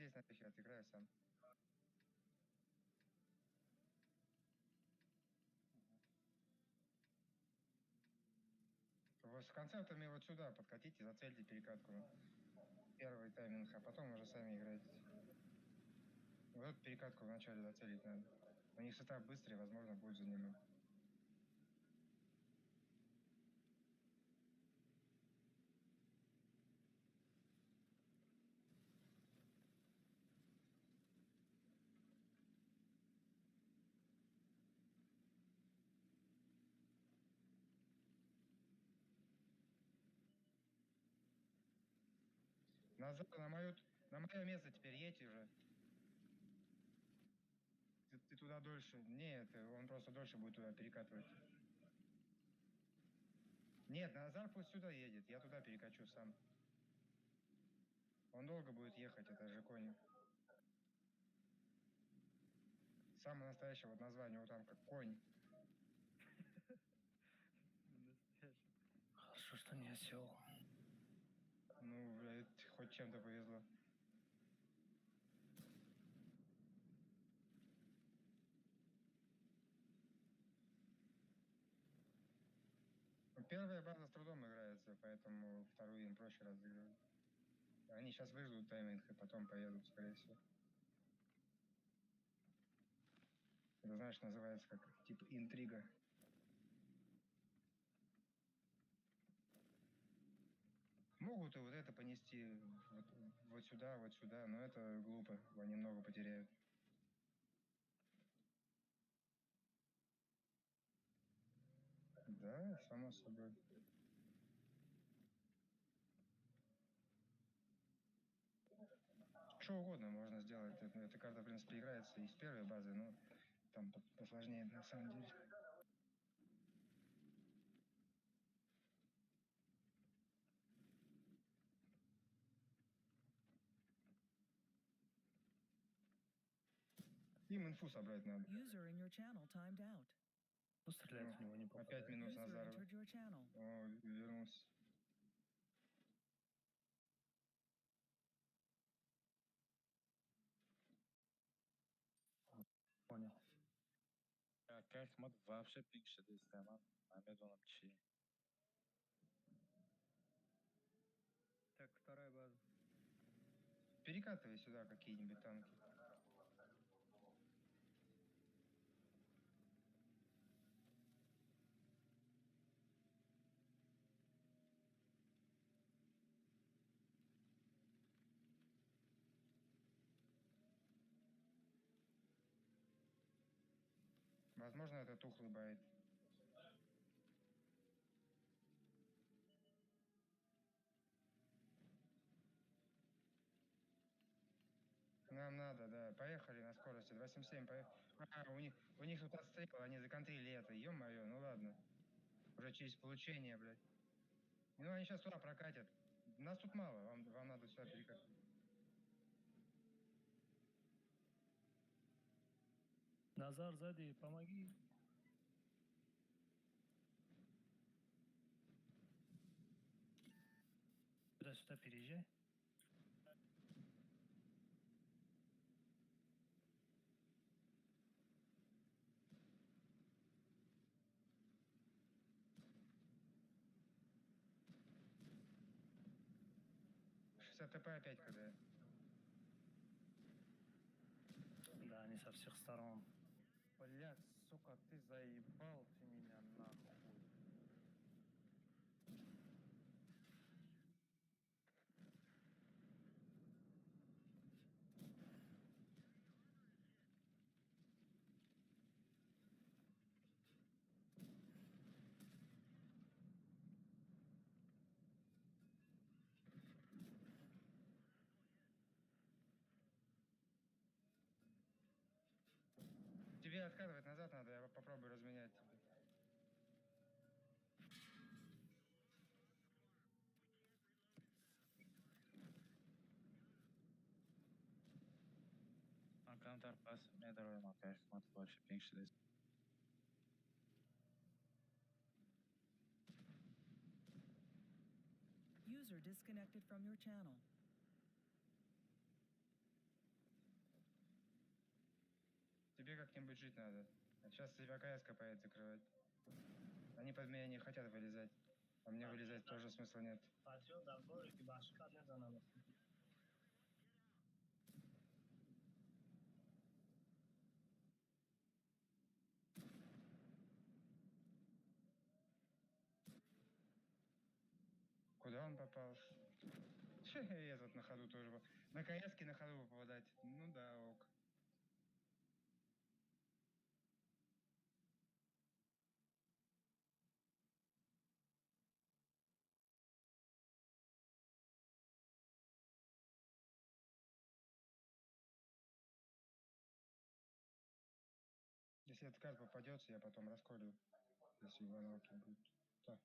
здесь на пехе отыграю сам. Вот в конце вот мне вот сюда подкатите, зацельте перекатку. Первый тайминг, а потом уже сами играете. Вот эту перекатку вначале зацелить надо. У них сетап быстрый, возможно, будет занимать. Назад на мое место теперь едь уже. Ты туда дольше. Нет, он просто дольше будет туда перекатывать. Нет, Назар пусть сюда едет, я туда перекачу сам. Он долго будет ехать, это же конь. Самое настоящее вот название вот там как конь. Хорошо, что не осел. Ну, блядь, хоть чем-то повезло. Первая база с трудом играется, поэтому вторую им проще разыгрывать. Они сейчас выждут тайминг и потом поедут, скорее всего. Это, знаешь, называется как типа интрига. Могут и вот это понести вот сюда, но это глупо, они много потеряют. Да, само собой. Что угодно можно сделать. Эта карта, в принципе, играется и с первой базы, но там посложнее на самом деле. Им инфу собрать надо. User in your channel timed out. Пострелять в него не попадает. Опять минус User Назаров. entered your channel. О, вернулся. Понял. Как мод вообще пикшет истема, а медоном чи. Так, вторая база. Перекатывай сюда какие-нибудь танки. Возможно, это тухлый байт. Нам надо, да. Поехали на скорости. 277, поехали. У них тут отстрел, они законтрили это. Ё-моё, ну ладно. Уже через получение, блядь. Ну, они сейчас туда прокатят. Нас тут мало, вам надо сюда перекатить. Назар, сзади, помоги. Сюда переезжай. ТП опять когда? Да, они со всех сторон. Блять, сука, ты заебал ты меня нахуй. Тебе откатывать назад надо, я попробую разменять тебя. Counter pass metro ma как мод вообще пикшет. User disconnected from your channel. Тебе как-нибудь жить надо. А сейчас тебя КС поедет закрывать. Они под меня не хотят вылезать. А мне вылезать тоже смысла нет. Куда он попал? Этот на ходу тоже. На КСке на ходу попадать. Ну да, ок. Если откат попадется, я потом расколю. Если Ивановки будет. Так.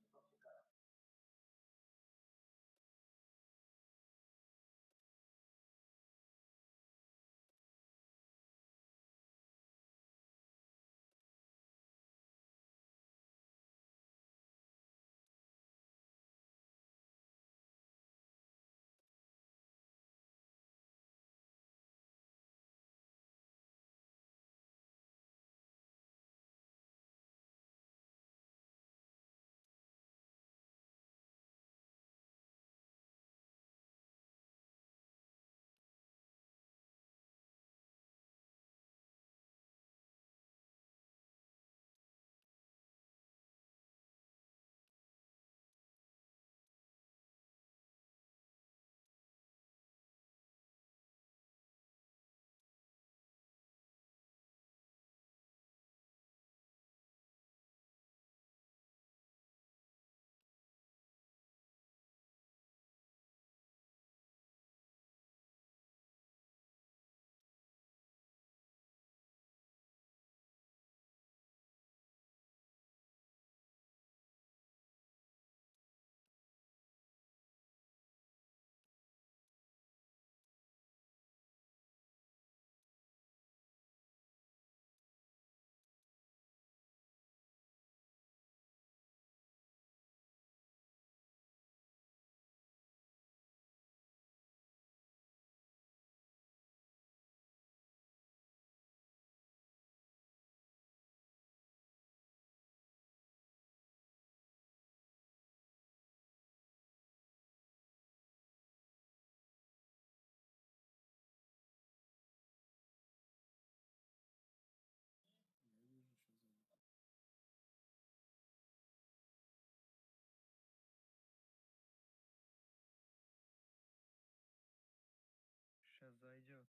Сейчас зайдет.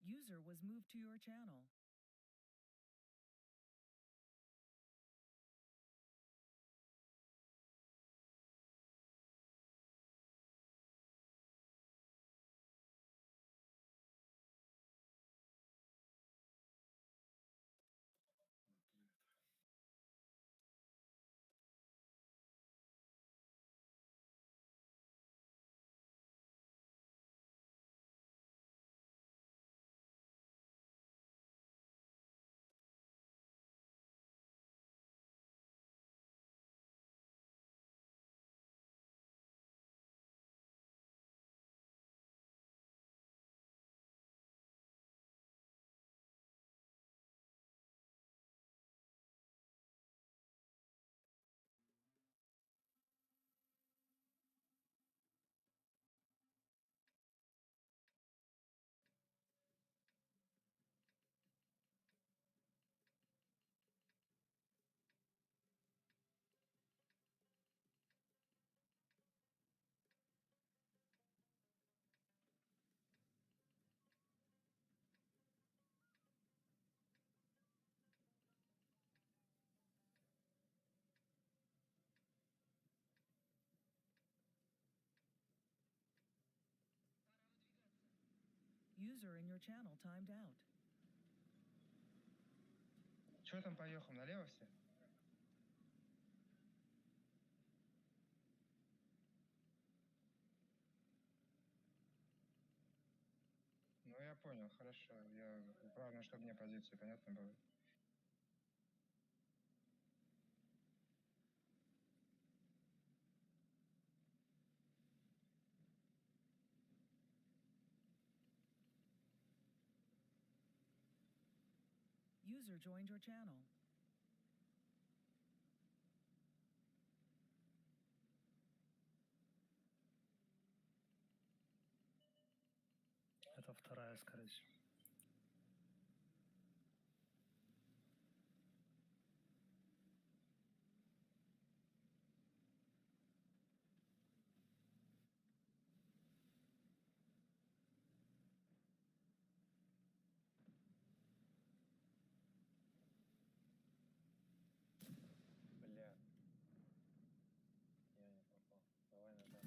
User was moved to your channel. User in your channel timed out. Че там поехал? Налево все? понял, хорошо. Главное, чтобы мне позицию понятно было. User joined your channel. Это вторая, скорее всего. Бля. Я не попал. Давай назад.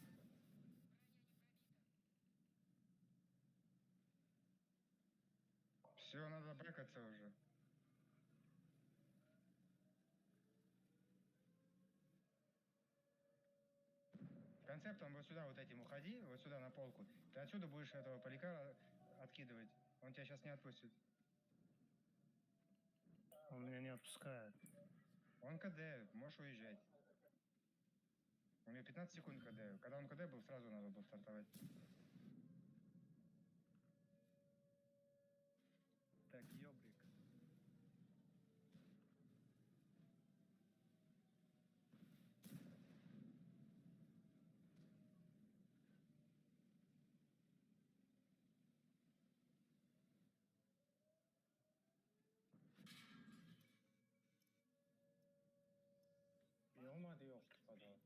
Все, надо бэкаться уже. Концептом вот сюда вот этим уходи, вот сюда на полку. Ты отсюда будешь этого поляка откидывать. Он тебя сейчас не отпустит. Он меня не отпускает. Он КД, можешь уезжать. У него 15 секунд КД. Когда он КД был, сразу надо было стартовать. Так, ёбрик. Ёлмады ёлки подал.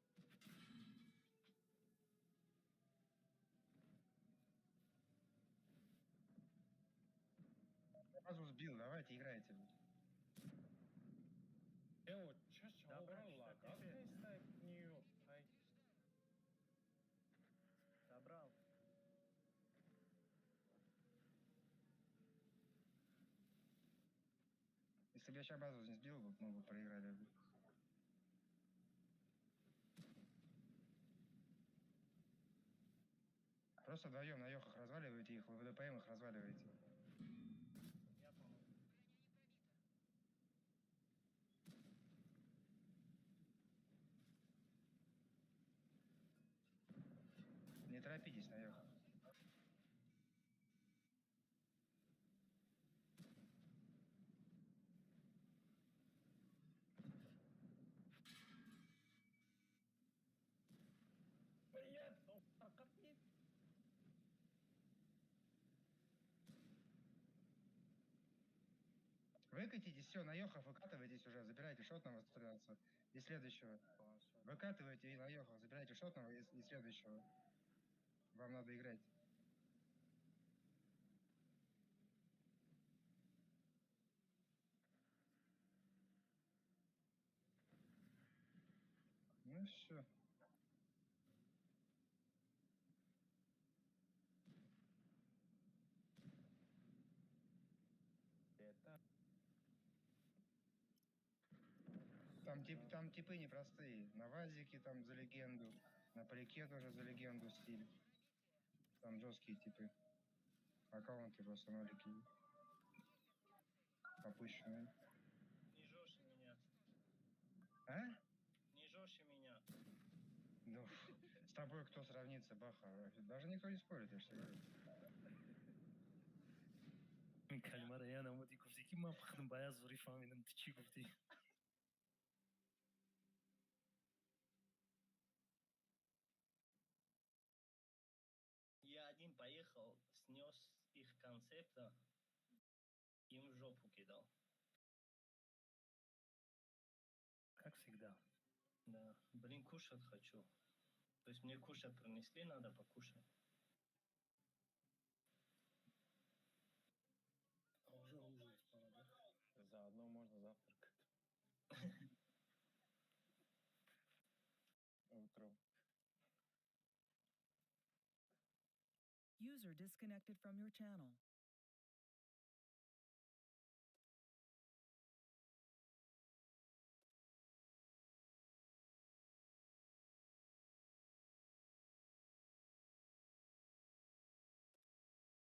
Сразу сбил, давайте играйте. Вот, чё убрала? Как ты стоит не ёптай? Забрал. Если бы я сейчас базу не сбил, мы бы проиграли. Просто вдвоем на ёхах разваливаете их, вы в ДПМ их разваливаете. Я помню. Не торопитесь на ёхах. Блядь, ну прокопни. Выкатитесь, все, на ёхах выкатывайтесь уже, забирайте шотного 113 и следующего. Выкатывайте и на ёхах, забирайте шотного и следующего. Вам надо играть. Ну все. Это... Там типы непростые. На вазике там за легенду, на поляке тоже за легенду стиль. Там жесткие типы. Аккаунты просто нолики. Попущенные. Не жестче меня. А? Не жестче меня. Ну, с тобой кто сравнится, Баха? Даже никто не спорит, я же тебе говорю. کلمه یاد آمدی گفتی که من بخدم باید زوری فهمیدم تو چی گفتی. Я один поехал, снес их концепта, им в жопу кидал. Как всегда. Да, блин, кушать хочу. То есть мне кушать принесли, надо покушать. Уже ужинать пора, да? Заодно можно завтракать. Утром. User disconnected from your channel.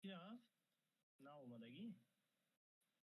Ja, На омадагӣ? Что взять? Сейчас зайду.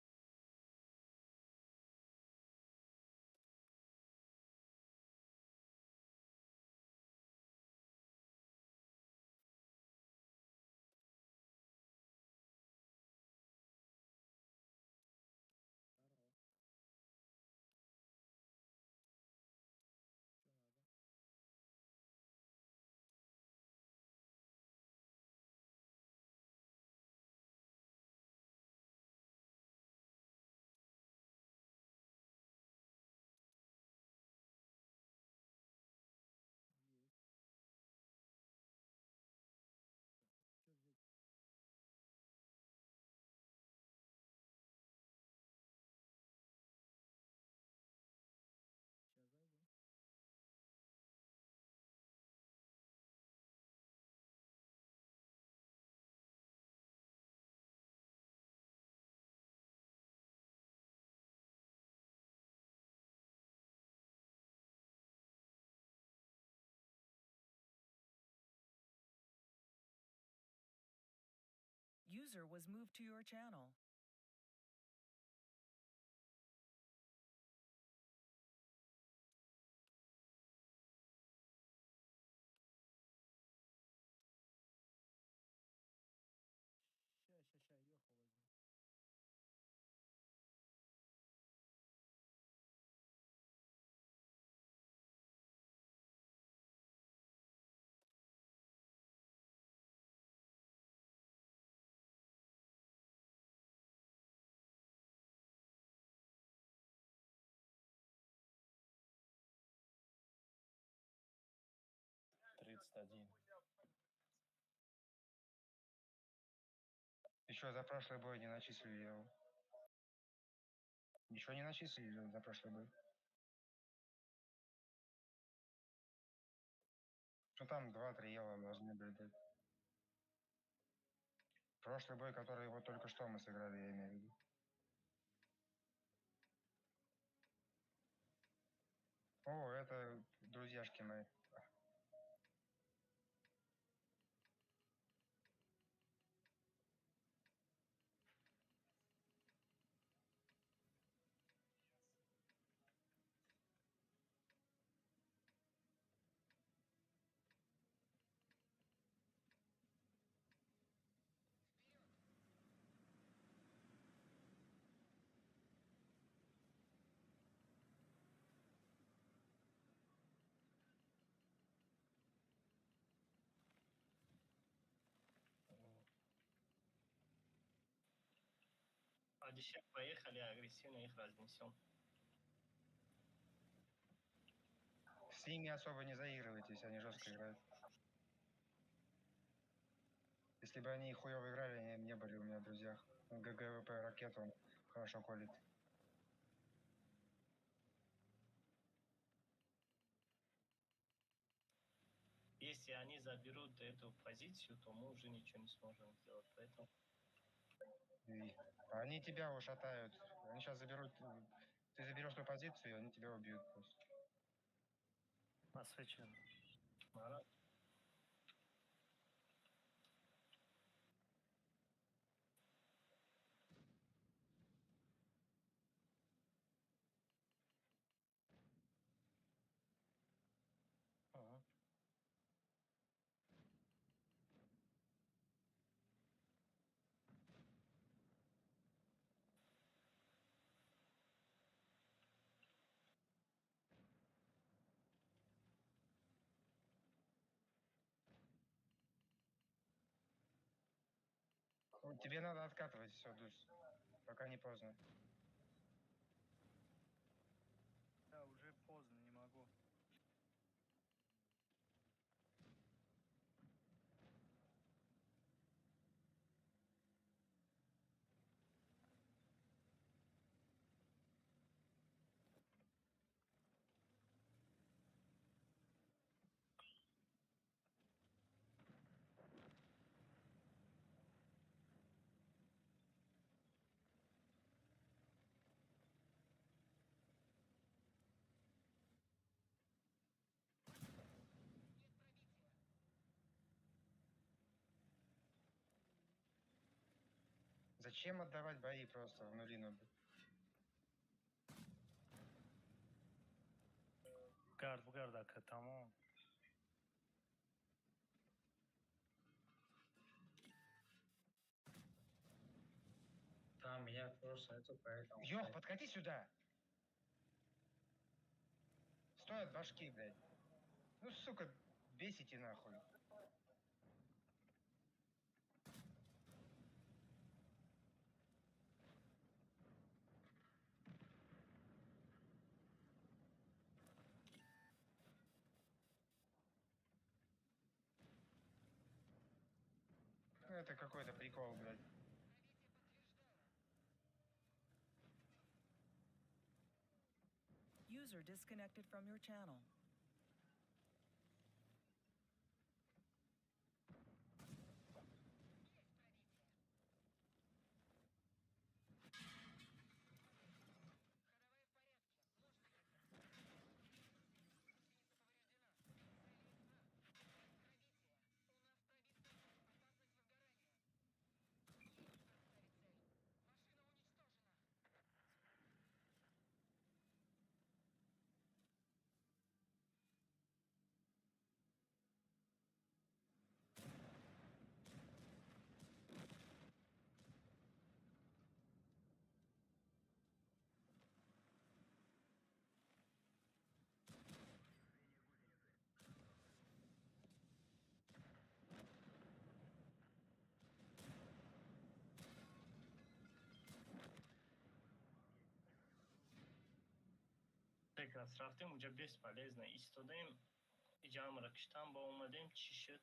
User was moved to your channel. Ща, Йоху возьму. Еще за прошлый бой не начислили его. Ничего не начислили за прошлый бой. Ну там 2-3 ела должны были дать. Прошлый бой, который вот только что мы сыграли, я имею в виду. О, это друзьяшки мои. А десять поехали, агрессивно их разнесем. С ними особо не заигрывайтесь, они жестко играют. Если бы они хуёво играли, они не были у меня в друзьях. ГГВП ракету он хорошо колет. Если они заберут эту позицию, то мы уже ничего не сможем сделать. Поэтому И они тебя ушатают. Они сейчас заберут... Ты заберешь ту позицию, и они тебя убьют просто. Посвечен. Ага. Ну, тебе надо откатывать все, Душ, пока не поздно. Да, уже поздно, не могу. Зачем отдавать бои просто в нулину? гард ака тамом. Там меня просто это поэтому... Ёх, подкати сюда! Стой от башки, блядь. Ну, сука, бесите нахуй. Ну, это какой-то прикол, блядь. User disconnected from your channel. Прекрасно, рафтем, уже бесполезно. Истодем, идем ракштам, ба умадем, чи шед?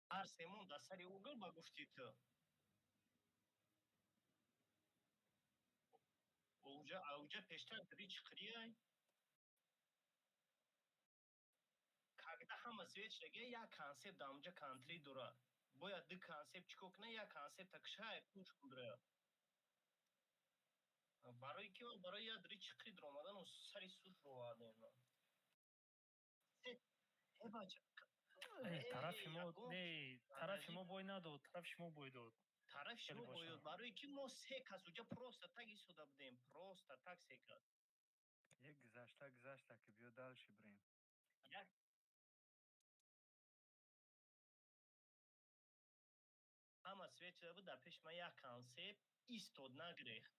Арсемон, да сари угол багуштит. Уже пештар рич хрияй. Когда хама свеч реге, я концепт дамджа кантри дура. Боя ды концепт чикокне, я концепт такшай пуш кудре. Барои ки барои я рич хри дромадан у сари суд ровадем. Эбача. тарафи мо бой надод, тараф шумо бой дод. Тараф шумо боёд, барои ки мо се кас уҷа просто так истода будем, просто так се кас. Як гзашта, ки биё дальше брем. Ҳама свет шуда буд, дар пеши ман як консепт истод нагрехт.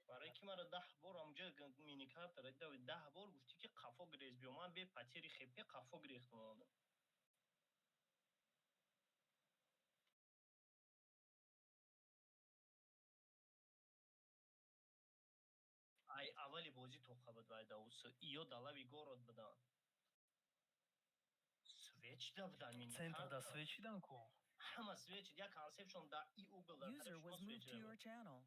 барои ки маро 10 бор онҷо миникартор 10 бор гуфтӣ ки қафо гирез биё, ман бе патери хепе қафо гирехта монам. ай аввали бозӣ тоқа буд вайдаус иё далави город будан. Свечида будан миникартор. Центрда свечидан ку. Ҳама свечид, як консептшон дар и угл дар User was moved to your channel.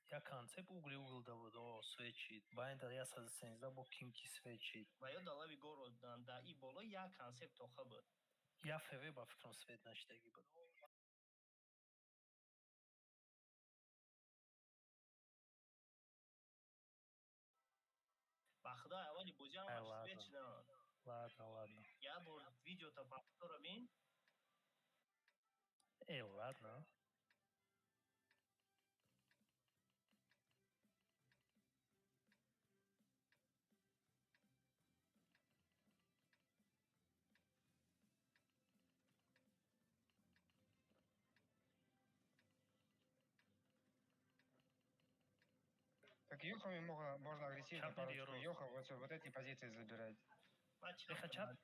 Як концепт угли-углда буд, свечид. Байнда 113 бо кимки свечид. Ва ё далави город будан, дар и боло як консепт тоқа буд. Я феве ба фикрам свет нашидаги буд. ба худо аввали бозӣ ҳамаш свечидан. Ладно. Як бор видеото повторо бин. Ладно. Так ёхами можно агрессивно парочку ёхов вот эти позиции забирать. Чап.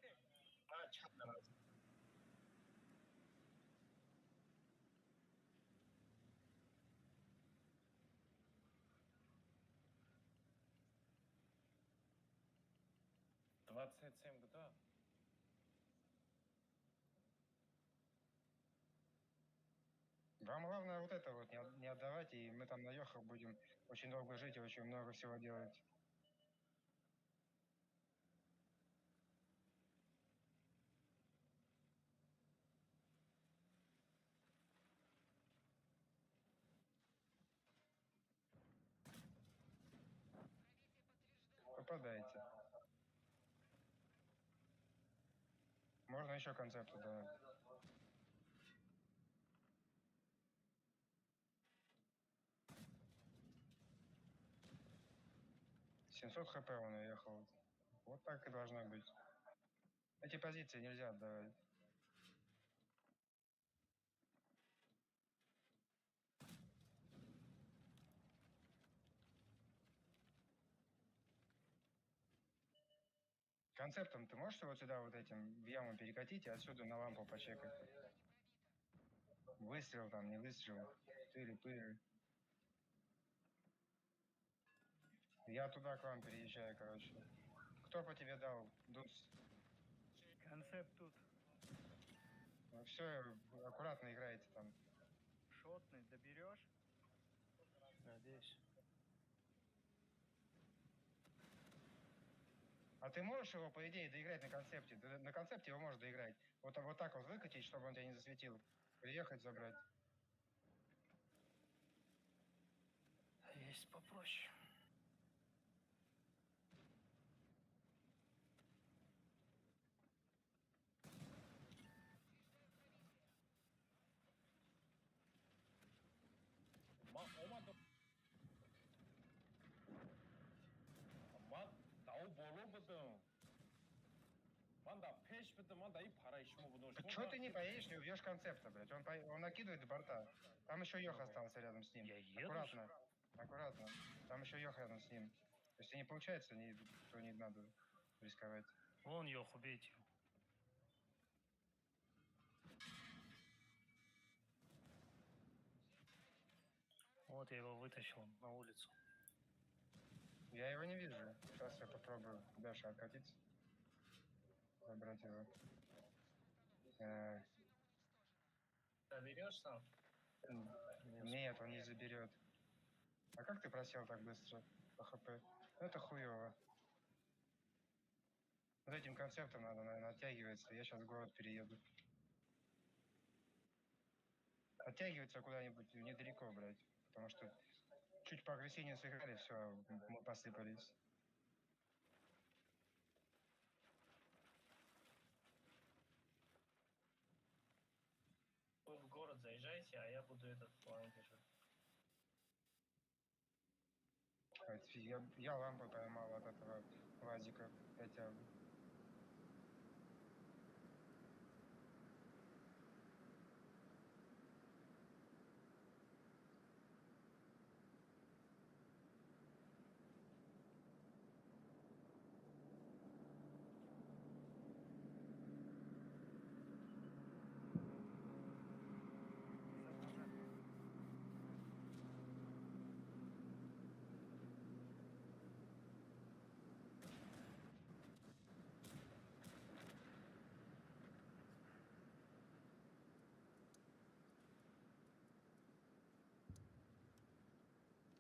27 GTA. Вам главное вот это вот не отдавать, и мы там на ёхах будем очень долго жить и очень много всего делать. Подайте. Можно еще концепты давать. «700 хп он уехал. Вот так и должно быть. Эти позиции нельзя отдавать. Концептом ты можешь вот сюда вот этим в яму перекатить и отсюда на лампу почекать? Выстрел там, не выстрел. Тыри-пыри. Я туда к вам переезжаю, короче. Кто по тебе дал? Дус. Концепт тут. Все, аккуратно играйте там. Шотный, доберешь? Надеюсь. А ты можешь его, по идее, доиграть на концепте? На концепте его можешь доиграть. Вот так вот выкатить, чтобы он тебя не засветил. Приехать, забрать. Есть попроще. Чё ты не поедешь, не убьешь концепта, блядь? Он накидывает до борта. Там еще Йох остался рядом с ним. Аккуратно. Аккуратно. Там еще Йох рядом с ним. Если не получается, то не надо рисковать. Вон Йох, убейте его. Вот я его вытащил на улицу. Я его не вижу. Сейчас я попробую дальше откатиться. Забрать его. Заберешь сам? Нет, он не заберет. А как ты просел так быстро по хп? Ну, это хуево. Вот этим концептом надо, наверное, оттягиваться. Я сейчас в город перееду. Оттягиваться куда-нибудь недалеко, блядь. Потому что чуть поагрессивнее сыграли, все, мы посыпались. Вы в город заезжайте, а я буду этот план держать. Я лампу поймал от этого вазика. Хотя бы.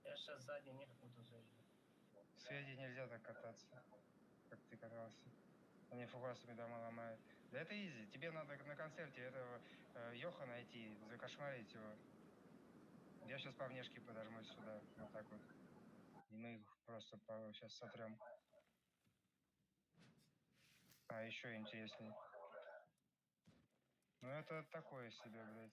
Я сейчас сзади них буду заезжать. Среди нельзя так кататься, как ты катался. Они фугасами дома ломают. Да это изи. Тебе надо на концерте этого Йоха найти, закошмарить его. Я сейчас по внешке подожмусь сюда, вот так вот. И мы их просто сейчас сотрем. А, еще интересней. Ну это такое себе, блядь.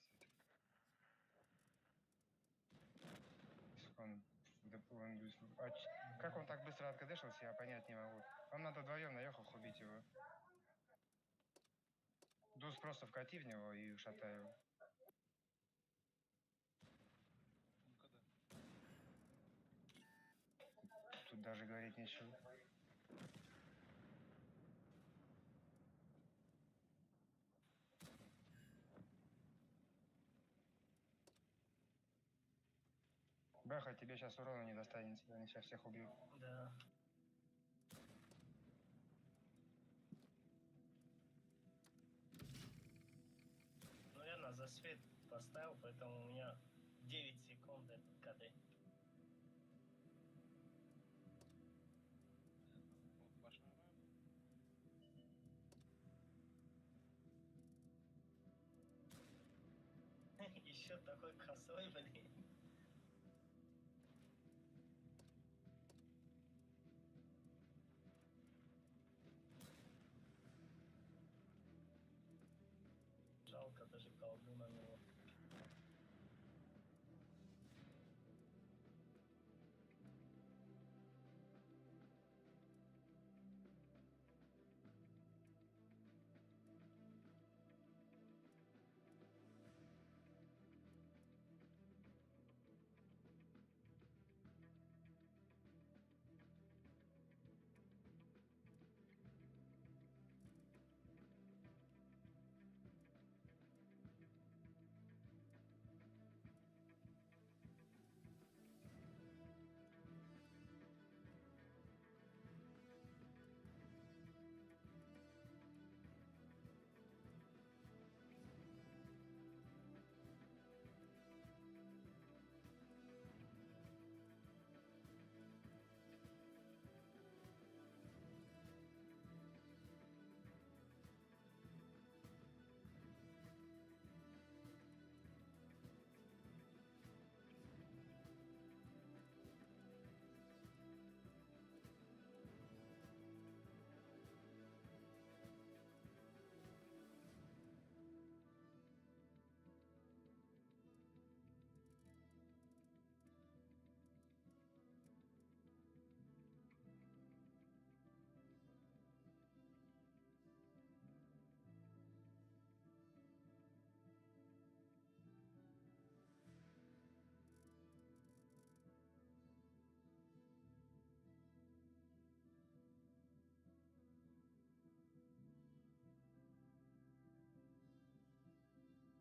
Как он так быстро откадешился, я понять не могу. Вам надо вдвоем на Йохах убить его. Дус просто вкати в него и шатай его. Тут даже говорить нечего. Бэха, тебе сейчас урона не достанется, они сейчас всех убьют. Да. Ну я на засвет поставил, поэтому у меня 9 секунд этот КД. Еще такой косой, блин. آتش کابل من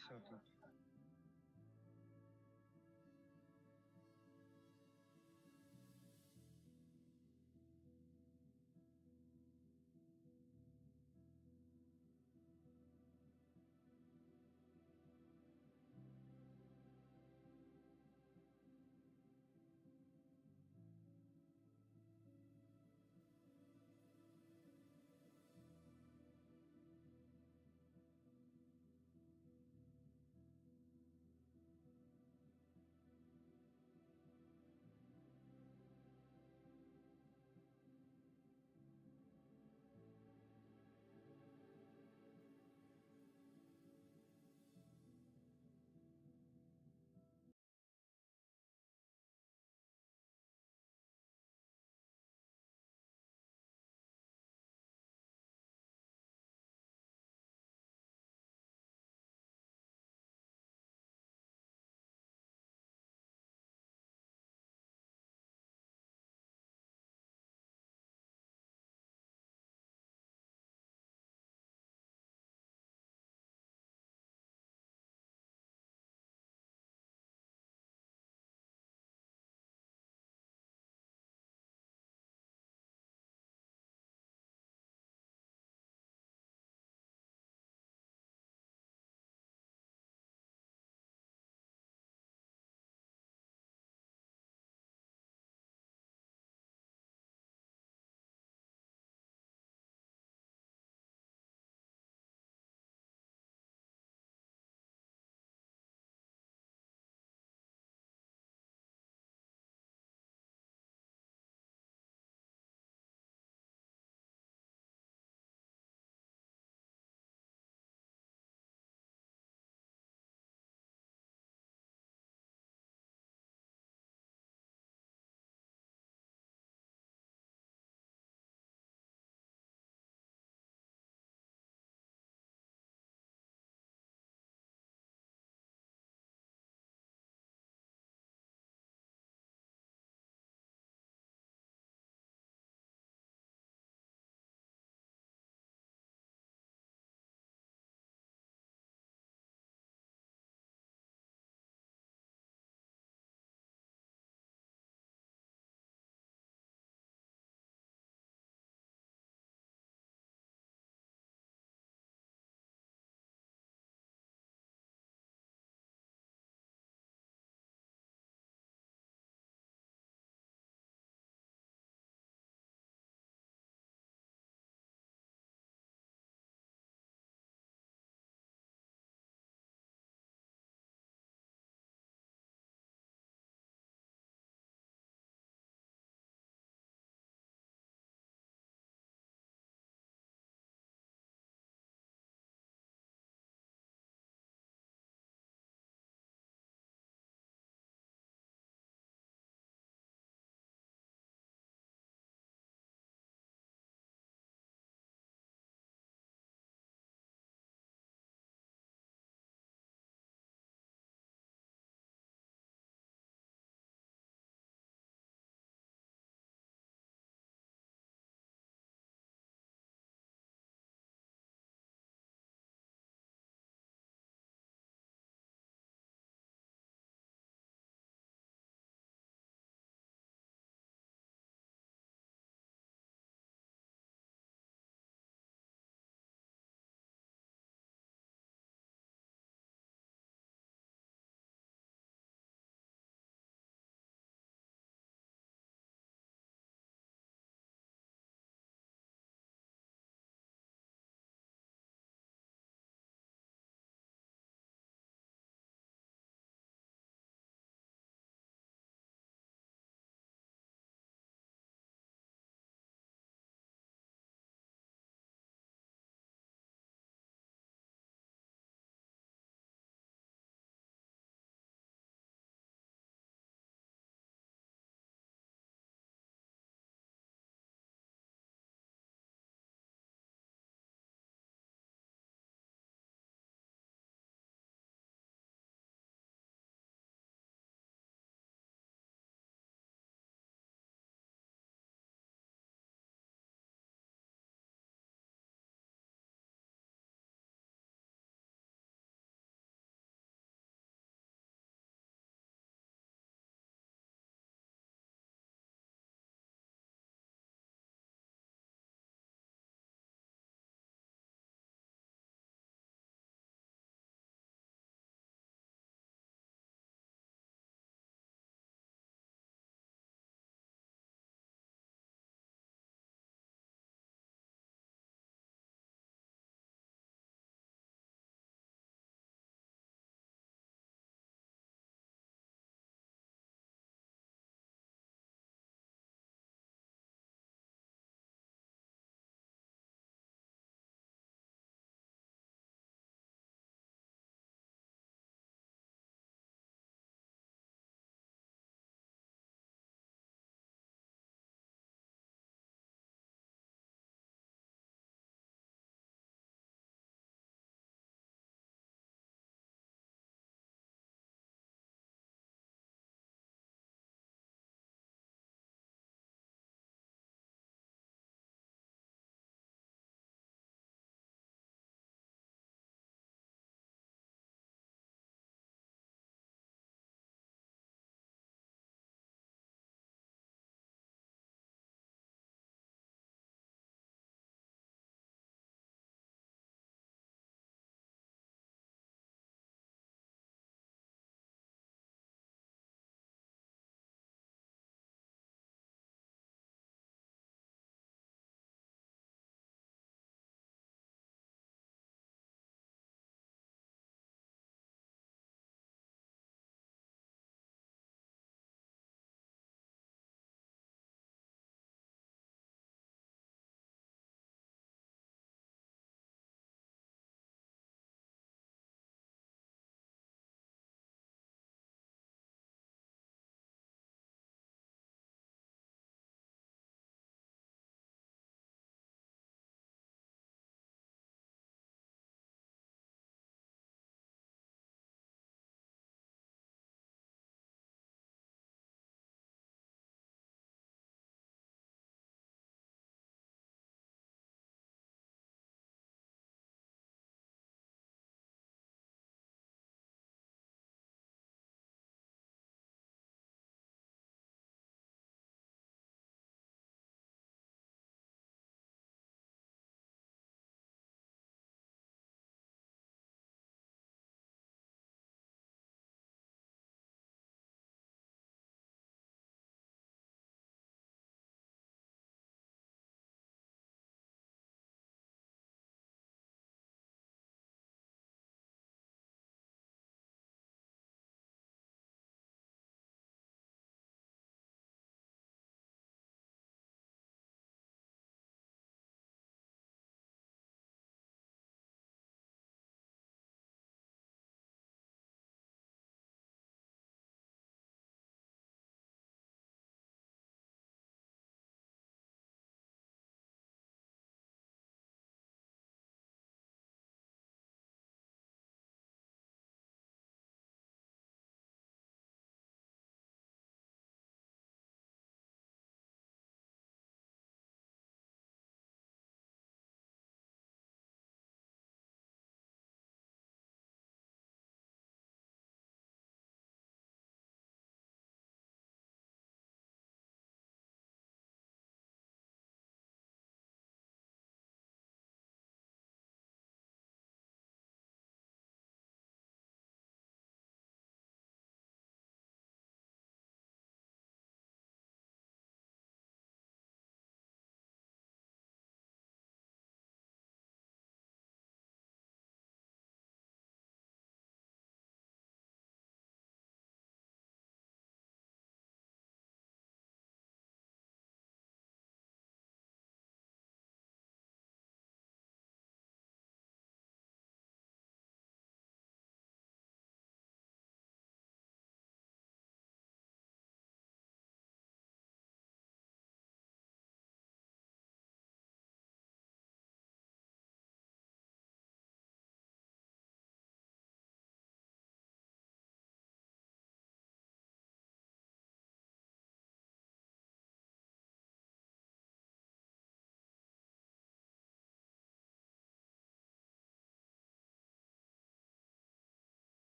Все тут.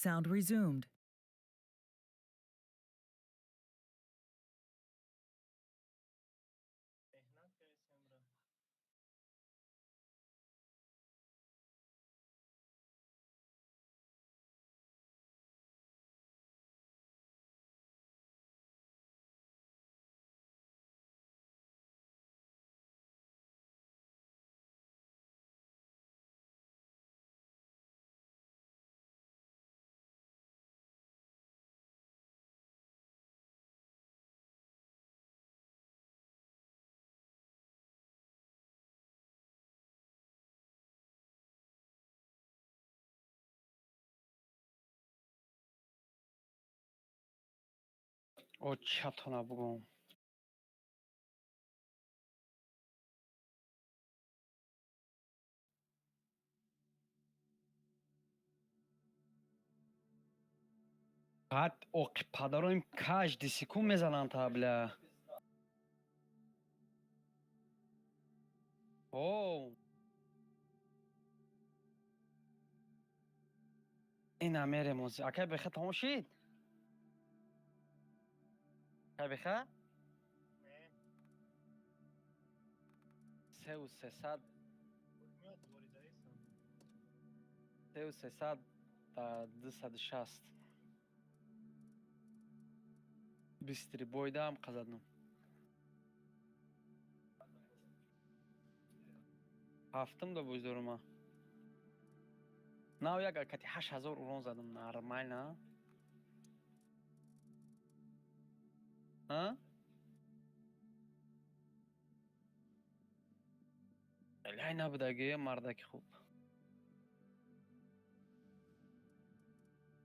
Sound resumed. او چتونه بگم بعد اوق پدرم کاش دیسیکو میزنن تا بله او این امیر موزی اکی بخه تمام شد اکی بخه 3300 3300 تا 260 23 boyda ham qazandim. Haftam da bo'zdirma. Nav yaga kati 8000 uron zadim normalno. Ha? Layna budagi mardaki خوب.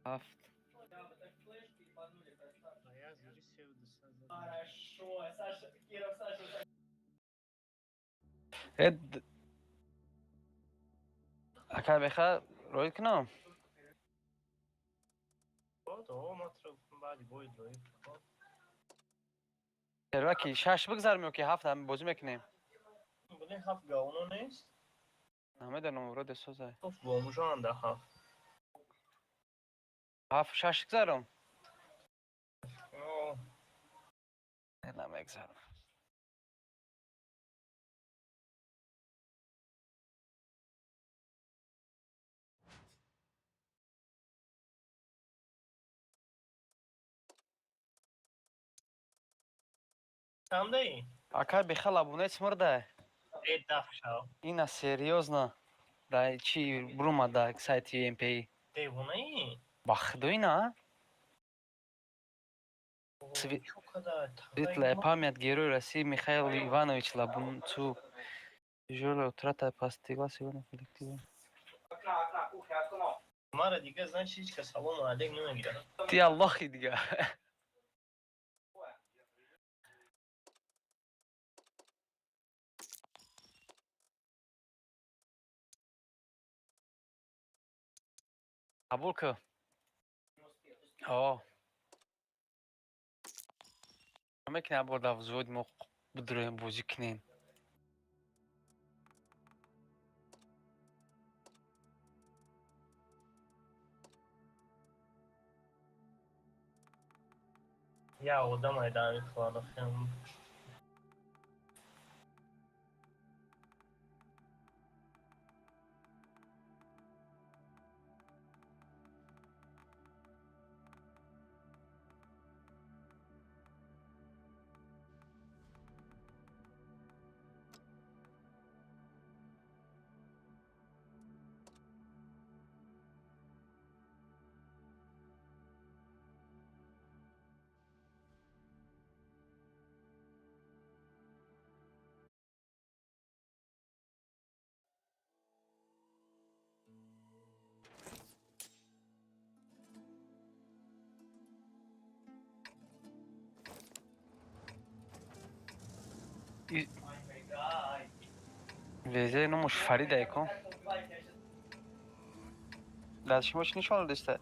Haft. Ed Aka bexa ro'y kunam. Tervaki shash bigzarmiyo ki haft ham bozim eknem. بودین هفت گاونو نیست؟ نمیدونم ورود سوزه هفت گاموشو هم ده هفت هفت شش گذارم اوه نمیگذارم چنده این؟ اکر بخلا بونه смрде. Ej, dafšao. Ina seriozno da ci bruma da сайт UMP. Te vunai? Бахдуйна. Светлая память героя России Михаил Иванович Лабунцу. Тяжелая утрата постигла сегодня коллектива. Мара дига значит hich kas salom aleg nemegirad. Ты Аллах дига. قبول که همه که نبود افزود ما بدرویم بازی کنین Ya odam aydami falan film. ویزه اینو مش فریده کن دستش مش نشال دسته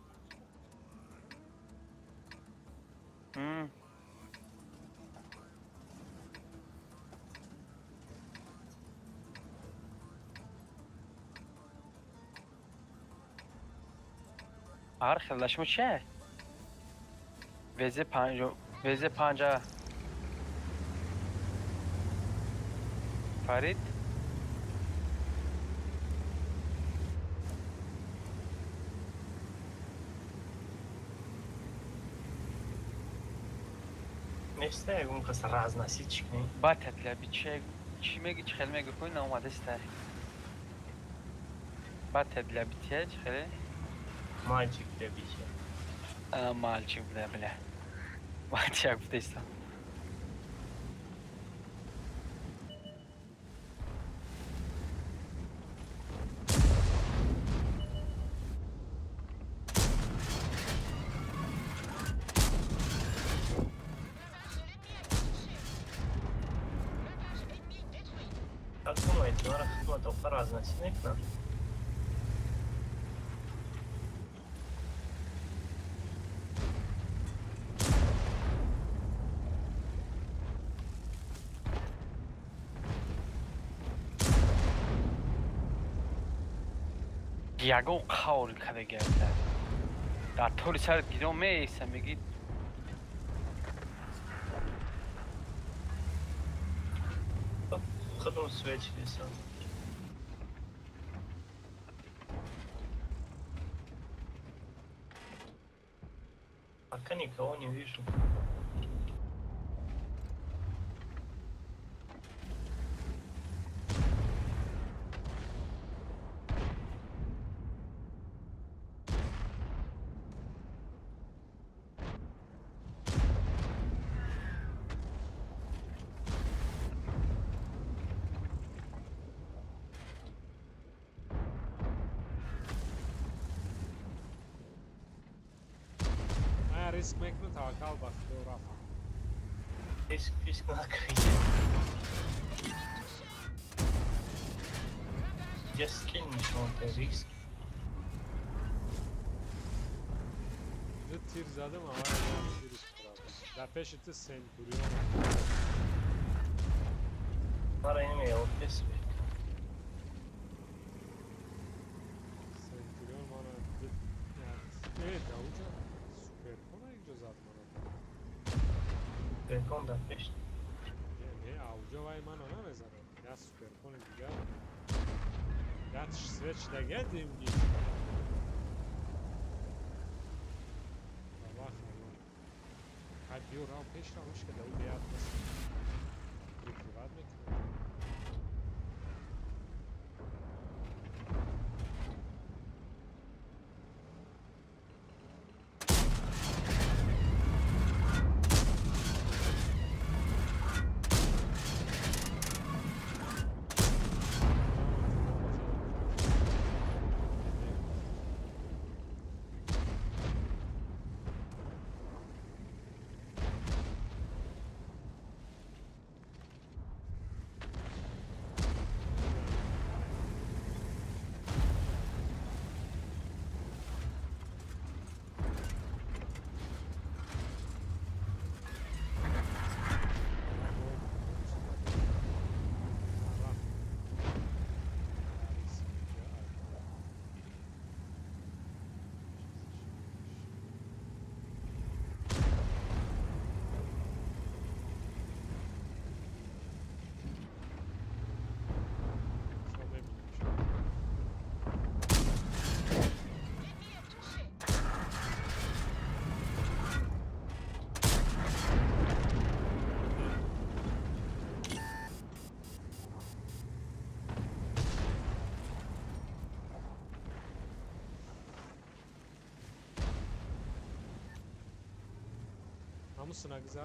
هر خلاشمو چیه؟ ویزه پنجا فرید Neste اون قصه راز نسی چکنی؟ با تطلبی چی میگی چه خیلی میگی کنی نامده سته با تطلبی چه خیلی؟ مالچی بده بیشه مالچی بده بله مالچی بده ایستا اکنون اعتبار خدمت آفر راز نسی نکنم یگون خاول کرده گرده در طول سر بیرون میسه میگید خودم سویچ بیسم пока никого не вижу ریسک میکنه توکل به خدا و رفت ریسک نکنید یه سکیل میشون که ریسک یه تیر زدم اما یه تیرش خرابه در پیش تو سنتوریون مرا اینو میاد کس بید سنتوریون مانا ایده اوجا سوپرکون اینجا زد مانا سوپرکون در پیش نه اوجا وای منو نمیزنه یا سوپرکون دیگه یا سویچ دیگه دیمگی هر بیو راو پیش را مشکل او بیاد بس یکی بعد میکنه Namusuna güzel.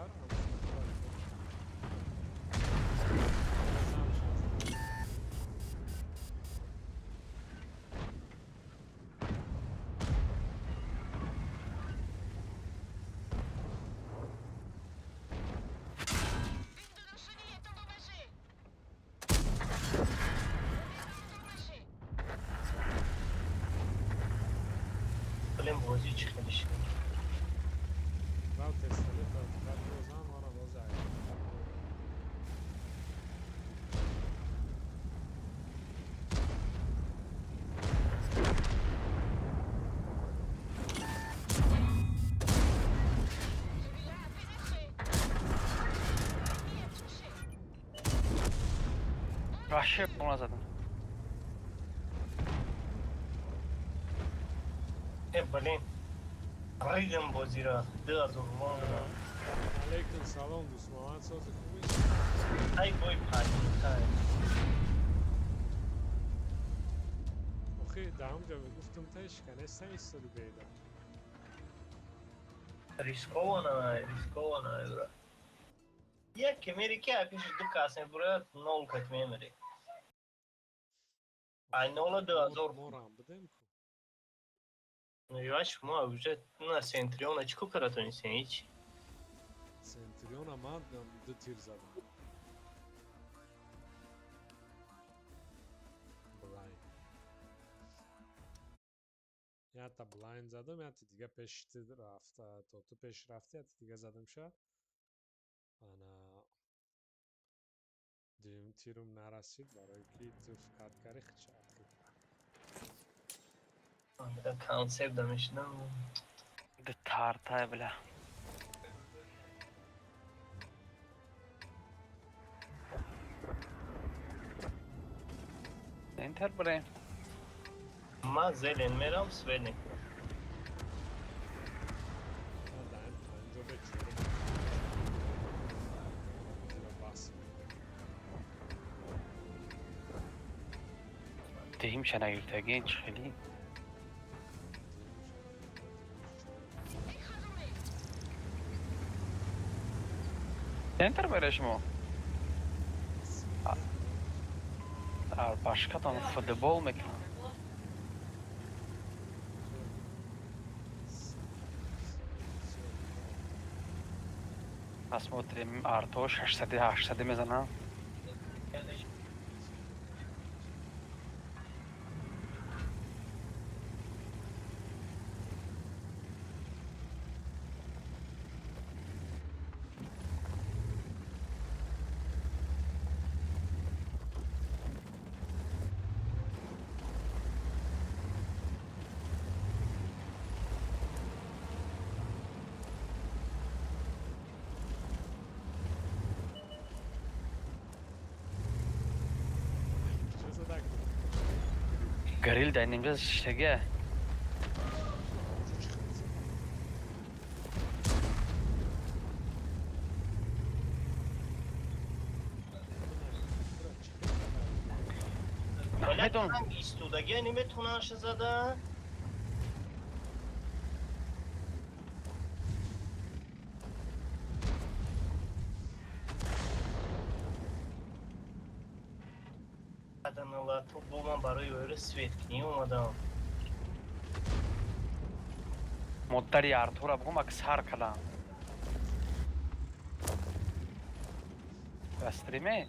Blem bozی چی خیلی شد Bravo testleri dikkatli o zaman bana bozar. вообще полно задом. Блин. Рыгам бозира. Да, зурвон. Алейкум салом, дусман, созы хуби? Ай, бой, падай. آخه در همونجا گفتم تایش کنه ایستادی بیدم Рискованно, бро. Я кемерики опишешь дукасне, бро, нол как мемори. Ай, нола да азор. морам будем ку. Ну, я мо уже на Центриона чку каратони сенич. Центуриона ман ду тир задам. Blind. Я та blind задам, я ти دیگه پیش رفته تو پیش رفتی я ти دیگه زدم شد. انا دویم تیرم نرسید برای که تو فقط کاری خشد. Да концепт домишнам. Да тарта, бля. Enter bre. Ма зелен мерам сведник. انجا بچورم بس Deyim şana yürütegen çıkılı. Enter bereš mu? Başka tam futbol mekanı. Посмотрим, Артош, 60 мезана. Горил да немножко шеге. Блядь, истудаги неметунан шазада. Аданала то булман барои оёра светкини омадам. Моддари Артура бугум аксар калам. Стриме?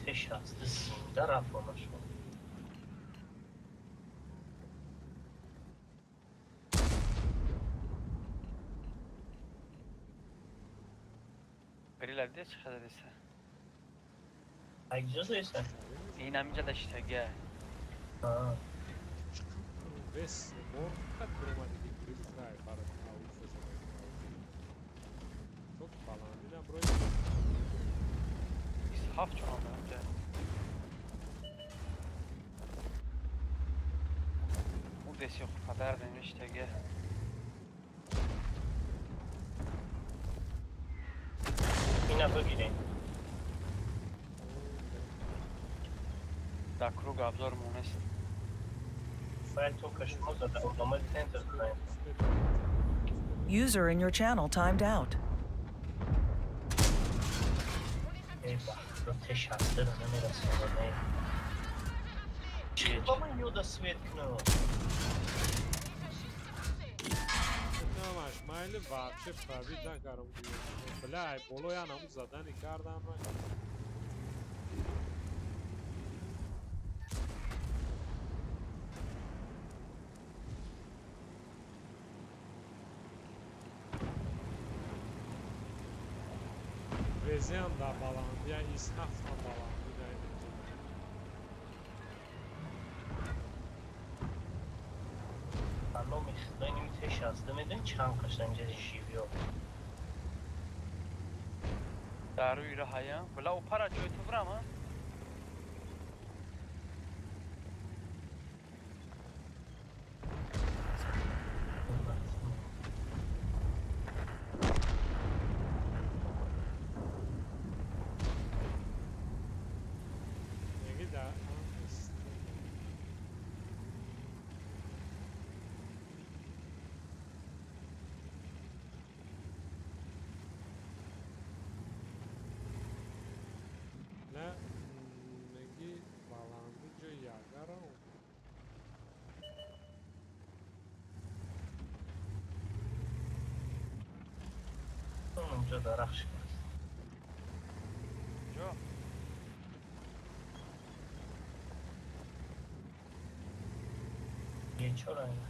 Teş astı zinde raflamış o. Горил evde çıkadı dese. Ay güzel ise. İnamca da şege. Ha. Ves, mor kat kurmadı ki krizray para avuç çok falan yine buraya İshaf çok önce. Bu desi yok kadar demiş şege. Yine bugün. Da kruga обзор мунес. Файл только что да нормально центр знает. User in your channel timed out. Teş astı da ne merası ne. Çıkma ее да светкнул. Намаш майли вообще правильно карам. Бля, боло я нам задание кардам. بزی هم در بلندی ایست هفت هم بلندی در اینجا الان میخوایی میتش هسته میدن چند قشنگ جیویو داروی را هایم بلا او پارا جوی تو برام ها اونجا درخش کرد جا یه چرا اینه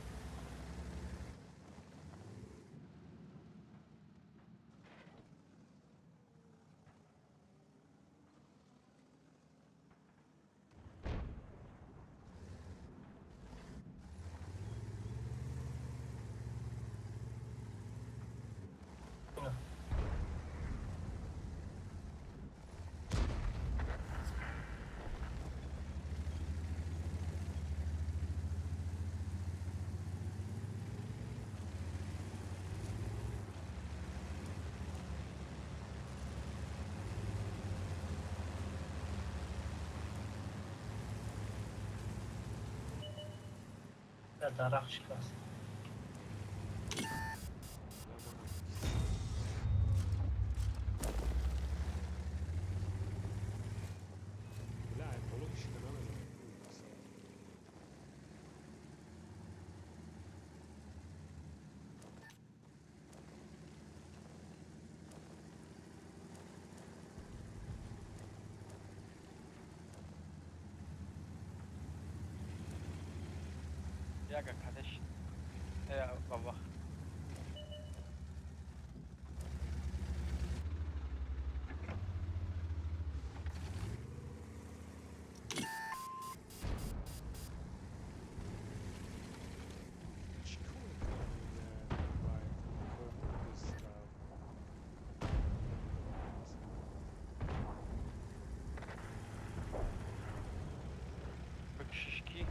درخش کرد يا قدش يا بابا بكششكي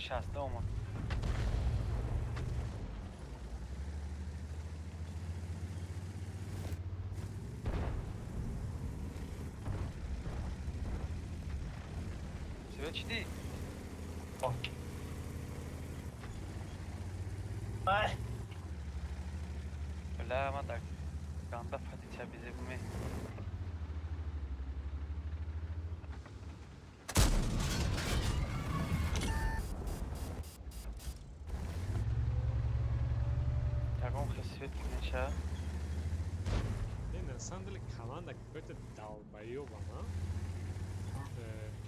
ايش هستوما سويتش دي اوكي باي لا ما داك كان دفعت تشابي زي بمي این انسان کمان که بیت دالبایی و بنا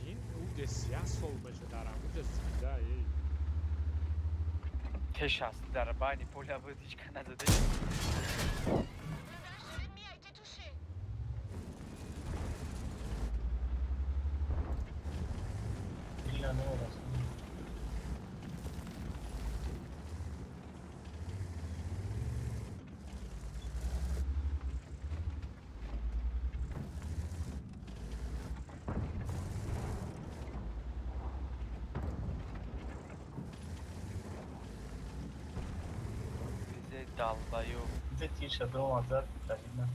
این او دسیه سال بشه در همونجا زیده ای کش هست در بانی پولا بود هیچ که نداده دالبایو ده تیر شده و آزاد دلیل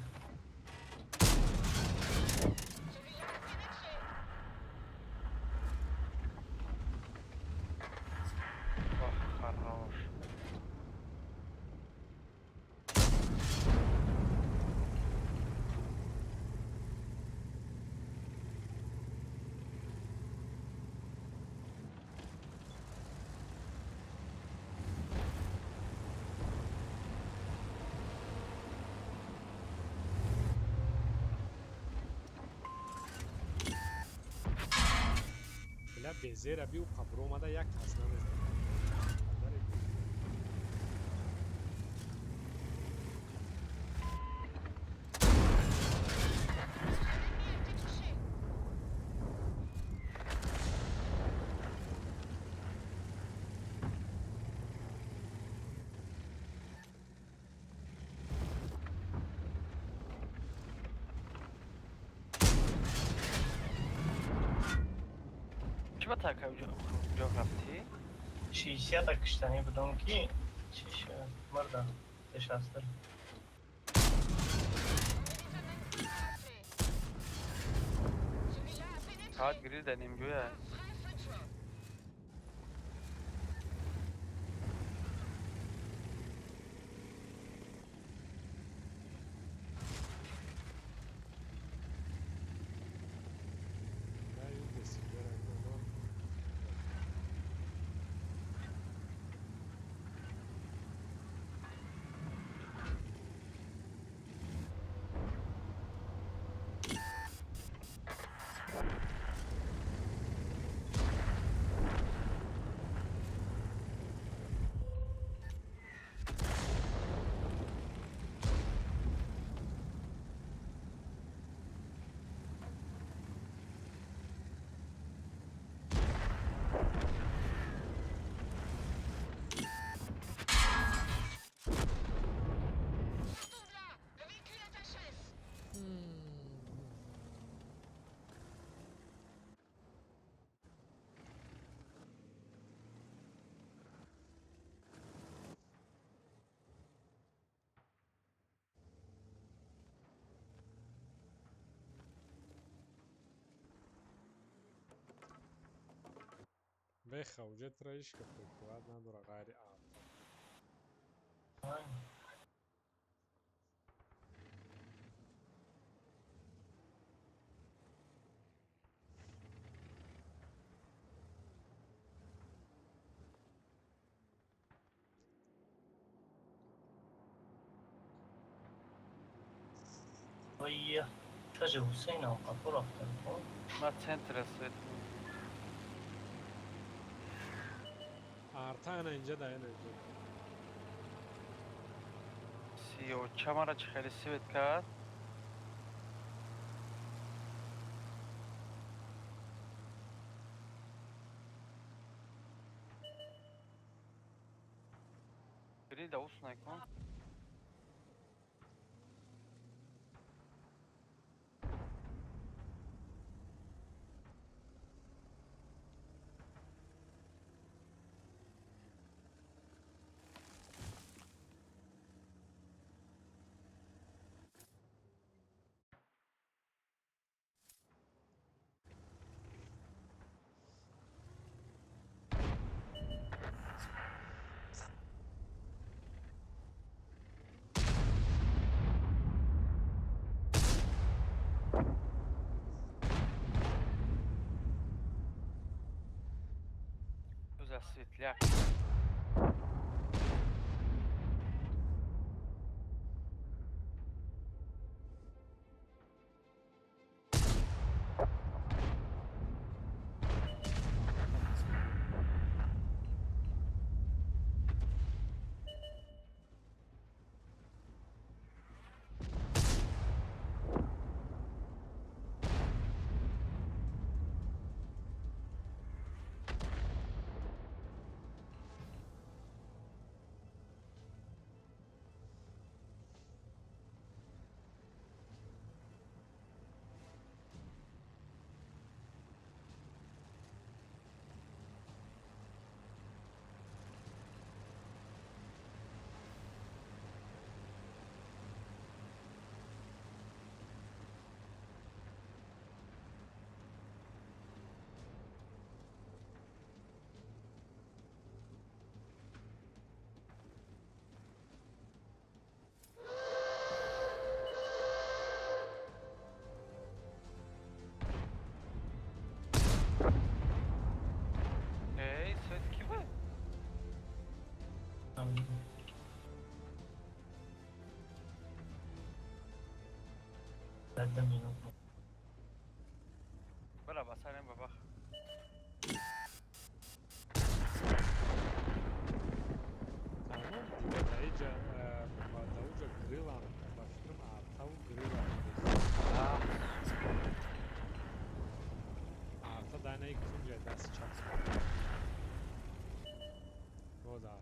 بزیر ابی و قبر اومده یک کس نمیزنه تا کجا رفتی؟ 600 کشتنی بودم که چیش مرد نشسته. ساعت گریل در نیمجویه. بخ وجدت رئيش كفر بعد ندور غاري ويا تجي حسين او قطور افتر ما سنتر رسید. آرتانا اینجا دا اینجا 33 مرا چه خیلی سویت کرد. بری دوست نکن. Svetljak. Bala basarım baba. Tamam, dayıca davuca grilan başladım artav grilan. Arta danayı kırınca ders çaksın. O da.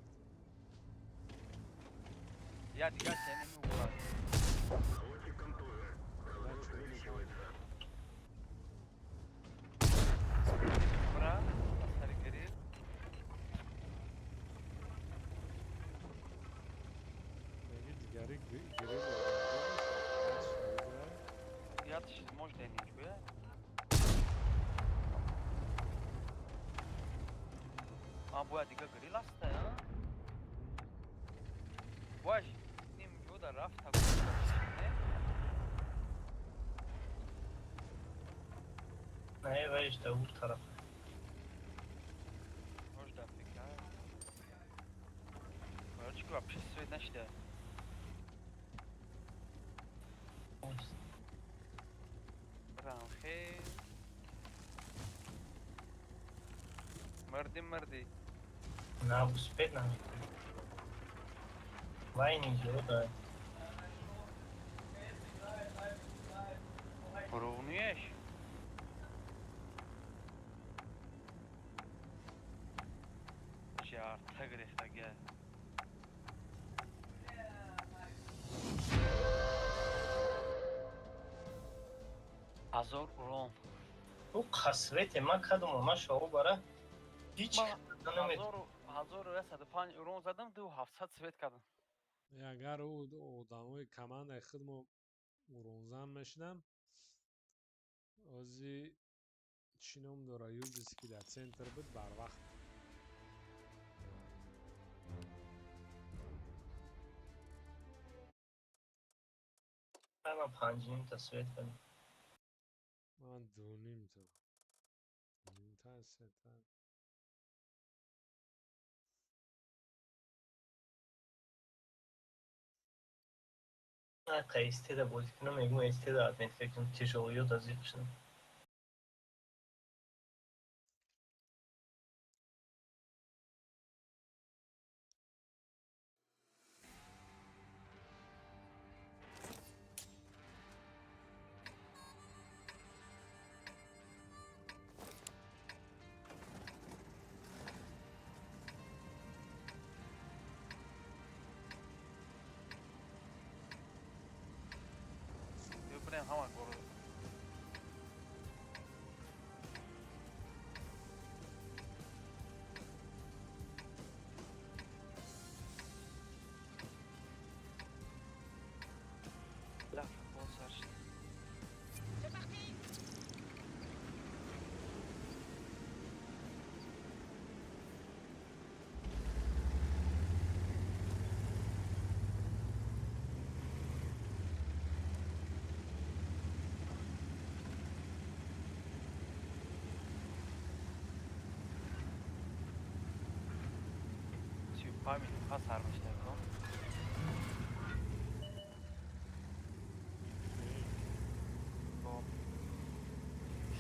Ya diğer senin mi var? Bra. Yatış mož deneyim bu ya. Ama bu adiga grill hasta ya. Vay, nim bu da raf takıyor. Ne var işte bu taraf. Можно фига. Короче, вообще все начали. Ранхе. Морди. На успеть нам. Вайнинг, да. Ровнуешь? Жарта грехтага. Азор урон. Bu kasveti ma kadın olma şovu bara hiç tanımadım. Hazor ve sadpan urон задам 2700 свет kadın. агар одамои командаи худмо уронзан мешидам ози чӣ ном дора юлдизе ки дар центр буд барвақт Ama pancinin tasvir etmedim. ман дуним та Hatta istedi bu fikrini megmu istedi admet fikrini tişoluyor da zikşin. Prem hava koru. Là, bon ça. C'est parti. Pamięć hasarmış tabii o. Bom.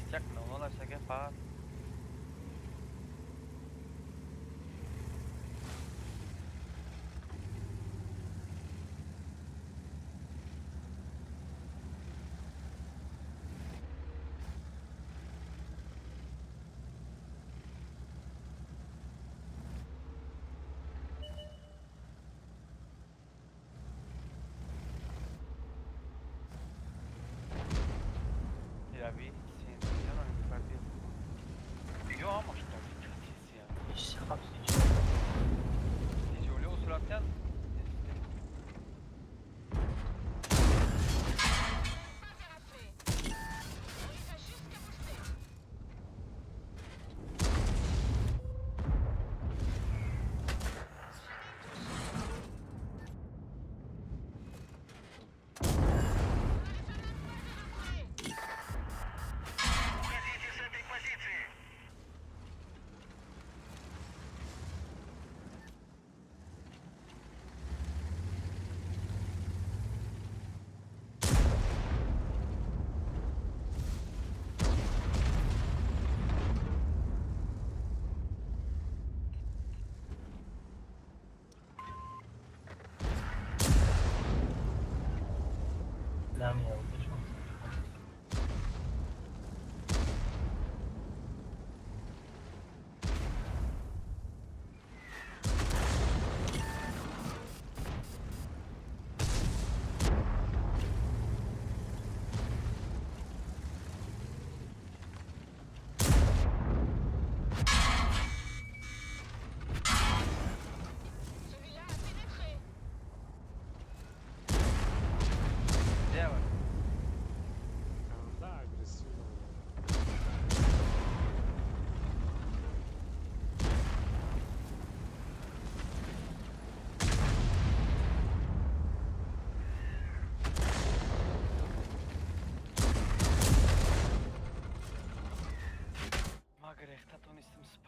Стякнул, но на всякий пад. Я vi, sí, yo no me perdí.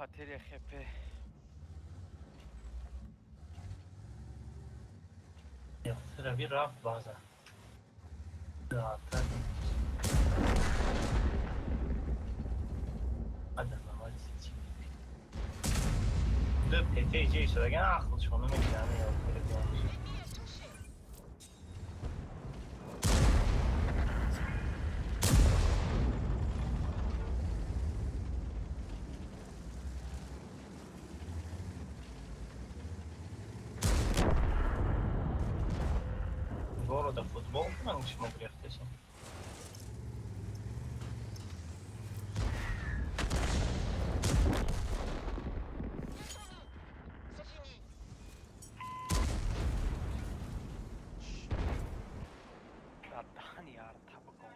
Pateria GP. روی رفت بازه راحت‌تر آدم چی ده پته جای شده اگه خودشونو میگیرن یا تلگرامش города футбол کنم شما گرفتشیم Radhan यार थपको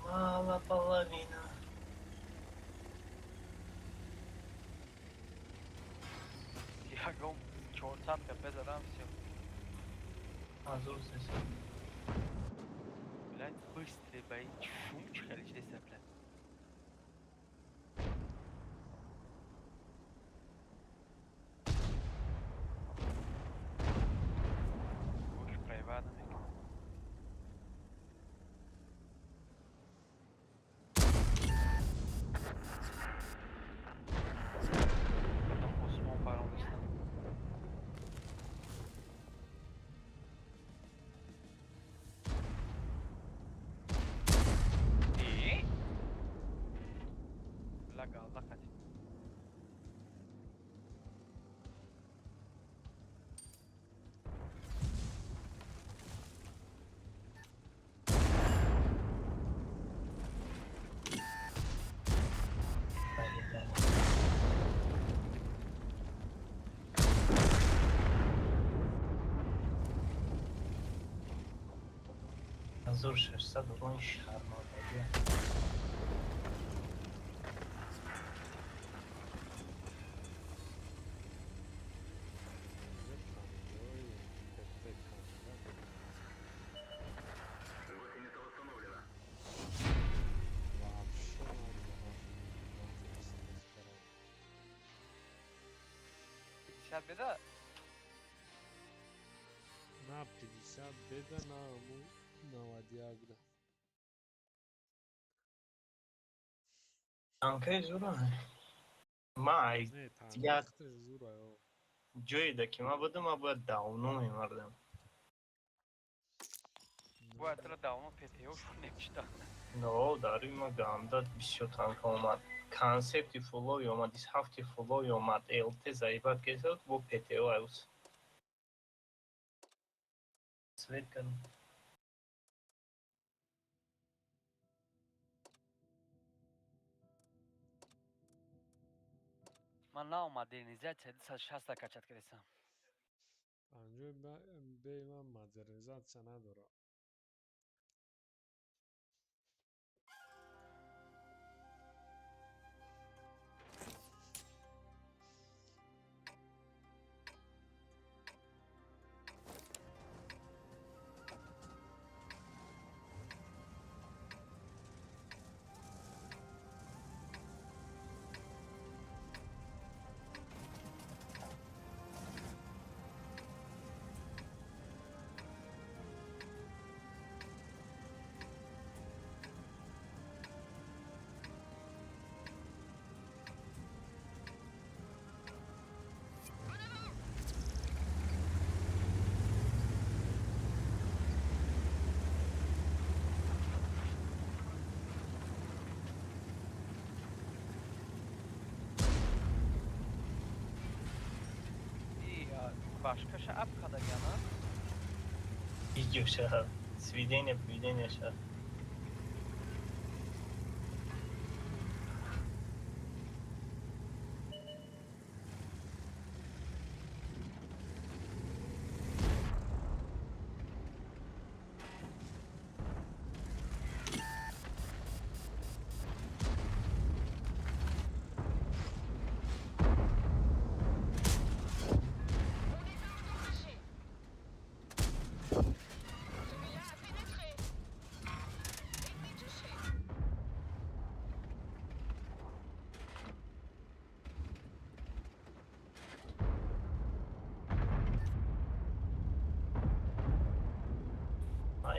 мало половина Я гом чёртам ТП задам все. Азур сеси Блядь, быстрый бей, шум чхалич здесь, блядь. Уж проебано. Потом Осман барон достал. И? Лагал, лакать. Азур 600 вон шармадагӣ Беда? На 50 беда на му навадяк да. танкаи зурае ман Не, як танкахте зура ё. ҷойида ки ман будам ман бояд давно мемардам Бояд ра давно ПТО шо немешда. но дар има гамда бисёр танка омад консепти фуллои омад ҳафти фуллои омад ЛТ заибат кесад бо ПТО аус свет кардам Ман нав модернизация 260 качат киресам. Анҷои бей ман модернизатсия надора. Başka şey apkada yana. Видео сейчас. Сведение, поведение сейчас.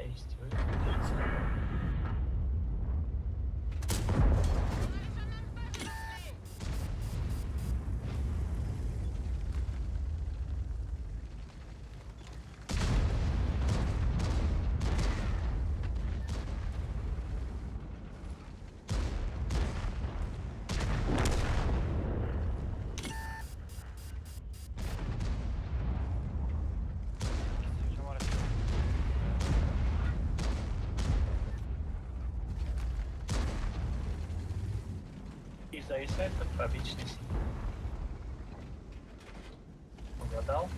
Есть. И зависает как обычный синий. Угадал?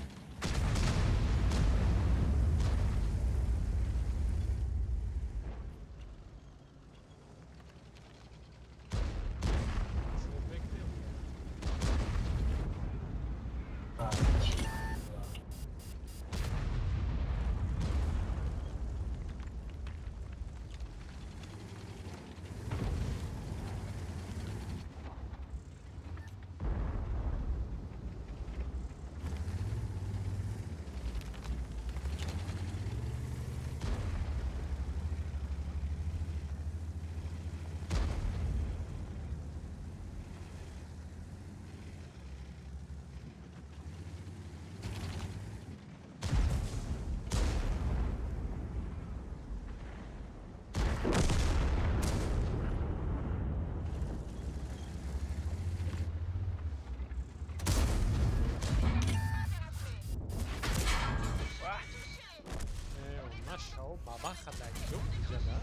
Baba kadar yok güzel ha.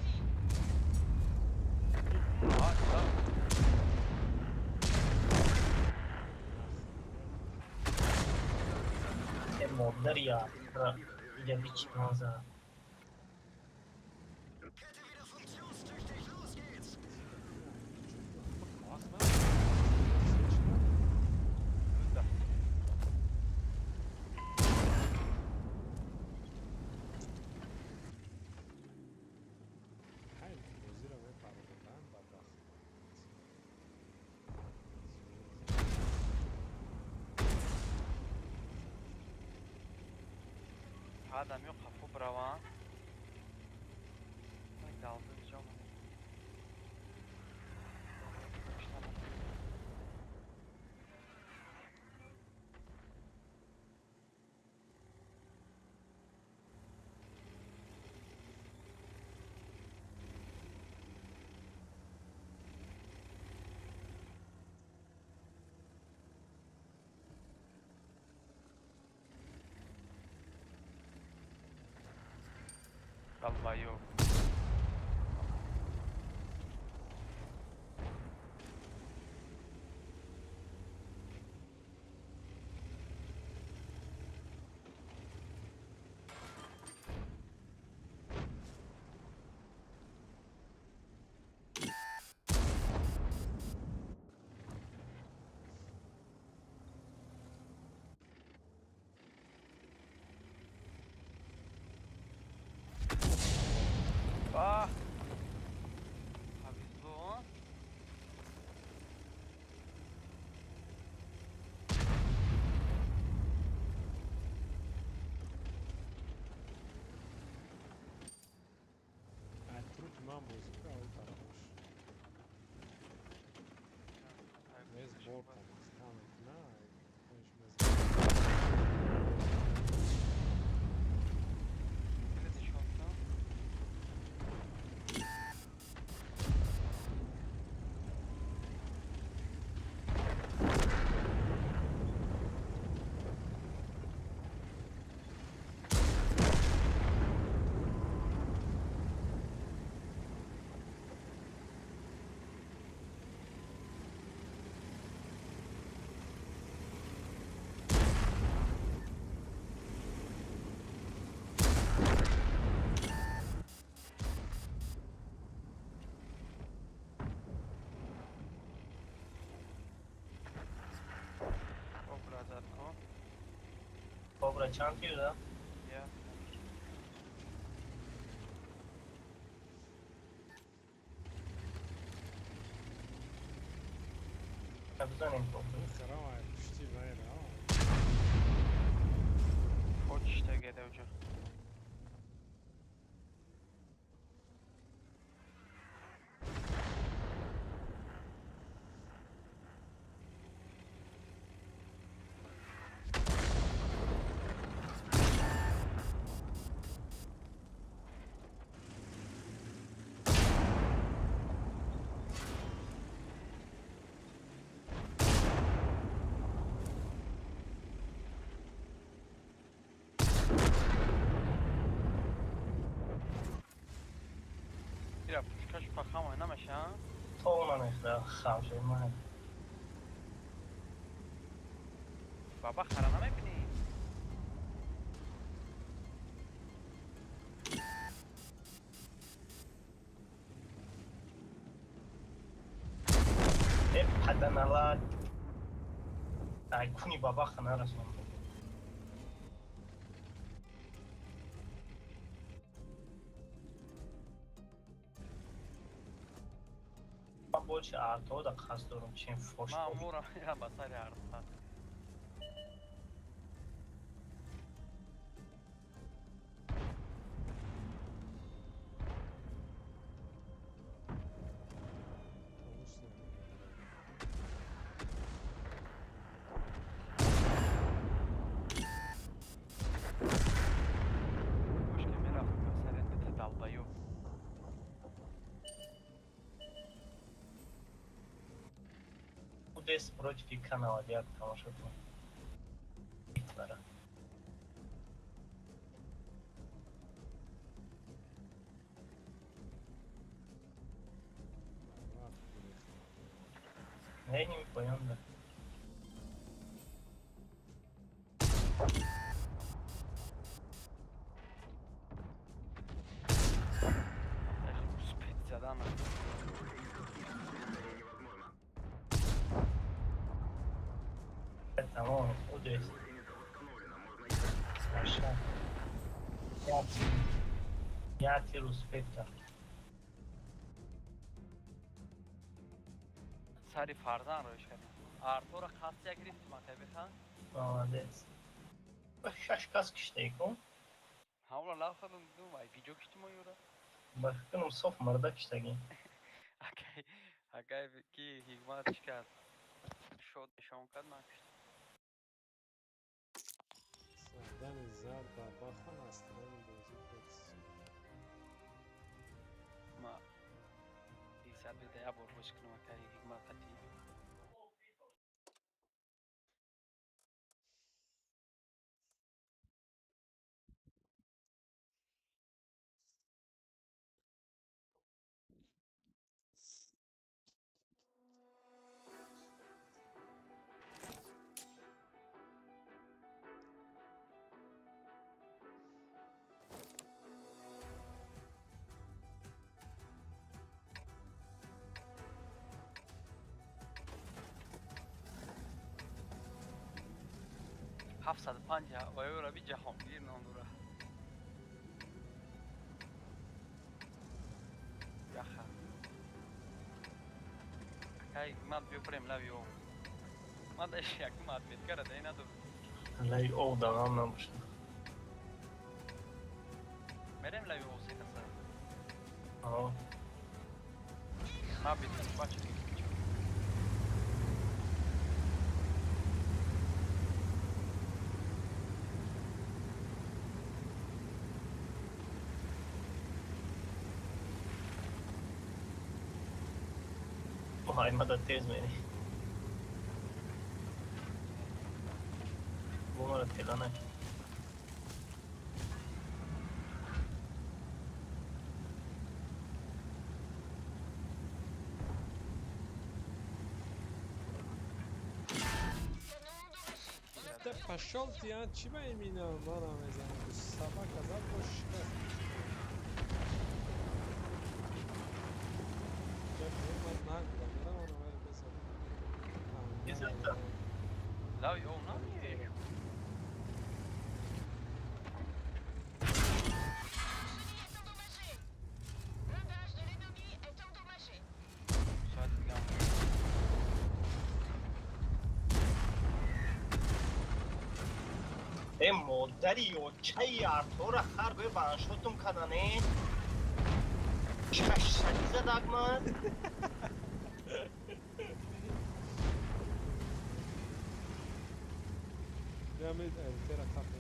Modlar ya. Ya bir çıkmaz ha. Adam yok kapı brava. Ben daldım canım. Vallahi yok. با چند تیر ده؟ یا بزنیم خب خرام های پشتی باید خوش تگه اوجا بیا پوشکش پخم نمیشه ها؟ تو اونم اخدا خمشه من بابا خرا نمیبینی؟ حدا نلاد ای کنی بابا خنه رسون بولچه ارتو دا قصد دارم چین فوش مامورم یا بسر عرض دست против канала диак тамаша кун бара я не понял да спецзадана Tamam, o da есть. Aşağı. Я тиру спектр. سری فرزن روش کردیم آرتو را خاصی گرفتیم آتای بخواه Молодец. Şaşkaz kişteyik o. همون لا خودم دو وای ویدیو کشتیم و یورا Bakınım sof mırda kişteyik. اگه کی حکمتش کرد شد نشان کرد من کشتم سردن زر بابا خان است همین بازی پرس ما دیسا بیده یا برگوش کنم که حکمت قطعی $750 و یورا بی جهانگیر ناندوره یخه اکای مد بیفریم لویو مدش یک مد بیت کرده این ندو Lay o da anlamışım. مریم لویو سی کسا Aa. ما بیت باچه Muhaymada tez beni. Bunlara telana. Te pashol ti an چی به این مینا مانا میزنم سبا کذا باشکه لویو نمیه ای مادری و چای ارتور خر به بانشوتم کننه چش زدک من Damit entera kafe.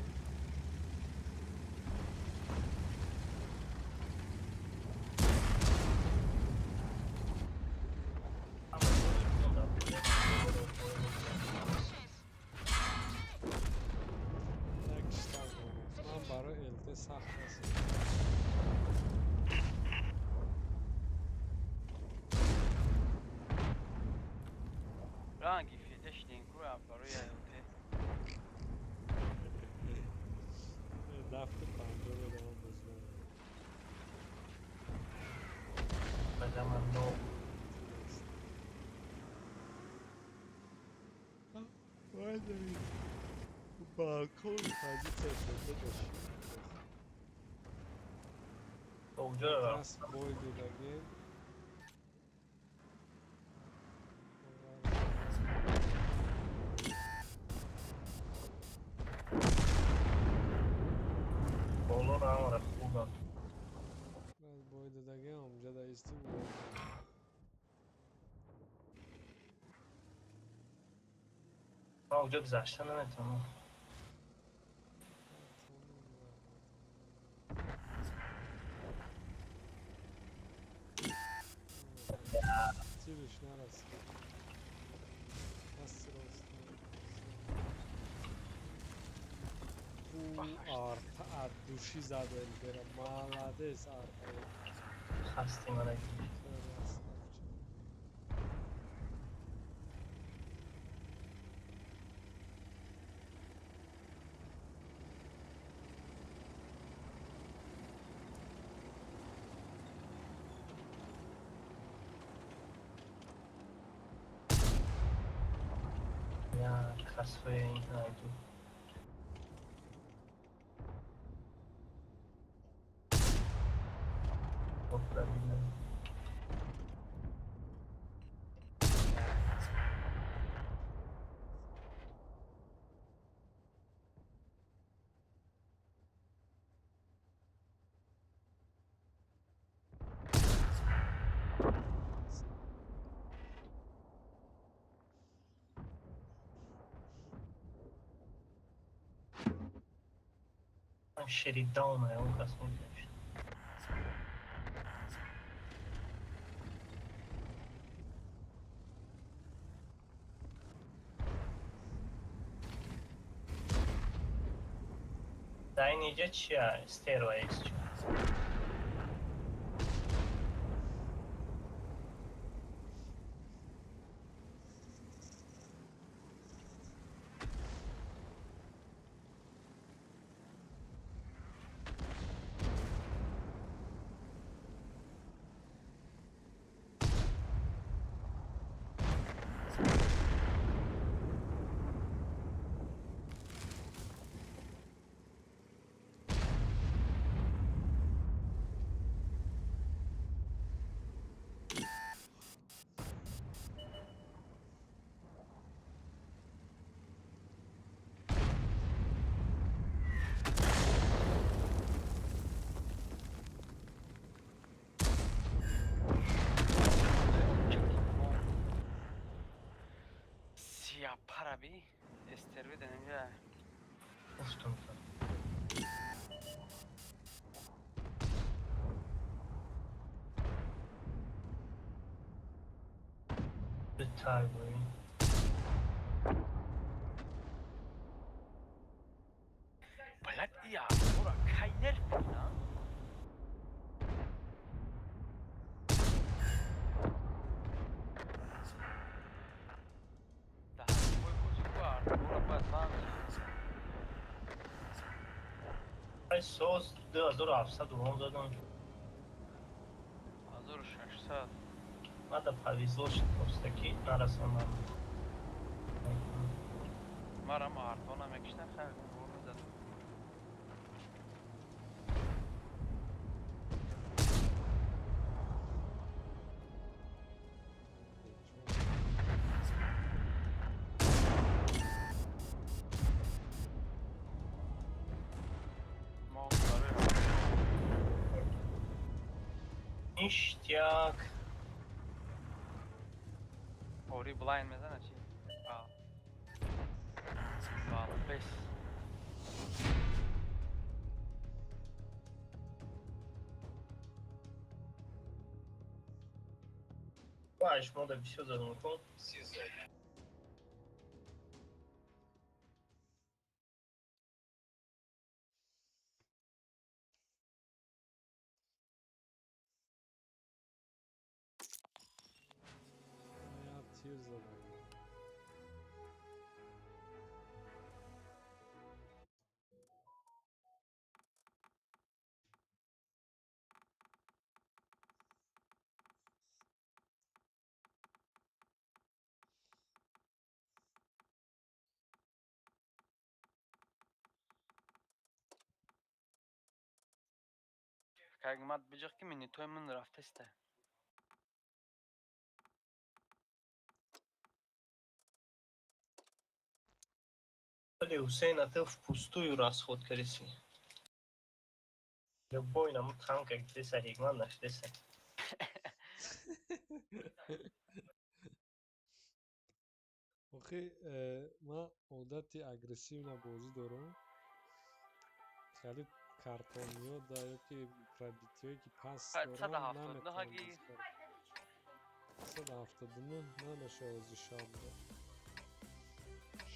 من برای الته سخت است. رنگی فیدش لینکو هم برای الته دفت پنجه بدم بزنم. بدم من نو باید دارید بالکن تازی تفته باشید. اونجا رو دست بوید دیگه. بولو رو هم خوبم باید بوید دیگه اونجا دایستی بود. من اونجا گذشته نمیتونم تیرش نرسید. دست راست او آرتا دوشی زده برم مالادس آرتا خستی من اگه یا کسوه این هایدو خب ببینم من شرید داونه اون قسم میدهشت در اینجا چیه؟ استیرویکس چیه؟ سیاه پرابی استروی دنیا افتم به تایبوی بلد یا برا کای نرفینا ده بوی بزرگوار برا بازان ای سوز 2700 اون زدم 1600 من در پویزوش پستکی نرسانم مرا مارتون هم اکشتر خیلی برو زد ништяк. Ори блайн мезана чи? Пес. Бач, мода все занукол. Я тир задам. Как мат бижак ки мини той мун рафтесте. Или Хусейн, а ты впустую расход креси. Любой нам танка где-то регман наш десе. آخه من عادت اگریسیو نبازی دارم. خیلی کارتونیا دا یا که پردیتیایی که پس دارم نمیتونم بازی کنم. 179 نمیشه شامده.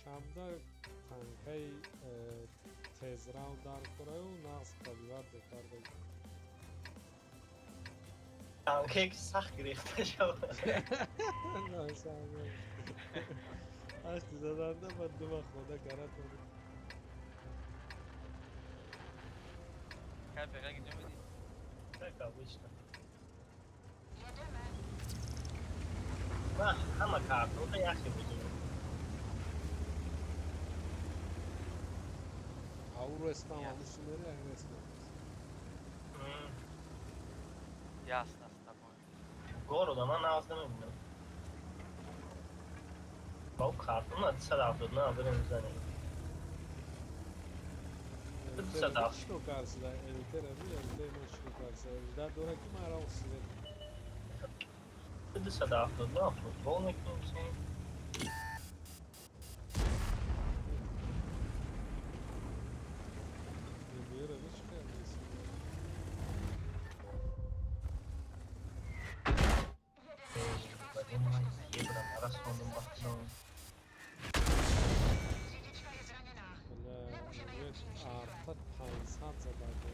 شامده تنکای تیز راو دار کرده و نقص قبیوت بکار بگیر. تانکه که سخت گریخته شد. نه سامده. وقتی زدنده من دو خدا کرده کنم. Kaj bega gideceğim mi? Taka обычно. Bak ama kartı da yaxşı budur. Avro esnam alışları yani esnam. Ясно с тобой. Goroda man ağzını bildim. Bak kartın adı sadafında adını üzerine. Что кажется, да, элитера, элитера, что кажется, да, дураки марал себе. Ты sadafında futbol mu yapıyorsun? Libera, видишь, как здесь. Ебра, расходом бахнул. Artık 500 zabadı.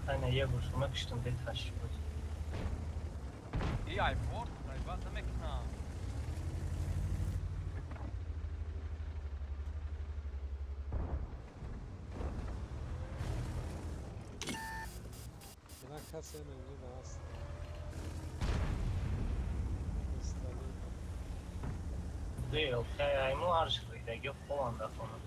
Aynen ya vurmak için de taş var. İyi ay port, ay was demek na. Buna kasen önce daha sıra. Değil, kayayımı arşivde yok o anda falan.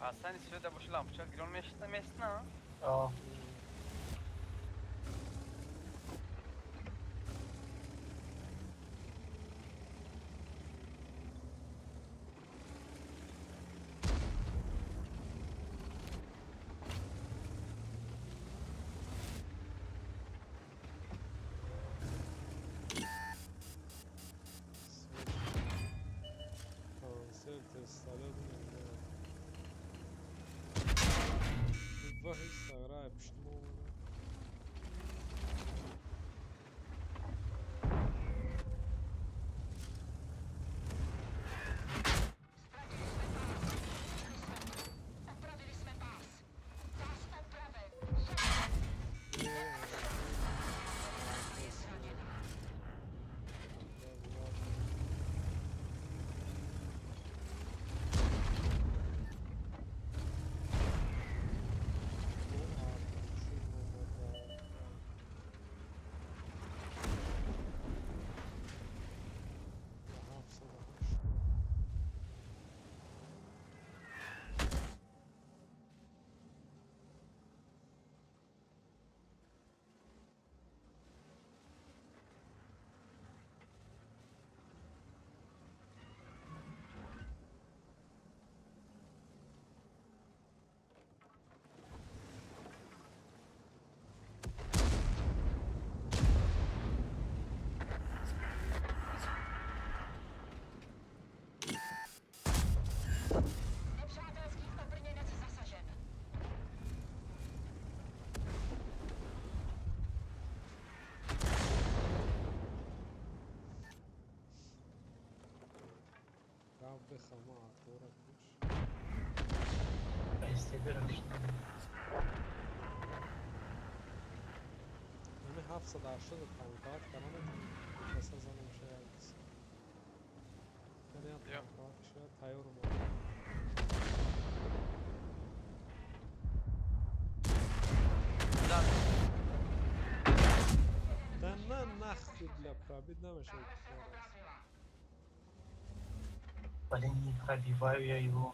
Hasan ismi de boşu lampuçak. Gülün meşte mesne ha. Aa. Konsept استعداد وحی سارا پشتمو بخوام آتورا استعدادم işte. Yani hafızada aşırı tankat falan mesela zaman şey yaptı. Yani tankat şey tayyorum. Danna nahfid la праведно вообще. Блин, не пробиваю я его.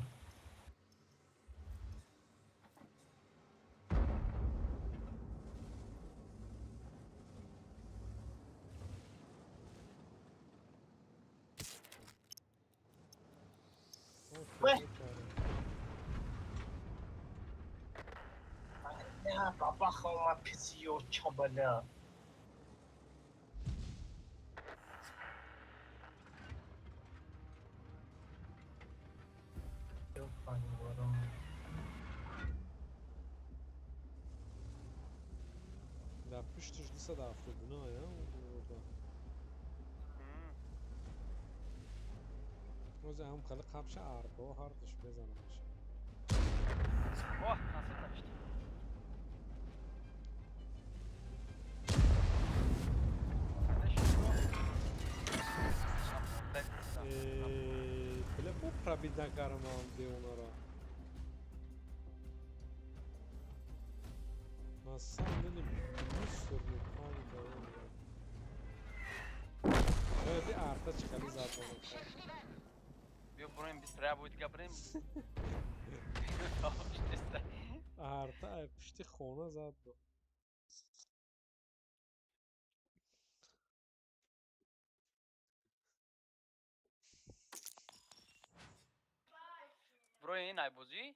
Ya baba хама пизё чабаля. Да, пишешь лиса да, фрудно, я orada. Roza هم خلق قبش عربه و هردش بزنمش. Oh, nasıl taştı? Bile bu probidden kahraman diyor onlara. Nasıl dedim, bir sorun kaldı. Şöyle bir arta çıkarız zaten. Yok burayı biz buraya boyut yapayım. Arta pişti xona zaten. Burayı ne bozuyor?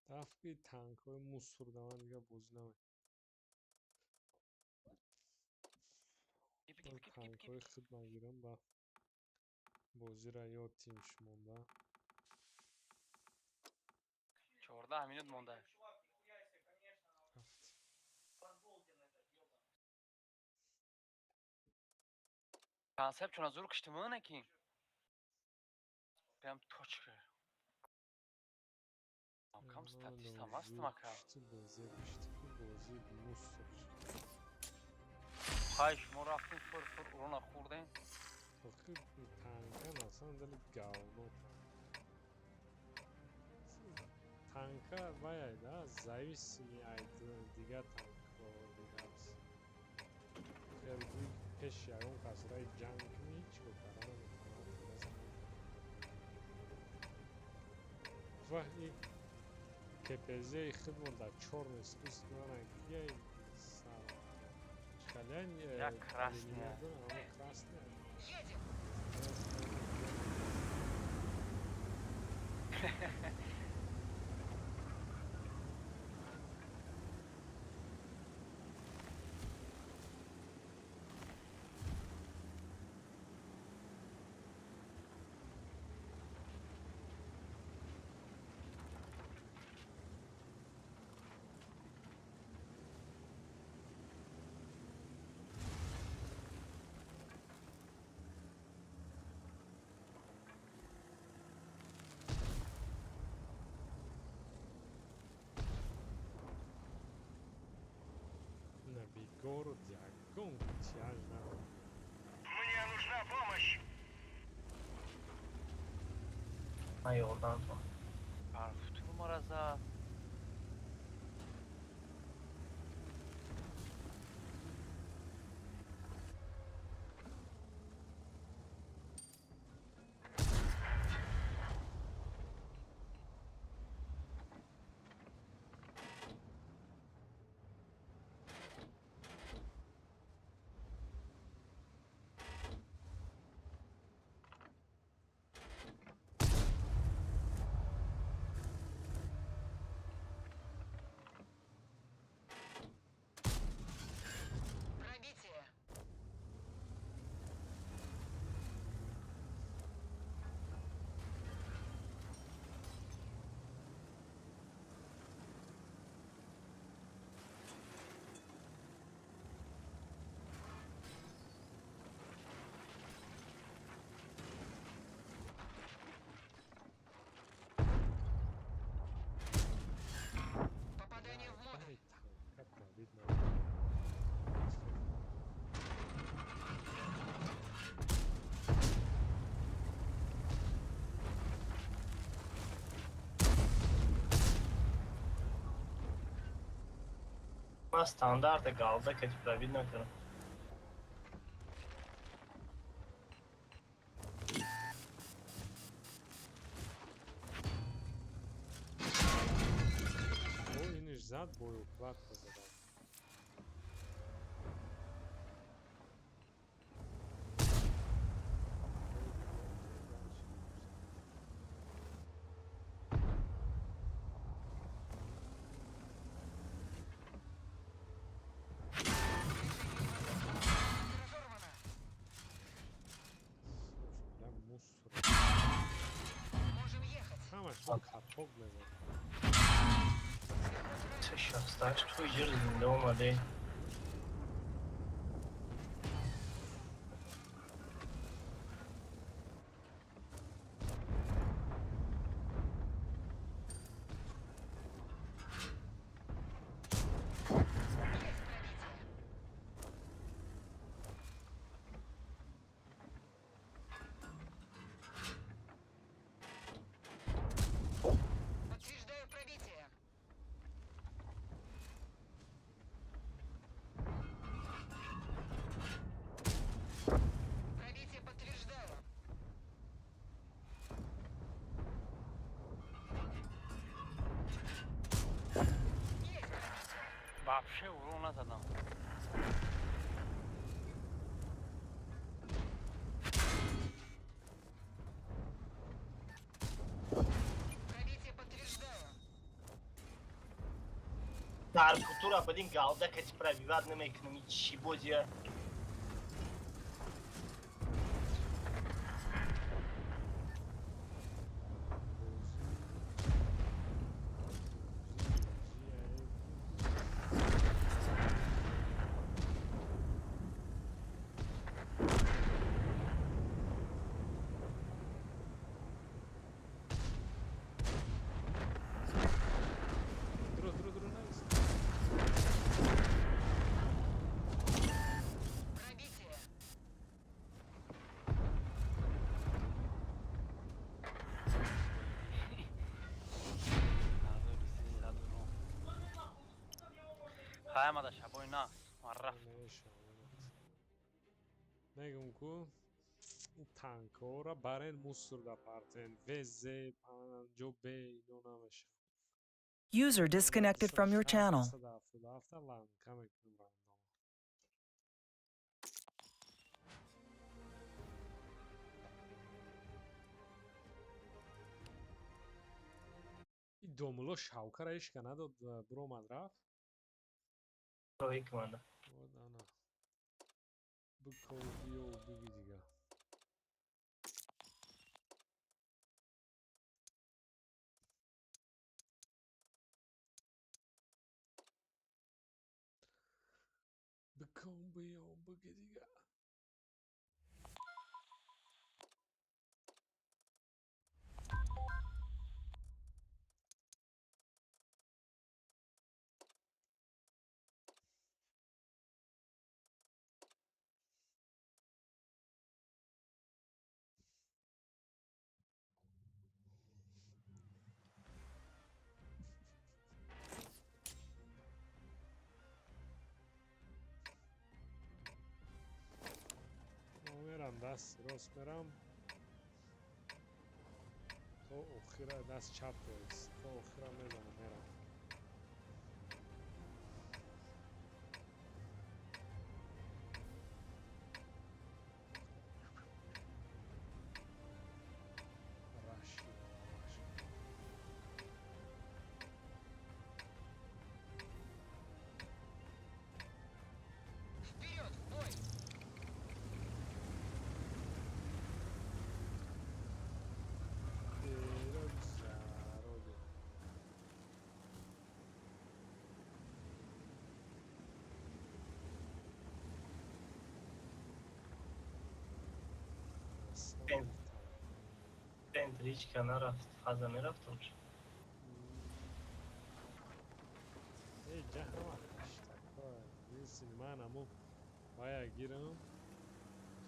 Rafki tankoy musurdan دیگه بوزنم. tankoy خدمتگیرم با بازی را یاد تیمش مونده. 14 minut مونده. Konsept چون زور کشتمه نکین. بیام توچه. Kam statista mast maka. بازی موسر. Hayır, şuma raftin fır ona kurdun. Bakı tanka nasıl deli gavno. Tanka bayağı da зависимый от diğer tank var. Yani bu peş yarım kasrayı junk mi hiç yok. وقت این КПЗ хидмат در черный список наверное шкалянь Я красная. красная. Город Дягон, тяжно. Мне нужна помощь. Yoldan sonra. Arif numarası. Standarta galda, kad pravidno kad... Iniš zad boju, kratko zadam. Ты сейчас встаешь, твой дерзкий дома, да? Вообще урона задам. Dar cultura din galda că ți pravivat numai că numiți și bozia. خواهیم دا شبای نه معرف نگم کو اون تانکا را برای موسور دا پارتن وزه پنجو بی اینو نمیشه User disconnected from your channel. این دوملو شاوکر ایش که نداد برو مد رفت راهی که منده نه بکو بیو بگی دیگه بکو بیو بگی دیگه میرم دست راست میرم تا اخیره دست چپ برس تا اخیره میزنم میرم بنت هیچ که نرفت فضا میرفت اونجا ای جهنم اشتکار نیستی من همو باید گیرم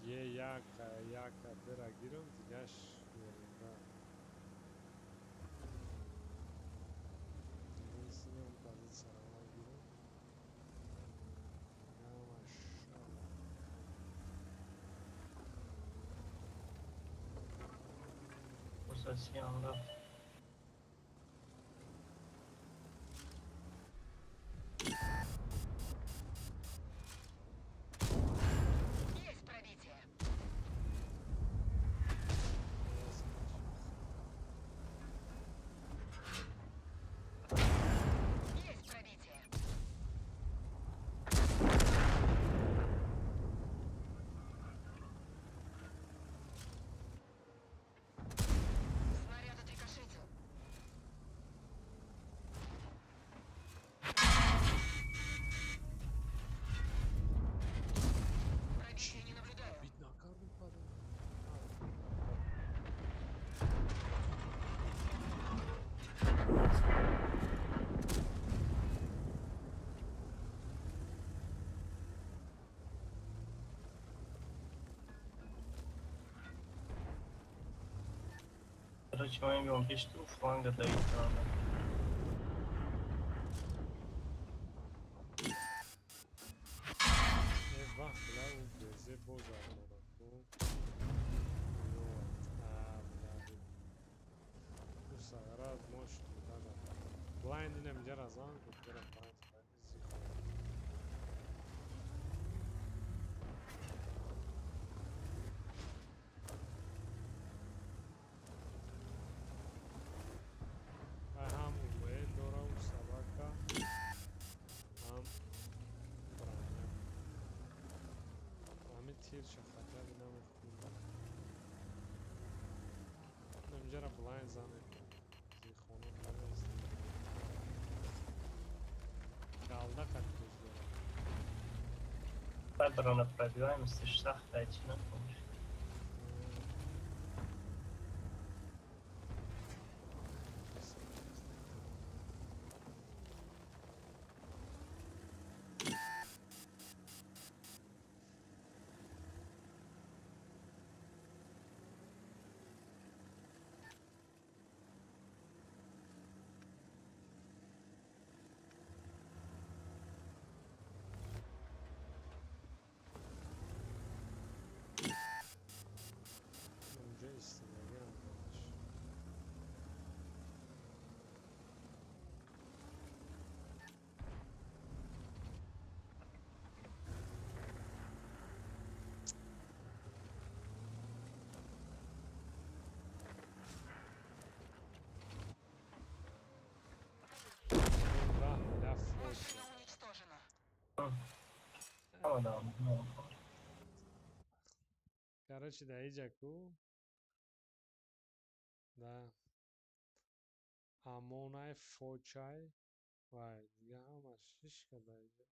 یک برا گیرم دیگهش گیرم نیستی من تازه سرما گیرم خصوصی هم رفت Короче, мы имеем пишту фланга дают надо. وقت لو بزه باز آمدن تو سغرات ماش دادا بلایند اینم جر از آن بود برم بلایند زی خواهد و هم اومه دورا و سباکا هم برانیم همه تیر شخطه بینم خونده نمجر بلایند زنه زی خونه برست کالده قد دوز دارم بعد برانه پربیوایم استش سخت هایچی نکنش Adam. Короче, да, Иджаку. Да. Амонай Фочай. Вай, дига ҳамаш шишка дайда.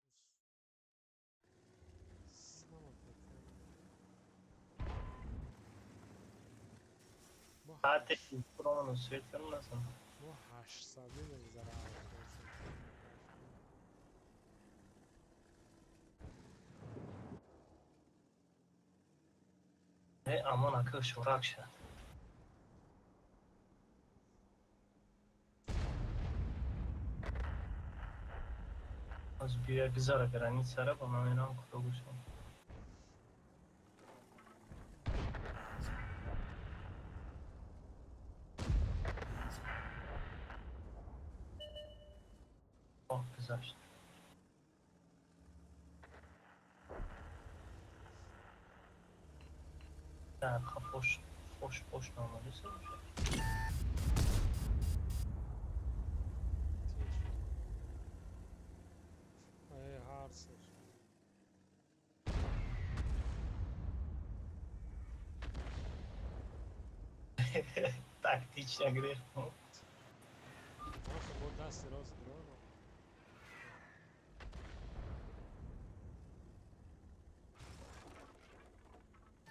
Ateş buranın sürekli nasıl? Мо 800 мегзарад. Aman akı şurak şey. Az büyüye güzel granit ara bana inan kuruluşu. Oh güzel işte. Ya kapoş, boş normalde Эй, Харсер. Tактично грешно. Ох, бо дасти роздроно.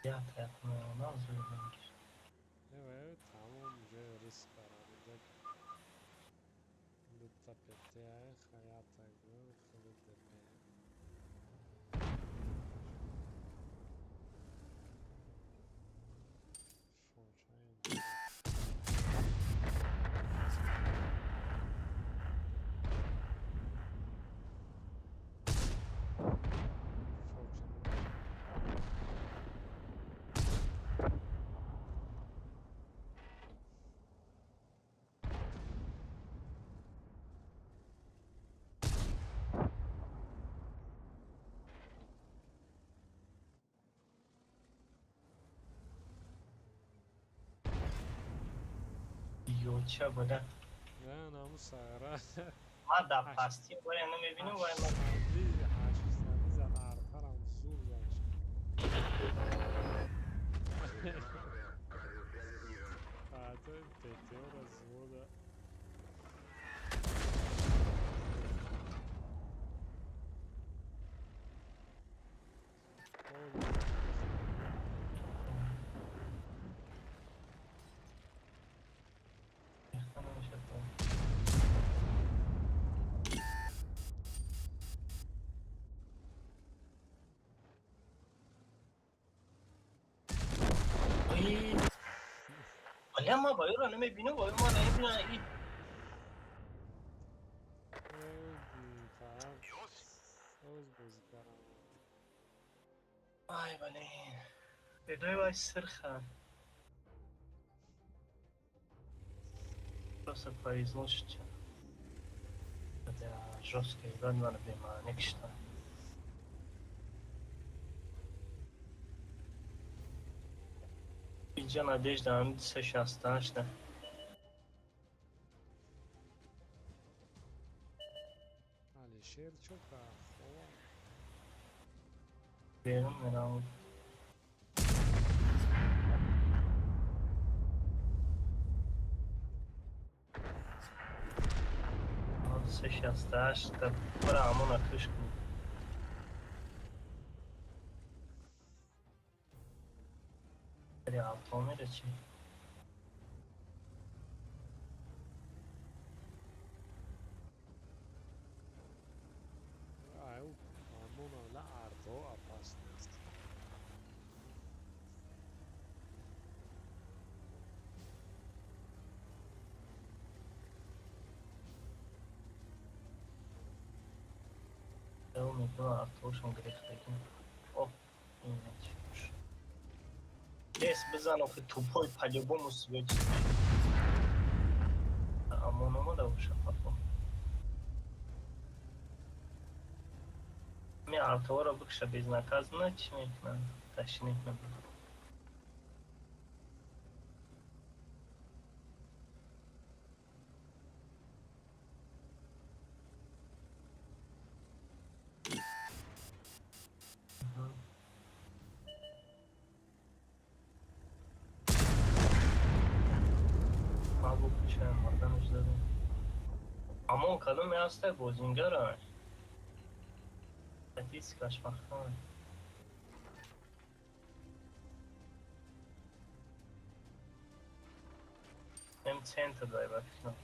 Ya hayatımda zulümdür. Evet, tamam, уже риск барам. Дутта петяй, хаятагу, хилидепе. Фочай. Йоча буде. Да, намусара. Мада пасті, бо я не вибіну, бо я не... За арпарам зур зайш. А то петё развода. Olha ma bayır önüme binu bayır ma ne bina iyi. Ay bale. Bedoy baş sırxa. Просто повезло, что это жесткая игра, надо прямо нечто. Видя надежда, он сейчас страшно. Алишер чока. Верим, наверное. Сейчас страшно, прямо на крышку. Реал, помните? Аю, амона ла арто опасность. Eu me dou a tocha um grifo aqui. Oh, imente. Esse bizarro que tu põe para o bom switch. A mão não manda o chapéu. Minha altura bıkşa biz na kazına çimek na taşınek na. چند مردمش دادیم اما کدوم هسته بازینگره статистикаш бахтан ем центр дай бахтан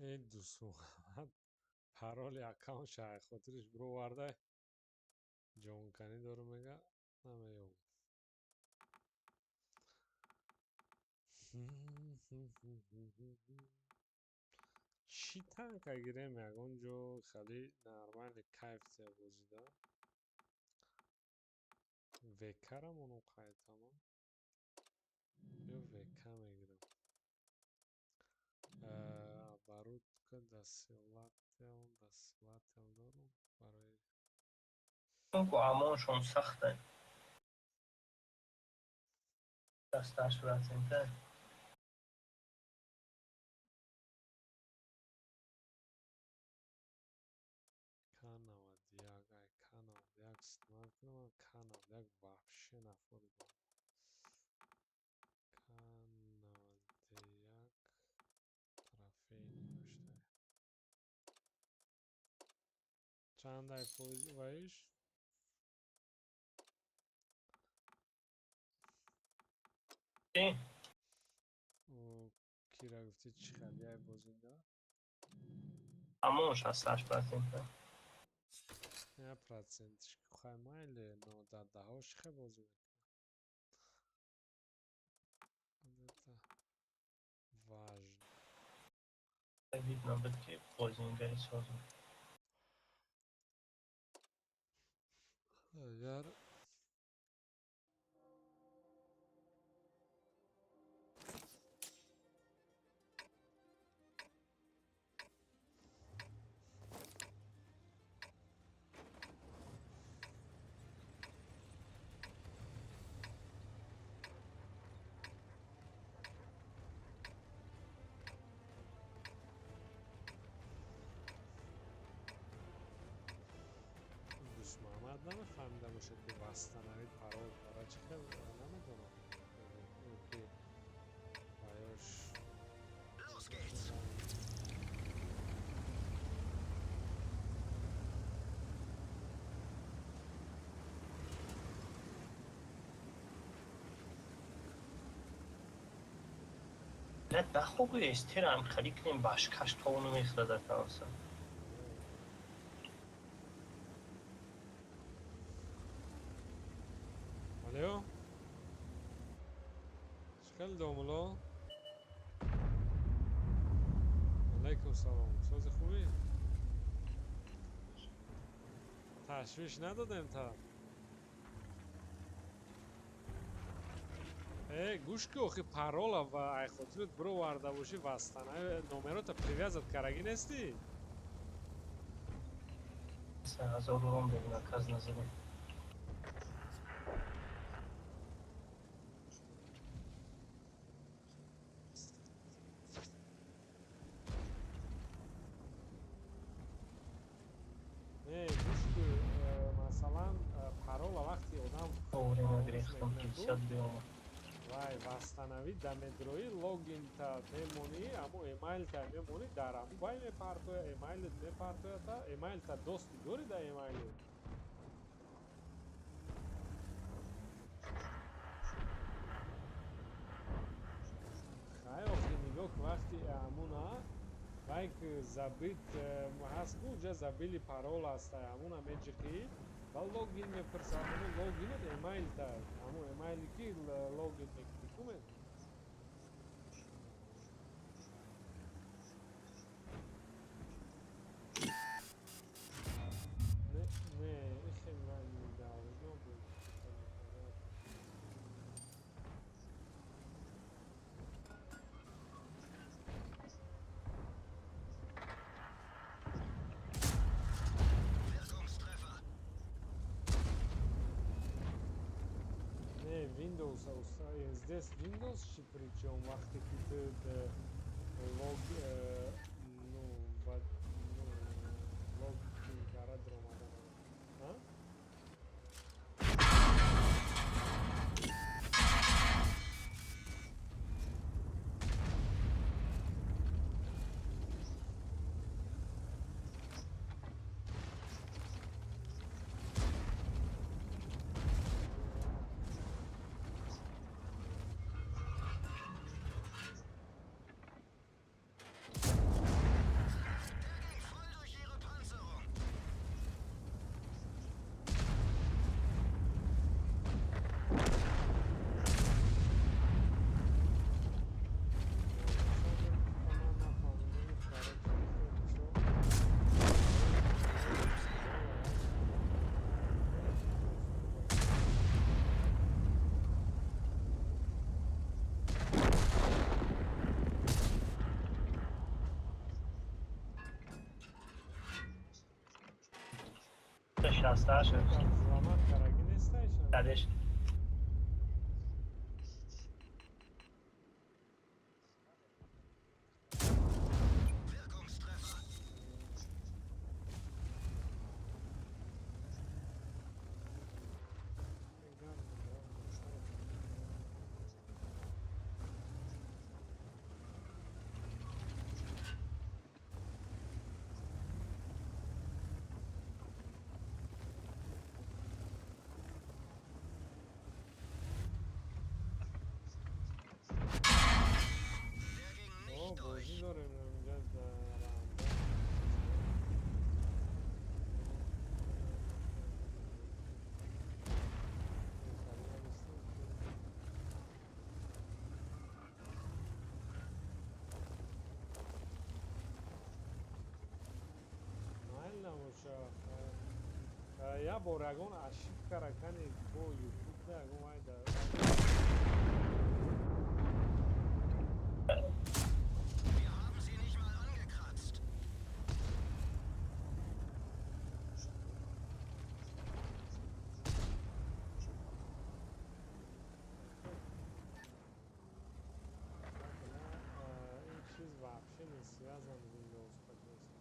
ای دوست محمد پرال اکاونت شای خاطرش برو ورده جونکنی دارو میگه نمیام چی تنک اگیره میگه اونجا خیلی نرمال کیف ته بوزیده وکرم اونو قاید تمام یا وکه میگیرم برود که دستیلات هم دارم برای اونکو امانشون سخته دستش برسیم کانال دیگه کانال دیگه استعمال کنم کانال دیگه وحشه نفردم کانال دیگه طرفی نوشته چند های فوزی وایش چی؟ او کی را گفتی چی خیلی های بازینده امانش هستش برسیم نه پرسنتش که خواهی مایل نو در ده هاش خیلی بازی میکنه واژن видно بدки بازینگری سازم اگر دوست محمد نمیفهمیده باشه که بستنوی پرال برای چه خیلی نمیدونم اوکی بایاش نه ده خوبی استیرم خیلی کنیم باشکش تا اونو میخواده تانسا الو شکل دوملو علیکم سلام ساز خوبی تشویش ندادم تا گوش که اخی پرولا و ای خاطرت برو ورده باشی وستنه نومرات پریویزت کرگی نیستی؟ از اون بگم کز نظرم که مثلا парола вақти одам вай вастанавӣ да медроӣ логин та мемонӣ аммо эмайл та мемонӣ дар аму вай мепартоя эмайлит мепартоята эмайл та дости дорӣ да эмайлит хай охи нигоҳ вақти амуна вай ки забит ҳаст ку ҷа забили парола аста амуна меҷиқӣ ва логин мепирса аму логинат эмайлта аму эмайли ки логин мекунӣ кумед не ихем даълино буд Windows, здесь Windows причем вақте ки ты лог гарад ромадан зламат карагӣ нестайш бозӣ дорем инҷа майл намоша я бор ягон ошибка ракани бо ютуб да ягон вай да вообще не связан Windows PlayStation.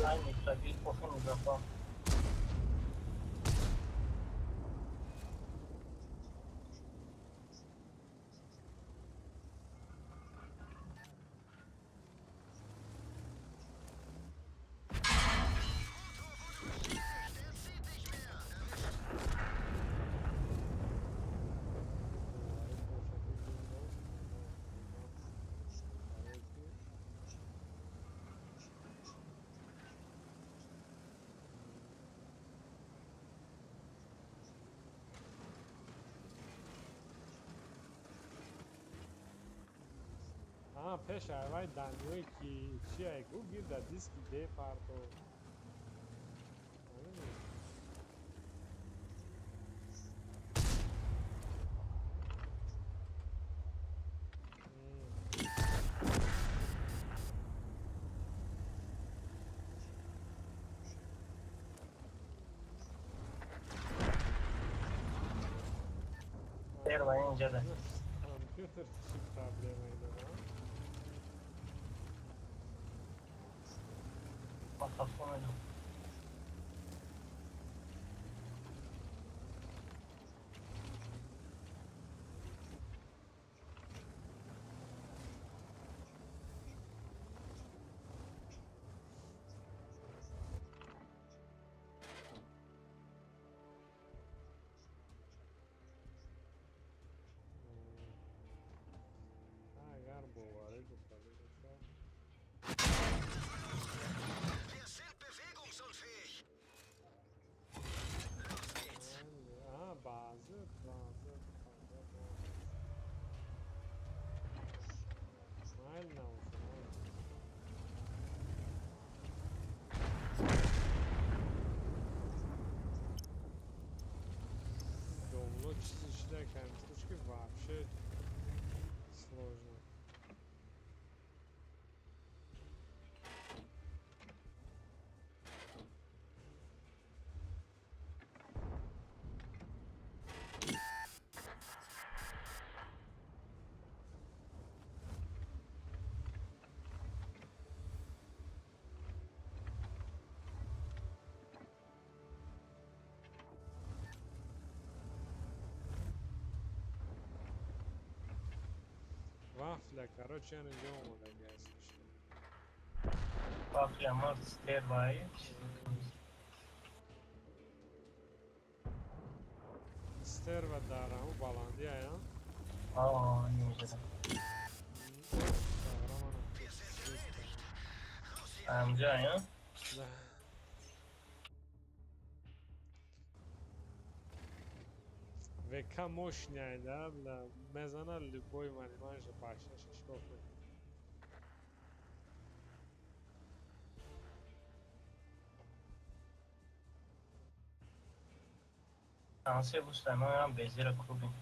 Eigentlich stabil offen unsere Pesha, vai danoi ki chia ego gir da diski de parto. Стерва اینجا ده. کامپیوتر چی پرابلمی داره؟ مخففونه. اگر باوره گفتاده باشه بعضی مایل نباشه Download чточка вообще сложно. Вафля, короче, я найдем вот такая смешная. Вафля, может, стерва є? Стерва дарам, баланди aya. اینجا ده. همجا یا؟ Да. Века мощная, да, бля. Мезана любой маниман же пашня шишкофы. Танси бустай, мы нам безира клубин.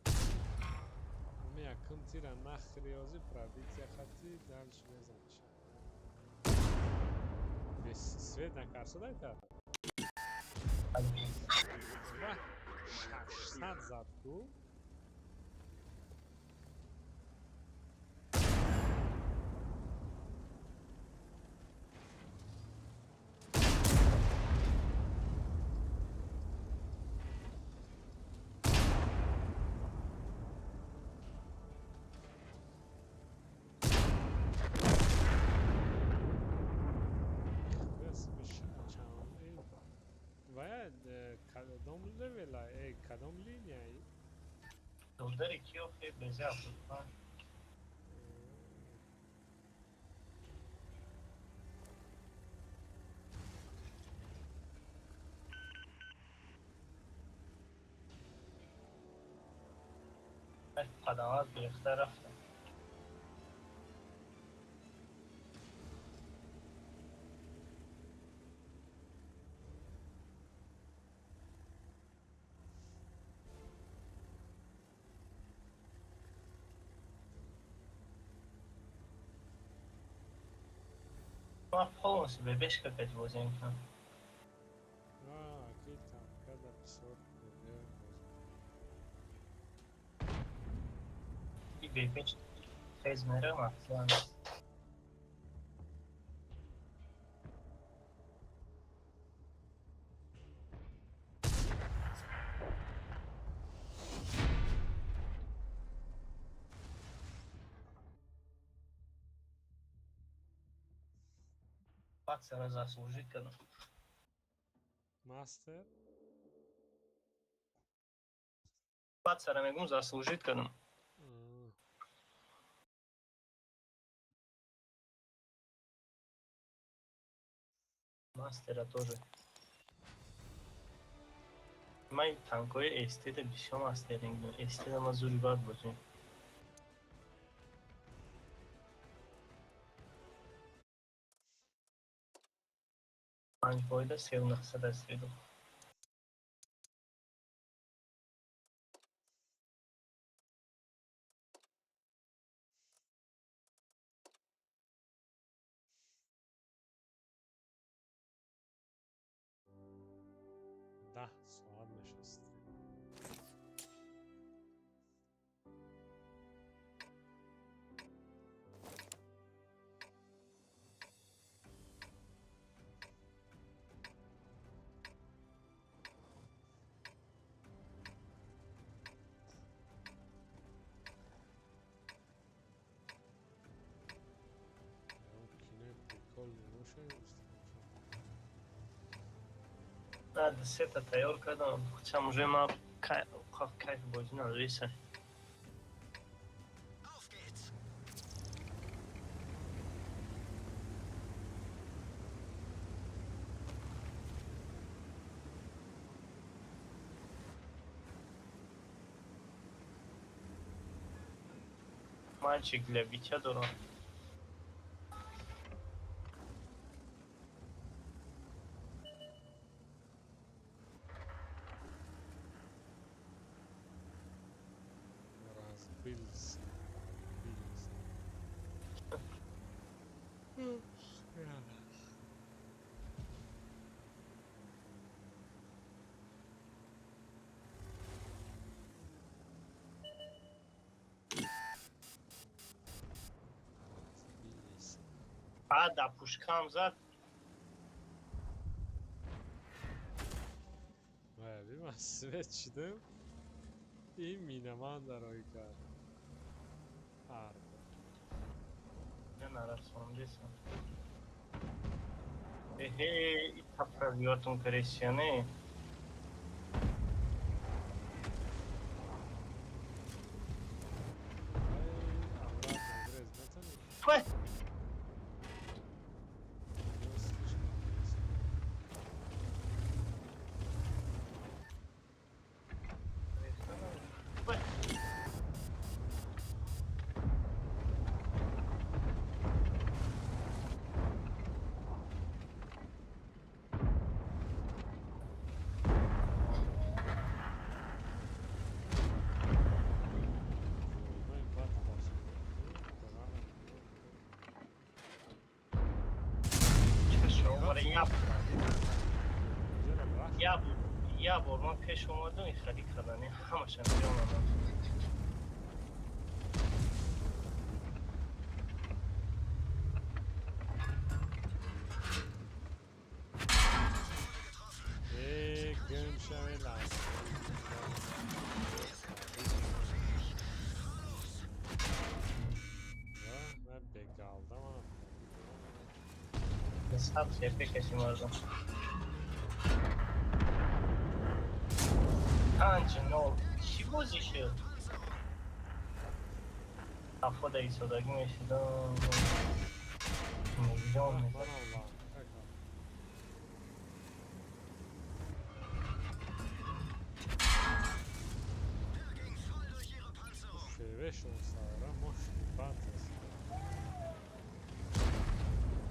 У меня комтира нахриозы пробития хати дальше мезанша. Без свет на карсу дай та. Да. 600 задку. کدام لول ای کدام لینیایی دولدر کیو خیلی بزه افروتان قدمات بیختر رفتم ما خلاص به بشکه کت بازیم کنم اکید هم کده بسیار ای بیپیچ خیز میره محصول Пацера заслужить когда. Мастер. Пацера мегум заслужить когда. Мастера тоже. Май танкой эстеде бишо мастеринг. Эстеде мазури бад бошим. پنج پایده 3900 استریدو Да, ساعت نشسته. نه سه تا تیار کردم چند موقع ما کیف بازی نداری سر мальчик для битья дурак. Разбился. بعد پوشکم زد ولی من سویت شدم این مینمان در آی کرد نه نرسونده سن این تفریاتون کریسیانه یا بار من پیش اومدم این خرید کردنی همش انجام آمدم گم شوی لحظه من بگالدم حساب سیفه کسی مردم نو چی بازی شد؟ افاد ایستادگی میشیدم میلیون میدم شون ساره مشکلات است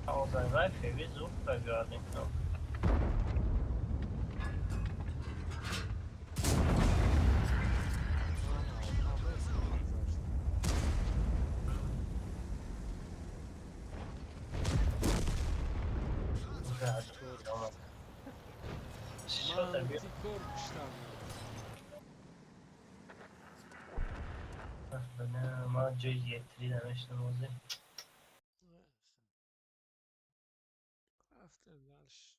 آقای فیوی زود بگردیم ما جای یتری نوشتم موزه رفتم درش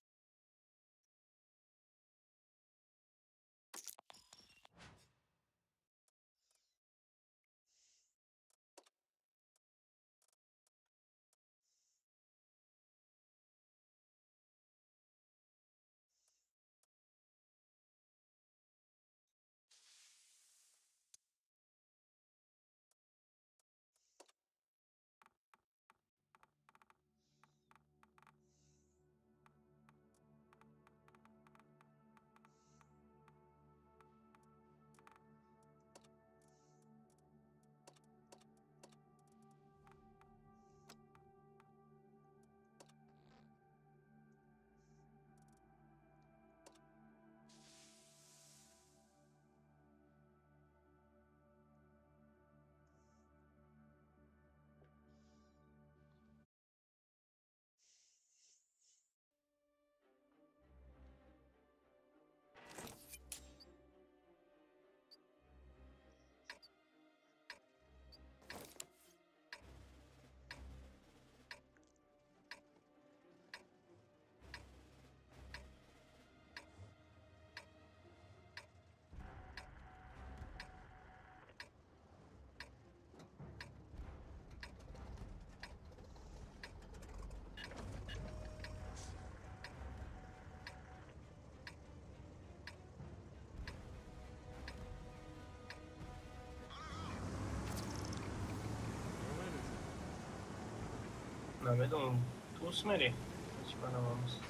بدون دوست میری هیچ کنم همست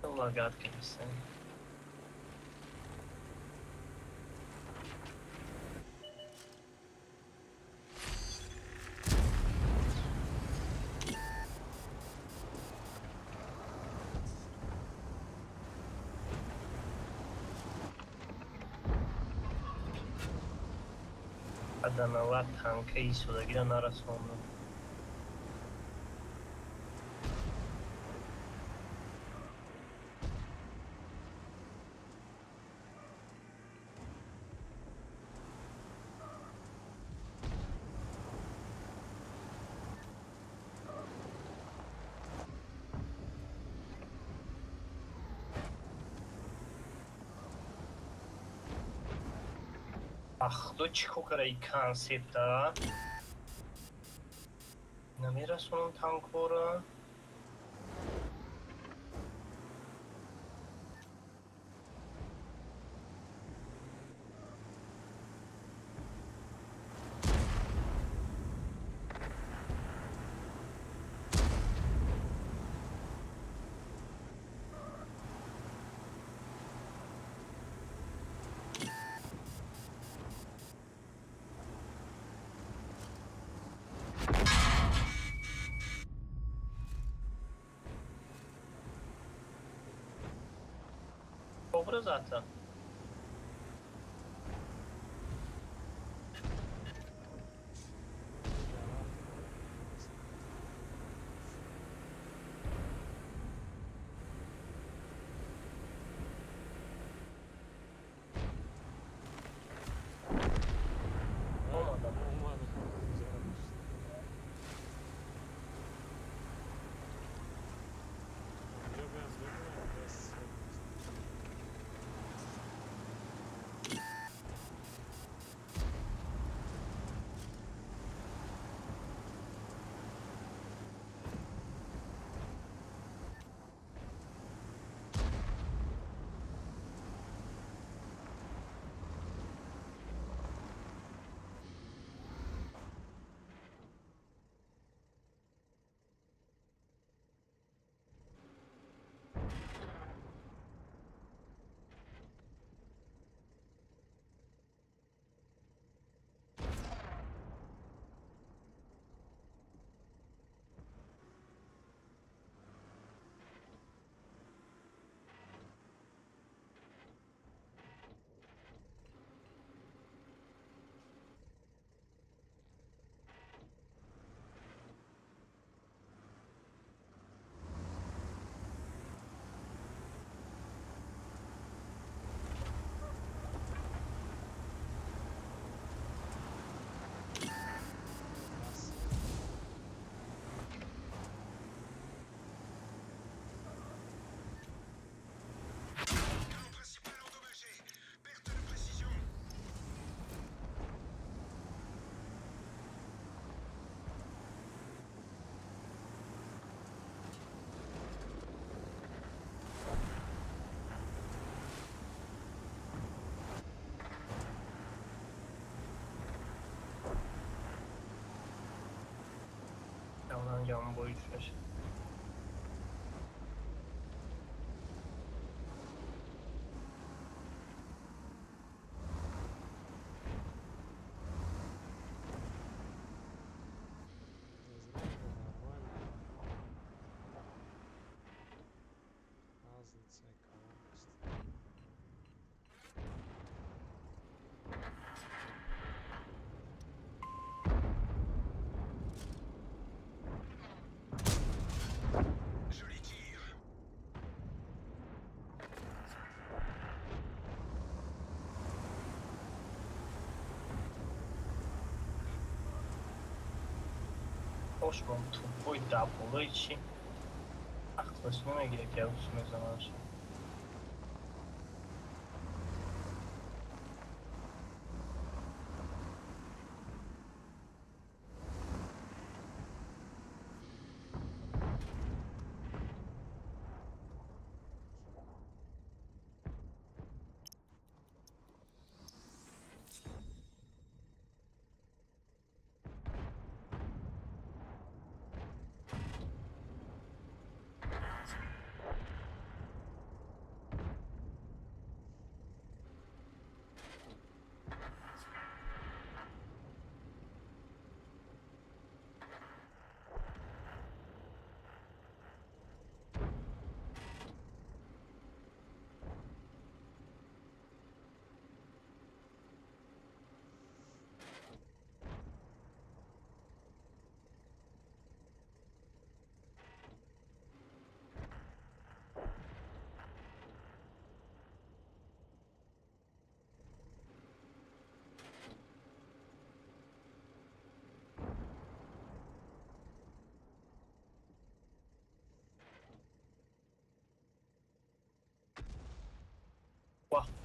Allah gad kimsin? Adana tanka isoda giren arasında. Ах, дочку край концепта. Намерасун танкора. Kobra zaten. Yalan can boyu düşmüş. Hoş mu? Tupuydu da olduğu için aklaşmama gerek ya uzun zaman şey.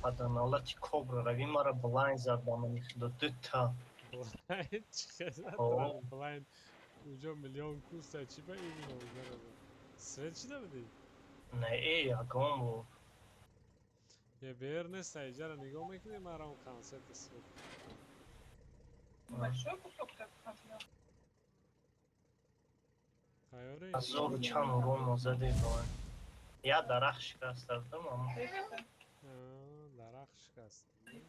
Паданалати кобра раві мара блайн зад ба ман худо дута. بلند چقدر اوه دارم بلند اونجا میلیون کوسه چی به این اونجا رو سویت چی بودی؟ نه ای یکم بود. یه بیر نیست اینجا رو نگاه میکنی مرا اون کانسپت سویت تایاره از زور چند روم مزدی باید. یا درخت شکست دادم اما درخت شکستی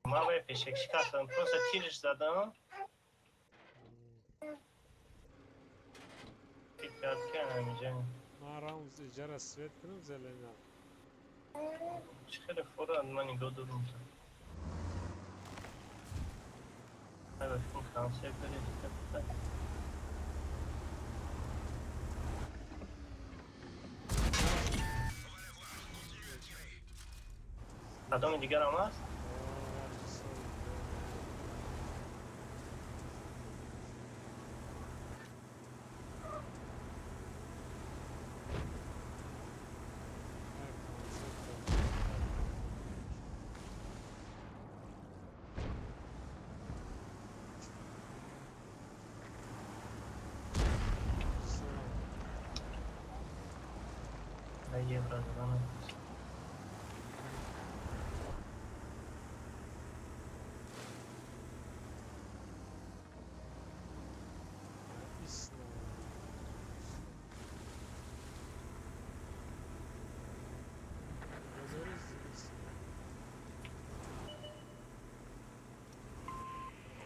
ما به پیشک شکست دادم پروسه تیرش زدم فکر کنم اینجا مرا اون اینجا رو سویت کنم زلینا خیلی فراد من نگاه دارم هذا شو كونسيبت اللي هذول دیگر هم هست؟ یه برادران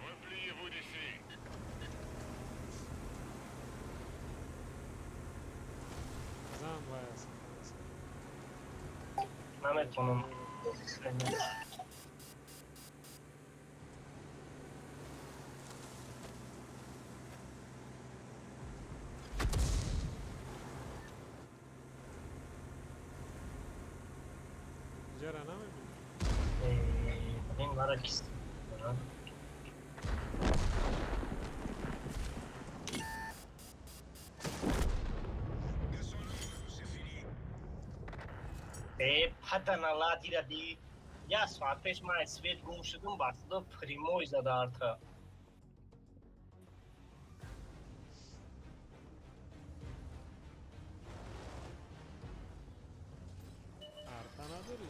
Repliez-vous d'ici. زن باید نمیتونم اینجا رو نمیبینی این مرا کسی پدرنالله دیره دی یه ساعت پیش من اسویت گم شدم بسته پریموی زده ارتا ارتا نداری؟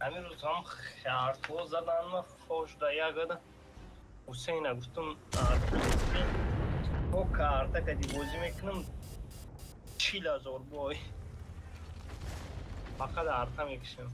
همین روز هم خیارتو زدن و فوش دایا گده حسین گفتم او کارتا کدی بازی میکنم 4000 بای فقط ارتا میکشم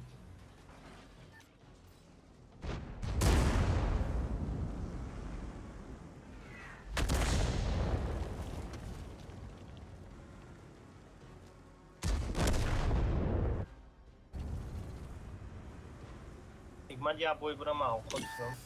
من یه بای برم او خودم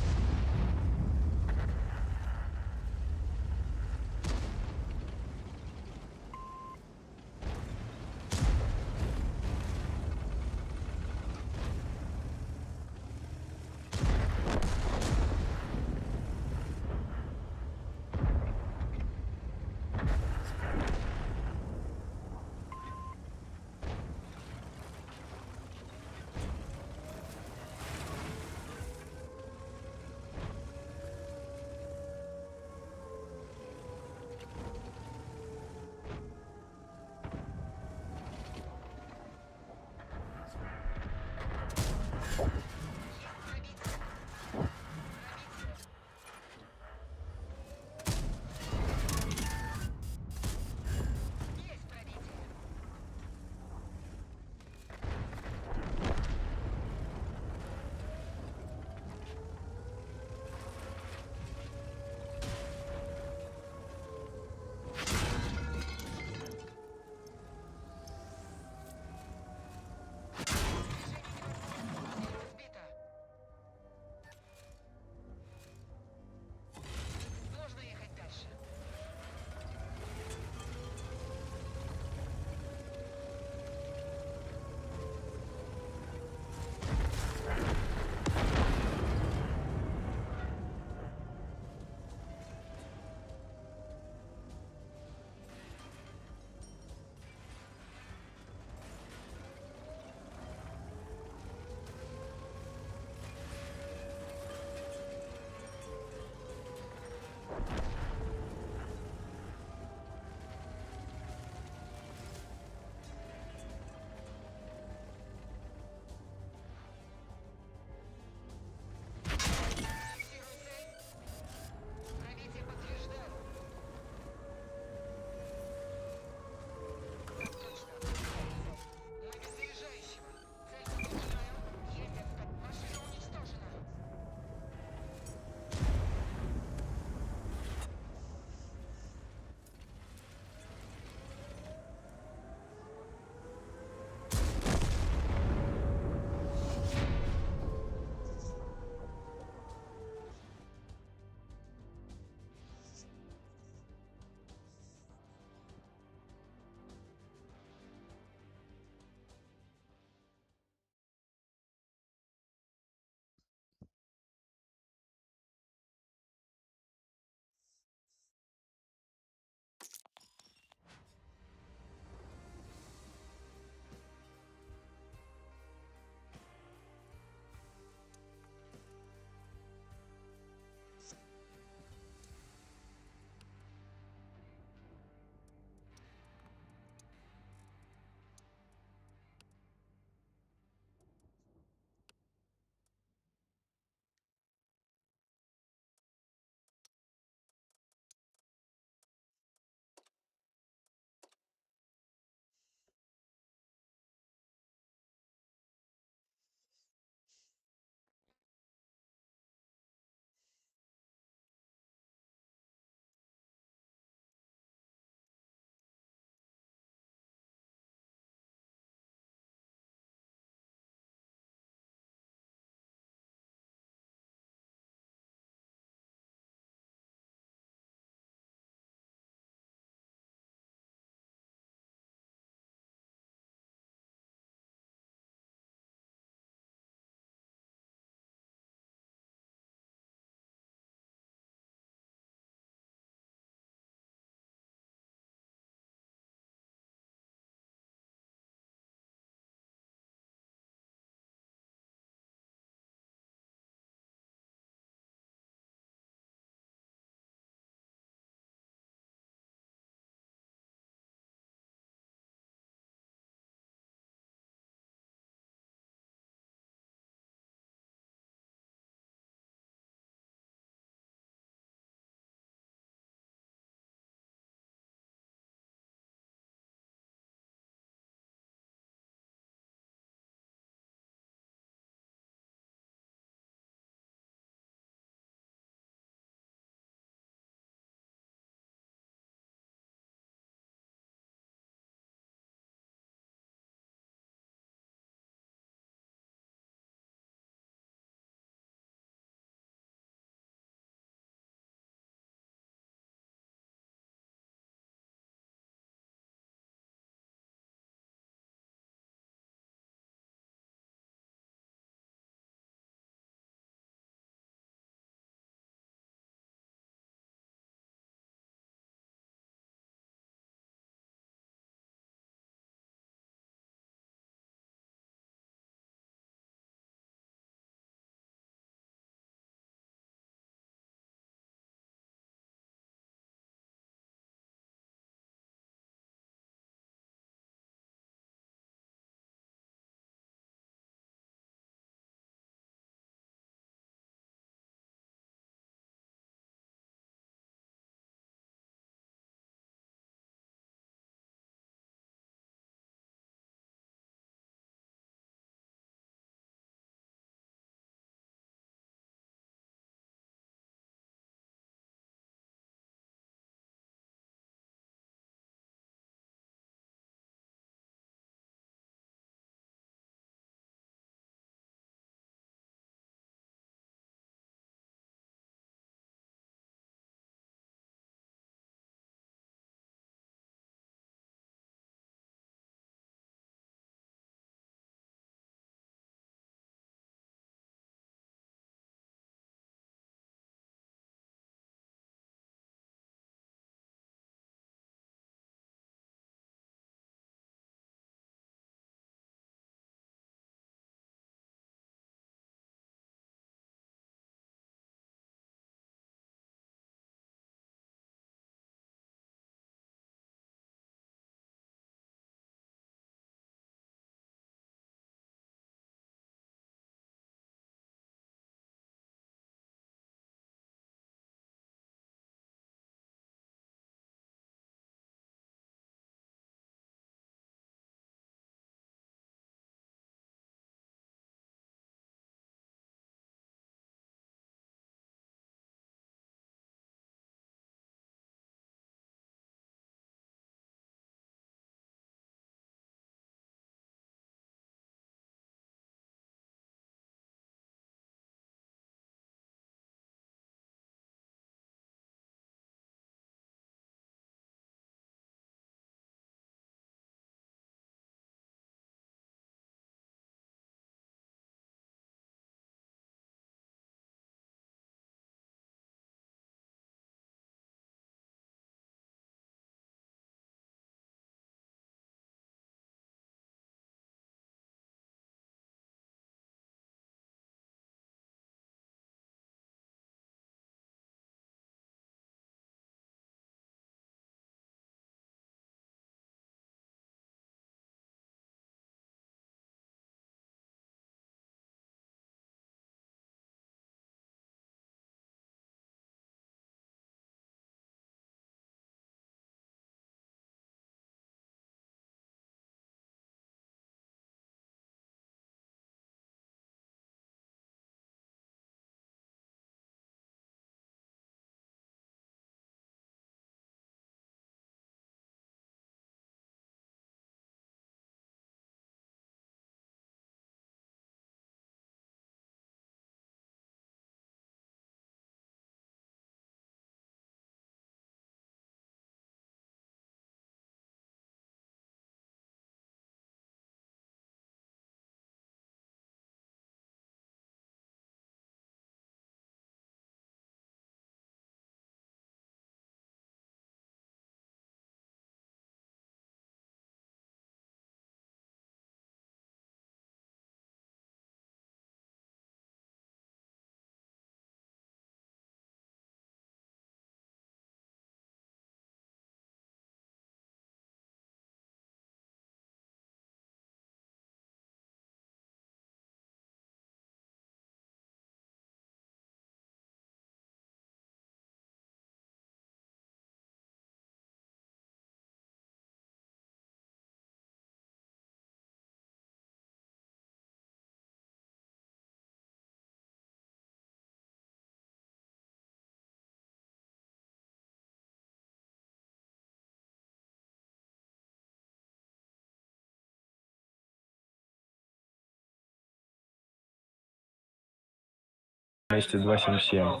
вместе 277.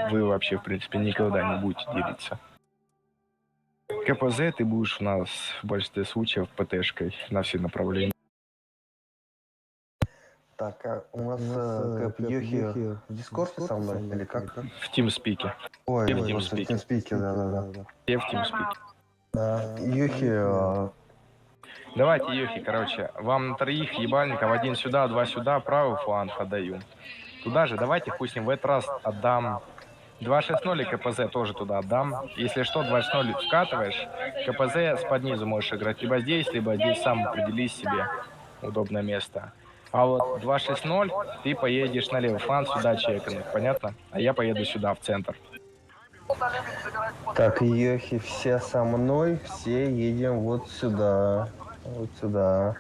Вы вообще, в принципе, никогда не будете делиться. КПЗ ты будешь у нас в большинстве случаев ПТшкой на все направления. Так, а у нас Кэп Йохи в Дискорде со мной или как? В TeamSpeak. Ой, в в TeamSpeak. TeamSpeak, да. Я в TeamSpeak. Йохи, Давайте, Йохи, короче, вам на троих ебальников, один сюда, два сюда, правый фланг отдаю. Туда же, давайте хуй с ним, в этот раз отдам 2.6.0 и КПЗ тоже туда отдам. Если что, 2.6.0 вкатываешь, КПЗ с под низу можешь играть либо здесь сам определись себе удобное место. А вот 2.6.0 ты поедешь на левый фланг сюда чекануть, понятно? А я поеду сюда, в центр. Так, Йохи, все со мной, все едем вот сюда. Вот сюда.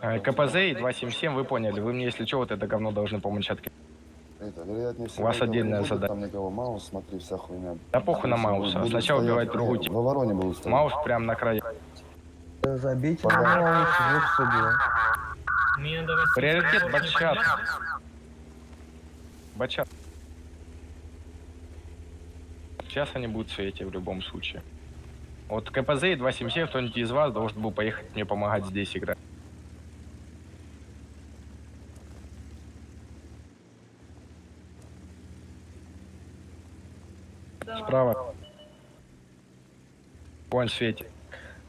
КПЗ и 277 вы поняли. Вы мне, если что, вот это говно должны помочь открыть. Вероятнее всего, У вас отдельная будет, задача. Там никого, Маус, смотри, вся хуйня. Да похуй на Мауса. Сначала убивать другую типа. Во Вороне будут стоять. Маус прям на краю. Забейте на Маус, господи. Приоритет Бачат. Бачат. Сейчас они будут в свете в любом случае. Вот КПЗ и 277, кто-нибудь из вас должен был поехать мне помогать здесь играть. Справа. Вон в свете.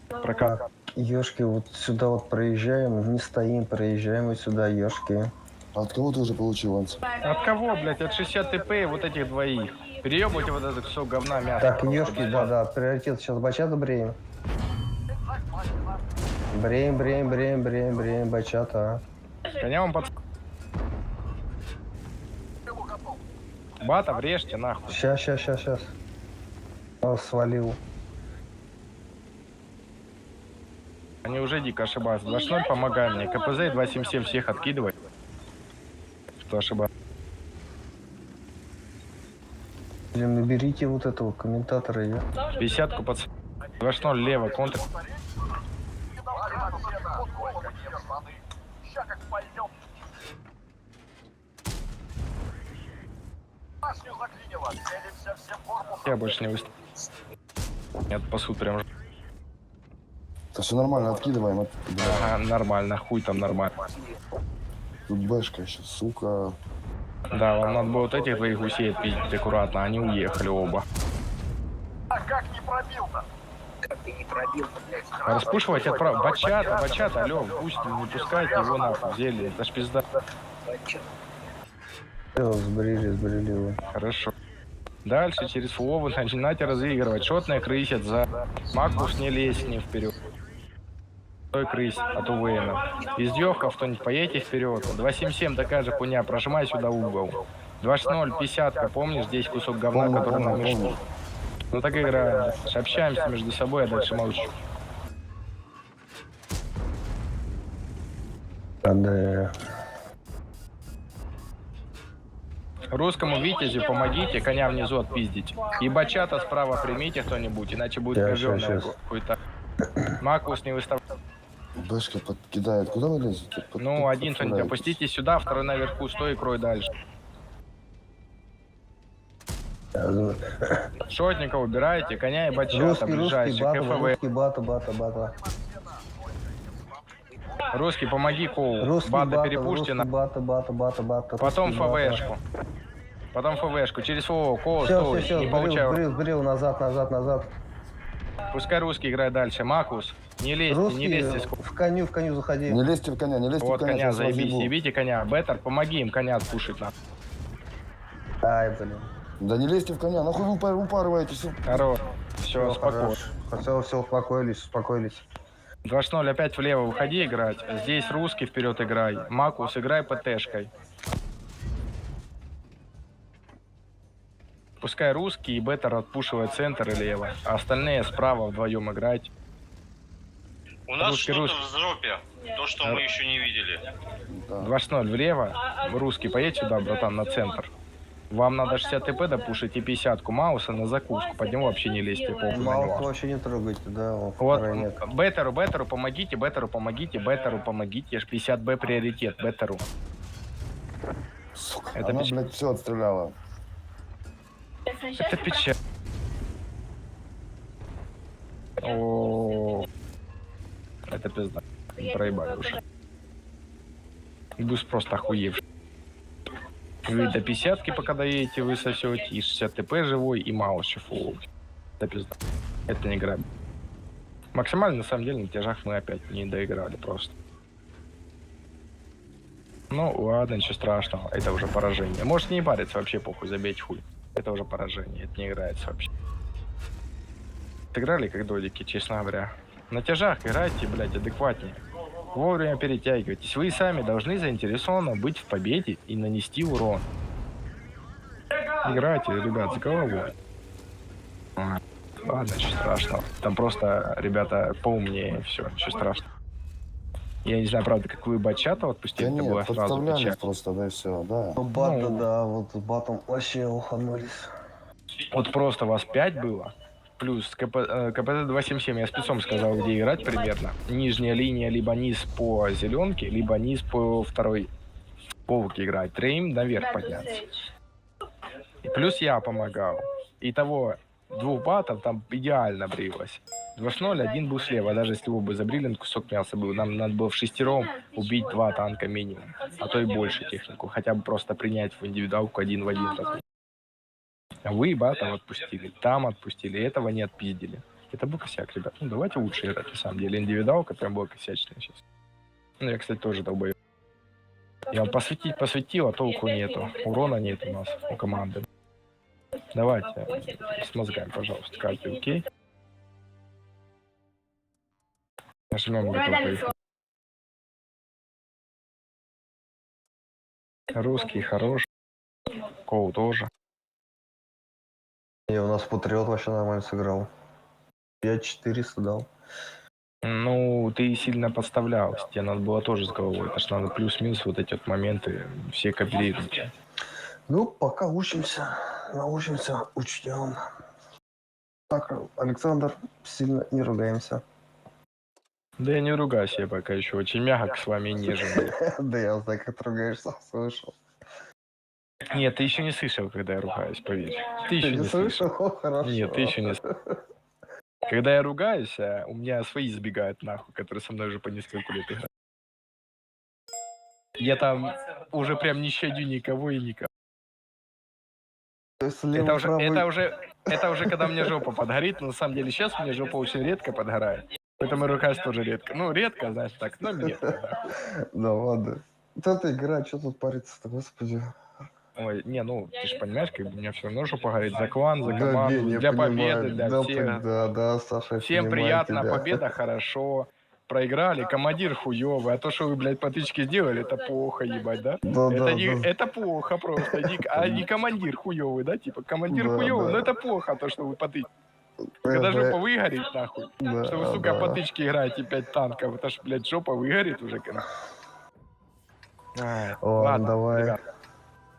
Прокат. Ёшки, вот сюда вот проезжаем, не стоим, проезжаем вот сюда, ёшки. От кого ты уже получил, Анс? От кого, блядь? От 60 ТП и вот этих двоих. Переебывайте вот это кусок говна мяса. Так, ёшки, да, приоритет сейчас бачата бреем. Бреем, бачата. Коня вам под... Бата, врежьте нахуй. Сейчас. Он свалил. Они уже дико ошибаются. 2.0 помогай мне. КПЗ и 277 всех откидывай. Кто ошибается? Блин, наберите вот этого комментатора, я. 50-ку под... 2.0 лево, контр. Я больше не выставлю. Нет, пасут прям. Да все нормально, откидываем. Ага, нормально, хуй там нормально. Тут бэшка еще, сука. Да, вам надо было вот этих двоих гусей отпиздить аккуратно, они уехали оба. А как не пробил-то? Как ты не пробил-то, блядь? Распушивать отправ... Бачата, алё, пусть не пускайте его нахуй, взяли, это ж пизда. Сбрили вы. Хорошо. Дальше через флоу вы начинаете разыгрывать. Шотная крысят за Макус, не лезь не вперед. Стой крысь от Увейна. Из дёвков кто-нибудь поедете вперед. 277 такая же хуйня, прожимай сюда угол. 2.0, 50-ка, помнишь, здесь кусок говна, который нам мешал. Ну так играем. Общаемся между собой, а дальше молчу. Да. Русскому витязю помогите, коня внизу отпиздить. И бачата справа примите кто-нибудь, иначе будет говёная хуйта. Макус не выставляет. Бэшка подкидает. Куда вы лезете? Ну, один кто-нибудь опустите сюда, второй наверху, стой и крой дальше. Шотника убираете, коня и бачата, ближайший, КФВ. Бата. Русский, помоги Коу. Бата перепушьте на... Бата. Потом ФВшку. Через ФВ. Коу, стой, не получаю. Брил, назад. Пускай русский играет дальше. Макус, не лезьте. В коню заходи. Не лезьте в коня, Вот коня, заебись, ебите коня. Беттер, помоги им коня отпушить нам. Ай, блин. Да не лезьте в коня, нахуй вы упарываетесь. Хорош. Все, спокойно. Все, успокоились. 2.0 опять влево выходи играть. Здесь русский вперед играй. Макус, играй ПТшкой. Пускай русский и Беттер отпушивает центр и лево. А остальные справа вдвоем играть. У нас что-то в зропе. То, что мы еще не видели. 2.0 влево. Русский, поедь сюда, братан, на центр. Вам надо 60 ТП допушить и 50-ку Мауса на закуску. Под него вообще не лезьте. Мауса вообще не трогайте, да. Вот, Беттеру помогите. Аж 50Б приоритет, Беттеру. сука. Это Она, печаль. блядь, все отстреляла. Это печаль. О, это пизда. Проебали уже. Бус просто охуевший. Вы до 50-ки пока доедете, вы сосете, и 60 ТП живой, и мало фул. Это пизда. Это не игра. Максимально, на самом деле, на тяжах мы опять не доиграли просто. Ну, ладно, ничего страшного, это уже поражение. Можете не париться, вообще похуй, забейте хуй. Это уже поражение, это не играется вообще. Играли как додики, честно говоря. На тяжах играйте, блядь, адекватнее. Вовремя перетягивайтесь. Вы сами должны заинтересованно быть в победе и нанести урон. Играйте, ребят, с головой. Ладно, ничего страшного. Там просто ребята поумнее, все, ничего страшного. Я не знаю, правда, как вы бачата отпустили, Да это нет, было сразу подставлялись печаль. просто, да и все, да. Ну, бата, да, вот с батом вообще уханулись. Вот просто вас 5 было. Плюс КПЗ 277, я спецом сказал, где играть примерно. Нижняя линия, либо низ по зеленке, либо низ по второй полке играть. Трейм наверх подняться. И плюс я помогал. Итого 2 батов там идеально брилось. 2-0, один был слева. Даже если его бы забрили, кусок мяса был. Нам надо было в шестером убить 2 танка минимум. А то и больше технику. Хотя бы просто принять в индивидуалку 1 в 1. А вы батов отпустили, там отпустили, этого не отпиздили. Это был косяк, ребят. Ну, давайте лучше играть, на самом деле. Индивидуалка прям была косячная сейчас. Ну, я, кстати, тоже долбоёб. Я вам посвятил, а толку нету. Урона нет у нас, у команды. Давайте, с мозгами, пожалуйста, карты, окей? Нажмем готов. Русский хорош. Коу тоже. И у нас Патриот вообще нормально сыграл. Я 400 дал. Ну, ты сильно подставлялся. Тебе надо было тоже с головой. Это ж надо плюс-минус вот эти вот моменты все копировать. Ну, пока учимся, научимся, учтем. Так, Александр, сильно не ругаемся. Да я не ругаюсь, я пока еще очень мягок с вами и нежен. Да я знаю, как ты ругаешься, слышал. Нет, ты еще не слышал, когда я ругаюсь, поверь. Ты еще не слышал. Хорошо. Нет, ты еще не слышал. Когда я ругаюсь, у меня свои сбегают нахуй, которые со мной уже по несколько лет играют. Я там уже прям не щадю никого и никого. Это уже когда мне жопа подгорит, но на самом деле сейчас мне жопа очень редко подгорает. Поэтому ругаюсь тоже редко. Ну, редко, знаешь, так, но редко. Да ладно. Вот эта игра, что тут париться-то, господи. Ой, не, ну, ты же понимаешь, как бы у меня все равно жопа горит за клан, за Да, команду, Бень, я для понимаю. победы, для Да, всех. Да, Саша, я Всем понимаю приятно, тебя. победа хорошо. Проиграли, командир хуёвый, а то, что вы, блядь, потычки сделали, это плохо, ебать, да? Да, это, да, не, да. это плохо просто, а не командир хуёвый, да? Типа, командир Да, хуёвый, да. но это плохо, то, что вы потычки. Когда жопа выгорит, нахуй, Да, что вы, сука, да. потычки играете 5 танков, это ж, блядь, жопа выгорит уже. Ладно, давай. ребят,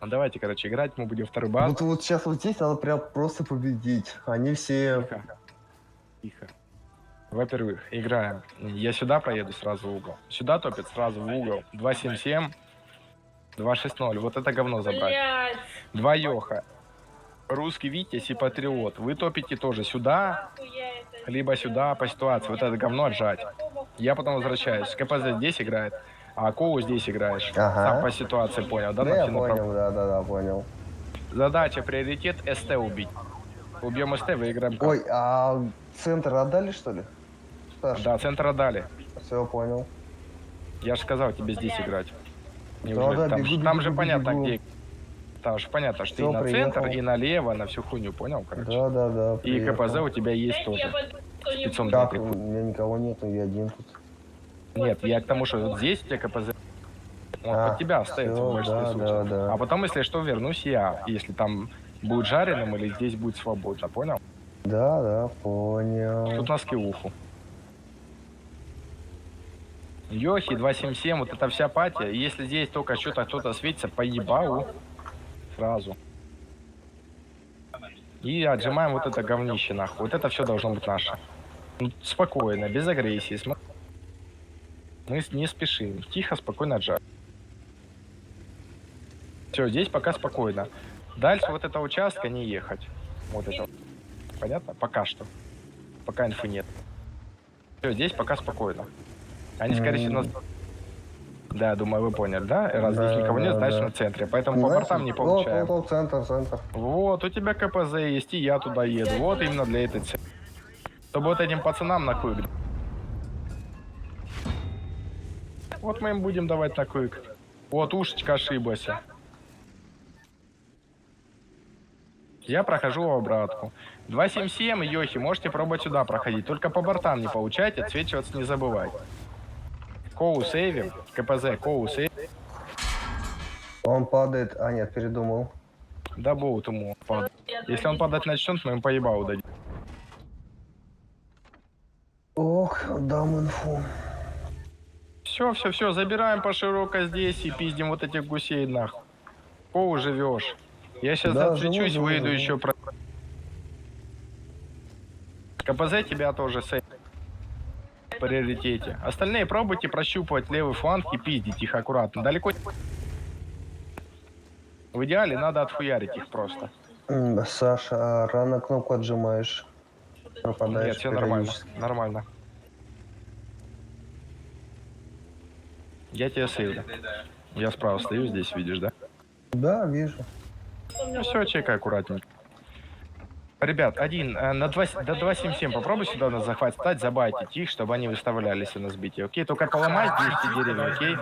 ну, давайте, короче, играть, мы будем второй бат. Вот сейчас вот здесь надо прям просто победить. Они все... Тихо. Во-первых, играем. Я сюда поеду сразу в угол. Сюда топит сразу в угол. 277, 260. Вот это говно забрать. 2 Йоха. Русский Витязь и Патриот. Вы топите тоже сюда, либо сюда по ситуации. Вот это говно отжать. Я потом возвращаюсь. КПЗ здесь играет, а Коу здесь играешь. Ага. Сам по ситуации понял, да? Да, на я все направ- понял, да, понял. Задача, приоритет, СТ убить. Убьем СТ, выиграем. Ой, а центр отдали, что ли? Саш? Да, центр отдали. Все, понял. Я же сказал тебе здесь играть. Да, Неужели? да, Там, бегу, там бегу, же бегу, понятно, бегу. где. Там же понятно, что Всё, и на приехал. центр, и налево, на всю хуйню, понял, короче? Да, И приехал. КПЗ у тебя есть тоже. Спецом Так, для у меня никого нету, я один тут. Нет, я к тому, что вот здесь у тебя КПЗ. Он под тебя остается всё, в большинстве да, случаев. да. А потом, если что, вернусь я. Если там будет жареным или здесь будет свободно, понял? Да, понял. Тут на скиллуху. Йохи, 277, вот эта вся патия. И если здесь только что-то кто-то светится, поебау. Сразу. И отжимаем вот это говнище нахуй. Вот это все должно быть наше. Ну, спокойно, без агрессии. Мы не спешим. Тихо, спокойно отжать. Все, здесь пока спокойно. Дальше вот этого участка не ехать. Вот это. Понятно? Пока что. Пока инфы нет. Все, здесь пока спокойно. Они, скорее всего, нас... Да, думаю, вы поняли, да? Раз здесь никого нет, значит на центре. Поэтому по бортам не получаем. Вот, центр. Вот, у тебя КПЗ есть, и я туда еду. Вот именно для этой цели. Чтобы вот этим пацанам на куик. Вот мы им будем давать на куик. Вот, ушечка ошиблась. Я прохожу в обратку. 277 и Йохи, можете пробовать сюда проходить. Только по бортам не получайте, отсвечиваться не забывайте. Коу сейвим. КПЗ, Коу сейвим. Он падает. А, нет, передумал. Да боут ему падает. Если он падать начнет, мы ему поебалу дадим. Ох, дам инфу. Все, забираем по широкой здесь и пиздим вот этих гусей нахуй. Коу живешь. Я сейчас отвлечусь, выйду еще про... КПЗ тебя тоже сейв. В приоритете. Остальные пробуйте прощупывать левый фланг и пиздить их аккуратно. Далеко. В идеале надо отхуярить их просто. Саша, рано кнопку отжимаешь. Пропадаешь. Нет, все нормально. Нормально. Я тебя сейвлю. Я справа стою, здесь видишь, да? Да, вижу. Ну все, чекай аккуратненько. Ребят, до 277 попробуй сюда на захват стать, забайтить их, чтобы они выставлялись на сбитие, окей? Только поломай здесь эти деревья, окей?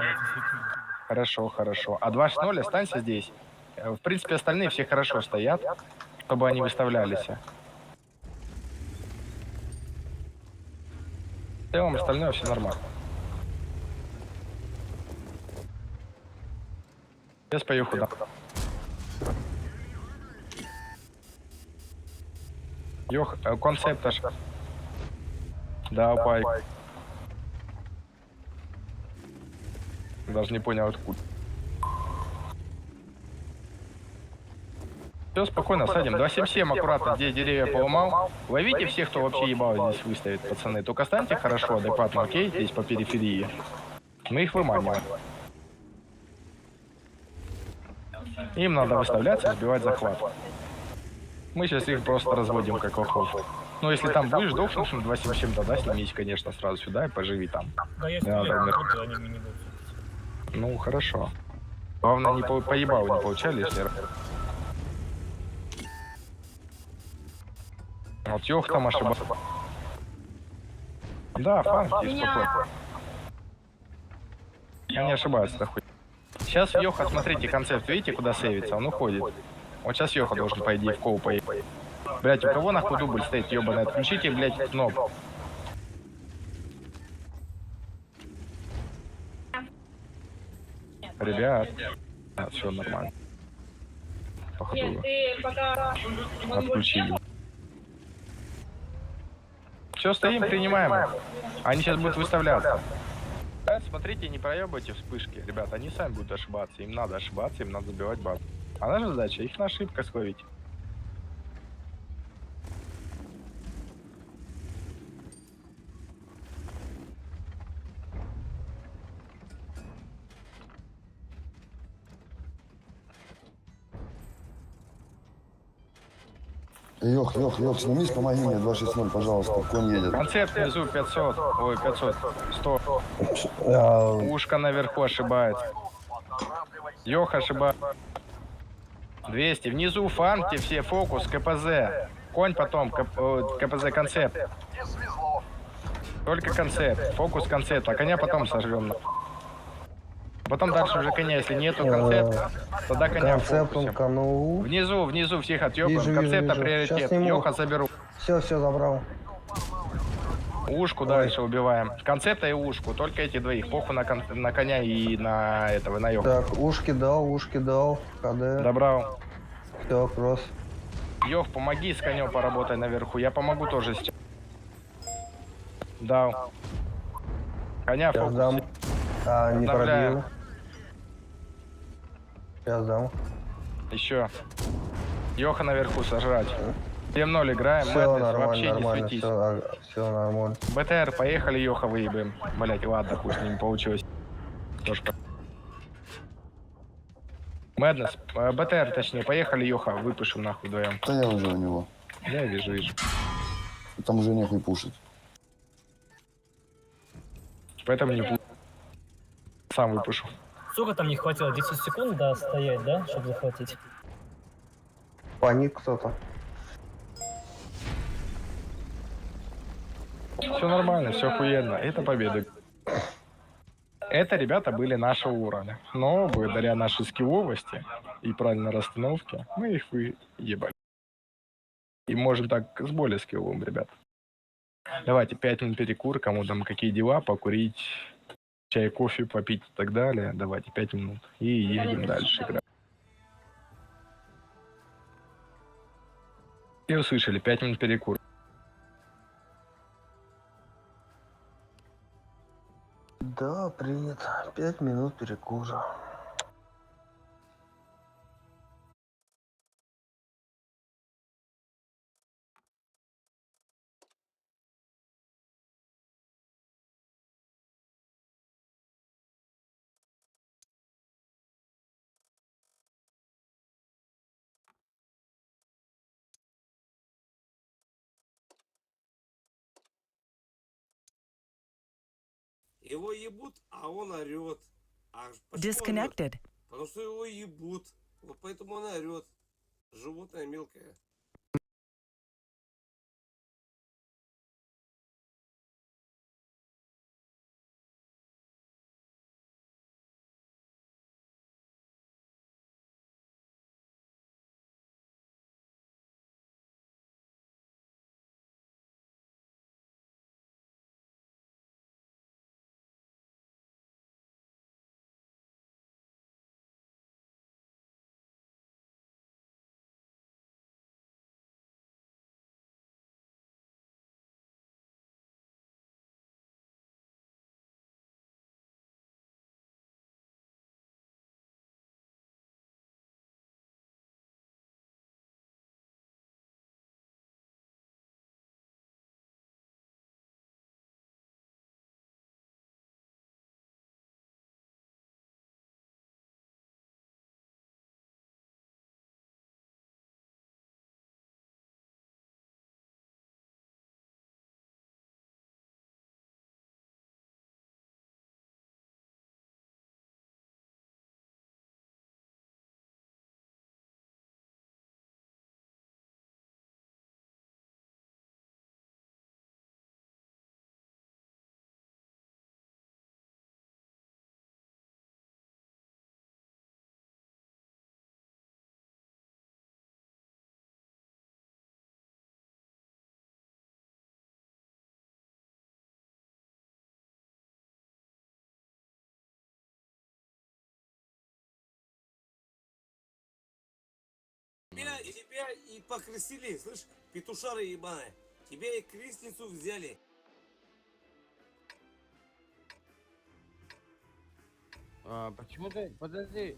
Хорошо. А 260 останься здесь. В принципе, остальные все хорошо стоят, чтобы они выставлялись. В целом, остальное все нормально. Сейчас поехал, да. Йох, концепт аж. Да, пайк. Даже не понял откуда. Все, спокойно, садим. 277 аккуратно, здесь деревья поломал. Ловите всех, кто вообще ебал здесь выставит, пацаны. Только станьте хорошо, адекватно, окей? Здесь по периферии. Мы их выманиваем. Им надо выставляться, сбивать захват. Мы сейчас их просто разводим как лохов. Ну, если там будешь дохнуть, 277, тогда снимись, конечно, сразу сюда и поживи там. Да, если я буду, они мне не будут. Ну, хорошо. Главное, не поебал не получали, если... Вот Йох там ошибался. Да, фанки, спокойно. Я не ошибаюсь, да хуй. Сейчас Йоха, смотрите, концепт, видите, куда сейвится? Он уходит. Вот сейчас Йоха должен, по идее, в коу поехать. Блять, у кого нахуй дубль стоит, ебаный? Отключите, блять, кнопку. Ребят. Все нормально. Походу. Отключили. Все, стоим, принимаем. Они сейчас будут выставляться. Смотрите, не проебывайте вспышки, ребят, они сами будут ошибаться, им надо ошибаться, им надо забивать базу. А наша задача их на ошибках словить. Йох, сними, помоги мне, 260, пожалуйста, конь едет. Концепт внизу 500, ой, 500, 100. Ушко наверху ошибается. Йох ошибается. 200, внизу фанки все, фокус, КПЗ. Конь потом, КПЗ концепт. Только концепт, фокус концепт, а коня потом сожрем. Потом дальше уже коня, если нету концепта, тогда коня фокусим. Внизу всех отъебаем. Концепта приоритет. Йоха заберу. Все, забрал. Ушку дальше убиваем. Концепта и ушку. Только эти двоих. Похуй на коня и на этого, на Йоха. Так, ушки дал. КД. Добрал. Все, кросс. Йох, помоги с конем поработай наверху. Я помогу тоже сейчас. Дал. Коня фокус. Дам. Не пробил. Сейчас дам. Еще. Йоха наверху сожрать. 7-0 играем, все мы вообще нормально, не светись. Все нормально. БТР, поехали, Йоха выебаем. Блять, ладно, хуй с ним получилось. Тоже... Мэднес, БТР точнее, поехали, Йоха, выпишем нахуй вдвоем. Да я уже у него. Я вижу. Там уже нехуй пушить. Поэтому не сам выпишу. Сколько там не хватило? 10 секунд, да, стоять, да, чтобы захватить? Паник кто-то. Все нормально, все охуенно. Это победа. Это ребята были нашего уровня. Но благодаря нашей скилловости и правильной расстановке мы их выебали. И можем так с более скилловым, ребят. Давайте 5 минут перекур, кому там какие дела, покурить, чай, кофе попить и так далее. Давайте 5 минут и едем дальше играть. И услышали, 5 минут перекур. Да, принято. 5 минут перекура. Его ебут, а он орет. А почему Disconnected. он орёт? Потому что его ебут. Вот поэтому он орет. Животное мелкое. Тебя и покрестили, слышь, петушары ебаные. Тебя и крестницу взяли. Почему ты... Подожди.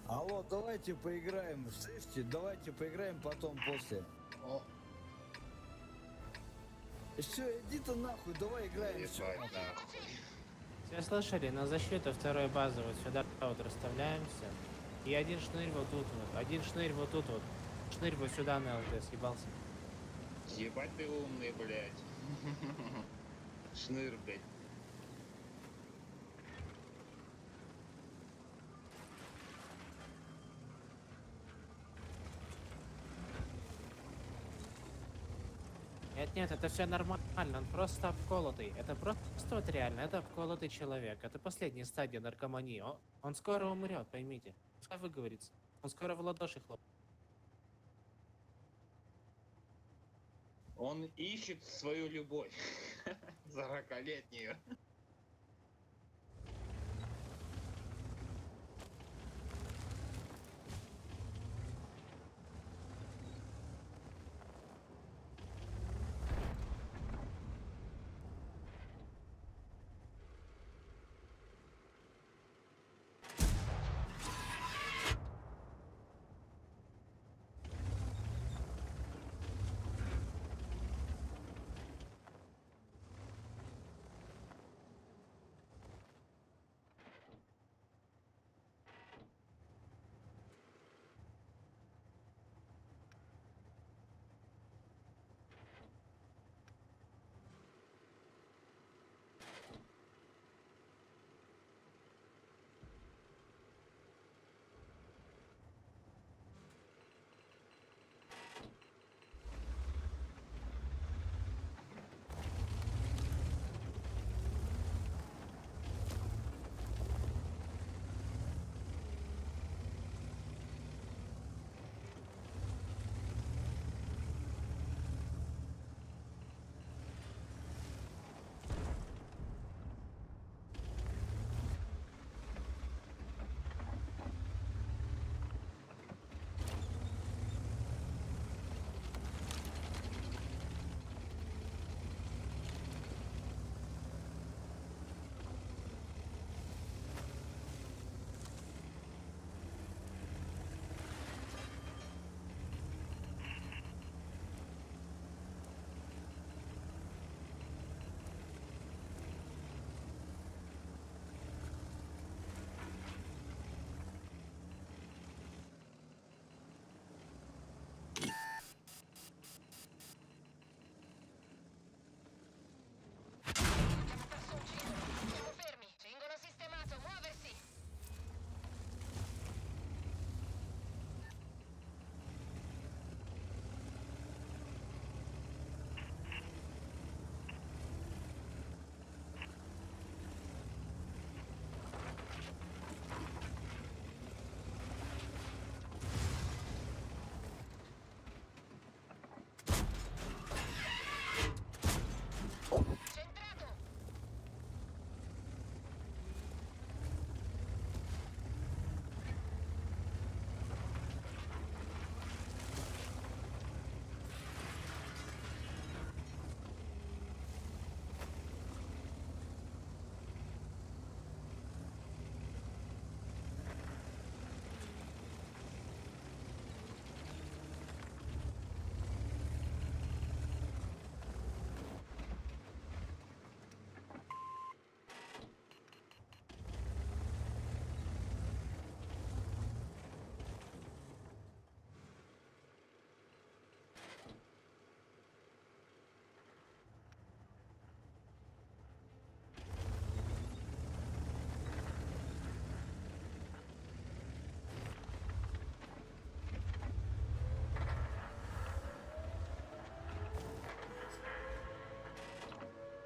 Алло, давайте поиграем. Слышите? Давайте поиграем потом после. Все, иди ты нахуй, давай играем. Все слышали, на защиту второй базы вот сюда вот расставляемся. И один шнырь вот тут вот, один шнырь вот тут вот. Шнырь вот сюда на ЛД съебался. Ебать ты умный, блядь. Шныр, блядь. Нет, это все нормально, он просто обколотый. Это просто вот реально, это обколотый человек. Это последняя стадия наркомании. Он скоро умрет, поймите. Пускай выговорится. Он скоро в ладоши хлопнет. Он ищет свою любовь. 40-летнюю.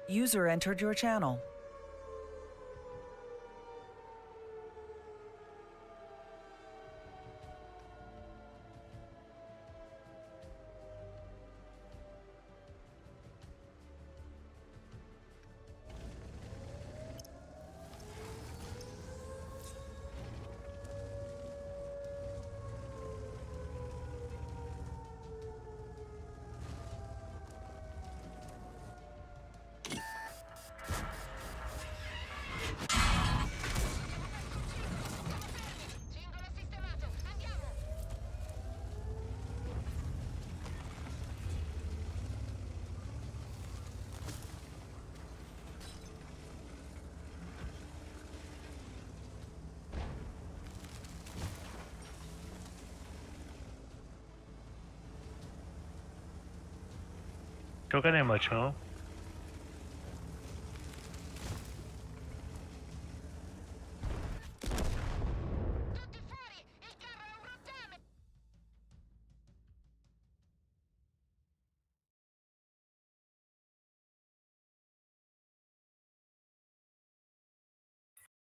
User entered your channel. Čo kad nema čo?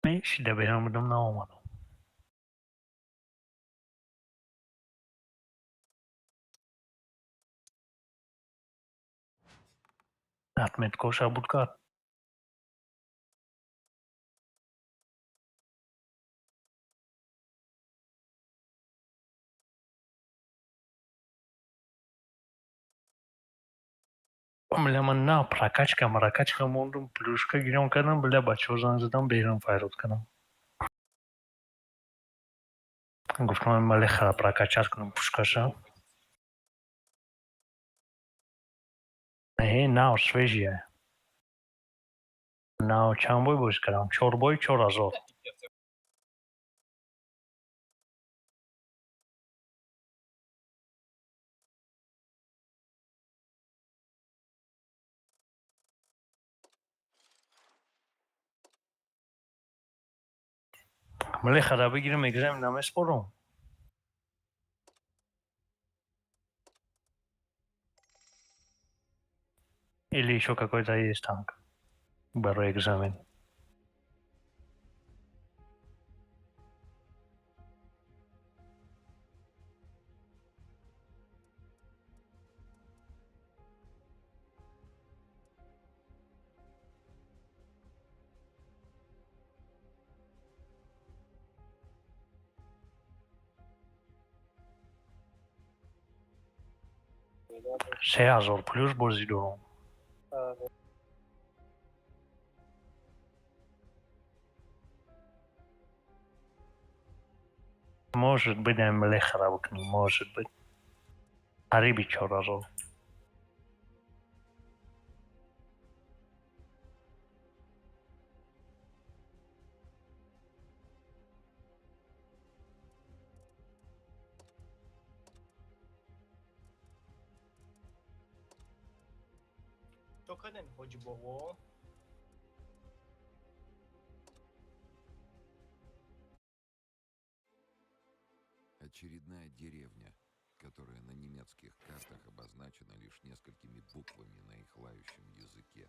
ماشي ده بينهم ضمن عمره. Ahmet koş Abulkar. Бля, на прокачка, можем плюшка гирем канам, бля, бачозан задам бейрам файрот канам. گفتم مال خراب прокачать کنم пушкаша. ناو свежие. ناو چند بوی بوش کردم 4 بوی 4000. مال خراب بگیرم میگیرم نامش برام. Или еще какой-то есть танк. Беру экзамен. $3000 плюс бозі дором. Может быть, им легко выкну, может быть. А рыбы 4000. Только не хочешь бого. Очередная деревня, которая на немецких картах обозначена лишь несколькими буквами на их лающем языке.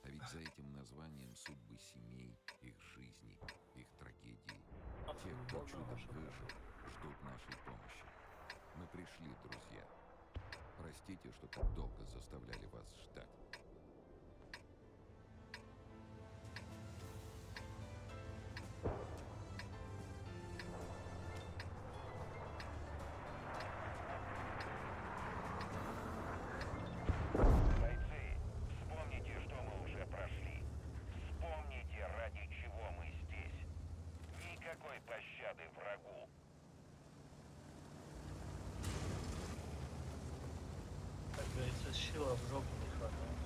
А ведь за этим названием судьбы семей, их жизни, их трагедии. Те, кто чудом выжил, ждут нашей помощи. Мы пришли, друзья. Простите, что так долго заставляли вас ждать. Сила в жопу не хватает.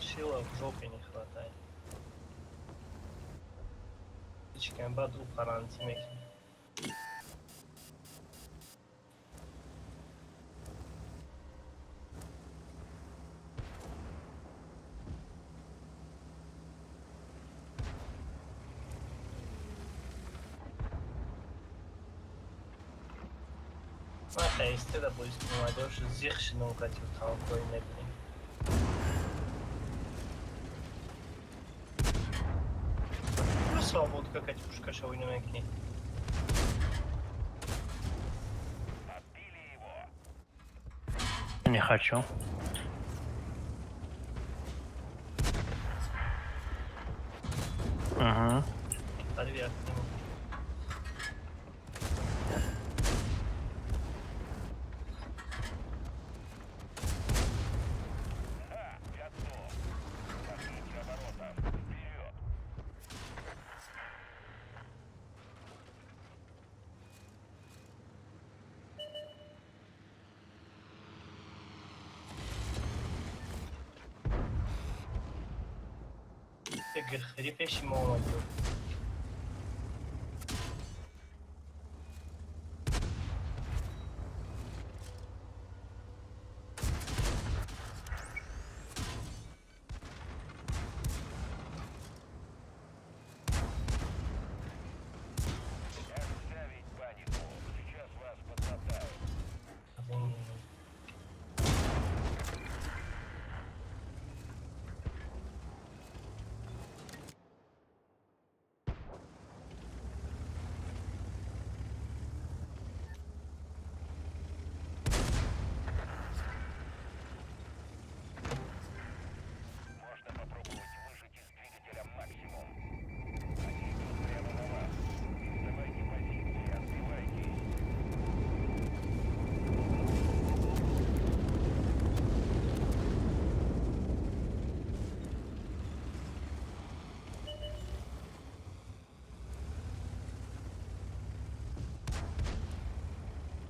Сила в жопе не хватает. Чекаем бадру карантине. атеисты, допустим, молодежь, зихшину укатил толпой, не блин. Ну, свободу, как эти пушкаши ойнамай к ней. Не хочу. Ага. Подверх к нему. Ты хрипящий молодец.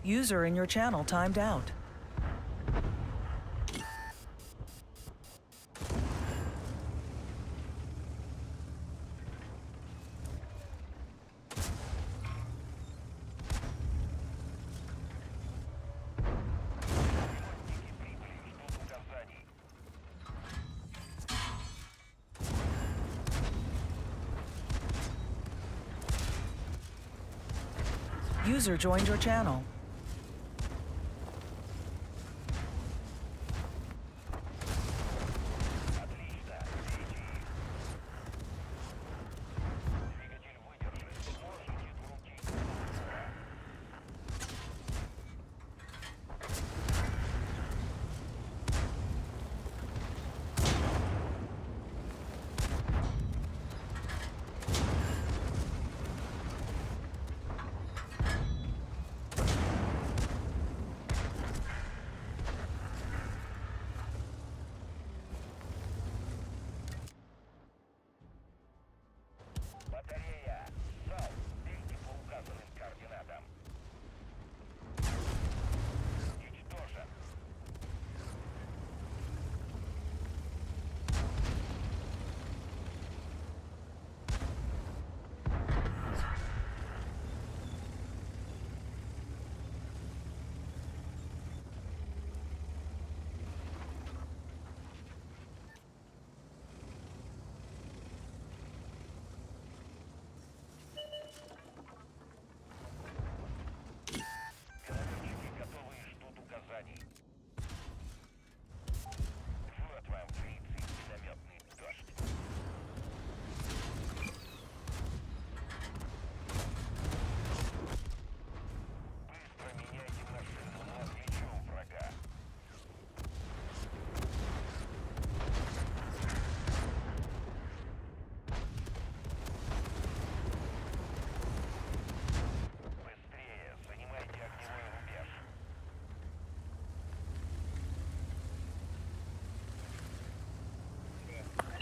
User in your channel timed out. User joined your channel.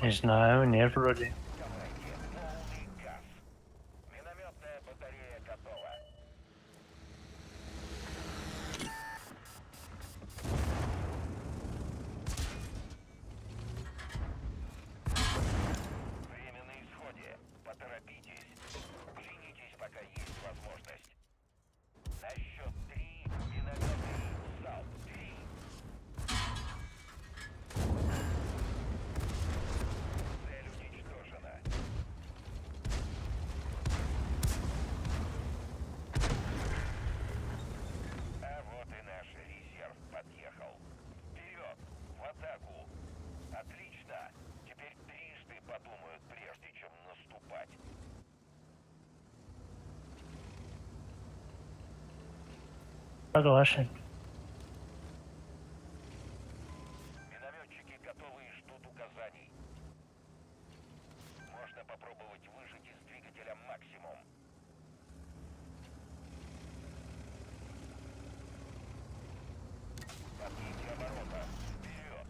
Не знаю, нет вроде. подумают, прежде чем наступать. Согласен. Минометчики готовы и ждут указаний. Можно попробовать выжать из двигателя максимум. Подните оборота. Вперед!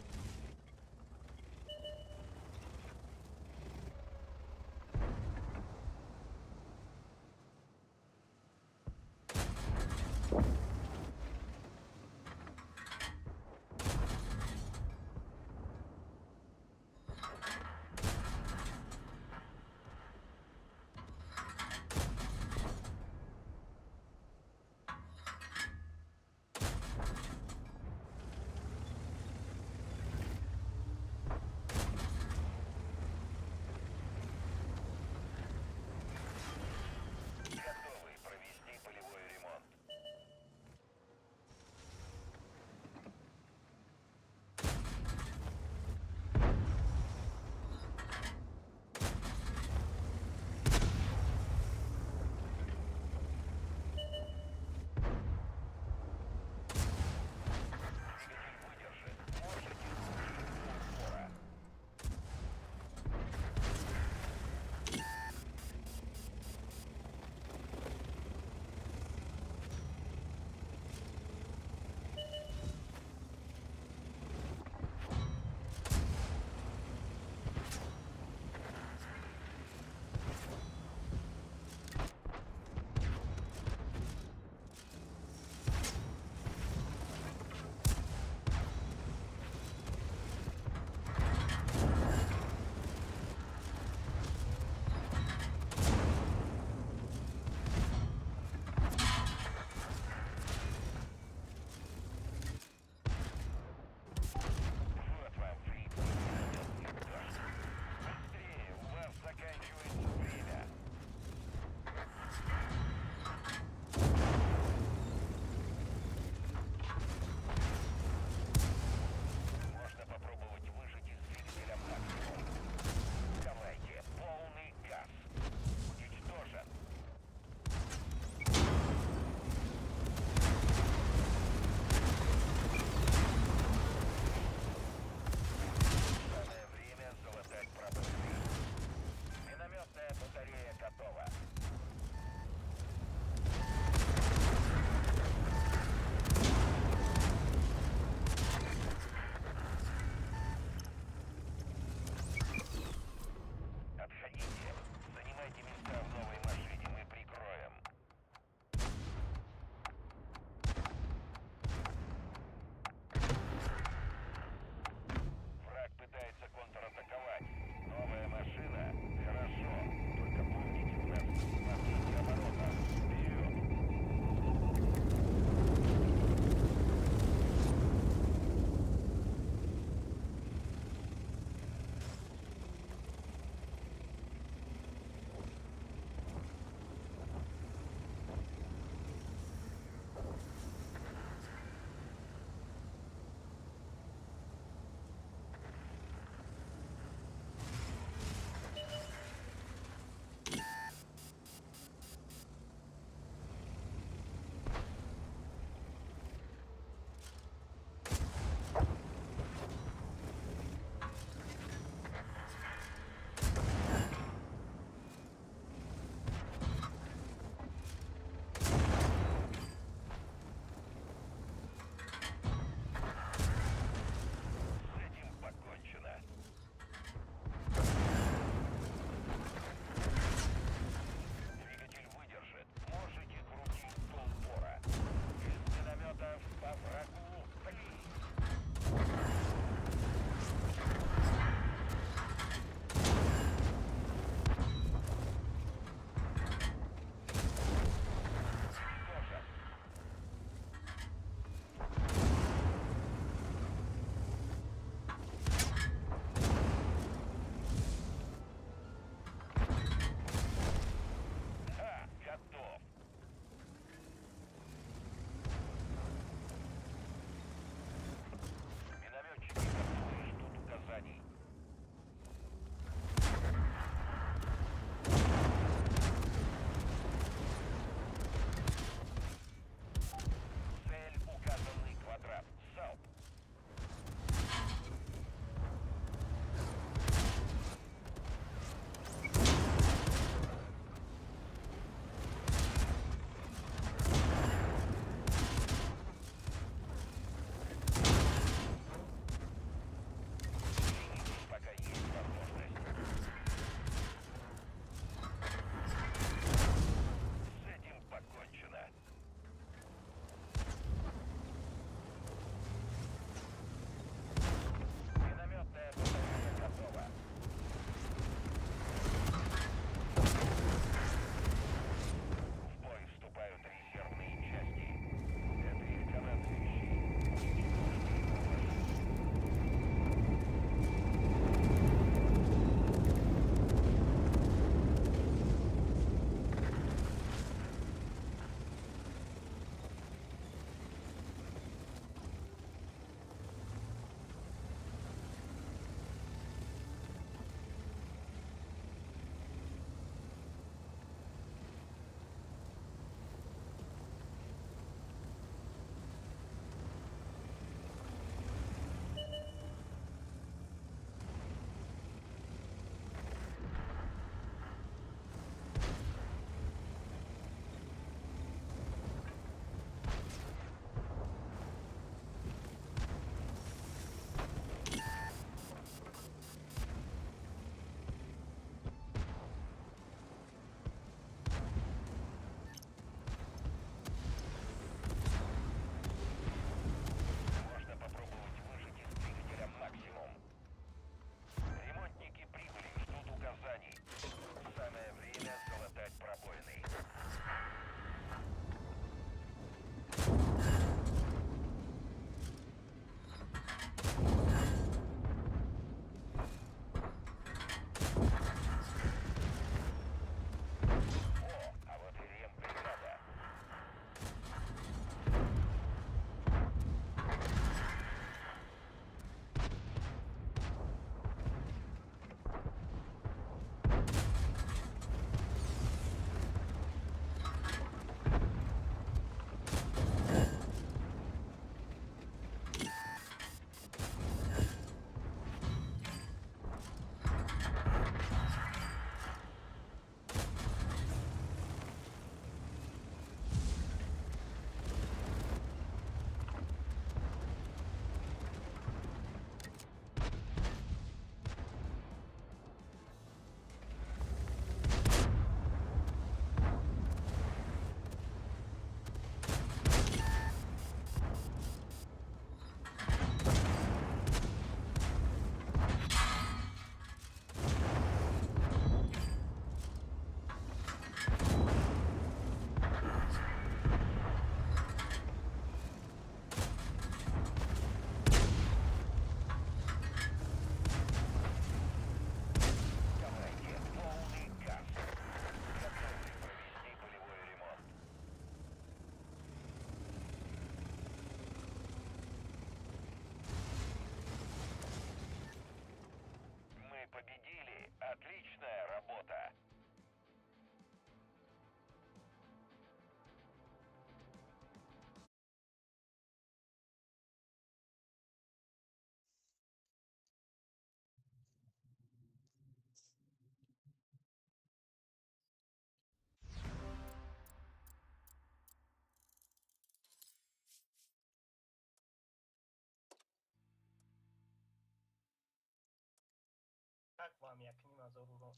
вам якним азорурон.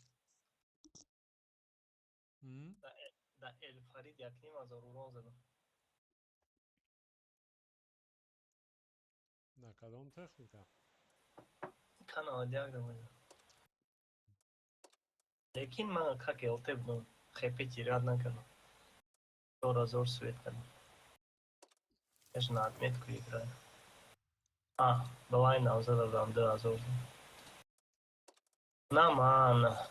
Да Эль Фарид якним азорурон задам. На кадом техника? Канал диаграмма. Lekin man как LT буду хэппи ряд накану. 100 разор свет кану. Я же на отметку играю. Давай на задам 2 разор. Нормально.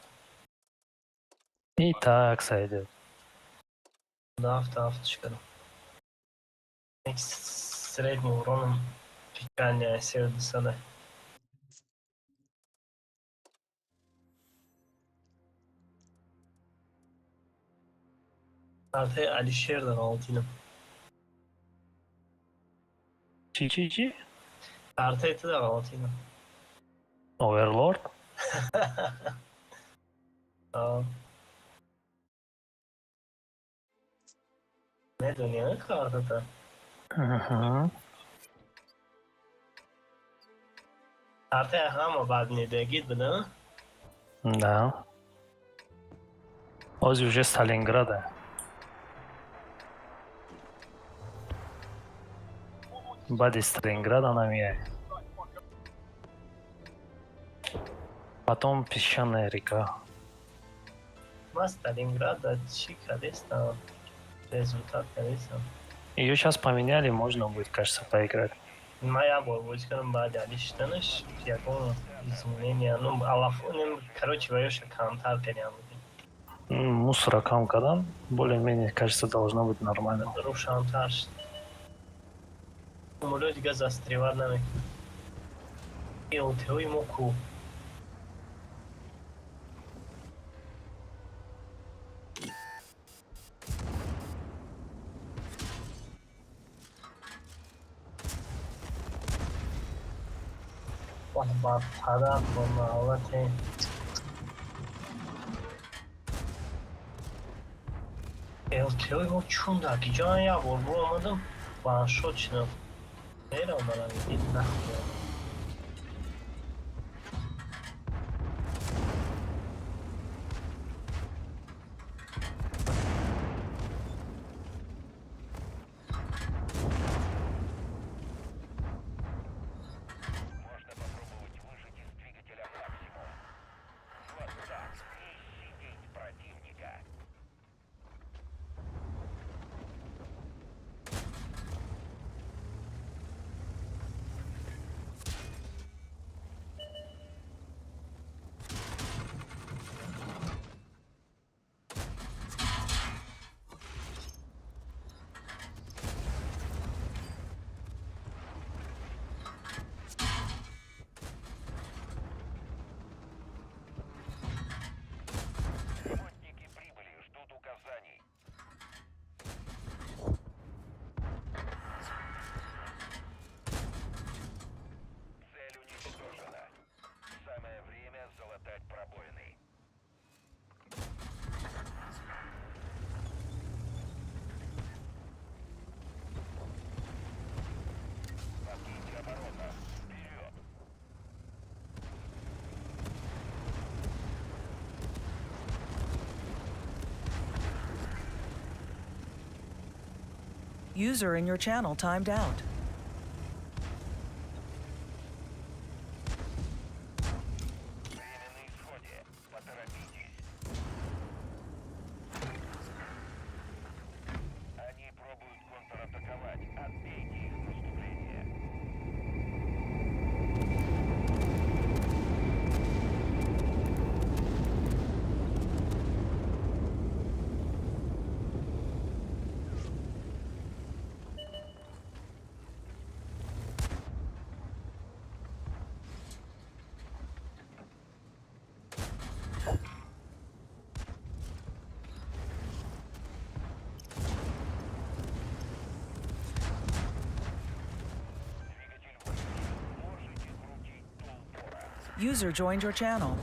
И так сойдет. Да, авточка. Средним уроном пикания сердца. Arte Alişer'den altınım. Чи. Arte da altınım. Overlord. Tamam. Ne dönüyor kartata? Arte hama बाद не дегит, да? Да. Ози уже Сталинграда. Бади Сталинграда на меня. Потом песчаная река. Сталинграда чикадеста. Результат, конечно. Ее сейчас поменяли, можно будет, кажется, поиграть. Моя бабушка бади алиштаныш, якон изменения, алафоним, короче, воешь кантар перям. Мусорокамкадан, более-менее, кажется, должно быть нормально. Рушанташ. Умолють га застреварнами. И утеуй муку. Бат хада помалате. Утеуй мучунда, гиджан я вурбурamadım. Баншочно. Nere onlara gidip nakliyor? User in your channel timed out. User joined your channel.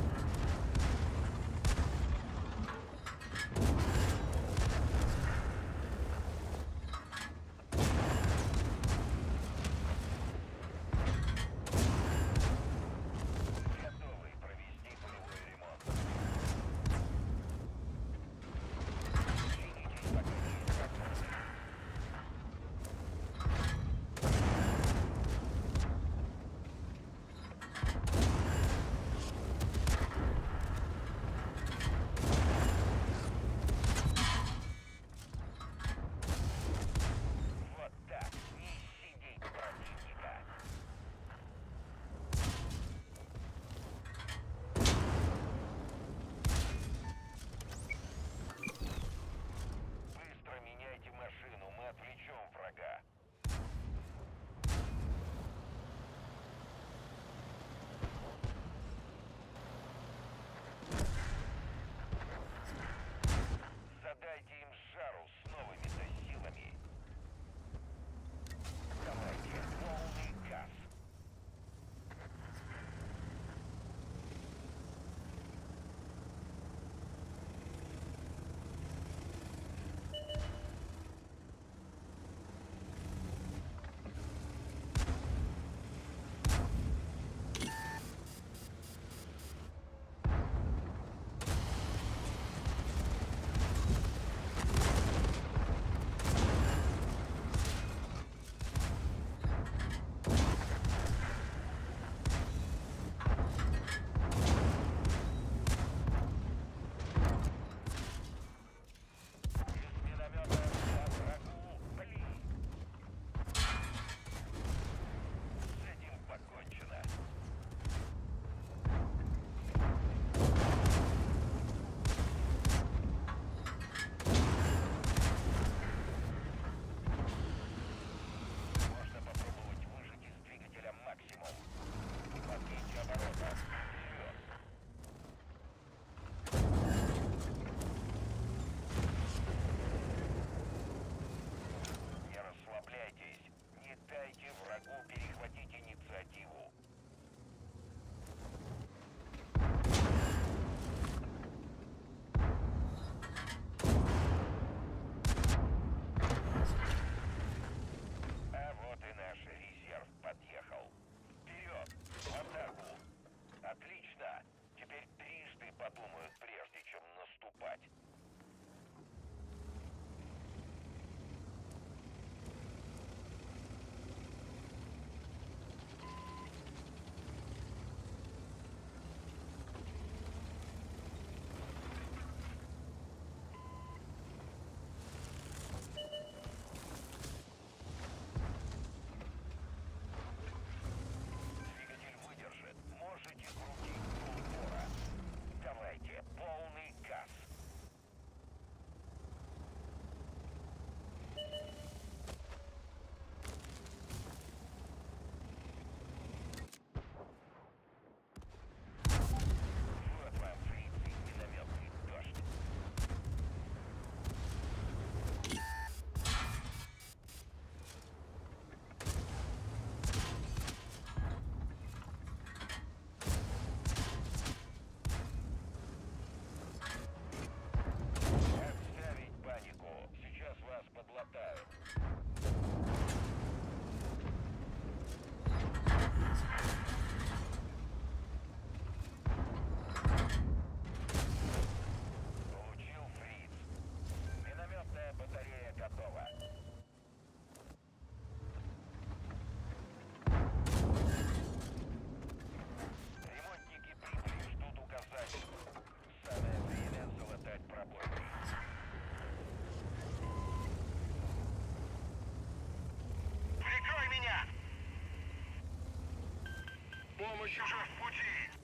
Помощь уже в пути.